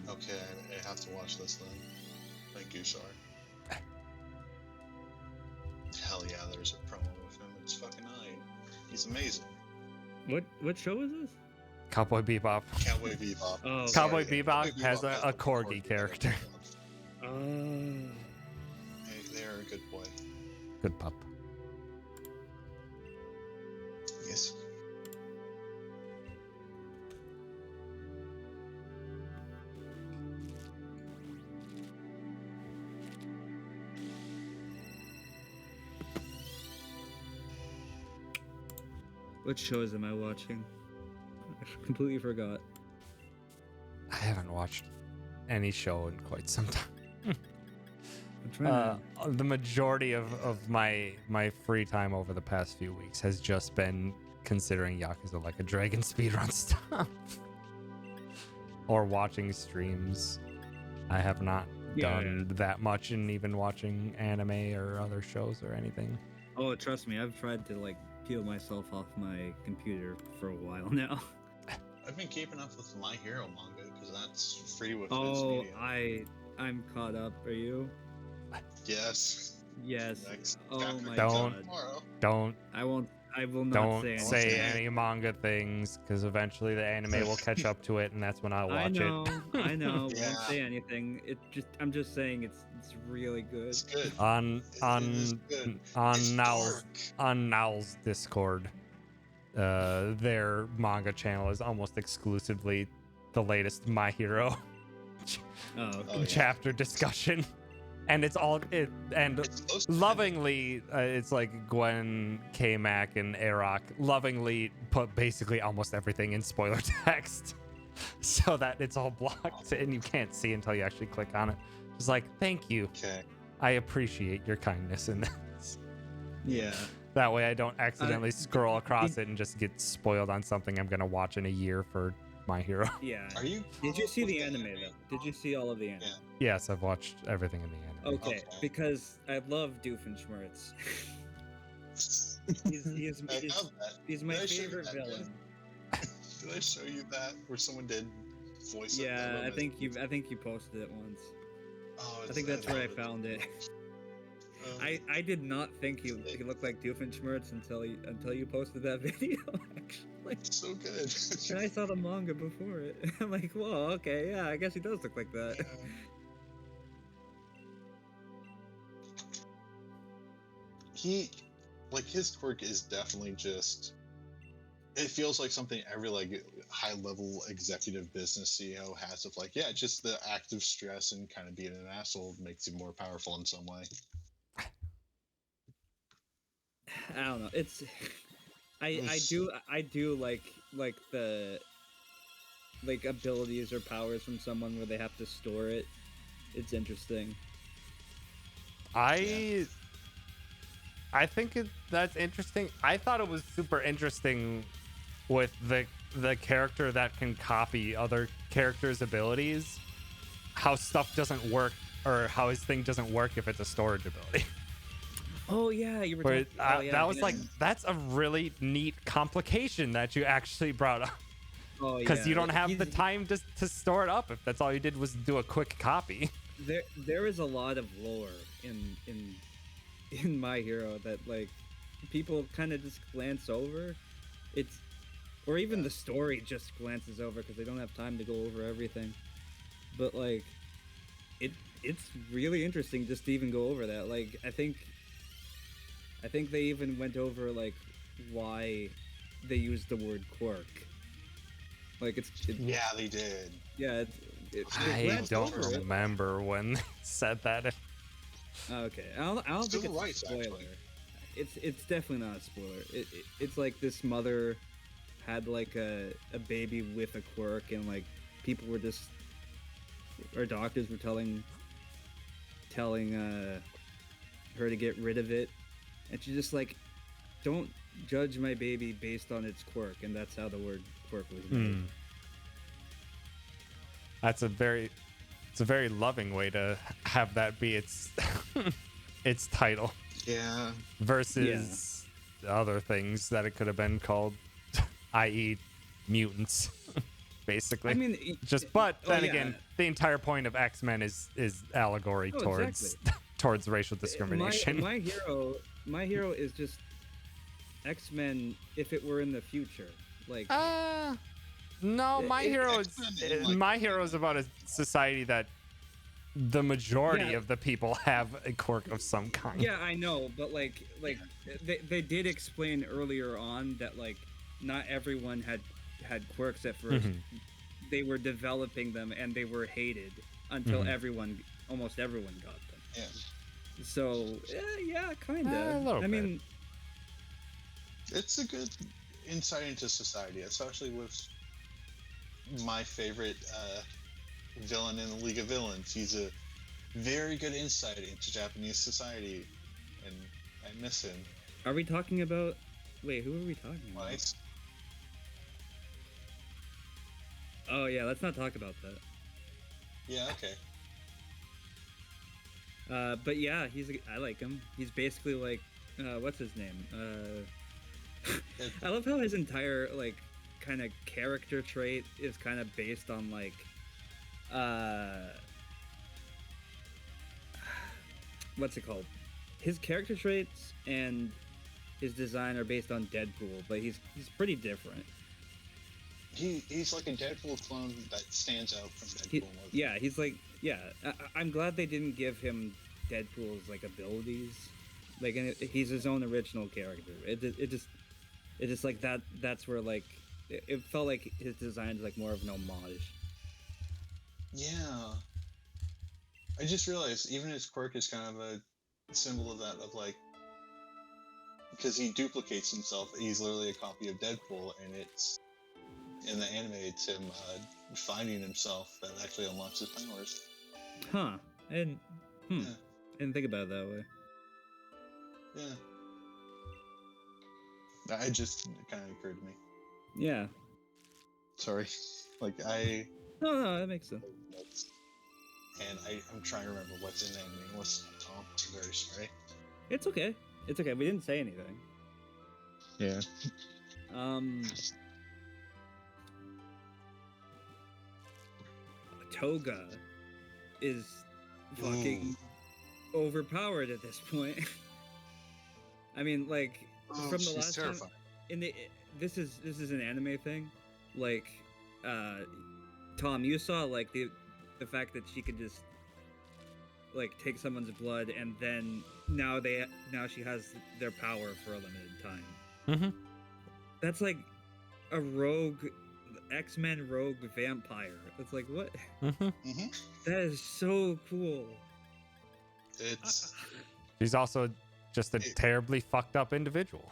[SPEAKER 3] Okay, I have to watch this then. Thank you, Sar. Hell yeah, there's a promo with him. It's fucking nine. He's amazing.
[SPEAKER 4] What show is this?
[SPEAKER 1] Cowboy Bebop.
[SPEAKER 3] Cowboy Bebop.
[SPEAKER 4] Oh,
[SPEAKER 1] Cowboy
[SPEAKER 4] okay.
[SPEAKER 1] Bebop has a
[SPEAKER 3] the
[SPEAKER 1] corgi character.
[SPEAKER 4] Oh.
[SPEAKER 3] Hey, they're a good boy.
[SPEAKER 1] Good pup.
[SPEAKER 3] Yes.
[SPEAKER 4] What shows am I watching? I completely forgot.
[SPEAKER 1] I haven't watched any show in quite some time.
[SPEAKER 4] I'm trying to.
[SPEAKER 1] The majority of my free time over the past few weeks has just been considering Yakuza Like a Dragon speedrun stuff. Or watching streams. I have not done that much in even watching anime or other shows or anything.
[SPEAKER 4] Oh, trust me, I've tried to like peel myself off my computer for a while now.
[SPEAKER 3] I've been keeping up with My Hero manga because that's free with Viz
[SPEAKER 4] Oh,
[SPEAKER 3] Media.
[SPEAKER 4] I'm caught up. Are you?
[SPEAKER 3] Yes.
[SPEAKER 4] Yes.
[SPEAKER 3] Next
[SPEAKER 4] Oh
[SPEAKER 3] chapter
[SPEAKER 4] my
[SPEAKER 3] comes out
[SPEAKER 1] Don't.
[SPEAKER 4] god.
[SPEAKER 3] tomorrow.
[SPEAKER 1] Don't
[SPEAKER 4] I will not
[SPEAKER 1] don't
[SPEAKER 4] say
[SPEAKER 1] say
[SPEAKER 4] anything.
[SPEAKER 1] any manga things because eventually the anime will catch up to it and that's when I'll
[SPEAKER 4] I
[SPEAKER 1] watch
[SPEAKER 4] know,
[SPEAKER 1] it.
[SPEAKER 4] I know.
[SPEAKER 3] Yeah.
[SPEAKER 4] Won't say anything. I'm just saying it's really good.
[SPEAKER 3] It's good.
[SPEAKER 1] on
[SPEAKER 3] It is good. It's
[SPEAKER 1] on
[SPEAKER 3] dark.
[SPEAKER 1] Now's Discord, their manga channel is almost exclusively the latest My Hero
[SPEAKER 4] Oh, okay.
[SPEAKER 3] Oh, yeah.
[SPEAKER 1] chapter discussion, and it's all it and
[SPEAKER 3] It's supposed to
[SPEAKER 1] lovingly it's like Gwen, K-Mac, and Arok lovingly put basically almost everything in spoiler text so that it's all blocked and you can't see until you actually click on it. It's like, thank you,
[SPEAKER 3] Okay.
[SPEAKER 1] I appreciate your kindness in this.
[SPEAKER 4] Yeah.
[SPEAKER 1] That way I don't accidentally scroll across it and just get spoiled on something I'm gonna watch in a year for My Hero.
[SPEAKER 4] Yeah.
[SPEAKER 3] Are you?
[SPEAKER 4] Did you
[SPEAKER 3] caught
[SPEAKER 4] see
[SPEAKER 3] up
[SPEAKER 4] the
[SPEAKER 3] with
[SPEAKER 4] anime though? Did you see all of the anime?
[SPEAKER 3] Yeah.
[SPEAKER 1] Yes, I've watched everything in the anime.
[SPEAKER 4] Okay,
[SPEAKER 3] Okay.
[SPEAKER 4] because I love Doofenshmirtz.
[SPEAKER 3] I have that.
[SPEAKER 4] He's my
[SPEAKER 3] Did I show you
[SPEAKER 4] favorite
[SPEAKER 3] that,
[SPEAKER 4] villain.
[SPEAKER 3] Did I show you that where someone did voice it?
[SPEAKER 4] Yeah,
[SPEAKER 3] That
[SPEAKER 4] I
[SPEAKER 3] was-
[SPEAKER 4] think you posted it once.
[SPEAKER 3] Oh,
[SPEAKER 4] I think that's where I
[SPEAKER 3] love it.
[SPEAKER 4] found it.
[SPEAKER 3] Um,
[SPEAKER 4] I did not think he looked like Doofenshmirtz until you posted that video. Actually,
[SPEAKER 3] It's so good.
[SPEAKER 4] and I saw the manga before it. I'm like, whoa, okay, yeah, I guess he does look like that.
[SPEAKER 3] Yeah. He, like, his quirk is definitely just. It feels like something every like high-level executive business CEO has of like, yeah, just the active stress and kind of being an asshole makes you more powerful in some way.
[SPEAKER 4] I don't know. It's I do like the like abilities or powers from someone where they have to store it. It's interesting.
[SPEAKER 1] I think that's interesting. I thought it was super interesting with the character that can copy other characters' abilities, how stuff doesn't work or how his thing doesn't work if it's a storage ability.
[SPEAKER 4] Oh yeah, you were
[SPEAKER 1] Where
[SPEAKER 4] talking.
[SPEAKER 1] that was like, that's a really neat complication that you actually brought up because you don't have the time to store it up if that's all you did was do a quick copy.
[SPEAKER 4] There is a lot of lore in My Hero that like people kind of just glance over. Or even the story just glances over because they don't have time to go over everything. But like, it's really interesting just to even go over that. Like, I think they even went over like why they used the word quirk. Like
[SPEAKER 3] Yeah, they did.
[SPEAKER 4] yeah. They
[SPEAKER 1] I
[SPEAKER 4] glanced
[SPEAKER 1] don't
[SPEAKER 4] over it.
[SPEAKER 1] remember when they said that.
[SPEAKER 4] Okay, I don't think
[SPEAKER 3] Civil
[SPEAKER 4] it's
[SPEAKER 3] rights,
[SPEAKER 4] a spoiler.
[SPEAKER 3] actually.
[SPEAKER 4] It's definitely not a spoiler. It's like this mother had like a baby with a quirk, and like people were just, or doctors were telling her to get rid of it, and she's just like, don't judge my baby based on its quirk, and that's how the word quirk was made.
[SPEAKER 1] It's a very loving way to have that be its its title
[SPEAKER 3] Yeah.
[SPEAKER 1] versus other things that it could have been called, i.e. mutants. basically.
[SPEAKER 4] I mean,
[SPEAKER 1] but
[SPEAKER 4] oh,
[SPEAKER 1] then
[SPEAKER 4] yeah.
[SPEAKER 1] again, the entire point of X-Men is allegory
[SPEAKER 4] Oh,
[SPEAKER 1] towards
[SPEAKER 4] exactly.
[SPEAKER 1] towards racial discrimination.
[SPEAKER 4] My hero is just X-Men if it were in the future. Like,
[SPEAKER 1] No, my hero
[SPEAKER 3] X-Men
[SPEAKER 1] is
[SPEAKER 3] in, like-
[SPEAKER 1] my hero is about a society that the majority
[SPEAKER 4] Yeah.
[SPEAKER 1] of the people have a quirk of some kind.
[SPEAKER 4] yeah, I know, but like they did explain earlier on that like not everyone had quirks at 1st.
[SPEAKER 1] Mhm.
[SPEAKER 4] They were developing them and they were hated until
[SPEAKER 1] Mhm.
[SPEAKER 4] almost everyone got them.
[SPEAKER 3] Yeah.
[SPEAKER 4] So yeah, kind
[SPEAKER 1] A
[SPEAKER 4] of.
[SPEAKER 1] little
[SPEAKER 4] I
[SPEAKER 1] bit.
[SPEAKER 4] mean,
[SPEAKER 3] It's a good insight into society, especially with my favorite villain in the League of Villains. He's a very good insight into Japanese society, and I miss him.
[SPEAKER 4] are we talking about? Wait, who are we talking about?
[SPEAKER 3] Nice.
[SPEAKER 4] Oh yeah, let's not talk about that.
[SPEAKER 3] Yeah. Okay.
[SPEAKER 4] But yeah, I like him. He's basically like, what's his name? I love how his entire like kind of character trait is kind of based on like, what's it called? His character traits and his design are based on Deadpool, but he's pretty different.
[SPEAKER 3] He's like a Deadpool clone that stands out from Deadpool.
[SPEAKER 4] He,
[SPEAKER 3] movies.
[SPEAKER 4] yeah, he's like, yeah. I'm glad they didn't give him Deadpool's like abilities. Like, and he's his own original character. It just like that. That's where like it felt like his design is like more of an homage.
[SPEAKER 3] Yeah. I just realized even his quirk is kind of a symbol of that, of like, because he duplicates himself. He's literally a copy of Deadpool, and it's in the anime, it's him finding himself that actually unlocks his powers.
[SPEAKER 4] Huh? And
[SPEAKER 3] Yeah.
[SPEAKER 4] I didn't think about it that way.
[SPEAKER 3] Yeah. It just kind of occurred to me.
[SPEAKER 4] Yeah.
[SPEAKER 3] Sorry.
[SPEAKER 4] No, that makes sense.
[SPEAKER 3] And I'm trying to remember what's in the anime. What's Tom? I'm very sorry.
[SPEAKER 4] It's okay. It's okay. We didn't say anything.
[SPEAKER 3] Yeah.
[SPEAKER 4] Toga is fucking overpowered at this point. I mean, like from the
[SPEAKER 3] she's
[SPEAKER 4] last
[SPEAKER 3] terrifying.
[SPEAKER 4] time this is an anime thing. Like, Tom, you saw like the fact that she could just like take someone's blood and then now she has their power for a limited time.
[SPEAKER 1] Mm-hmm.
[SPEAKER 4] That's like a rogue X-Men rogue vampire. It's like, what?
[SPEAKER 1] Mm-hmm.
[SPEAKER 3] Mm-hmm.
[SPEAKER 4] That is so cool.
[SPEAKER 3] It's
[SPEAKER 1] He's also just a terribly fucked up individual.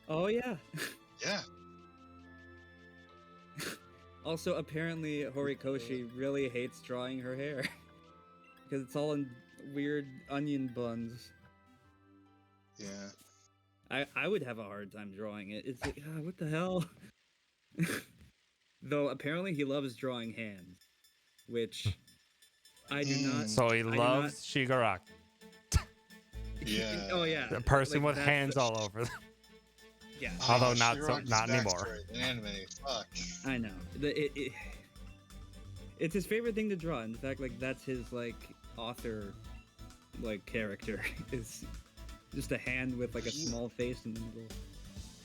[SPEAKER 4] Oh yeah.
[SPEAKER 3] yeah.
[SPEAKER 4] Also, apparently Horikoshi really hates drawing her hair because it's all in weird onion buns.
[SPEAKER 3] Yeah.
[SPEAKER 4] I would have a hard time drawing it. It's like, what the hell? Though apparently he loves drawing hands, which I do not.
[SPEAKER 1] So he
[SPEAKER 4] I do
[SPEAKER 1] loves Shigaraki,
[SPEAKER 3] Yeah.
[SPEAKER 4] Oh yeah.
[SPEAKER 1] the person
[SPEAKER 4] like
[SPEAKER 1] with
[SPEAKER 4] that's
[SPEAKER 1] hands
[SPEAKER 4] the-
[SPEAKER 1] all over them.
[SPEAKER 4] Yeah,
[SPEAKER 1] Although not
[SPEAKER 3] Shiraka's
[SPEAKER 1] anymore.
[SPEAKER 3] backstory in anime. Fuck.
[SPEAKER 4] I know. It's his favorite thing to draw. In fact, like that's his like author, like character is just a hand with like a small face in the middle.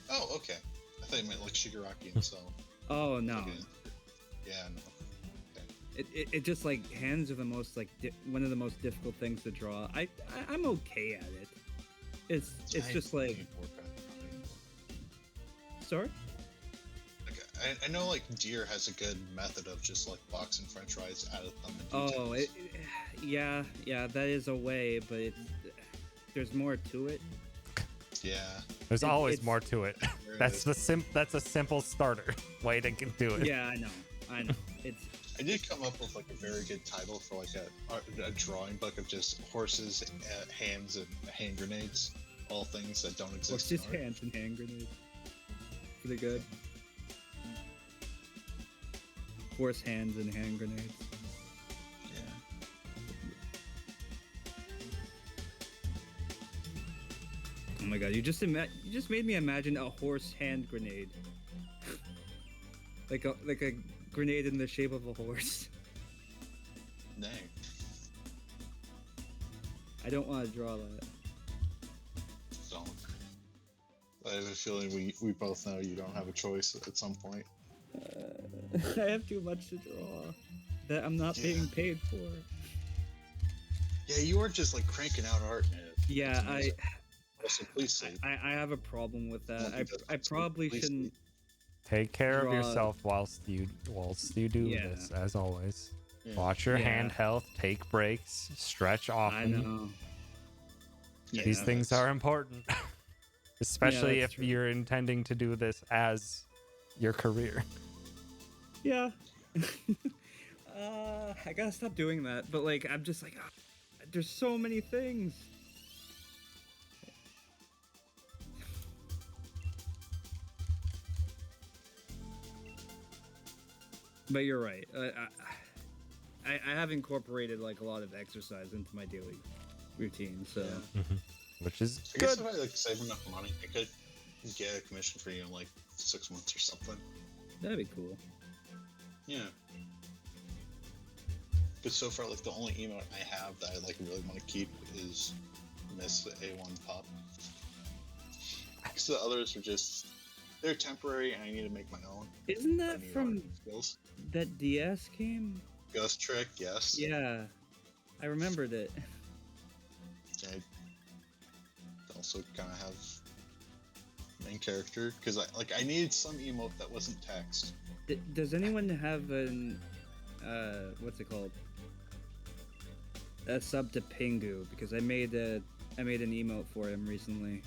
[SPEAKER 3] Oh, okay. I thought you meant like Shigaraki himself.
[SPEAKER 4] Oh no.
[SPEAKER 3] Okay. Yeah, no.
[SPEAKER 4] It just like hands are the most like one of the most difficult things to draw. I'm okay at it. It's just like
[SPEAKER 3] need to work on it.
[SPEAKER 4] sorry.
[SPEAKER 3] Like, I know like Deer has a good method of just like boxing French fries out of thumb and
[SPEAKER 4] Oh, yeah, that is a way, but there's more to it.
[SPEAKER 3] yeah.
[SPEAKER 1] There's always more to it.
[SPEAKER 3] There it
[SPEAKER 1] That's
[SPEAKER 3] is.
[SPEAKER 1] that's a simple starter way to do it.
[SPEAKER 4] Yeah, I know. It's
[SPEAKER 3] I did come up with like a very good title for like a drawing book of just horses, hands, and hand grenades. All things that don't exist.
[SPEAKER 4] what's
[SPEAKER 3] in
[SPEAKER 4] his
[SPEAKER 3] art.
[SPEAKER 4] hands and hand grenades. Pretty good. Horse hands and hand grenades.
[SPEAKER 3] Yeah.
[SPEAKER 4] Oh my god, you just made me imagine a horse hand grenade. like a grenade in the shape of a horse.
[SPEAKER 3] Dang.
[SPEAKER 4] I don't want to draw that.
[SPEAKER 3] Don't. I have a feeling we both know you don't have a choice at some point.
[SPEAKER 4] I have too much to draw that I'm not being paid for.
[SPEAKER 3] Yeah, you weren't just like cranking out art, man.
[SPEAKER 4] Yeah,
[SPEAKER 3] Also, please sleep.
[SPEAKER 4] I have a problem with that.
[SPEAKER 3] Don't do that.
[SPEAKER 4] I probably
[SPEAKER 3] Please
[SPEAKER 4] shouldn't.
[SPEAKER 3] sleep.
[SPEAKER 1] Take care of
[SPEAKER 4] Draw-
[SPEAKER 1] yourself whilst you do
[SPEAKER 4] Yeah.
[SPEAKER 1] this, as always.
[SPEAKER 3] Yeah.
[SPEAKER 1] Watch your
[SPEAKER 4] Yeah.
[SPEAKER 1] hand health, take breaks, stretch
[SPEAKER 4] I
[SPEAKER 1] often.
[SPEAKER 4] know.
[SPEAKER 1] These
[SPEAKER 4] Yeah,
[SPEAKER 1] things are important. Especially
[SPEAKER 4] that's
[SPEAKER 1] if
[SPEAKER 4] true.
[SPEAKER 1] you're intending to do this as your career.
[SPEAKER 4] Yeah. I gotta stop doing that. But like, I'm just like, there's so many things. But you're right. I have incorporated like a lot of exercise into my daily routine. So
[SPEAKER 3] Yeah.
[SPEAKER 1] Which is
[SPEAKER 3] I guess
[SPEAKER 1] good.
[SPEAKER 3] if I like save enough money, I could get a commission for you in like 6 months or something.
[SPEAKER 4] that'd be cool.
[SPEAKER 3] Yeah. Because so far, like the only emote I have that I like really want to keep is Miss A1 Pop. Because the others are just they're temporary, and I need to make my own.
[SPEAKER 4] Isn't
[SPEAKER 3] I
[SPEAKER 4] that
[SPEAKER 3] need
[SPEAKER 4] from
[SPEAKER 3] art skills.
[SPEAKER 4] that DS game?
[SPEAKER 3] Ghost Trick, yes.
[SPEAKER 4] Yeah, I remembered it.
[SPEAKER 3] I also kind of have main character because I needed some emote that wasn't text.
[SPEAKER 4] Does anyone have an what's it called? A sub to Pingu, because I made an emote for him recently.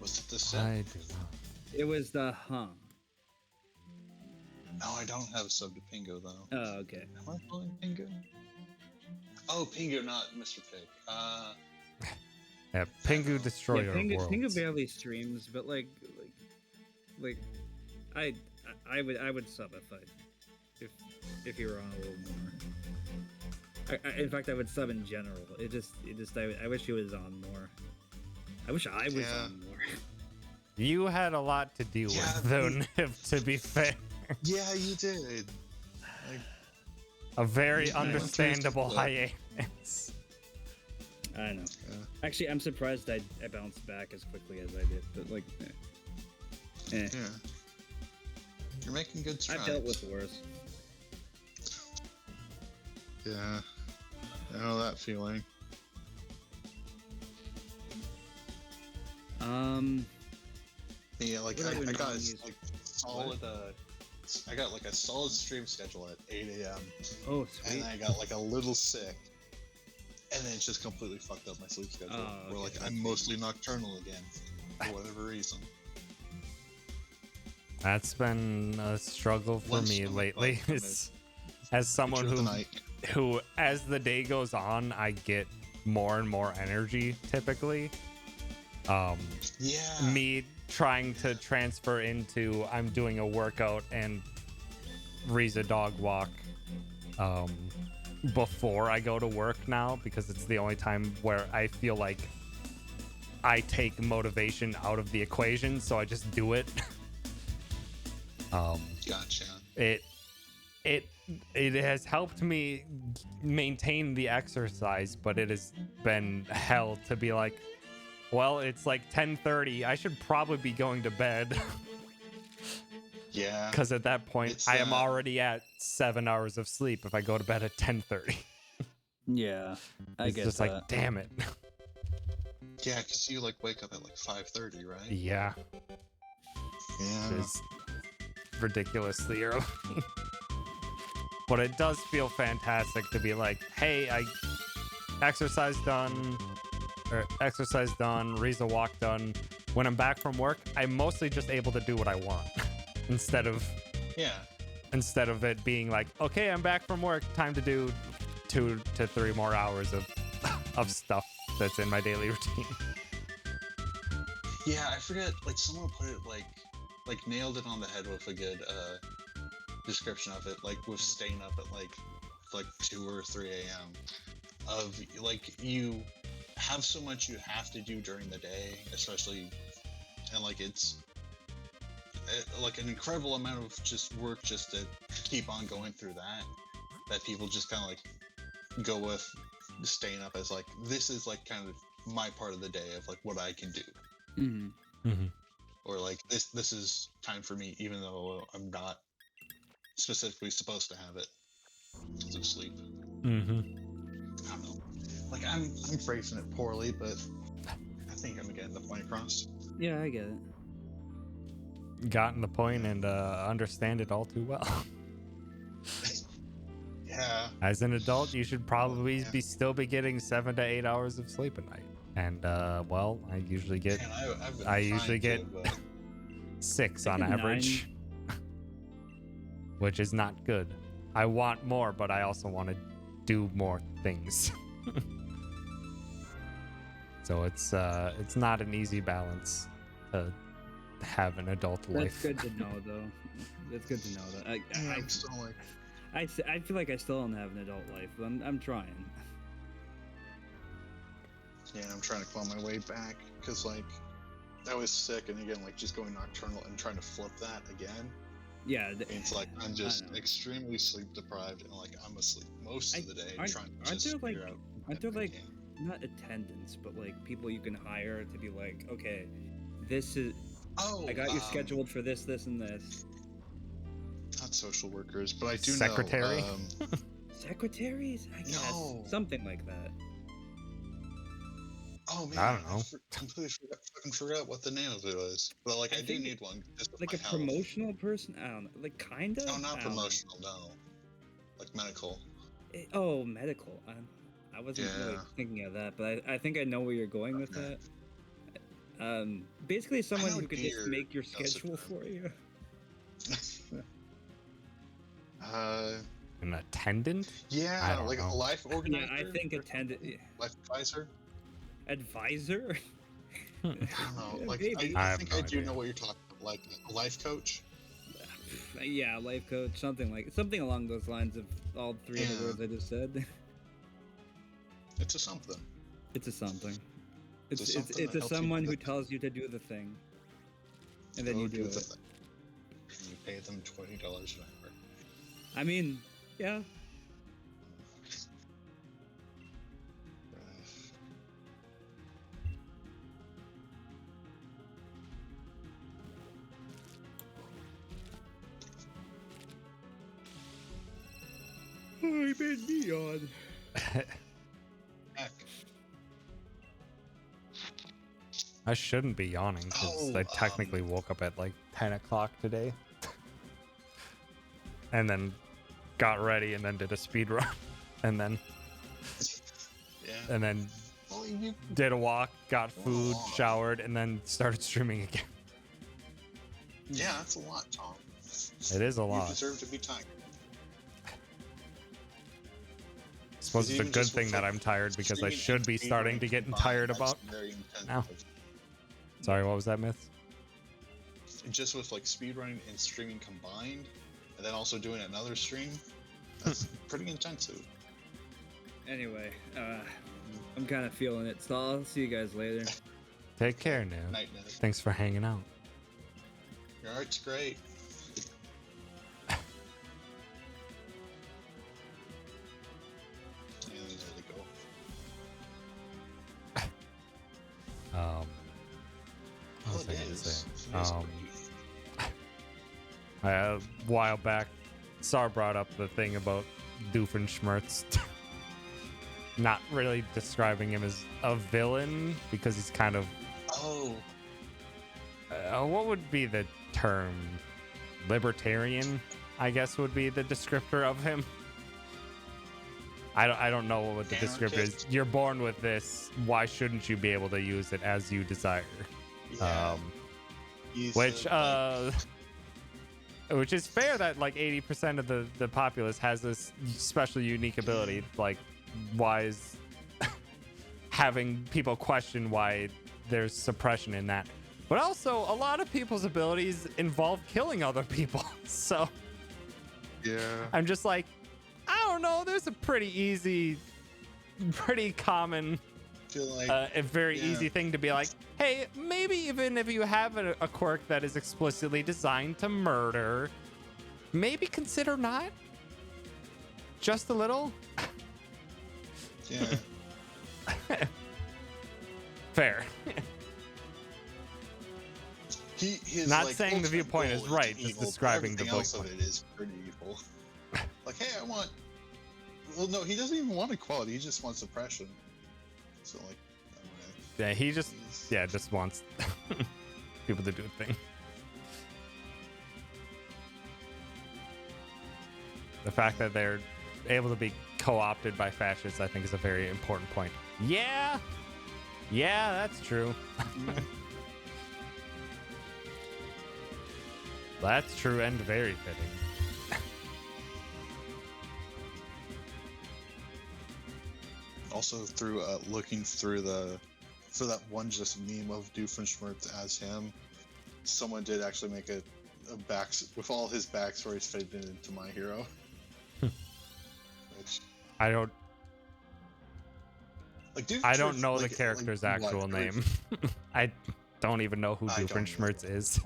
[SPEAKER 3] Was it the set?
[SPEAKER 1] I do not.
[SPEAKER 4] It was the hum.
[SPEAKER 3] No, I don't have a sub to Pingo though.
[SPEAKER 4] Oh, okay.
[SPEAKER 3] Am I calling Pingo? Oh, Pingo, not Mr. Pig.
[SPEAKER 1] Yeah, Pingu Destroyer
[SPEAKER 4] Yeah,
[SPEAKER 1] Worlds.
[SPEAKER 4] Pingu barely streams, but like I would sub if you were on a little more. In fact, I would sub in general. I wish he was on more. I wish I was
[SPEAKER 3] Yeah.
[SPEAKER 4] on more.
[SPEAKER 1] You had a lot to deal
[SPEAKER 3] Yeah,
[SPEAKER 1] with, though, Niv, to be fair.
[SPEAKER 3] Yeah, you did. Like,
[SPEAKER 1] A very
[SPEAKER 3] Yeah,
[SPEAKER 1] understandable
[SPEAKER 3] interesting,
[SPEAKER 1] hiatus.
[SPEAKER 4] I know.
[SPEAKER 3] Yeah.
[SPEAKER 4] Actually, I'm surprised I bounced back as quickly as I did. But like,
[SPEAKER 3] yeah. You're making good strides.
[SPEAKER 4] I've dealt with worse.
[SPEAKER 3] Yeah. I know that feeling. Yeah, like
[SPEAKER 4] What
[SPEAKER 3] I
[SPEAKER 4] other
[SPEAKER 3] got
[SPEAKER 4] news?
[SPEAKER 3] like solid I got like a solid stream schedule at 8 a.m.
[SPEAKER 4] Oh,
[SPEAKER 3] and
[SPEAKER 4] sweet.
[SPEAKER 3] then I got like a little sick. And then it just completely fucked up my sleep schedule.
[SPEAKER 4] Oh,
[SPEAKER 3] Where
[SPEAKER 4] okay.
[SPEAKER 3] like I'm mostly nocturnal again for whatever reason.
[SPEAKER 1] That's been a struggle for
[SPEAKER 3] Lunch
[SPEAKER 1] me
[SPEAKER 3] on the
[SPEAKER 1] lately.
[SPEAKER 3] bike,
[SPEAKER 1] It's, as someone
[SPEAKER 3] Picture of the night.
[SPEAKER 1] who, as the day goes on, I get more and more energy, typically.
[SPEAKER 3] Yeah.
[SPEAKER 1] Me trying to transfer into I'm doing a workout and Riza dog walk before I go to work now, because it's the only time where I feel like I take motivation out of the equation, so I just do it.
[SPEAKER 3] Gotcha.
[SPEAKER 1] It has helped me maintain the exercise, but it has been hell to be like, well, it's like 10:30. I should probably be going to bed.
[SPEAKER 3] Yeah.
[SPEAKER 1] Because at that point,
[SPEAKER 3] It's
[SPEAKER 1] I am
[SPEAKER 3] that-
[SPEAKER 1] already at 7 hours of sleep if I go to bed at 10:30.
[SPEAKER 4] Yeah, I
[SPEAKER 1] It's
[SPEAKER 4] get
[SPEAKER 1] just
[SPEAKER 4] that.
[SPEAKER 1] like, damn it.
[SPEAKER 3] Yeah, because you like wake up at like 5:30, right?
[SPEAKER 1] Yeah,
[SPEAKER 3] Yeah.
[SPEAKER 1] it's ridiculously early. But it does feel fantastic to be like, hey, I exercise done, Riza walk done. When I'm back from work, I'm mostly just able to do what I want instead of it being like, okay, I'm back from work, time to do 2 to 3 more hours of stuff that's in my daily routine.
[SPEAKER 3] Yeah, I forget. Like someone put it like nailed it on the head with a good description of it. Like with staying up at like 2 or 3 a.m. Of like you have so much you have to do during the day, especially, and like it's like an incredible amount of just work just to keep on going through that people just kind of like go with staying up as like this is like kind of my part of the day of like what I can do,
[SPEAKER 4] Mm-hmm.
[SPEAKER 3] or like this is time for me even though I'm not specifically supposed to have it because of sleep. I don't know, like I'm phrasing it poorly, but I think I'm getting the point across.
[SPEAKER 4] Yeah, I get it.
[SPEAKER 1] Gotten the point and understand it all too well.
[SPEAKER 3] Yeah.
[SPEAKER 1] As an adult, you should probably
[SPEAKER 3] Yeah.
[SPEAKER 1] still be getting 7 to 8 hours of sleep a night. And well, I usually get
[SPEAKER 3] Man, I've been
[SPEAKER 1] I usually
[SPEAKER 3] trying
[SPEAKER 1] get
[SPEAKER 3] to, but
[SPEAKER 1] 6
[SPEAKER 4] I
[SPEAKER 1] on
[SPEAKER 4] get
[SPEAKER 1] average, which is not good. I want more, but I also want to do more things. So it's not an easy balance to have an adult
[SPEAKER 4] That's
[SPEAKER 1] life.
[SPEAKER 4] good to know, though. That's good to know. Though.
[SPEAKER 3] I'm still like,
[SPEAKER 4] I feel like I still don't have an adult life, but I'm trying.
[SPEAKER 3] yeah, I'm trying to claw my way back because like I was sick, and again like just going nocturnal and trying to flip that again.
[SPEAKER 4] Yeah.
[SPEAKER 3] It's like I'm
[SPEAKER 4] I
[SPEAKER 3] just
[SPEAKER 4] know.
[SPEAKER 3] extremely sleep deprived, and like I'm asleep most of the day
[SPEAKER 4] aren't-
[SPEAKER 3] trying to
[SPEAKER 4] aren't
[SPEAKER 3] just
[SPEAKER 4] there, like-
[SPEAKER 3] figure out.
[SPEAKER 4] Aren't there
[SPEAKER 3] if I
[SPEAKER 4] like
[SPEAKER 3] can.
[SPEAKER 4] not attendants, but like people you can hire to be like, okay, this is
[SPEAKER 3] Oh,
[SPEAKER 4] I got you scheduled for this, this, and this.
[SPEAKER 3] Not social workers, but I do
[SPEAKER 1] Secretary?
[SPEAKER 3] know.
[SPEAKER 4] Secretaries, I guess,
[SPEAKER 3] No.
[SPEAKER 4] something like that.
[SPEAKER 3] Oh man,
[SPEAKER 1] I don't know.
[SPEAKER 3] Completely fucking forgot what the name of it was. But like,
[SPEAKER 4] I
[SPEAKER 3] I do
[SPEAKER 4] think
[SPEAKER 3] need one just with
[SPEAKER 4] Like
[SPEAKER 3] my
[SPEAKER 4] a
[SPEAKER 3] health.
[SPEAKER 4] promotional person. I don't know. Like kind of.
[SPEAKER 3] No, not promotional. No, like medical.
[SPEAKER 4] Oh, medical. I wasn't really
[SPEAKER 3] Yeah.
[SPEAKER 4] thinking of that, but I think I know where you're going with
[SPEAKER 3] Okay.
[SPEAKER 4] that. Basically someone
[SPEAKER 3] know
[SPEAKER 4] who could just
[SPEAKER 3] Deer
[SPEAKER 4] make your
[SPEAKER 3] does it,
[SPEAKER 4] schedule
[SPEAKER 3] though.
[SPEAKER 4] for you.
[SPEAKER 1] An attendant? I
[SPEAKER 3] Yeah,
[SPEAKER 1] don't
[SPEAKER 3] like
[SPEAKER 1] know.
[SPEAKER 3] a life
[SPEAKER 4] Yeah,
[SPEAKER 3] organizer.
[SPEAKER 4] I think
[SPEAKER 3] or
[SPEAKER 4] attendant
[SPEAKER 3] life advisor.
[SPEAKER 4] advisor.
[SPEAKER 3] I don't know. Like
[SPEAKER 4] Maybe.
[SPEAKER 1] I
[SPEAKER 3] I
[SPEAKER 1] have
[SPEAKER 3] think
[SPEAKER 1] no
[SPEAKER 3] I do
[SPEAKER 1] idea.
[SPEAKER 3] know what you're talking about. Like a life coach.
[SPEAKER 4] Yeah, life coach, something along those lines of all three of the
[SPEAKER 3] Yeah.
[SPEAKER 4] words I just said.
[SPEAKER 3] It's a something.
[SPEAKER 4] It's a something.
[SPEAKER 3] It's a
[SPEAKER 4] It's
[SPEAKER 3] something
[SPEAKER 4] it's
[SPEAKER 3] that
[SPEAKER 4] a
[SPEAKER 3] helps you
[SPEAKER 4] someone
[SPEAKER 3] do
[SPEAKER 4] who
[SPEAKER 3] the-
[SPEAKER 4] tells you to do the thing, and then
[SPEAKER 3] Go
[SPEAKER 4] you do
[SPEAKER 3] the
[SPEAKER 4] it.
[SPEAKER 3] thing. And you pay them $20 an hour.
[SPEAKER 4] I mean, yeah. I made me on.
[SPEAKER 3] Heck.
[SPEAKER 1] I shouldn't be yawning because
[SPEAKER 3] Oh,
[SPEAKER 1] I technically woke up at like 10 o'clock today. And then got ready and then did a speed run. And then
[SPEAKER 3] Yeah. Well, you
[SPEAKER 1] did a walk, got food,
[SPEAKER 3] Oh.
[SPEAKER 1] showered, and then started streaming again.
[SPEAKER 3] Yeah, that's a lot, Tom.
[SPEAKER 1] It is a
[SPEAKER 3] You
[SPEAKER 1] lot.
[SPEAKER 3] deserve to be tired.
[SPEAKER 1] I suppose it's a
[SPEAKER 3] Even
[SPEAKER 1] good
[SPEAKER 3] just with,
[SPEAKER 1] thing that
[SPEAKER 3] like,
[SPEAKER 1] I'm tired because I
[SPEAKER 3] streaming
[SPEAKER 1] should
[SPEAKER 3] and
[SPEAKER 1] be
[SPEAKER 3] speedrunning
[SPEAKER 1] starting to get
[SPEAKER 3] combined,
[SPEAKER 1] tired
[SPEAKER 3] that's
[SPEAKER 1] about.
[SPEAKER 3] very intensive.
[SPEAKER 1] now. Sorry, what was that, Myth?
[SPEAKER 3] Just with like speedrunning and streaming combined, and then also doing another stream, that's pretty intensive.
[SPEAKER 4] Anyway, I'm kind of feeling it, so I'll see you guys later.
[SPEAKER 1] Take care now.
[SPEAKER 3] Night, Ned.
[SPEAKER 1] Thanks for hanging out.
[SPEAKER 3] Your art's great. And there they go.
[SPEAKER 1] What was I
[SPEAKER 3] it
[SPEAKER 1] gonna
[SPEAKER 3] is.
[SPEAKER 1] say?
[SPEAKER 3] It is great.
[SPEAKER 1] A while back, Sar brought up the thing about Doofenshmirtz. Not really describing him as a villain because he's kind of
[SPEAKER 3] Oh,
[SPEAKER 1] what would be the term? Libertarian, I guess, would be the descriptor of him. I don't know what the descriptor is.
[SPEAKER 3] Anarchist?
[SPEAKER 1] You're born with this. Why shouldn't you be able to use it as you desire?
[SPEAKER 3] yeah. He's,
[SPEAKER 1] Which
[SPEAKER 3] like,
[SPEAKER 1] which is fair that like 80% of the populace has this special unique ability. Like, why is having people question why there's suppression in that? But also, a lot of people's abilities involve killing other people. So
[SPEAKER 3] yeah.
[SPEAKER 1] I'm just like, I don't know. There's a pretty easy, pretty common
[SPEAKER 3] feel like
[SPEAKER 1] a very
[SPEAKER 3] yeah.
[SPEAKER 1] easy thing to be like, hey, maybe even if you have a quirk that is explicitly designed to murder, maybe consider not. Just a little.
[SPEAKER 3] yeah.
[SPEAKER 1] Fair.
[SPEAKER 3] His,
[SPEAKER 1] Not
[SPEAKER 3] like,
[SPEAKER 1] saying the
[SPEAKER 3] ultimate
[SPEAKER 1] viewpoint
[SPEAKER 3] goal
[SPEAKER 1] is right,
[SPEAKER 3] to
[SPEAKER 1] just
[SPEAKER 3] evil, but
[SPEAKER 1] describing the
[SPEAKER 3] everything else
[SPEAKER 1] viewpoint.
[SPEAKER 3] of it is pretty evil. Like, hey, I want. Well, no, he doesn't even want equality. He just wants oppression. So, like, I don't know.
[SPEAKER 1] Yeah, he just just wants people to do a thing. The fact that they're able to be co-opted by fascists, I think, is a very important point. Yeah, that's true. That's true and very fitting.
[SPEAKER 3] Also, through looking through for that one just meme of Doofenshmirtz as him, someone did actually make a back with all his backstories fitted into My Hero. Which,
[SPEAKER 1] I don't
[SPEAKER 3] Doofenshmirtz,
[SPEAKER 1] know
[SPEAKER 3] like,
[SPEAKER 1] the character's
[SPEAKER 3] like,
[SPEAKER 1] actual
[SPEAKER 3] what,
[SPEAKER 1] name. I don't even know who
[SPEAKER 3] I don't
[SPEAKER 1] Doofenshmirtz
[SPEAKER 3] either.
[SPEAKER 1] is.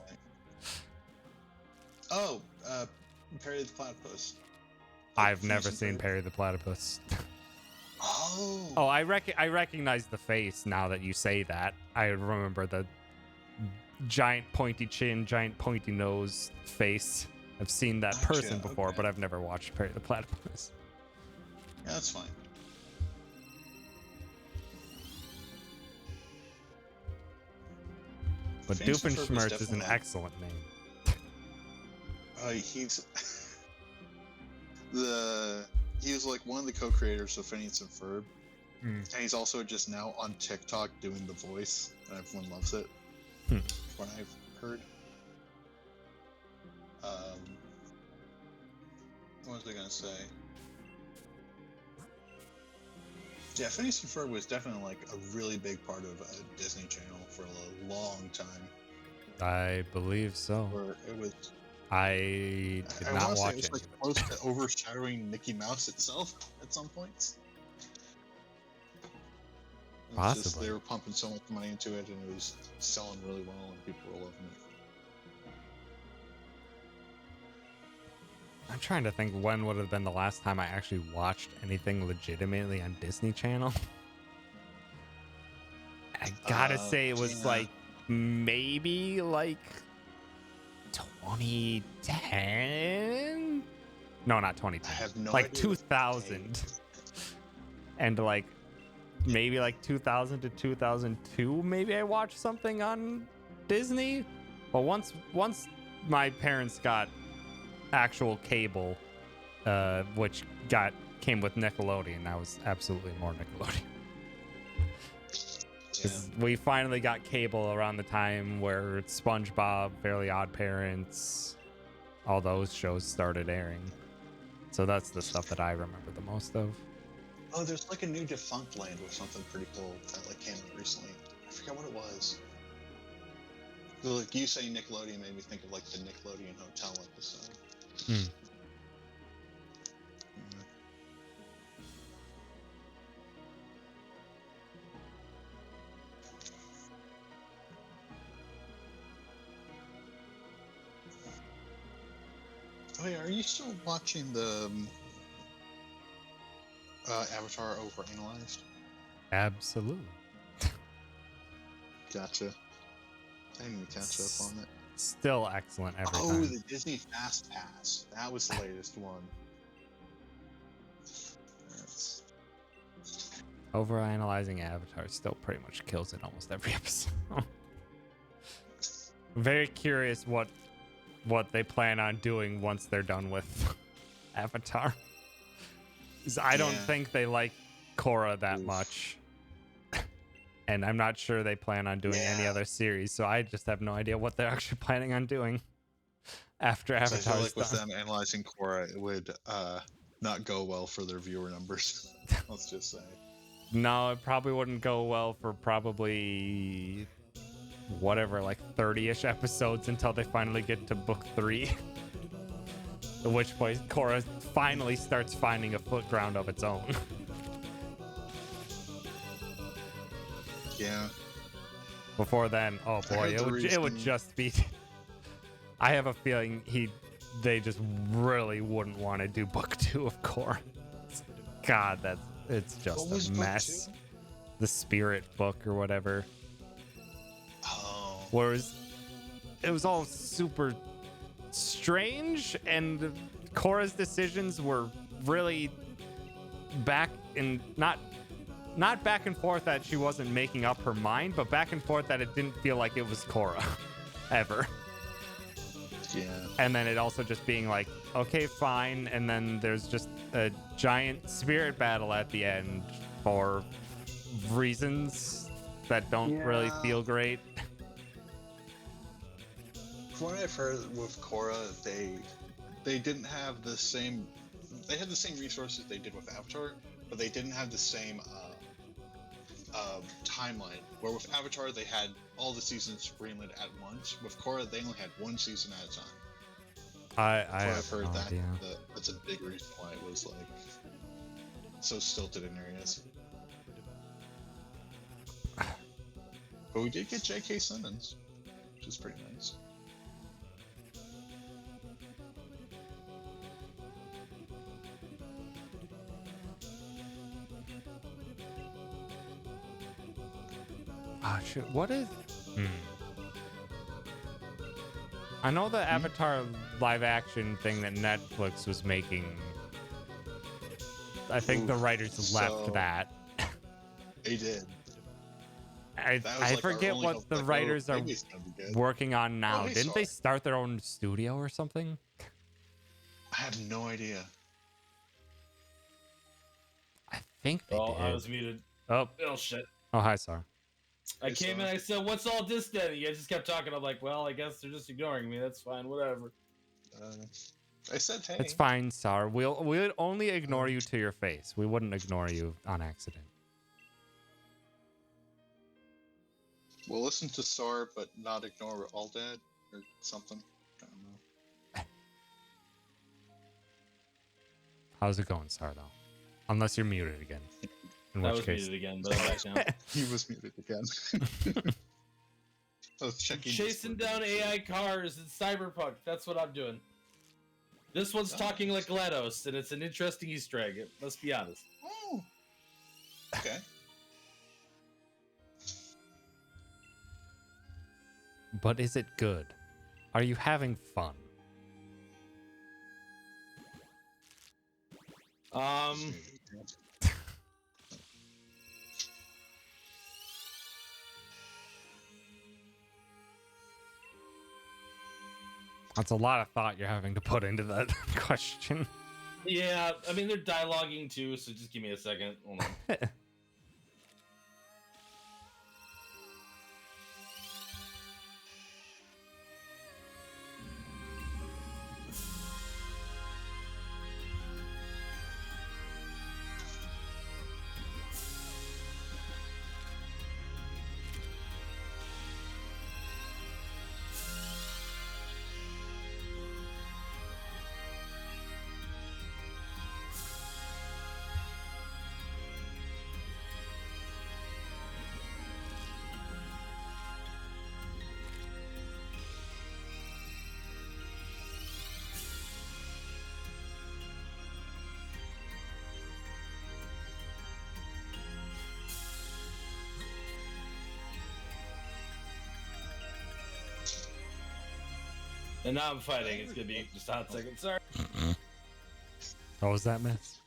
[SPEAKER 3] Oh, Perry the Platypus.
[SPEAKER 1] I've never
[SPEAKER 3] Phineas and
[SPEAKER 1] seen
[SPEAKER 3] Ferb.
[SPEAKER 1] Perry the Platypus.
[SPEAKER 3] Oh.
[SPEAKER 1] Oh, I recognize the face now that you say that. I remember the giant pointy chin, giant pointy nose face. I've seen that
[SPEAKER 3] Gotcha,
[SPEAKER 1] person before,
[SPEAKER 3] okay.
[SPEAKER 1] but I've never watched Perry the Platypus.
[SPEAKER 3] Yeah, that's fine.
[SPEAKER 1] But
[SPEAKER 3] Phineas and Ferb was
[SPEAKER 1] Doofenshmirtz is an
[SPEAKER 3] definitely-
[SPEAKER 1] excellent name.
[SPEAKER 3] He's he was like one of the co-creators of Phineas and Ferb, and he's also just now on TikTok doing the voice, and everyone loves it. What I've heard. What was I gonna say? Yeah, Phineas and Ferb was definitely like a really big part of Disney Channel for a long time.
[SPEAKER 1] I believe so.
[SPEAKER 3] Where it was.
[SPEAKER 1] I did
[SPEAKER 3] I
[SPEAKER 1] not
[SPEAKER 3] wanna say
[SPEAKER 1] watch
[SPEAKER 3] it was
[SPEAKER 1] any
[SPEAKER 3] like
[SPEAKER 1] of it.
[SPEAKER 3] close to overshadowing Mickey Mouse itself at some points. It was just,
[SPEAKER 1] Possibly.
[SPEAKER 3] they were pumping so much money into it, and it was selling really well, and people were loving it.
[SPEAKER 1] I'm trying to think when would have been the last time I actually watched anything legitimately on Disney Channel. I gotta say it was
[SPEAKER 3] yeah.
[SPEAKER 1] like maybe like 2010. No, not 2010.
[SPEAKER 3] I have no
[SPEAKER 1] like
[SPEAKER 3] idea.
[SPEAKER 1] 2000, and like maybe like 2000 to 2002. Maybe I watched something on Disney. But once my parents got actual cable, which came with Nickelodeon, I was absolutely more Nickelodeon.
[SPEAKER 3] Yeah.
[SPEAKER 1] We finally got cable around the time where SpongeBob, Fairly Odd Parents, all those shows started airing. So that's the stuff that I remember the most of.
[SPEAKER 3] Oh, there's like a new Defunct Land or something pretty cool that like came out recently. I forget what it was. Like you saying Nickelodeon made me think of like the Nickelodeon Hotel episode. Oh yeah, are you still watching the Avatar Overanalyzed?
[SPEAKER 1] Absolutely.
[SPEAKER 3] Gotcha. I need to catch up on it.
[SPEAKER 1] Still excellent every
[SPEAKER 3] Oh,
[SPEAKER 1] time.
[SPEAKER 3] the Disney Fast Pass. That was the latest one. That's...
[SPEAKER 1] Overanalyzing Avatar still pretty much kills it almost every episode. Very curious what they plan on doing once they're done with Avatar. 'Cause I don't think they like Korra that much. And I'm not sure they plan on doing any other series, so I just have no idea what they're actually planning on doing after
[SPEAKER 3] So I
[SPEAKER 1] Avatar's
[SPEAKER 3] feel like with
[SPEAKER 1] done.
[SPEAKER 3] them analyzing Korra, it would not go well for their viewer numbers. Let's just say.
[SPEAKER 1] No, it probably wouldn't go well for probably whatever, like 30-ish episodes until they finally get to book 3. At which point Korra finally starts finding a foot ground of its own.
[SPEAKER 3] Yeah.
[SPEAKER 1] Before then, oh
[SPEAKER 3] I
[SPEAKER 1] boy,
[SPEAKER 3] heard the
[SPEAKER 1] it would
[SPEAKER 3] reason-
[SPEAKER 1] just be. I have a feeling they just really wouldn't want to do book 2 of Korra. God, it's
[SPEAKER 3] What
[SPEAKER 1] just
[SPEAKER 3] was
[SPEAKER 1] a
[SPEAKER 3] book
[SPEAKER 1] mess.
[SPEAKER 3] 2?
[SPEAKER 1] The spirit book or whatever.
[SPEAKER 3] Oh.
[SPEAKER 1] Whereas it was all super strange, and Korra's decisions were really back in not back and forth that she wasn't making up her mind, but back and forth that it didn't feel like it was Korra ever.
[SPEAKER 3] Yeah.
[SPEAKER 1] And then it also just being like, okay, fine, and then there's just a giant spirit battle at the end for reasons that don't really
[SPEAKER 3] Yeah.
[SPEAKER 1] feel great.
[SPEAKER 3] From what I've heard with Korra, they didn't have the same. They had the same resources they did with Avatar, but they didn't have the same timeline. Where with Avatar, they had all the seasons greenlit at once. With Korra, they only had one season at a time.
[SPEAKER 1] I
[SPEAKER 3] So I've
[SPEAKER 1] have
[SPEAKER 3] heard
[SPEAKER 1] no
[SPEAKER 3] that,
[SPEAKER 1] idea.
[SPEAKER 3] that's a big reason why it was like so stilted in areas. But we did get J.K. Simmons, which is pretty nice.
[SPEAKER 1] Ah, shit. What is? I know the Avatar live action thing that Netflix was making. I think the
[SPEAKER 3] Ooh,
[SPEAKER 1] writers left
[SPEAKER 3] so-
[SPEAKER 1] that.
[SPEAKER 3] They did.
[SPEAKER 1] I
[SPEAKER 3] That was
[SPEAKER 1] I
[SPEAKER 3] like our
[SPEAKER 1] forget
[SPEAKER 3] only
[SPEAKER 1] what
[SPEAKER 3] hope,
[SPEAKER 1] the
[SPEAKER 3] like, oh,
[SPEAKER 1] writers are
[SPEAKER 3] maybe it's gonna be good.
[SPEAKER 1] working on now.
[SPEAKER 3] hey,
[SPEAKER 1] Didn't they
[SPEAKER 3] sorry.
[SPEAKER 1] start their own studio or something?
[SPEAKER 3] I have no idea.
[SPEAKER 1] I think they
[SPEAKER 5] Oh,
[SPEAKER 1] did.
[SPEAKER 5] I was muted.
[SPEAKER 1] Oh,
[SPEAKER 5] Oh shit.
[SPEAKER 1] hi, Sarah.
[SPEAKER 5] I
[SPEAKER 3] Hey,
[SPEAKER 5] came in, I said, "What's all this then?" You guys just kept talking. I'm like, "Well, I guess they're just ignoring me. That's fine, whatever."
[SPEAKER 3] I said, hey.
[SPEAKER 1] It's fine, Sarah. We'll only ignore you to your face. We wouldn't ignore you on accident.
[SPEAKER 3] We'll listen to SAR, but not ignore All Dead or something. I don't know.
[SPEAKER 1] How's it going, Sarah? Though, unless you're muted again. In
[SPEAKER 5] I
[SPEAKER 1] which
[SPEAKER 5] was
[SPEAKER 1] case,
[SPEAKER 5] muted again, but I'm back now.
[SPEAKER 3] He was muted again. I was checking.
[SPEAKER 5] Chasing
[SPEAKER 3] Discord.
[SPEAKER 5] down AI cars in Cyberpunk. That's what I'm doing. This one's talking like GLaDOS, and it's an interesting Easter egg. Let's be honest.
[SPEAKER 3] Oh. Okay.
[SPEAKER 1] but is it good? Are you having fun? That's a lot of thought you're having to put into that question.
[SPEAKER 5] Yeah, I mean they're dialoguing too, so just give me a second. Hold on. And now I'm fighting. It's gonna be just a hot second. Sorry.
[SPEAKER 1] What was that, Miss?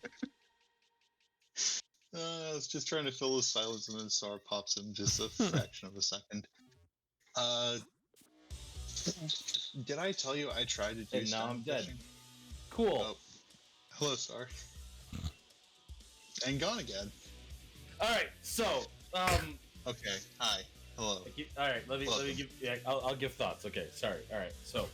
[SPEAKER 3] I was just trying to fill the silence, and then SAR pops in just a fraction of a second. Did I tell you I tried to do
[SPEAKER 5] And now
[SPEAKER 3] stand
[SPEAKER 5] I'm dead.
[SPEAKER 3] fishing?
[SPEAKER 5] Cool.
[SPEAKER 3] Oh, hello, SAR. And gone again.
[SPEAKER 5] All right. So,
[SPEAKER 3] Okay, hi, hello.
[SPEAKER 5] all right. Let me give. Yeah, I'll give thoughts. Okay. Sorry. All right. So,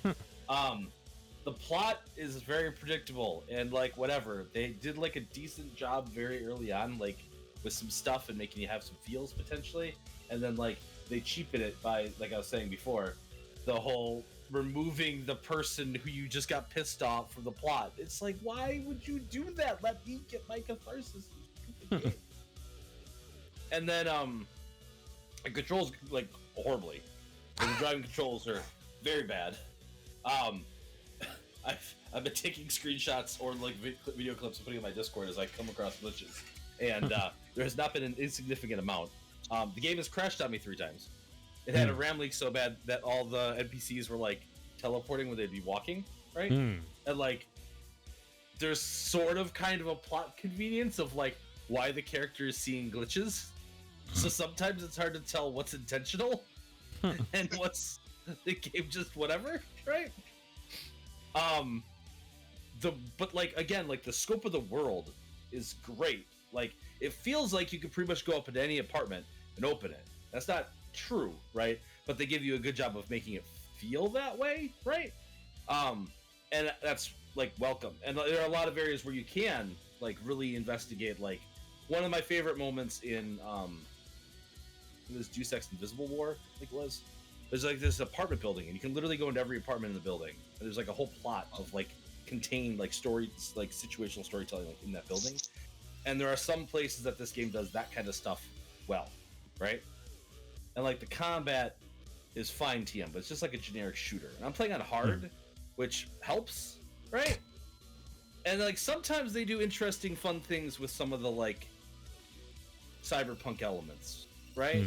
[SPEAKER 5] the plot is very predictable and like whatever. They did like a decent job very early on, like with some stuff and making you have some feels potentially, and then like they cheapen it by, like I was saying before, the whole removing the person who you just got pissed off from the plot. It's like, why would you do that? Let me get my catharsis. And then It controls like horribly. The driving controls are very bad. I've been taking screenshots or like video clips and putting in my Discord as I come across glitches, and there has not been an insignificant amount. The game has crashed on me 3 times. It had a RAM leak so bad that all the NPCs were like teleporting when they'd be walking, right? And like, there's sort of kind of a plot convenience of like why the character is seeing glitches. So sometimes it's hard to tell what's intentional and what's the game just whatever, right? But like again, like the scope of the world is great. Like it feels like you could pretty much go up into any apartment and open it. That's not true, right? But they give you a good job of making it feel that way, right? And that's like welcome. And there are a lot of areas where you can like really investigate. Like one of my favorite moments in this Deus Ex Invisible War, I think it was. There's like this apartment building, and you can literally go into every apartment in the building. And there's like a whole plot of like contained like stories, like situational storytelling, like in that building. And there are some places that this game does that kind of stuff well, right? And like the combat is fine TM, but it's just like a generic shooter. And I'm playing on hard, which helps, right? And like sometimes they do interesting, fun things with some of the like cyberpunk elements, right?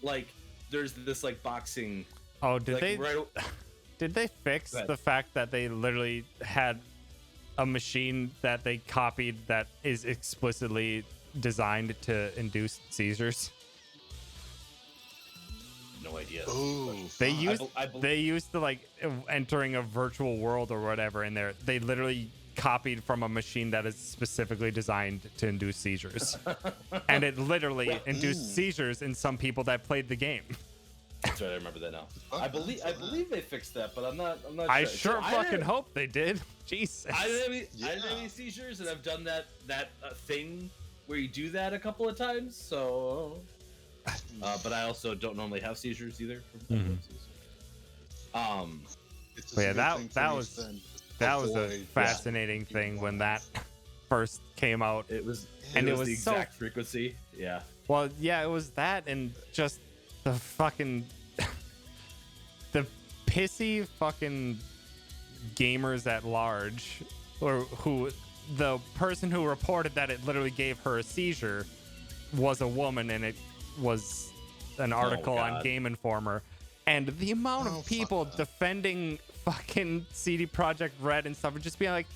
[SPEAKER 5] Like there's this like boxing.
[SPEAKER 1] Oh, did
[SPEAKER 5] like,
[SPEAKER 1] they?
[SPEAKER 5] Right...
[SPEAKER 1] Did they fix the fact that they literally had a machine that they copied that is explicitly designed to induce seizures?
[SPEAKER 5] No idea.
[SPEAKER 3] Ooh,
[SPEAKER 1] They used to like entering a virtual world or whatever in there. They literally copied from a machine that is specifically designed to induce seizures, and it literally induced seizures in some people that played the game.
[SPEAKER 5] That's right, I remember that now. I believe they fixed that, but I'm not sure.
[SPEAKER 1] I sure fucking hope they did. Jesus.
[SPEAKER 5] I didn't have any seizures, and I've done that thing where you do that a couple of times. So, but I also don't normally have seizures either.
[SPEAKER 1] Yeah, that was a fascinating thing when that first came out.
[SPEAKER 5] It was
[SPEAKER 1] the
[SPEAKER 5] exact frequency. Yeah.
[SPEAKER 1] Well, yeah, it was that, and just the fucking the pissy fucking gamers at large, or who the person who reported that it literally gave her a seizure was a woman, and it was an article on Game Informer, and the amount of people defending fucking CD Projekt Red and stuff, and just being like,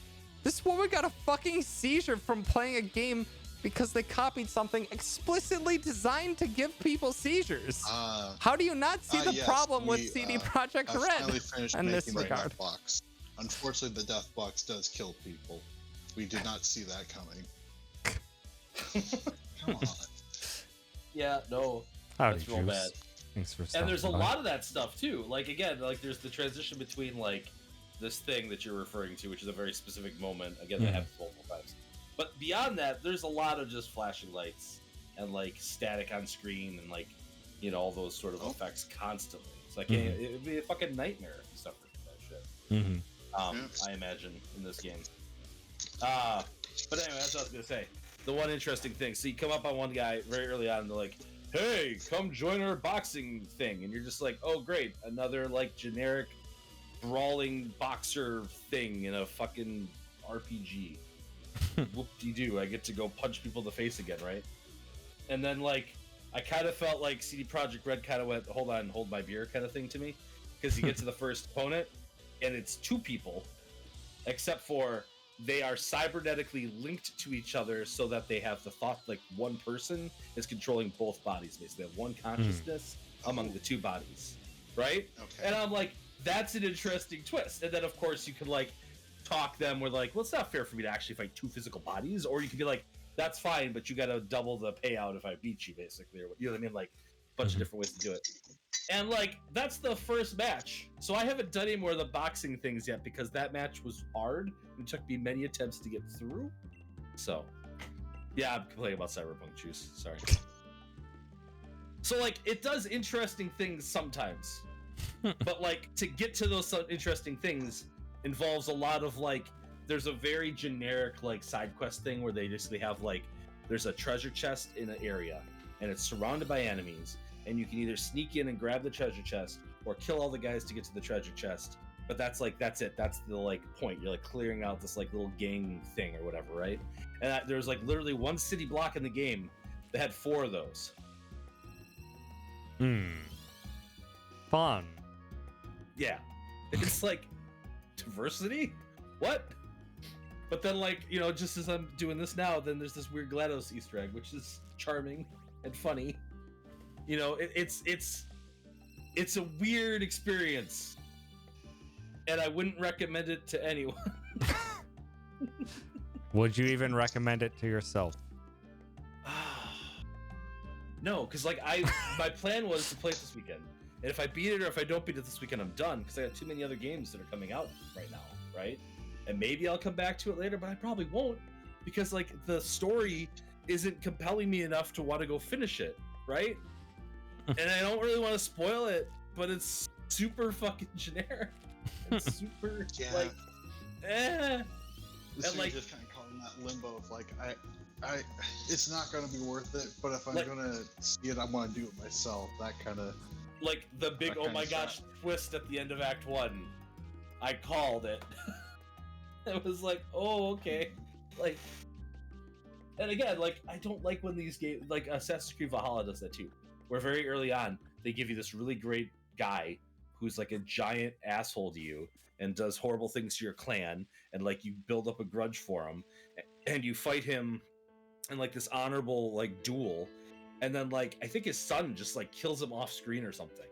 [SPEAKER 1] this woman got a fucking seizure from playing a game because they copied something explicitly designed to give people seizures. How do you not see the problem with CD Projekt Red in this regard?
[SPEAKER 3] Box. Unfortunately, the death box does kill people. We did not see that coming. Come on.
[SPEAKER 5] Yeah, no.
[SPEAKER 1] Howdy,
[SPEAKER 5] that's real bad.
[SPEAKER 1] Thanks for
[SPEAKER 5] and there's a
[SPEAKER 1] by.
[SPEAKER 5] lot of that stuff too. Like again, like there's the transition between like this thing that you're referring to, which is a very specific moment. Again, that happens multiple times. But beyond that, there's a lot of just flashing lights and like static on screen and like, you know, all those sort of effects constantly. It's like it would be a fucking nightmare if you suffered from that shit. I imagine in this game. But anyway, that's what I was gonna say. The one interesting thing. So you come up on one guy very early on, and they're like, "Hey, come join our boxing thing," and you're just like, "Oh, great, another like generic brawling boxer thing in a fucking RPG." Whoop-de-doo, I get to go punch people in the face again, right? And then like I kind of felt like CD Projekt Red kind of went, hold on, hold my beer kind of thing to me, because you get to the first opponent and it's 2 people, except for they are cybernetically linked to each other so that they have the thought like one person is controlling both bodies. Basically, they have one consciousness among the 2 bodies, right?
[SPEAKER 3] Okay.
[SPEAKER 5] And I'm like, that's an interesting twist. And then of course you can like talk them where like, well, it's not fair for me to actually fight 2 physical bodies, or you can be like, that's fine, but you got to double the payout if I beat you, basically, or you know what I mean? Like a bunch of different ways to do it. And like that's the first match, so I haven't done any more of the boxing things yet because that match was hard and took me many attempts to get through. So yeah, I'm complaining about Cyberpunk juice, sorry. So like it does interesting things sometimes, but like to get to those interesting things involves a lot of like, there's a very generic like side quest thing where they basically have like, there's a treasure chest in an area and it's surrounded by enemies, and you can either sneak in and grab the treasure chest or kill all the guys to get to the treasure chest. But that's it. That's the like point. You're like clearing out this like little gang thing or whatever, right? And there's like literally one city block in the game that had 4 of those.
[SPEAKER 1] Fun.
[SPEAKER 5] Yeah, it's like diversity. What? But then, like, you know, just as I'm doing this now, then there's this weird GLaDOS Easter egg, which is charming and funny. You know, it's a weird experience, and I wouldn't recommend it to anyone.
[SPEAKER 1] Would you even recommend it to yourself?
[SPEAKER 5] No, because like my plan was to play it this weekend, and if I beat it or if I don't beat it this weekend, I'm done because I got too many other games that are coming out right now, right? And maybe I'll come back to it later, but I probably won't because like the story isn't compelling me enough to want to go finish it, right? And I don't really want to spoil it, but it's super fucking generic. It's super like,
[SPEAKER 3] This
[SPEAKER 5] And,
[SPEAKER 3] is
[SPEAKER 5] like-
[SPEAKER 3] just kind of caught in that limbo of like I it's not gonna be worth it, but if I'm
[SPEAKER 5] Like-
[SPEAKER 3] gonna see it, I want to do it myself. That kind of
[SPEAKER 5] like the big
[SPEAKER 3] That
[SPEAKER 5] oh
[SPEAKER 3] kinda
[SPEAKER 5] my gosh twist at the end of Act 1. I called it. It was like, oh, okay. Like, and again, like, I don't like when these games, like Assassin's Creed Valhalla does that too, where very early on, they give you this really great guy who's like a giant asshole to you and does horrible things to your clan, and like you build up a grudge for him, and you fight him in like this honorable like duel, and then like I think his son just like kills him off screen or something.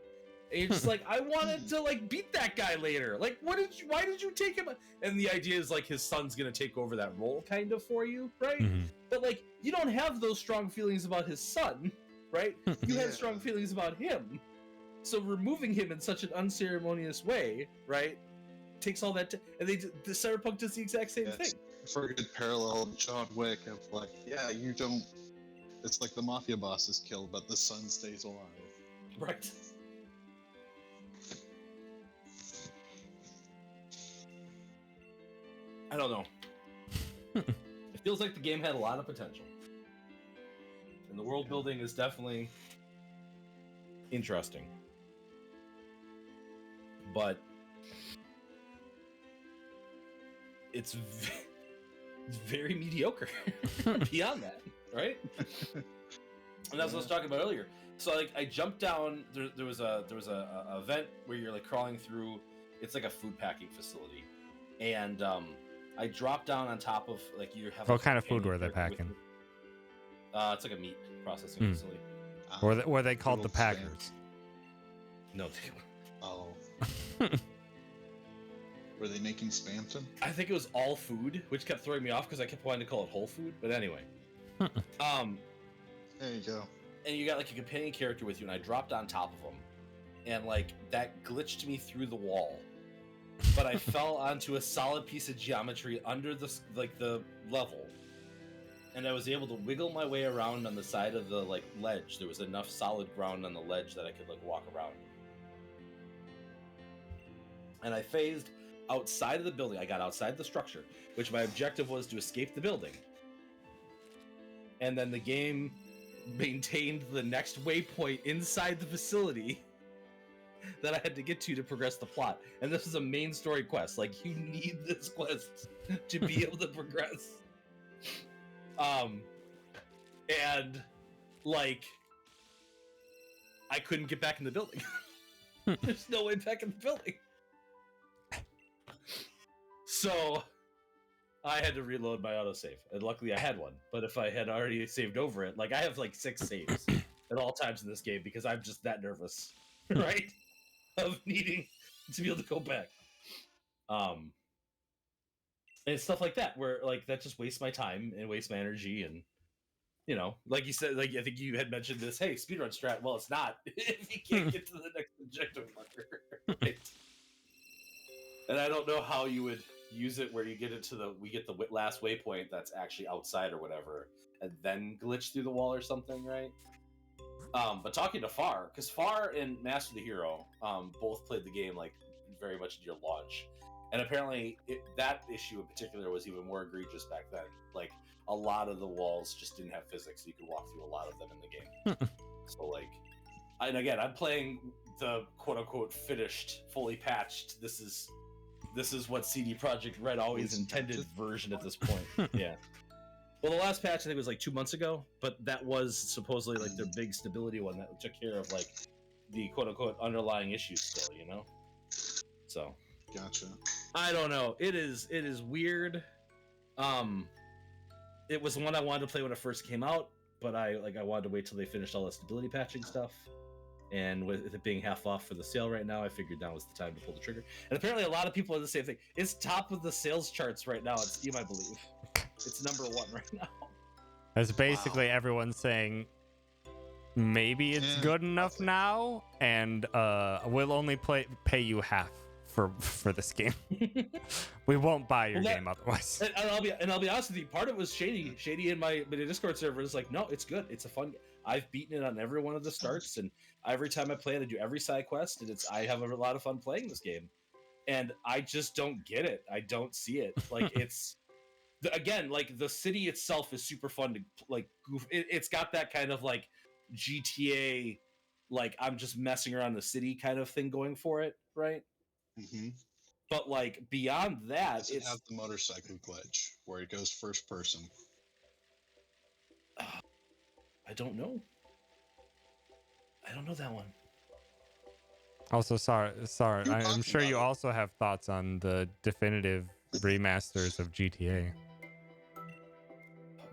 [SPEAKER 5] And you're just like, I wanted to like beat that guy later. Like, why did you take him? And the idea is like his son's gonna take over that role kind of for you, right? But like, you don't have those strong feelings about his son, right? You had
[SPEAKER 3] Yeah.
[SPEAKER 5] strong feelings about him. So removing him in such an unceremonious way, right, takes all that. And the Cyberpunk does the exact same
[SPEAKER 3] Yeah,
[SPEAKER 5] thing.
[SPEAKER 3] for a good parallel to John Wick of like, yeah, you don't. It's like the mafia boss is killed, but the son stays alive.
[SPEAKER 5] Right. I don't know. It feels like the game had a lot of potential. And the world building is definitely interesting. But it's very mediocre beyond that, right? And that's what I was talking about earlier. So like I jumped down. There was a event where you're like crawling through. It's like a food packing facility, and I dropped down on top of like you have.
[SPEAKER 1] What kind of food were they
[SPEAKER 5] character with
[SPEAKER 1] packing?
[SPEAKER 5] you. It's like a meat processing facility.
[SPEAKER 1] Were they called the
[SPEAKER 3] Little
[SPEAKER 1] Packers?
[SPEAKER 5] No,
[SPEAKER 3] Oh. Were they making Spamton?
[SPEAKER 5] I think it was all food, which kept throwing me off because I kept wanting to call it whole food. But anyway,
[SPEAKER 3] There you go.
[SPEAKER 5] and you got like a companion character with you, and I dropped on top of him, and like that glitched me through the wall, but I fell onto a solid piece of geometry under the level, and I was able to wiggle my way around on the side of the like ledge. There was enough solid ground on the ledge that I could like walk around, and I phased outside of the building. I got outside the structure, which my objective was to escape the building, and then the game maintained the next waypoint inside the facility that I had to get to progress the plot. And this is a main story quest. Like, you need this quest to be able to progress. And like I couldn't get back in the building. There's no way back in the building. So I had to reload my autosave, and luckily I had one. But if I had already saved over it, like I have like 6 saves at all times in this game because I'm just that nervous, right? Of needing to be able to go back. And stuff like that, where like that just wastes my time and wastes my energy, and you know, like you said, like I think you had mentioned this. Hey, speedrun strat. Well, it's not if you can't get to the next objective marker. Right? And I don't know how you would use it where you get into we get the last waypoint that's actually outside or whatever, and then glitch through the wall or something, right? But talking to Far, because Far and Master the Hero both played the game like very much near launch, and apparently that issue in particular was even more egregious back then. Like a lot of the walls just didn't have physics, so you could walk through a lot of them in the game. So like and again, I'm playing the quote unquote finished, fully patched. This is what CD Projekt Red always
[SPEAKER 3] Fully
[SPEAKER 5] intended
[SPEAKER 3] patched?
[SPEAKER 5] version at this point. Yeah. Well, the last patch I think was like 2 months ago, but that was supposedly like their big stability one that took care of like the quote unquote underlying issues still, you know? So
[SPEAKER 3] Gotcha.
[SPEAKER 5] I don't know. It is weird. It was one I wanted to play when it first came out, but I wanted to wait till they finished all the stability patching stuff. And with it being half off for the sale right now, I figured now was the time to pull the trigger. And apparently a lot of people are the same thing. It's top of the sales charts right now on Steam, I believe. It's number 1 right now.
[SPEAKER 1] That's basically everyone saying maybe it's
[SPEAKER 3] Yeah,
[SPEAKER 1] good enough now, and we'll only pay you half for this game. We won't buy your game otherwise.
[SPEAKER 5] And I'll be honest with you, part of it was Shady in my Discord server is like, no, it's good. It's a fun game. I've beaten it on every one of the starts, and every time I play it, I do every side quest, and I have a lot of fun playing this game. And I just don't get it. I don't see it. Like again, like the city itself is super fun to like goof. It's got that kind of like GTA, like I'm just messing around the city kind of thing going for it, right?
[SPEAKER 3] Mm-hmm.
[SPEAKER 5] But like beyond that,
[SPEAKER 3] Does it have the motorcycle glitch where it goes first person?
[SPEAKER 5] I don't know. I don't know that one.
[SPEAKER 1] Also, sorry.
[SPEAKER 3] You were
[SPEAKER 1] I'm
[SPEAKER 3] talking
[SPEAKER 1] sure
[SPEAKER 3] about
[SPEAKER 1] you
[SPEAKER 3] it.
[SPEAKER 1] also have thoughts on the definitive remasters of GTA.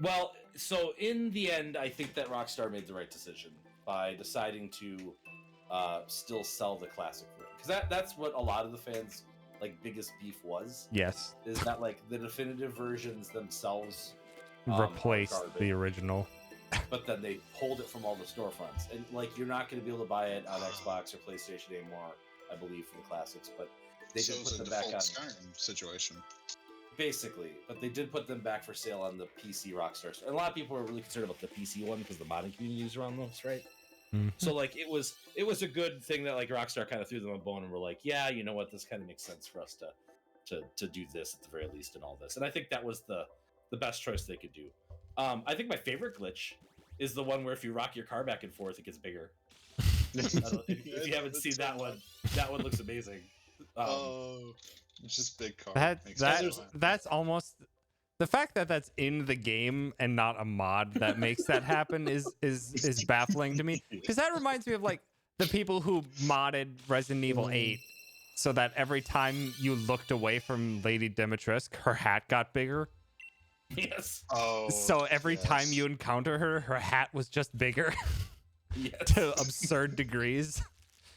[SPEAKER 5] Well, so in the end, I think that Rockstar made the right decision by deciding to still sell the classic version, because that's what a lot of the fans' like biggest beef was.
[SPEAKER 1] Yes,
[SPEAKER 5] Is that like the definitive versions themselves are
[SPEAKER 1] replace
[SPEAKER 5] garbage,
[SPEAKER 1] the original.
[SPEAKER 5] but then they pulled it from all the storefronts, and like you're not going to be able to buy it on Xbox or PlayStation anymore, I believe, for the classics. But they
[SPEAKER 3] So
[SPEAKER 5] did
[SPEAKER 3] it's
[SPEAKER 5] put
[SPEAKER 3] a
[SPEAKER 5] them back
[SPEAKER 3] default
[SPEAKER 5] on.
[SPEAKER 3] Skyrim situation.
[SPEAKER 5] Basically, but they did put them back for sale on the PC Rockstar store. And a lot of people were really concerned about the PC one because the modding communities around those, right?
[SPEAKER 1] Mhm.
[SPEAKER 5] So like it was a good thing that like Rockstar kind of threw them a bone and were like, yeah, you know what, this kind of makes sense for us to do this at the very least and all this. And I think that was the best choice they could do. I think my favorite glitch is the one where if you rock your car back and forth, it gets bigger. If you haven't seen that one looks amazing.
[SPEAKER 3] It's just big car.
[SPEAKER 1] That's almost the fact that that's in the game and not a mod that makes that happen is baffling to me, because that reminds me of like the people who modded Resident Evil 8 so that every time you looked away from Lady Dimitrescu, her hat got bigger.
[SPEAKER 5] Yes.
[SPEAKER 3] Oh.
[SPEAKER 1] So every time
[SPEAKER 3] yes.
[SPEAKER 1] you encounter her hat was just bigger
[SPEAKER 5] Yes.
[SPEAKER 1] to absurd degrees.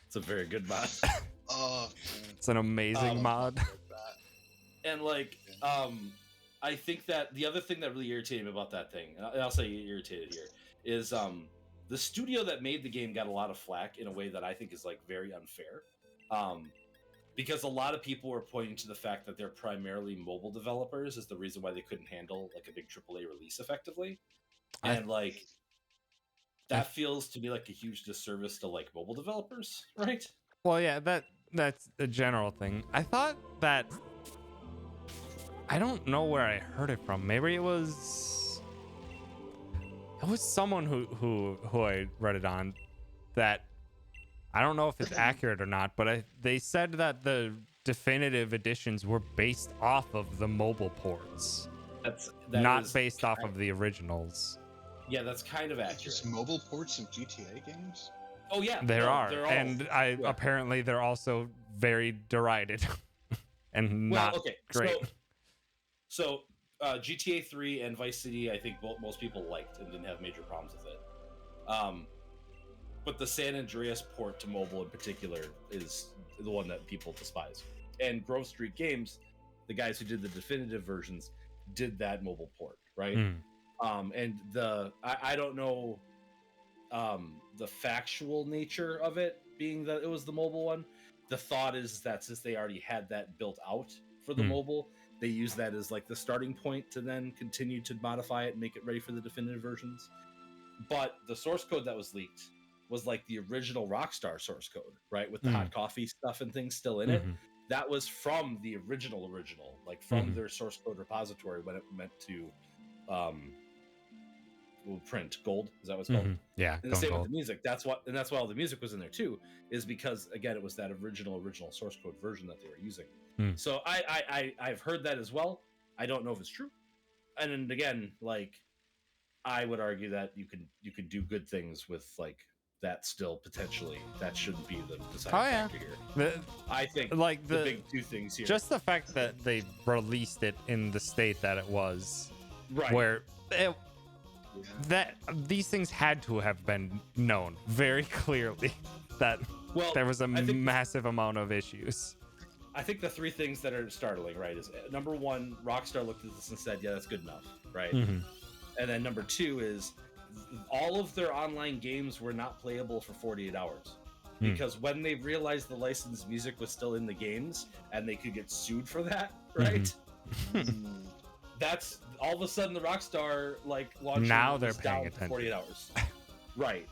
[SPEAKER 5] It's a very good mod.
[SPEAKER 3] Oh.
[SPEAKER 1] It's an amazing mod.
[SPEAKER 5] And like, I think that the other thing that really irritated me about that thing, and I'll say irritated here, is the studio that made the game got a lot of flack in a way that I think is like very unfair. Because a lot of people were pointing to the fact that they're primarily mobile developers as the reason why they couldn't handle like a big AAA release effectively. And like that feels to me like a huge disservice to like mobile developers, right?
[SPEAKER 1] Well, yeah, that's a general thing. I thought that I don't know where I heard it from. Maybe it was someone who I read it on, that I don't know if it's accurate or not, but they said that the definitive editions were based off of the mobile ports, not based off of the originals.
[SPEAKER 5] Yeah, that's kind of accurate.
[SPEAKER 3] Just mobile ports of GTA games?
[SPEAKER 5] Oh yeah,
[SPEAKER 1] There are,
[SPEAKER 5] they're all,
[SPEAKER 1] and apparently they're also very derided and not great.
[SPEAKER 5] So GTA 3 and Vice City, I think most people liked and didn't have major problems with it. But the San Andreas port to mobile in particular is the one that people despise. And Grove Street Games, the guys who did the definitive versions, did that mobile port, right? And I don't know the factual nature of it being that it was the mobile one. The thought is that since they already had that built out for the mobile, they use that as like the starting point to then continue to modify it and make it ready for the definitive versions. But the source code that was leaked was like the original Rockstar source code, right? With the hot coffee stuff and things still in it. That was from the original, like from their source code repository when it meant to print gold. Is that what it's called?
[SPEAKER 1] Yeah,
[SPEAKER 5] And the
[SPEAKER 1] Gone
[SPEAKER 5] same with
[SPEAKER 1] Gold.
[SPEAKER 5] the music. That's why all the music was in there too, is because again it was that original source code version that they were using. So I've heard that as well. I don't know if it's true. And then again, like I would argue that you could do good things with like that still potentially. That shouldn't be the deciding factor here. I think
[SPEAKER 1] Like
[SPEAKER 5] the big two things here.
[SPEAKER 1] just the fact that they released it in the state that it was,
[SPEAKER 5] right.
[SPEAKER 1] where that these things had to have been known very clearly that there was a massive amount of issues.
[SPEAKER 5] I think the three things that are startling, right, is number one, Rockstar looked at this and said, yeah, that's good enough, right? And then number two is all of their online games were not playable for 48 hours. Because when they realized the licensed music was still in the games and they could get sued for that, right? That's all of a sudden the Rockstar like launcher
[SPEAKER 1] now they're
[SPEAKER 5] was
[SPEAKER 1] paying
[SPEAKER 5] down
[SPEAKER 1] attention.
[SPEAKER 5] for 48 hours. Right.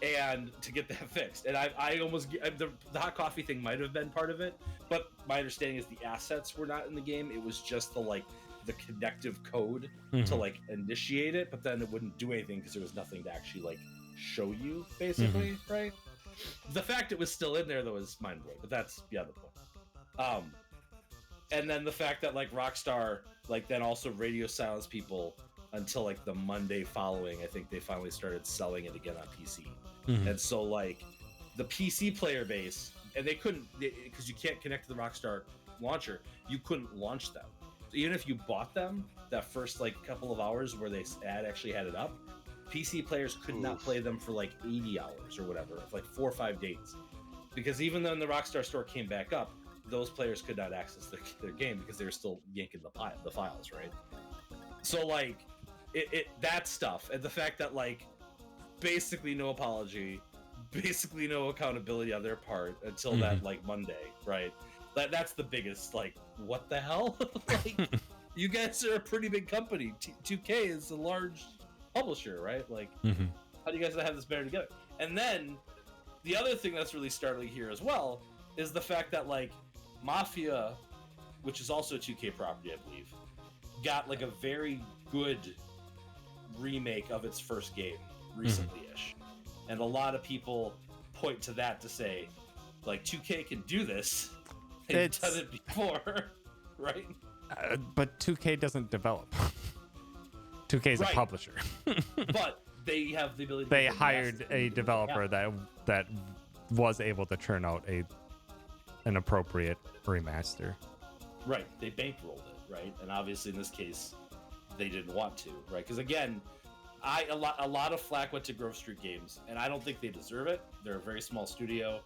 [SPEAKER 5] And to get that fixed. And I almost the hot coffee thing might have been part of it, but my understanding is the assets were not in the game. It was just the connective code to like initiate it, but then it wouldn't do anything because there was nothing to actually like show you, basically, right? The fact it was still in there though is mind blowing, but that's beyond the point. And then the fact that like Rockstar like then also radio silenced people until like the Monday following. I think they finally started selling it again on PC. And so like the PC player base, and they couldn't, because you can't connect to the Rockstar launcher, you couldn't launch them. So even if you bought them that first like couple of hours where they actually had it up, PC players could not play them for like 80 hours or whatever, like 4 or 5 days. Because even though the Rockstar store came back up, those players could not access their game because they were still yanking the files, right? So like that stuff, and the fact that like basically no apology, basically no accountability on their part until that like Monday, right? That's the biggest like what the hell? Like you guys are a pretty big company. 2K is a large publisher, right? Like how do you guys not have this better together? And then the other thing that's really startling here as well is the fact that like Mafia, which is also a 2K property, I believe, got like a very good remake of its first game recently-ish. And a lot of people point to that to say, like, 2K can do this. They've done it before, right?
[SPEAKER 1] But 2K doesn't develop. 2K is a publisher.
[SPEAKER 5] But they have the ability.
[SPEAKER 1] They hired a developer that was able to churn out an appropriate remaster.
[SPEAKER 5] Right. They bankrolled it, right? And obviously in this case, they didn't want to, right? Because again, a lot of flack went to Grove Street Games, and I don't think they deserve it. They're a very small studio,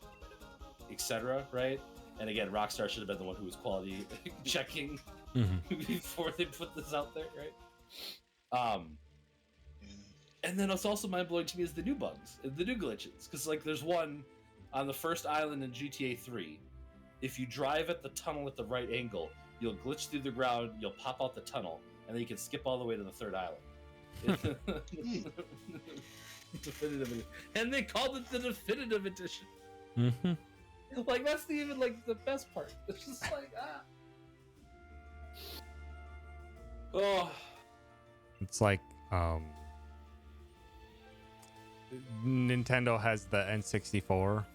[SPEAKER 5] etc., right? And again, Rockstar should have been the one who was quality checking before they put this out there, right? And then it's also mind-blowing to me is the new bugs, the new glitches. Because like there's one on the first island in GTA 3. If you drive at the tunnel at the right angle, you'll glitch through the ground, you'll pop out the tunnel, and then you can skip all the way to the third island. Definitive edition. And they called it the definitive edition. Like that's even like the best part. It's just like oh,
[SPEAKER 1] it's like Nintendo has the N64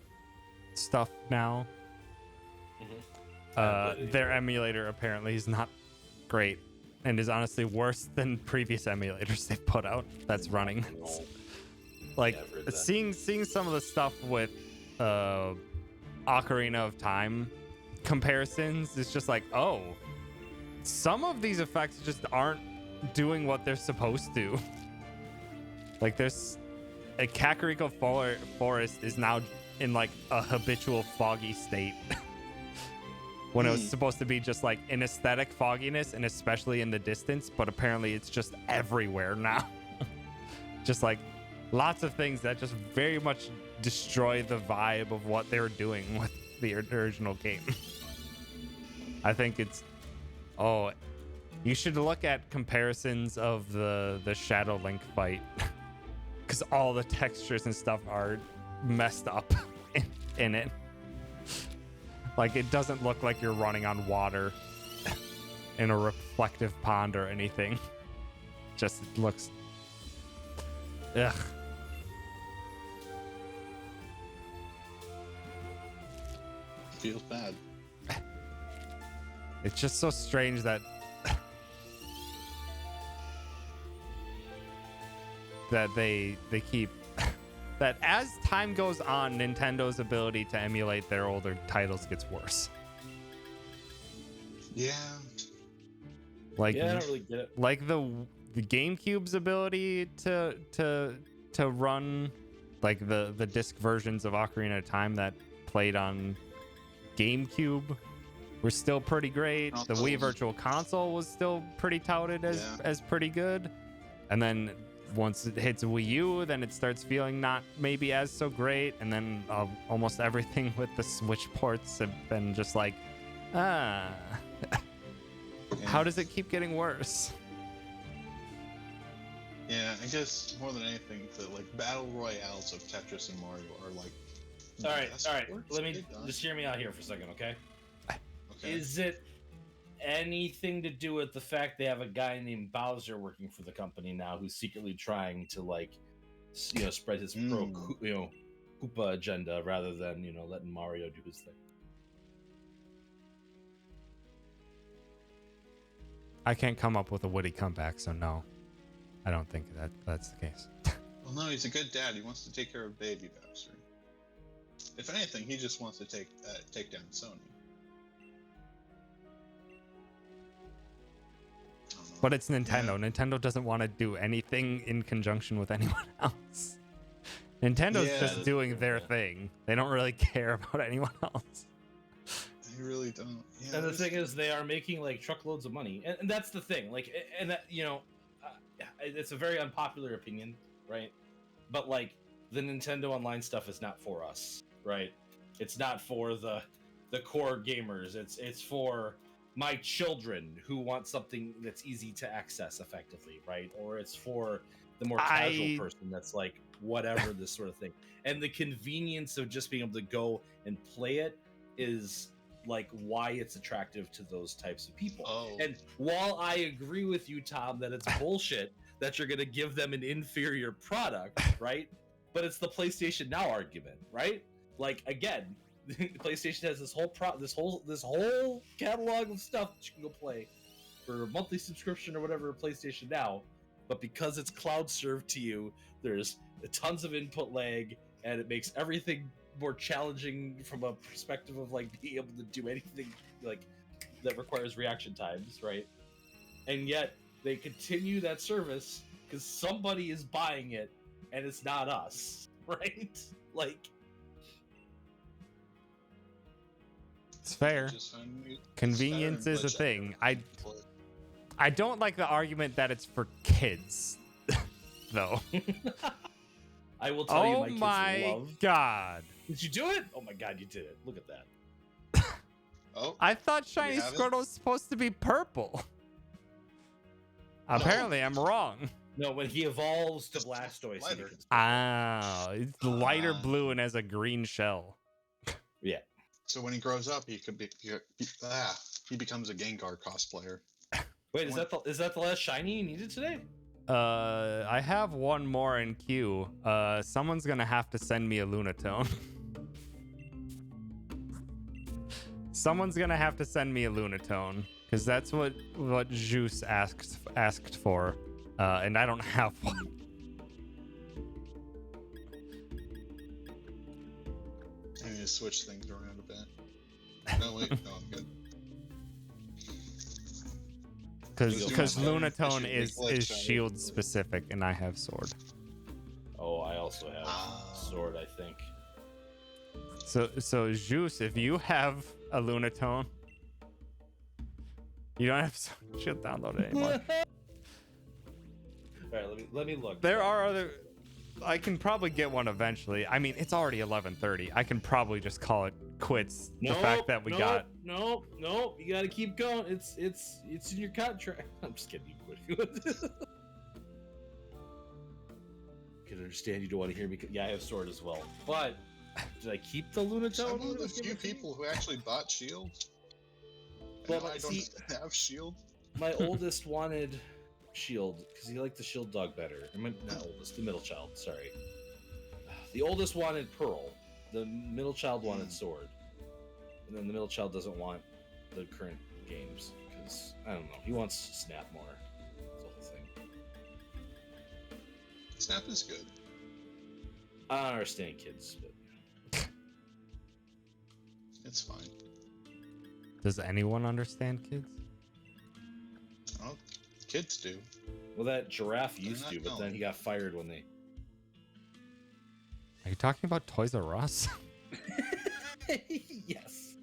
[SPEAKER 1] stuff now. Their emulator apparently is not great and is honestly worse than previous emulators they've put out that's running. Like seeing some of the stuff with Ocarina of Time comparisons is just like, oh, some of these effects just aren't doing what they're supposed to. Like there's a Kakariko Forest is now in like a habitual foggy state. When it was supposed to be just like an aesthetic fogginess, and especially in the distance, but apparently it's just everywhere now. Just like lots of things that just very much destroy the vibe of what they were doing with the original game. I think it's you should look at comparisons of the Shadow Link fight, because all the textures and stuff are messed up in it. Like, it doesn't look like you're running on water in a reflective pond or anything. Just, it looks Ugh.
[SPEAKER 3] Feels bad.
[SPEAKER 1] It's just so strange that that they keep that as time goes on, Nintendo's ability to emulate their older titles gets worse.
[SPEAKER 3] Yeah.
[SPEAKER 1] Like
[SPEAKER 5] Yeah, I don't really get it.
[SPEAKER 1] like the GameCube's ability to run like the disc versions of Ocarina of Time that played on GameCube were still pretty great. The Wii Virtual Console was still pretty touted as pretty good. And then once it hits Wii U, then it starts feeling not maybe as so great. And then almost everything with the Switch ports have been just like, how does it keep getting worse?
[SPEAKER 3] Yeah, I guess more than anything, the like battle royales of Tetris and Mario are like.
[SPEAKER 5] All right.
[SPEAKER 3] best works
[SPEAKER 5] Let me
[SPEAKER 3] they've done.
[SPEAKER 5] just hear me out here for a second, okay?
[SPEAKER 3] Okay.
[SPEAKER 5] Is it anything to do with the fact they have a guy named Bowser working for the company now who's secretly trying to like, spread his Koopa agenda rather than letting Mario do his thing?
[SPEAKER 1] I can't come up with a witty comeback, so no. I don't think that's the case.
[SPEAKER 3] Well, no, he's a good dad. He wants to take care of baby Bowser. If anything, he just wants to take down Sony. I don't know.
[SPEAKER 1] But it's Nintendo.
[SPEAKER 3] Yeah.
[SPEAKER 1] Nintendo doesn't want to do anything in conjunction with anyone else. Nintendo's
[SPEAKER 3] Yeah,
[SPEAKER 1] just
[SPEAKER 3] that's
[SPEAKER 1] doing
[SPEAKER 5] true,
[SPEAKER 1] their
[SPEAKER 5] yeah.
[SPEAKER 1] thing. They don't really care about anyone else.
[SPEAKER 3] They really don't. Yeah,
[SPEAKER 5] And the
[SPEAKER 3] there's-
[SPEAKER 5] thing is, they are making like truckloads of money, and that's the thing. Like, and that it's a very unpopular opinion, right? But like, the Nintendo Online stuff is not for us, right? It's not for the core gamers. It's for my children who want something that's easy to access effectively, right? Or it's for the more casual person that's like whatever this sort of thing. And the convenience of just being able to go and play it is like why it's attractive to those types of people.
[SPEAKER 3] Oh.
[SPEAKER 5] And while I agree with you, Tom, that it's bullshit that you're going to give them an inferior product, right? But it's the PlayStation Now argument, right? Like again, PlayStation has this whole catalog of stuff that you can go play for a monthly subscription or whatever PlayStation Now, but because it's cloud served to you, there's tons of input lag, and it makes everything more challenging from a perspective of like being able to do anything like that requires reaction times, right? And yet they continue that service because somebody is buying it and it's not us, right? Like,
[SPEAKER 1] It's fair.
[SPEAKER 3] just find me-
[SPEAKER 1] Convenience
[SPEAKER 3] Saturn
[SPEAKER 1] is a
[SPEAKER 3] glitch
[SPEAKER 1] thing.
[SPEAKER 3] out.
[SPEAKER 1] I don't like the argument that it's for kids, though.
[SPEAKER 5] I will tell you,
[SPEAKER 1] Oh
[SPEAKER 5] my
[SPEAKER 1] my
[SPEAKER 5] kids love.
[SPEAKER 1] god.
[SPEAKER 5] Did you do it? Oh my god, you did it! Look at that.
[SPEAKER 3] Oh,
[SPEAKER 1] I thought Shiny
[SPEAKER 3] have it?
[SPEAKER 1] Squirtle was supposed to be purple. Apparently, I'm wrong.
[SPEAKER 5] No, when he evolves to Blastoise, he
[SPEAKER 3] Lighter.
[SPEAKER 5] becomes-
[SPEAKER 1] Ah, it's lighter
[SPEAKER 3] Ah.
[SPEAKER 1] blue and has a green shell.
[SPEAKER 5] yeah.
[SPEAKER 3] so when he grows up, he could he becomes a Gengar cosplayer.
[SPEAKER 5] Wait, is that the last shiny you needed today?
[SPEAKER 1] I have one more in queue. Someone's gonna have to send me a Lunatone. Someone's gonna have to send me a Lunatone, because that's what Juice asked for, and I don't have one.
[SPEAKER 3] I need to switch things around a bit. No, wait, no, I'm good.
[SPEAKER 1] Because
[SPEAKER 3] You go on,
[SPEAKER 1] Lunatone
[SPEAKER 3] I should
[SPEAKER 1] is
[SPEAKER 3] make light shiny.
[SPEAKER 1] shield specific, and I have sword.
[SPEAKER 5] Oh, I also have
[SPEAKER 3] Ah.
[SPEAKER 5] sword, I think.
[SPEAKER 1] So Juice, if you have a Lunatone, you don't have shield downloaded anymore.
[SPEAKER 5] All right, let me look.
[SPEAKER 1] There are other. I can probably get one eventually. I mean, it's already 11:30. I can probably just call it quits. The fact that we got.
[SPEAKER 5] Nope. You got to keep going. It's in your contract. I'm just kidding. You quit. Can understand you don't want to hear me. Yeah, I have sword as well. But did I keep the Lunatone?
[SPEAKER 3] I'm one of the
[SPEAKER 5] Let's give
[SPEAKER 3] few
[SPEAKER 5] it to you.
[SPEAKER 3] people who actually bought Shield.
[SPEAKER 5] Well,
[SPEAKER 3] Well, I
[SPEAKER 5] see-
[SPEAKER 3] don't have Shield.
[SPEAKER 5] My oldest wanted Shield because he liked the Shield dog better. I mean, not oldest, the middle child. Sorry, the oldest wanted Pearl. The middle child wanted Sword, and then the middle child doesn't want the current games because I don't know. He wants Snap more. That's the whole thing.
[SPEAKER 3] Snap is good.
[SPEAKER 5] I don't understand kids, but
[SPEAKER 3] It's fine.
[SPEAKER 1] Does anyone understand kids?
[SPEAKER 3] Well, kids do.
[SPEAKER 5] well, that giraffe used
[SPEAKER 3] not
[SPEAKER 5] to, but
[SPEAKER 3] dumb.
[SPEAKER 5] then he got fired when they.
[SPEAKER 1] Are you talking about Toys R Us?
[SPEAKER 5] Yes.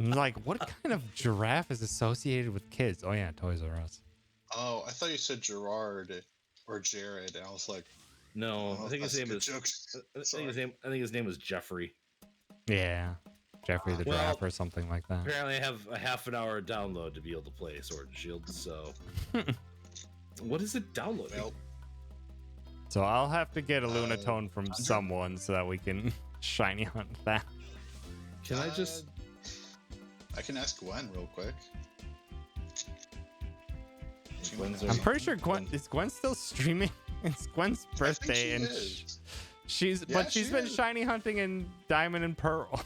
[SPEAKER 1] I'm like, what kind of giraffe is associated with kids? Oh yeah, Toys R Us.
[SPEAKER 3] Oh, I thought you said Gerard or Jared, and I was like,
[SPEAKER 5] No,
[SPEAKER 3] oh,
[SPEAKER 5] I think his
[SPEAKER 3] that's a
[SPEAKER 5] name
[SPEAKER 3] good
[SPEAKER 5] is.
[SPEAKER 3] joke.
[SPEAKER 5] I
[SPEAKER 3] Sorry.
[SPEAKER 5] think his name was Jeffrey.
[SPEAKER 1] Yeah, Jeffrey the
[SPEAKER 5] Well,
[SPEAKER 1] Giraffe or something like that.
[SPEAKER 5] Apparently, I have a half an hour download to be able to play Sword and Shield. So, what is it downloading?
[SPEAKER 3] Well,
[SPEAKER 1] So I'll have to get a Lunatone from someone so that we can shiny hunt that.
[SPEAKER 5] Can I just?
[SPEAKER 3] I can ask Gwen real quick. She
[SPEAKER 5] Gwen's
[SPEAKER 3] might
[SPEAKER 1] I'm
[SPEAKER 3] have
[SPEAKER 1] pretty
[SPEAKER 3] something.
[SPEAKER 1] sure is Gwen still streaming? It's Gwen's
[SPEAKER 3] I think
[SPEAKER 1] birthday
[SPEAKER 3] she
[SPEAKER 1] and
[SPEAKER 3] is.
[SPEAKER 1] she's
[SPEAKER 3] Yeah,
[SPEAKER 1] but she's
[SPEAKER 3] she
[SPEAKER 1] been
[SPEAKER 3] is.
[SPEAKER 1] shiny hunting in Diamond and Pearl.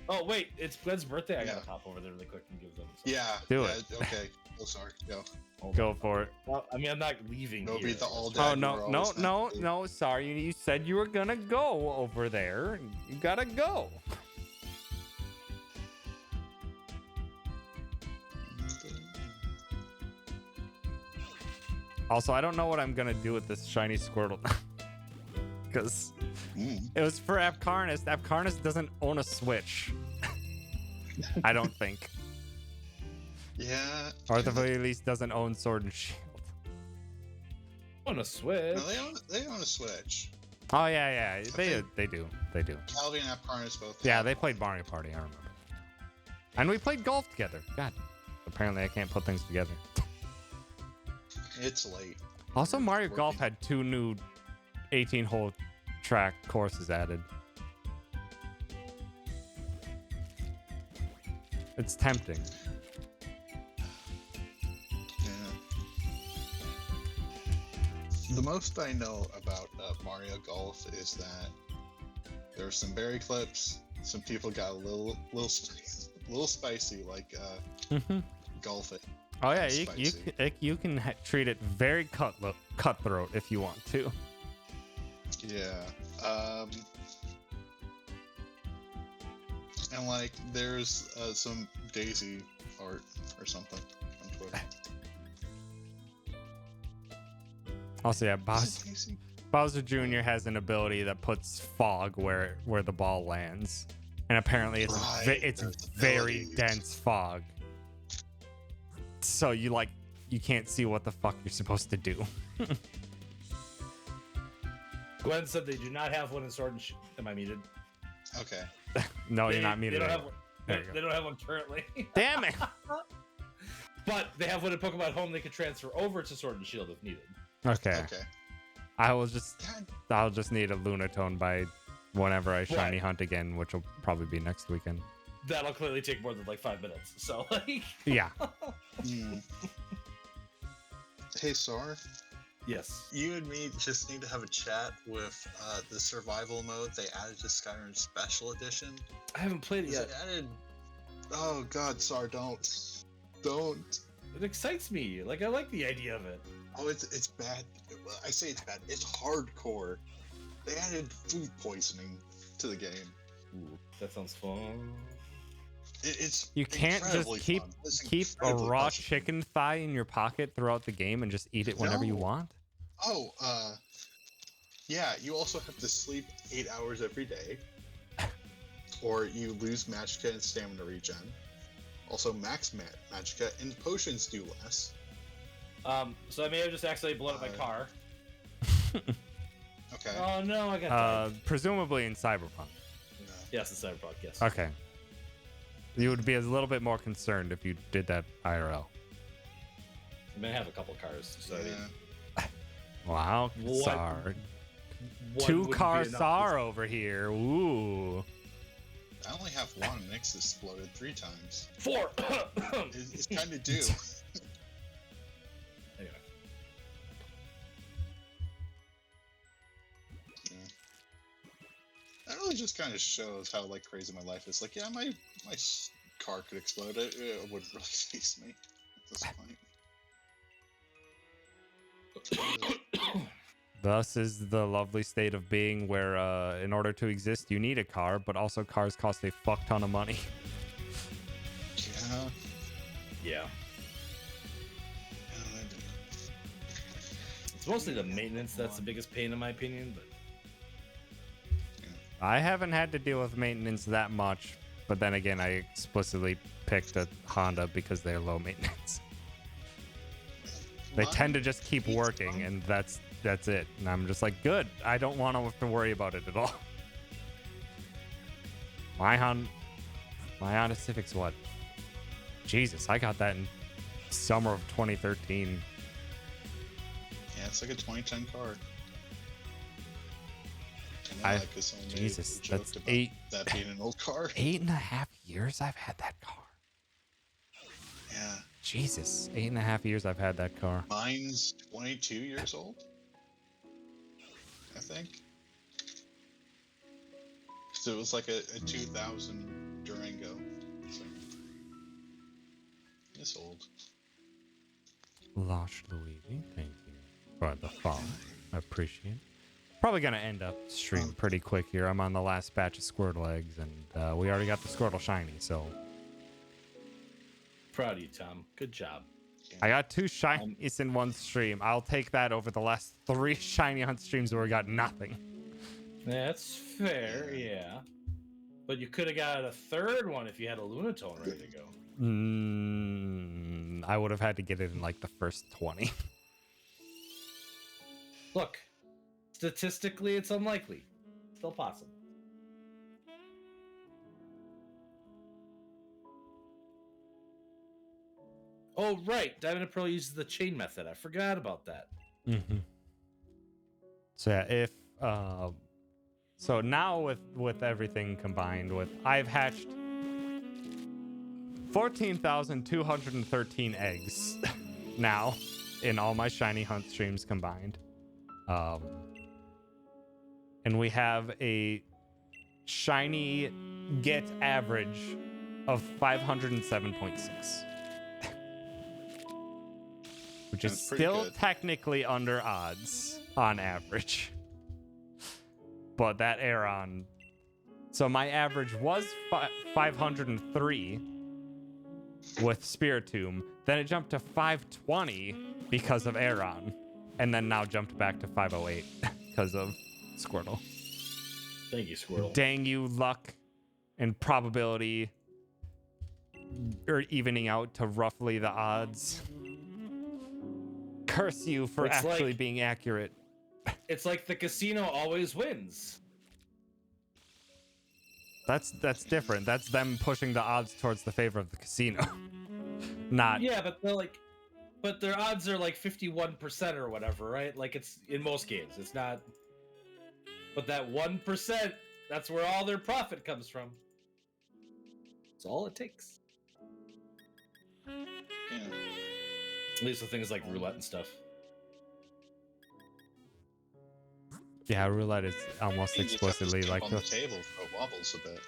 [SPEAKER 5] Oh wait, it's Gwen's birthday. I
[SPEAKER 3] Yeah.
[SPEAKER 5] gotta pop over there really quick and give them. Some.
[SPEAKER 3] Yeah.
[SPEAKER 1] Do
[SPEAKER 3] yeah,
[SPEAKER 1] it.
[SPEAKER 3] Okay. Oh, sorry. Go.
[SPEAKER 5] Hold
[SPEAKER 1] Go
[SPEAKER 5] on.
[SPEAKER 1] for it.
[SPEAKER 5] Well, I mean, I'm not leaving.
[SPEAKER 3] Go
[SPEAKER 5] here.
[SPEAKER 3] be the all day.
[SPEAKER 1] Oh
[SPEAKER 3] you
[SPEAKER 1] no,
[SPEAKER 3] were
[SPEAKER 1] no,
[SPEAKER 3] always
[SPEAKER 1] no,
[SPEAKER 3] happy.
[SPEAKER 1] no, sorry. You said you were gonna go over there. You gotta go. Also, I don't know what I'm gonna do with this shiny Squirtle. Because
[SPEAKER 3] Mm.
[SPEAKER 1] it was for Apcarnist. Apcarnist doesn't own a Switch. I don't think.
[SPEAKER 3] Yeah.
[SPEAKER 1] Or at the very least doesn't own Sword and Shield.
[SPEAKER 5] On a Switch.
[SPEAKER 3] No, they own a Switch.
[SPEAKER 1] Oh yeah, yeah.
[SPEAKER 3] think-
[SPEAKER 1] They do.
[SPEAKER 3] Calvin and Apcarnus both.
[SPEAKER 1] Yeah,
[SPEAKER 3] have
[SPEAKER 1] they
[SPEAKER 3] one.
[SPEAKER 1] played Mario Party, I remember. And we played golf together. God. Apparently I can't put things together.
[SPEAKER 3] It's late.
[SPEAKER 1] Also,
[SPEAKER 3] It's
[SPEAKER 1] Mario
[SPEAKER 3] working.
[SPEAKER 1] Golf had 2 new 18-hole track courses added. It's tempting.
[SPEAKER 3] Yeah. The most I know about Mario Golf is that there were some berry clips. Some people got a little spicy, like
[SPEAKER 1] Mm-hmm.
[SPEAKER 3] golfing.
[SPEAKER 1] Oh yeah,
[SPEAKER 3] Spicy.
[SPEAKER 1] you can treat it very cutthroat if you want to.
[SPEAKER 3] Yeah. And like, there's some Daisy art or something on Twitter.
[SPEAKER 1] Also, yeah,
[SPEAKER 3] Is it Daisy?
[SPEAKER 1] Bowser Jr. has an ability that puts fog where the ball lands, and apparently it's
[SPEAKER 3] Right,
[SPEAKER 1] it's
[SPEAKER 3] there's
[SPEAKER 1] very
[SPEAKER 3] abilities.
[SPEAKER 1] dense fog. So you can't see what the fuck you're supposed to do.
[SPEAKER 5] Gwen said they do not have one in Sword and Shield. Am I muted?
[SPEAKER 3] Okay.
[SPEAKER 1] No,
[SPEAKER 5] They-
[SPEAKER 1] you're not muted.
[SPEAKER 5] They don't have one.
[SPEAKER 1] There you go.
[SPEAKER 5] They don't have one currently.
[SPEAKER 1] Damn it!
[SPEAKER 5] But they have one in Pokemon Home they could transfer over to Sword and Shield if needed.
[SPEAKER 1] Okay,
[SPEAKER 3] Okay.
[SPEAKER 1] I'll
[SPEAKER 3] God,
[SPEAKER 1] just need a Lunatone by whenever I shiny
[SPEAKER 5] Right.
[SPEAKER 1] hunt again, which will probably be next weekend.
[SPEAKER 5] That'll clearly take more than like 5 minutes. So like,
[SPEAKER 1] Yeah.
[SPEAKER 3] hmm. Hey, Sar.
[SPEAKER 5] yes.
[SPEAKER 3] You and me just need to have a chat with the survival mode they added to Skyrim Special Edition.
[SPEAKER 5] I haven't played it yet.
[SPEAKER 3] They added. Oh God, Sar, don't.
[SPEAKER 5] It excites me. Like I like the idea of it.
[SPEAKER 3] Oh, it's bad. Well, I say it's bad. It's hardcore. They added food poisoning to the game.
[SPEAKER 5] Ooh, that sounds fun.
[SPEAKER 3] It's
[SPEAKER 1] You can't just
[SPEAKER 3] incredibly
[SPEAKER 1] keep
[SPEAKER 3] fun. It's
[SPEAKER 1] a
[SPEAKER 3] incredibly
[SPEAKER 1] raw
[SPEAKER 3] punishing.
[SPEAKER 1] chicken thigh in your pocket throughout the game and just eat it whenever you
[SPEAKER 3] No.
[SPEAKER 1] want.
[SPEAKER 3] Oh, yeah. You also have to sleep 8 hours every day, or you lose Magicka and stamina regen. Also, max Magicka and potions do less.
[SPEAKER 5] So I may have just accidentally blown up my car.
[SPEAKER 3] Okay.
[SPEAKER 5] Oh no, I got died.
[SPEAKER 1] Presumably in Cyberpunk.
[SPEAKER 3] No.
[SPEAKER 5] Yes, it's Cyberpunk. Yes.
[SPEAKER 1] Okay. You would be a little bit more concerned if you did that IRL.
[SPEAKER 5] I mean, I have a couple cars. So I mean,
[SPEAKER 3] Yeah.
[SPEAKER 1] Wow,
[SPEAKER 5] What?
[SPEAKER 1] Sar.
[SPEAKER 5] one
[SPEAKER 1] 2
[SPEAKER 5] wouldn't
[SPEAKER 1] car
[SPEAKER 5] be enough.
[SPEAKER 1] Sar over here. Ooh.
[SPEAKER 3] I only have one, and it's exploded 3 times.
[SPEAKER 5] 4.
[SPEAKER 3] It's kind of due.
[SPEAKER 5] I
[SPEAKER 3] really just kind of shows how like crazy my life is. Like, yeah, my car could explode. It wouldn't really face me at this point.
[SPEAKER 1] Thus is the lovely state of being where, in order to exist, you need a car, but also cars cost a fuck ton of money.
[SPEAKER 3] Yeah.
[SPEAKER 5] Yeah. It's mostly the maintenance that's the biggest pain in my opinion, but
[SPEAKER 1] I haven't had to deal with maintenance that much, but then again, I explicitly picked a Honda because they're low maintenance. They tend to just keep working, and that's it. And I'm just like, good. I don't want to have to worry about it at all. My Honda Civic's what? Jesus, I got that in summer of 2013.
[SPEAKER 3] Yeah, it's like a 2010 car. I know, like, 'cause someone
[SPEAKER 1] Jesus,
[SPEAKER 3] made a joke
[SPEAKER 1] that's
[SPEAKER 3] about
[SPEAKER 1] 8.
[SPEAKER 3] that being an old car.
[SPEAKER 1] 8.5 years I've had that car.
[SPEAKER 3] Yeah.
[SPEAKER 1] Jesus, 8.5 years I've had that car.
[SPEAKER 3] Mine's 22 years old, I think. So it was like a 2000 Durango. So it's old.
[SPEAKER 1] Losh Luigi, thank you for the follow. I appreciate it. Probably gonna end up stream pretty quick here. I'm on the last batch of Squirtle eggs, and we already got the Squirtle shiny, so
[SPEAKER 5] proud of you, Tom. Good job.
[SPEAKER 1] I got 2 shinies in one stream. I'll take that over the last 3 shiny hunt streams where we got nothing.
[SPEAKER 5] That's fair, yeah. But you could have got a third one if you had a Lunatone ready to go.
[SPEAKER 1] I would have had to get it in like the first 20.
[SPEAKER 5] Look, statistically, it's unlikely. Still possible. Oh, right. Diamond and Pearl uses the chain method. I forgot about that.
[SPEAKER 1] Mm-hmm. So yeah, if so now with everything combined, with I've hatched 14,213 eggs now in all my shiny hunt streams combined, and we have a shiny get average of 507.6. Which is
[SPEAKER 3] That's pretty
[SPEAKER 1] still
[SPEAKER 3] good.
[SPEAKER 1] technically under odds on average. But that Aeron. So my average was 503 with Spiritomb. Then it jumped to 520 because of Aeron. And then now jumped back to 508 because of Squirtle.
[SPEAKER 5] Thank you, Squirtle.
[SPEAKER 1] Dang you, luck and probability are evening out to roughly the odds. Curse you for
[SPEAKER 5] It's
[SPEAKER 1] actually
[SPEAKER 5] like-
[SPEAKER 1] being accurate.
[SPEAKER 5] It's like the casino always wins.
[SPEAKER 1] That's different. That's them pushing the odds towards the favor of the casino. Not
[SPEAKER 5] Yeah, but but their odds are like 51% or whatever, right? Like it's in most games. It's not. But that 1%, that's where all their profit comes from. That's all it takes.
[SPEAKER 3] Yeah.
[SPEAKER 5] At least with things like roulette and stuff.
[SPEAKER 1] yeah, roulette is almost
[SPEAKER 3] You just have to
[SPEAKER 1] explicitly
[SPEAKER 3] stamp
[SPEAKER 1] like
[SPEAKER 3] on the table so it wobbles a bit.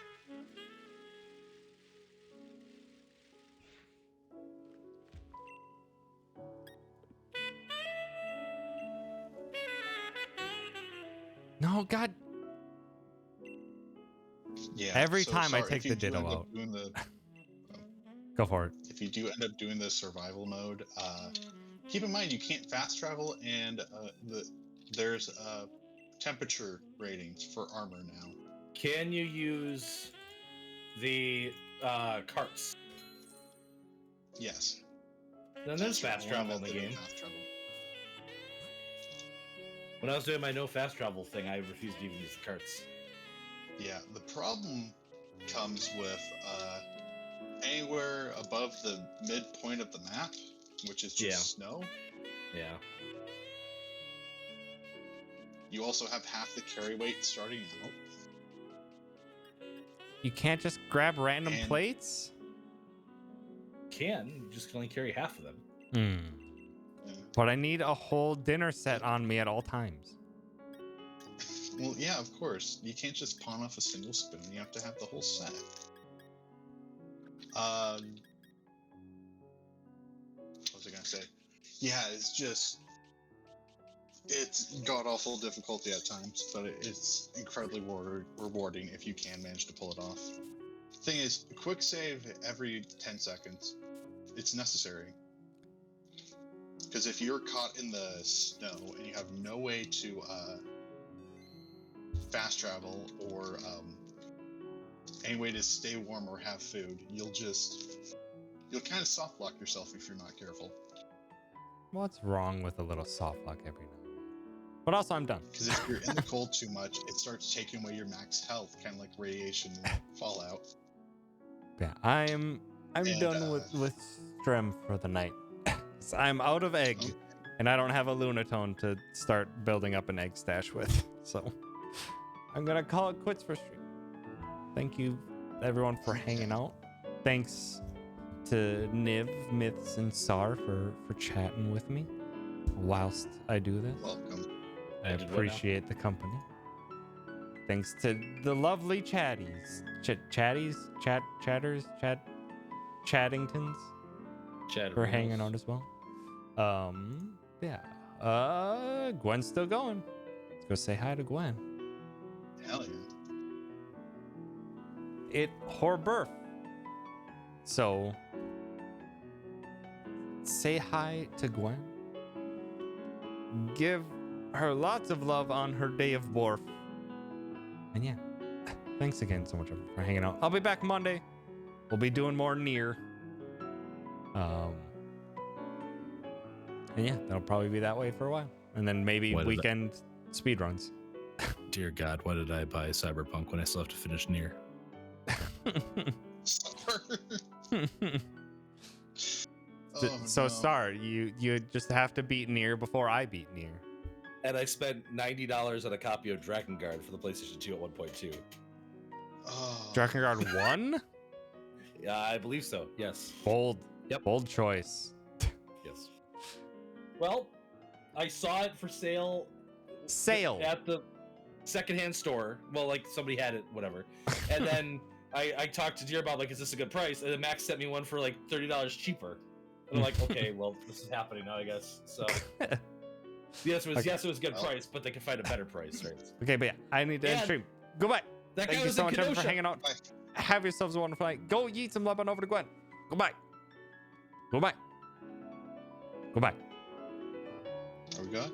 [SPEAKER 1] No, God.
[SPEAKER 3] Yeah.
[SPEAKER 1] Every
[SPEAKER 3] so
[SPEAKER 1] time I
[SPEAKER 3] sorry,
[SPEAKER 1] take
[SPEAKER 3] if you
[SPEAKER 1] the
[SPEAKER 3] do
[SPEAKER 1] Ditto
[SPEAKER 3] end up
[SPEAKER 1] out.
[SPEAKER 3] doing the-
[SPEAKER 1] Go for it.
[SPEAKER 3] if you do end up doing the survival mode, keep in mind you can't fast travel, and there's temperature ratings for armor now.
[SPEAKER 5] Can you use the carts?
[SPEAKER 3] Yes.
[SPEAKER 5] Then there's
[SPEAKER 3] That's
[SPEAKER 5] fast
[SPEAKER 3] one
[SPEAKER 5] travel in the
[SPEAKER 3] method of
[SPEAKER 5] game.
[SPEAKER 3] fast travel.
[SPEAKER 5] When I was doing my no fast travel thing, I refused to even use the carts.
[SPEAKER 3] Yeah, the problem comes with anywhere above the midpoint of the map, which is just
[SPEAKER 5] Yeah.
[SPEAKER 3] snow.
[SPEAKER 5] Yeah.
[SPEAKER 3] You also have half the carry weight starting out.
[SPEAKER 1] You can't just grab random
[SPEAKER 3] And-
[SPEAKER 1] plates?
[SPEAKER 5] You just can only carry half of them.
[SPEAKER 3] Yeah.
[SPEAKER 1] But I need a whole dinner set on me at all times.
[SPEAKER 3] Well, yeah, of course. You can't just pawn off a single spoon. You have to have the whole set. What was I gonna say? Yeah, it's god awful difficulty at times, but it's incredibly rewarding if you can manage to pull it off. Thing is, quick save every 10 seconds. It's necessary. Because if you're caught in the snow and you have no way to fast travel or any way to stay warm or have food, you'll kind of soft lock yourself if you're not careful.
[SPEAKER 1] What's wrong with a little soft lock every now and then? But also, I'm done.
[SPEAKER 3] Because if you're in the cold too much, it starts taking away your max health, kind of like radiation and Fallout.
[SPEAKER 1] Yeah, I'm done with Strem for the night. So I'm out of egg, and I don't have a Lunatone to start building up an egg stash with. So I'm gonna call it quits for stream. Thank you, everyone, for hanging out. Thanks to Niv, Myths, and Sar for chatting with me whilst I do this.
[SPEAKER 3] Welcome.
[SPEAKER 1] I appreciate the company. Thanks to the lovely chatties, chatters, chattingtons for hanging out as well. Yeah. Gwen's still going. Let's go say hi to Gwen.
[SPEAKER 3] Hell yeah.
[SPEAKER 1] It her birth. So say hi to Gwen. Give her lots of love on her day of birth. And yeah, thanks again so much for hanging out. I'll be back Monday. We'll be doing more Nier. And yeah, that'll probably be that way for a while. And then maybe weekend speedruns.
[SPEAKER 6] Dear God, why did I buy Cyberpunk when I still have to finish Nier?
[SPEAKER 1] So Star, you just have to beat Nier before I beat Nier.
[SPEAKER 5] And I spent $90 on a copy of Drakengard for the PlayStation 2 at 1.2.
[SPEAKER 1] Drakengard 1?
[SPEAKER 5] Yeah, I believe so. Yes.
[SPEAKER 1] Bold.
[SPEAKER 5] Yep.
[SPEAKER 1] Bold choice.
[SPEAKER 5] Yes. Well, I saw it for sale. At the secondhand store. Well, like somebody had it, whatever. And then I talked to Deer about like, is this a good price? And then Max sent me one for like $30 cheaper. And I'm like, okay, well, this is happening now, I guess. So the answer was yes, it was a good price, but they can find a better price, right?
[SPEAKER 1] Okay, but yeah, I need to end stream. Goodbye.
[SPEAKER 5] That
[SPEAKER 1] Thank
[SPEAKER 5] guy
[SPEAKER 1] you
[SPEAKER 5] was
[SPEAKER 1] so
[SPEAKER 5] in
[SPEAKER 1] much
[SPEAKER 5] Kenosha.
[SPEAKER 1] for hanging out.
[SPEAKER 3] Bye.
[SPEAKER 1] Have yourselves a wonderful night. Go eat some Lebanon over to Gwen. Goodbye. Goodbye. Goodbye.
[SPEAKER 3] Are we good?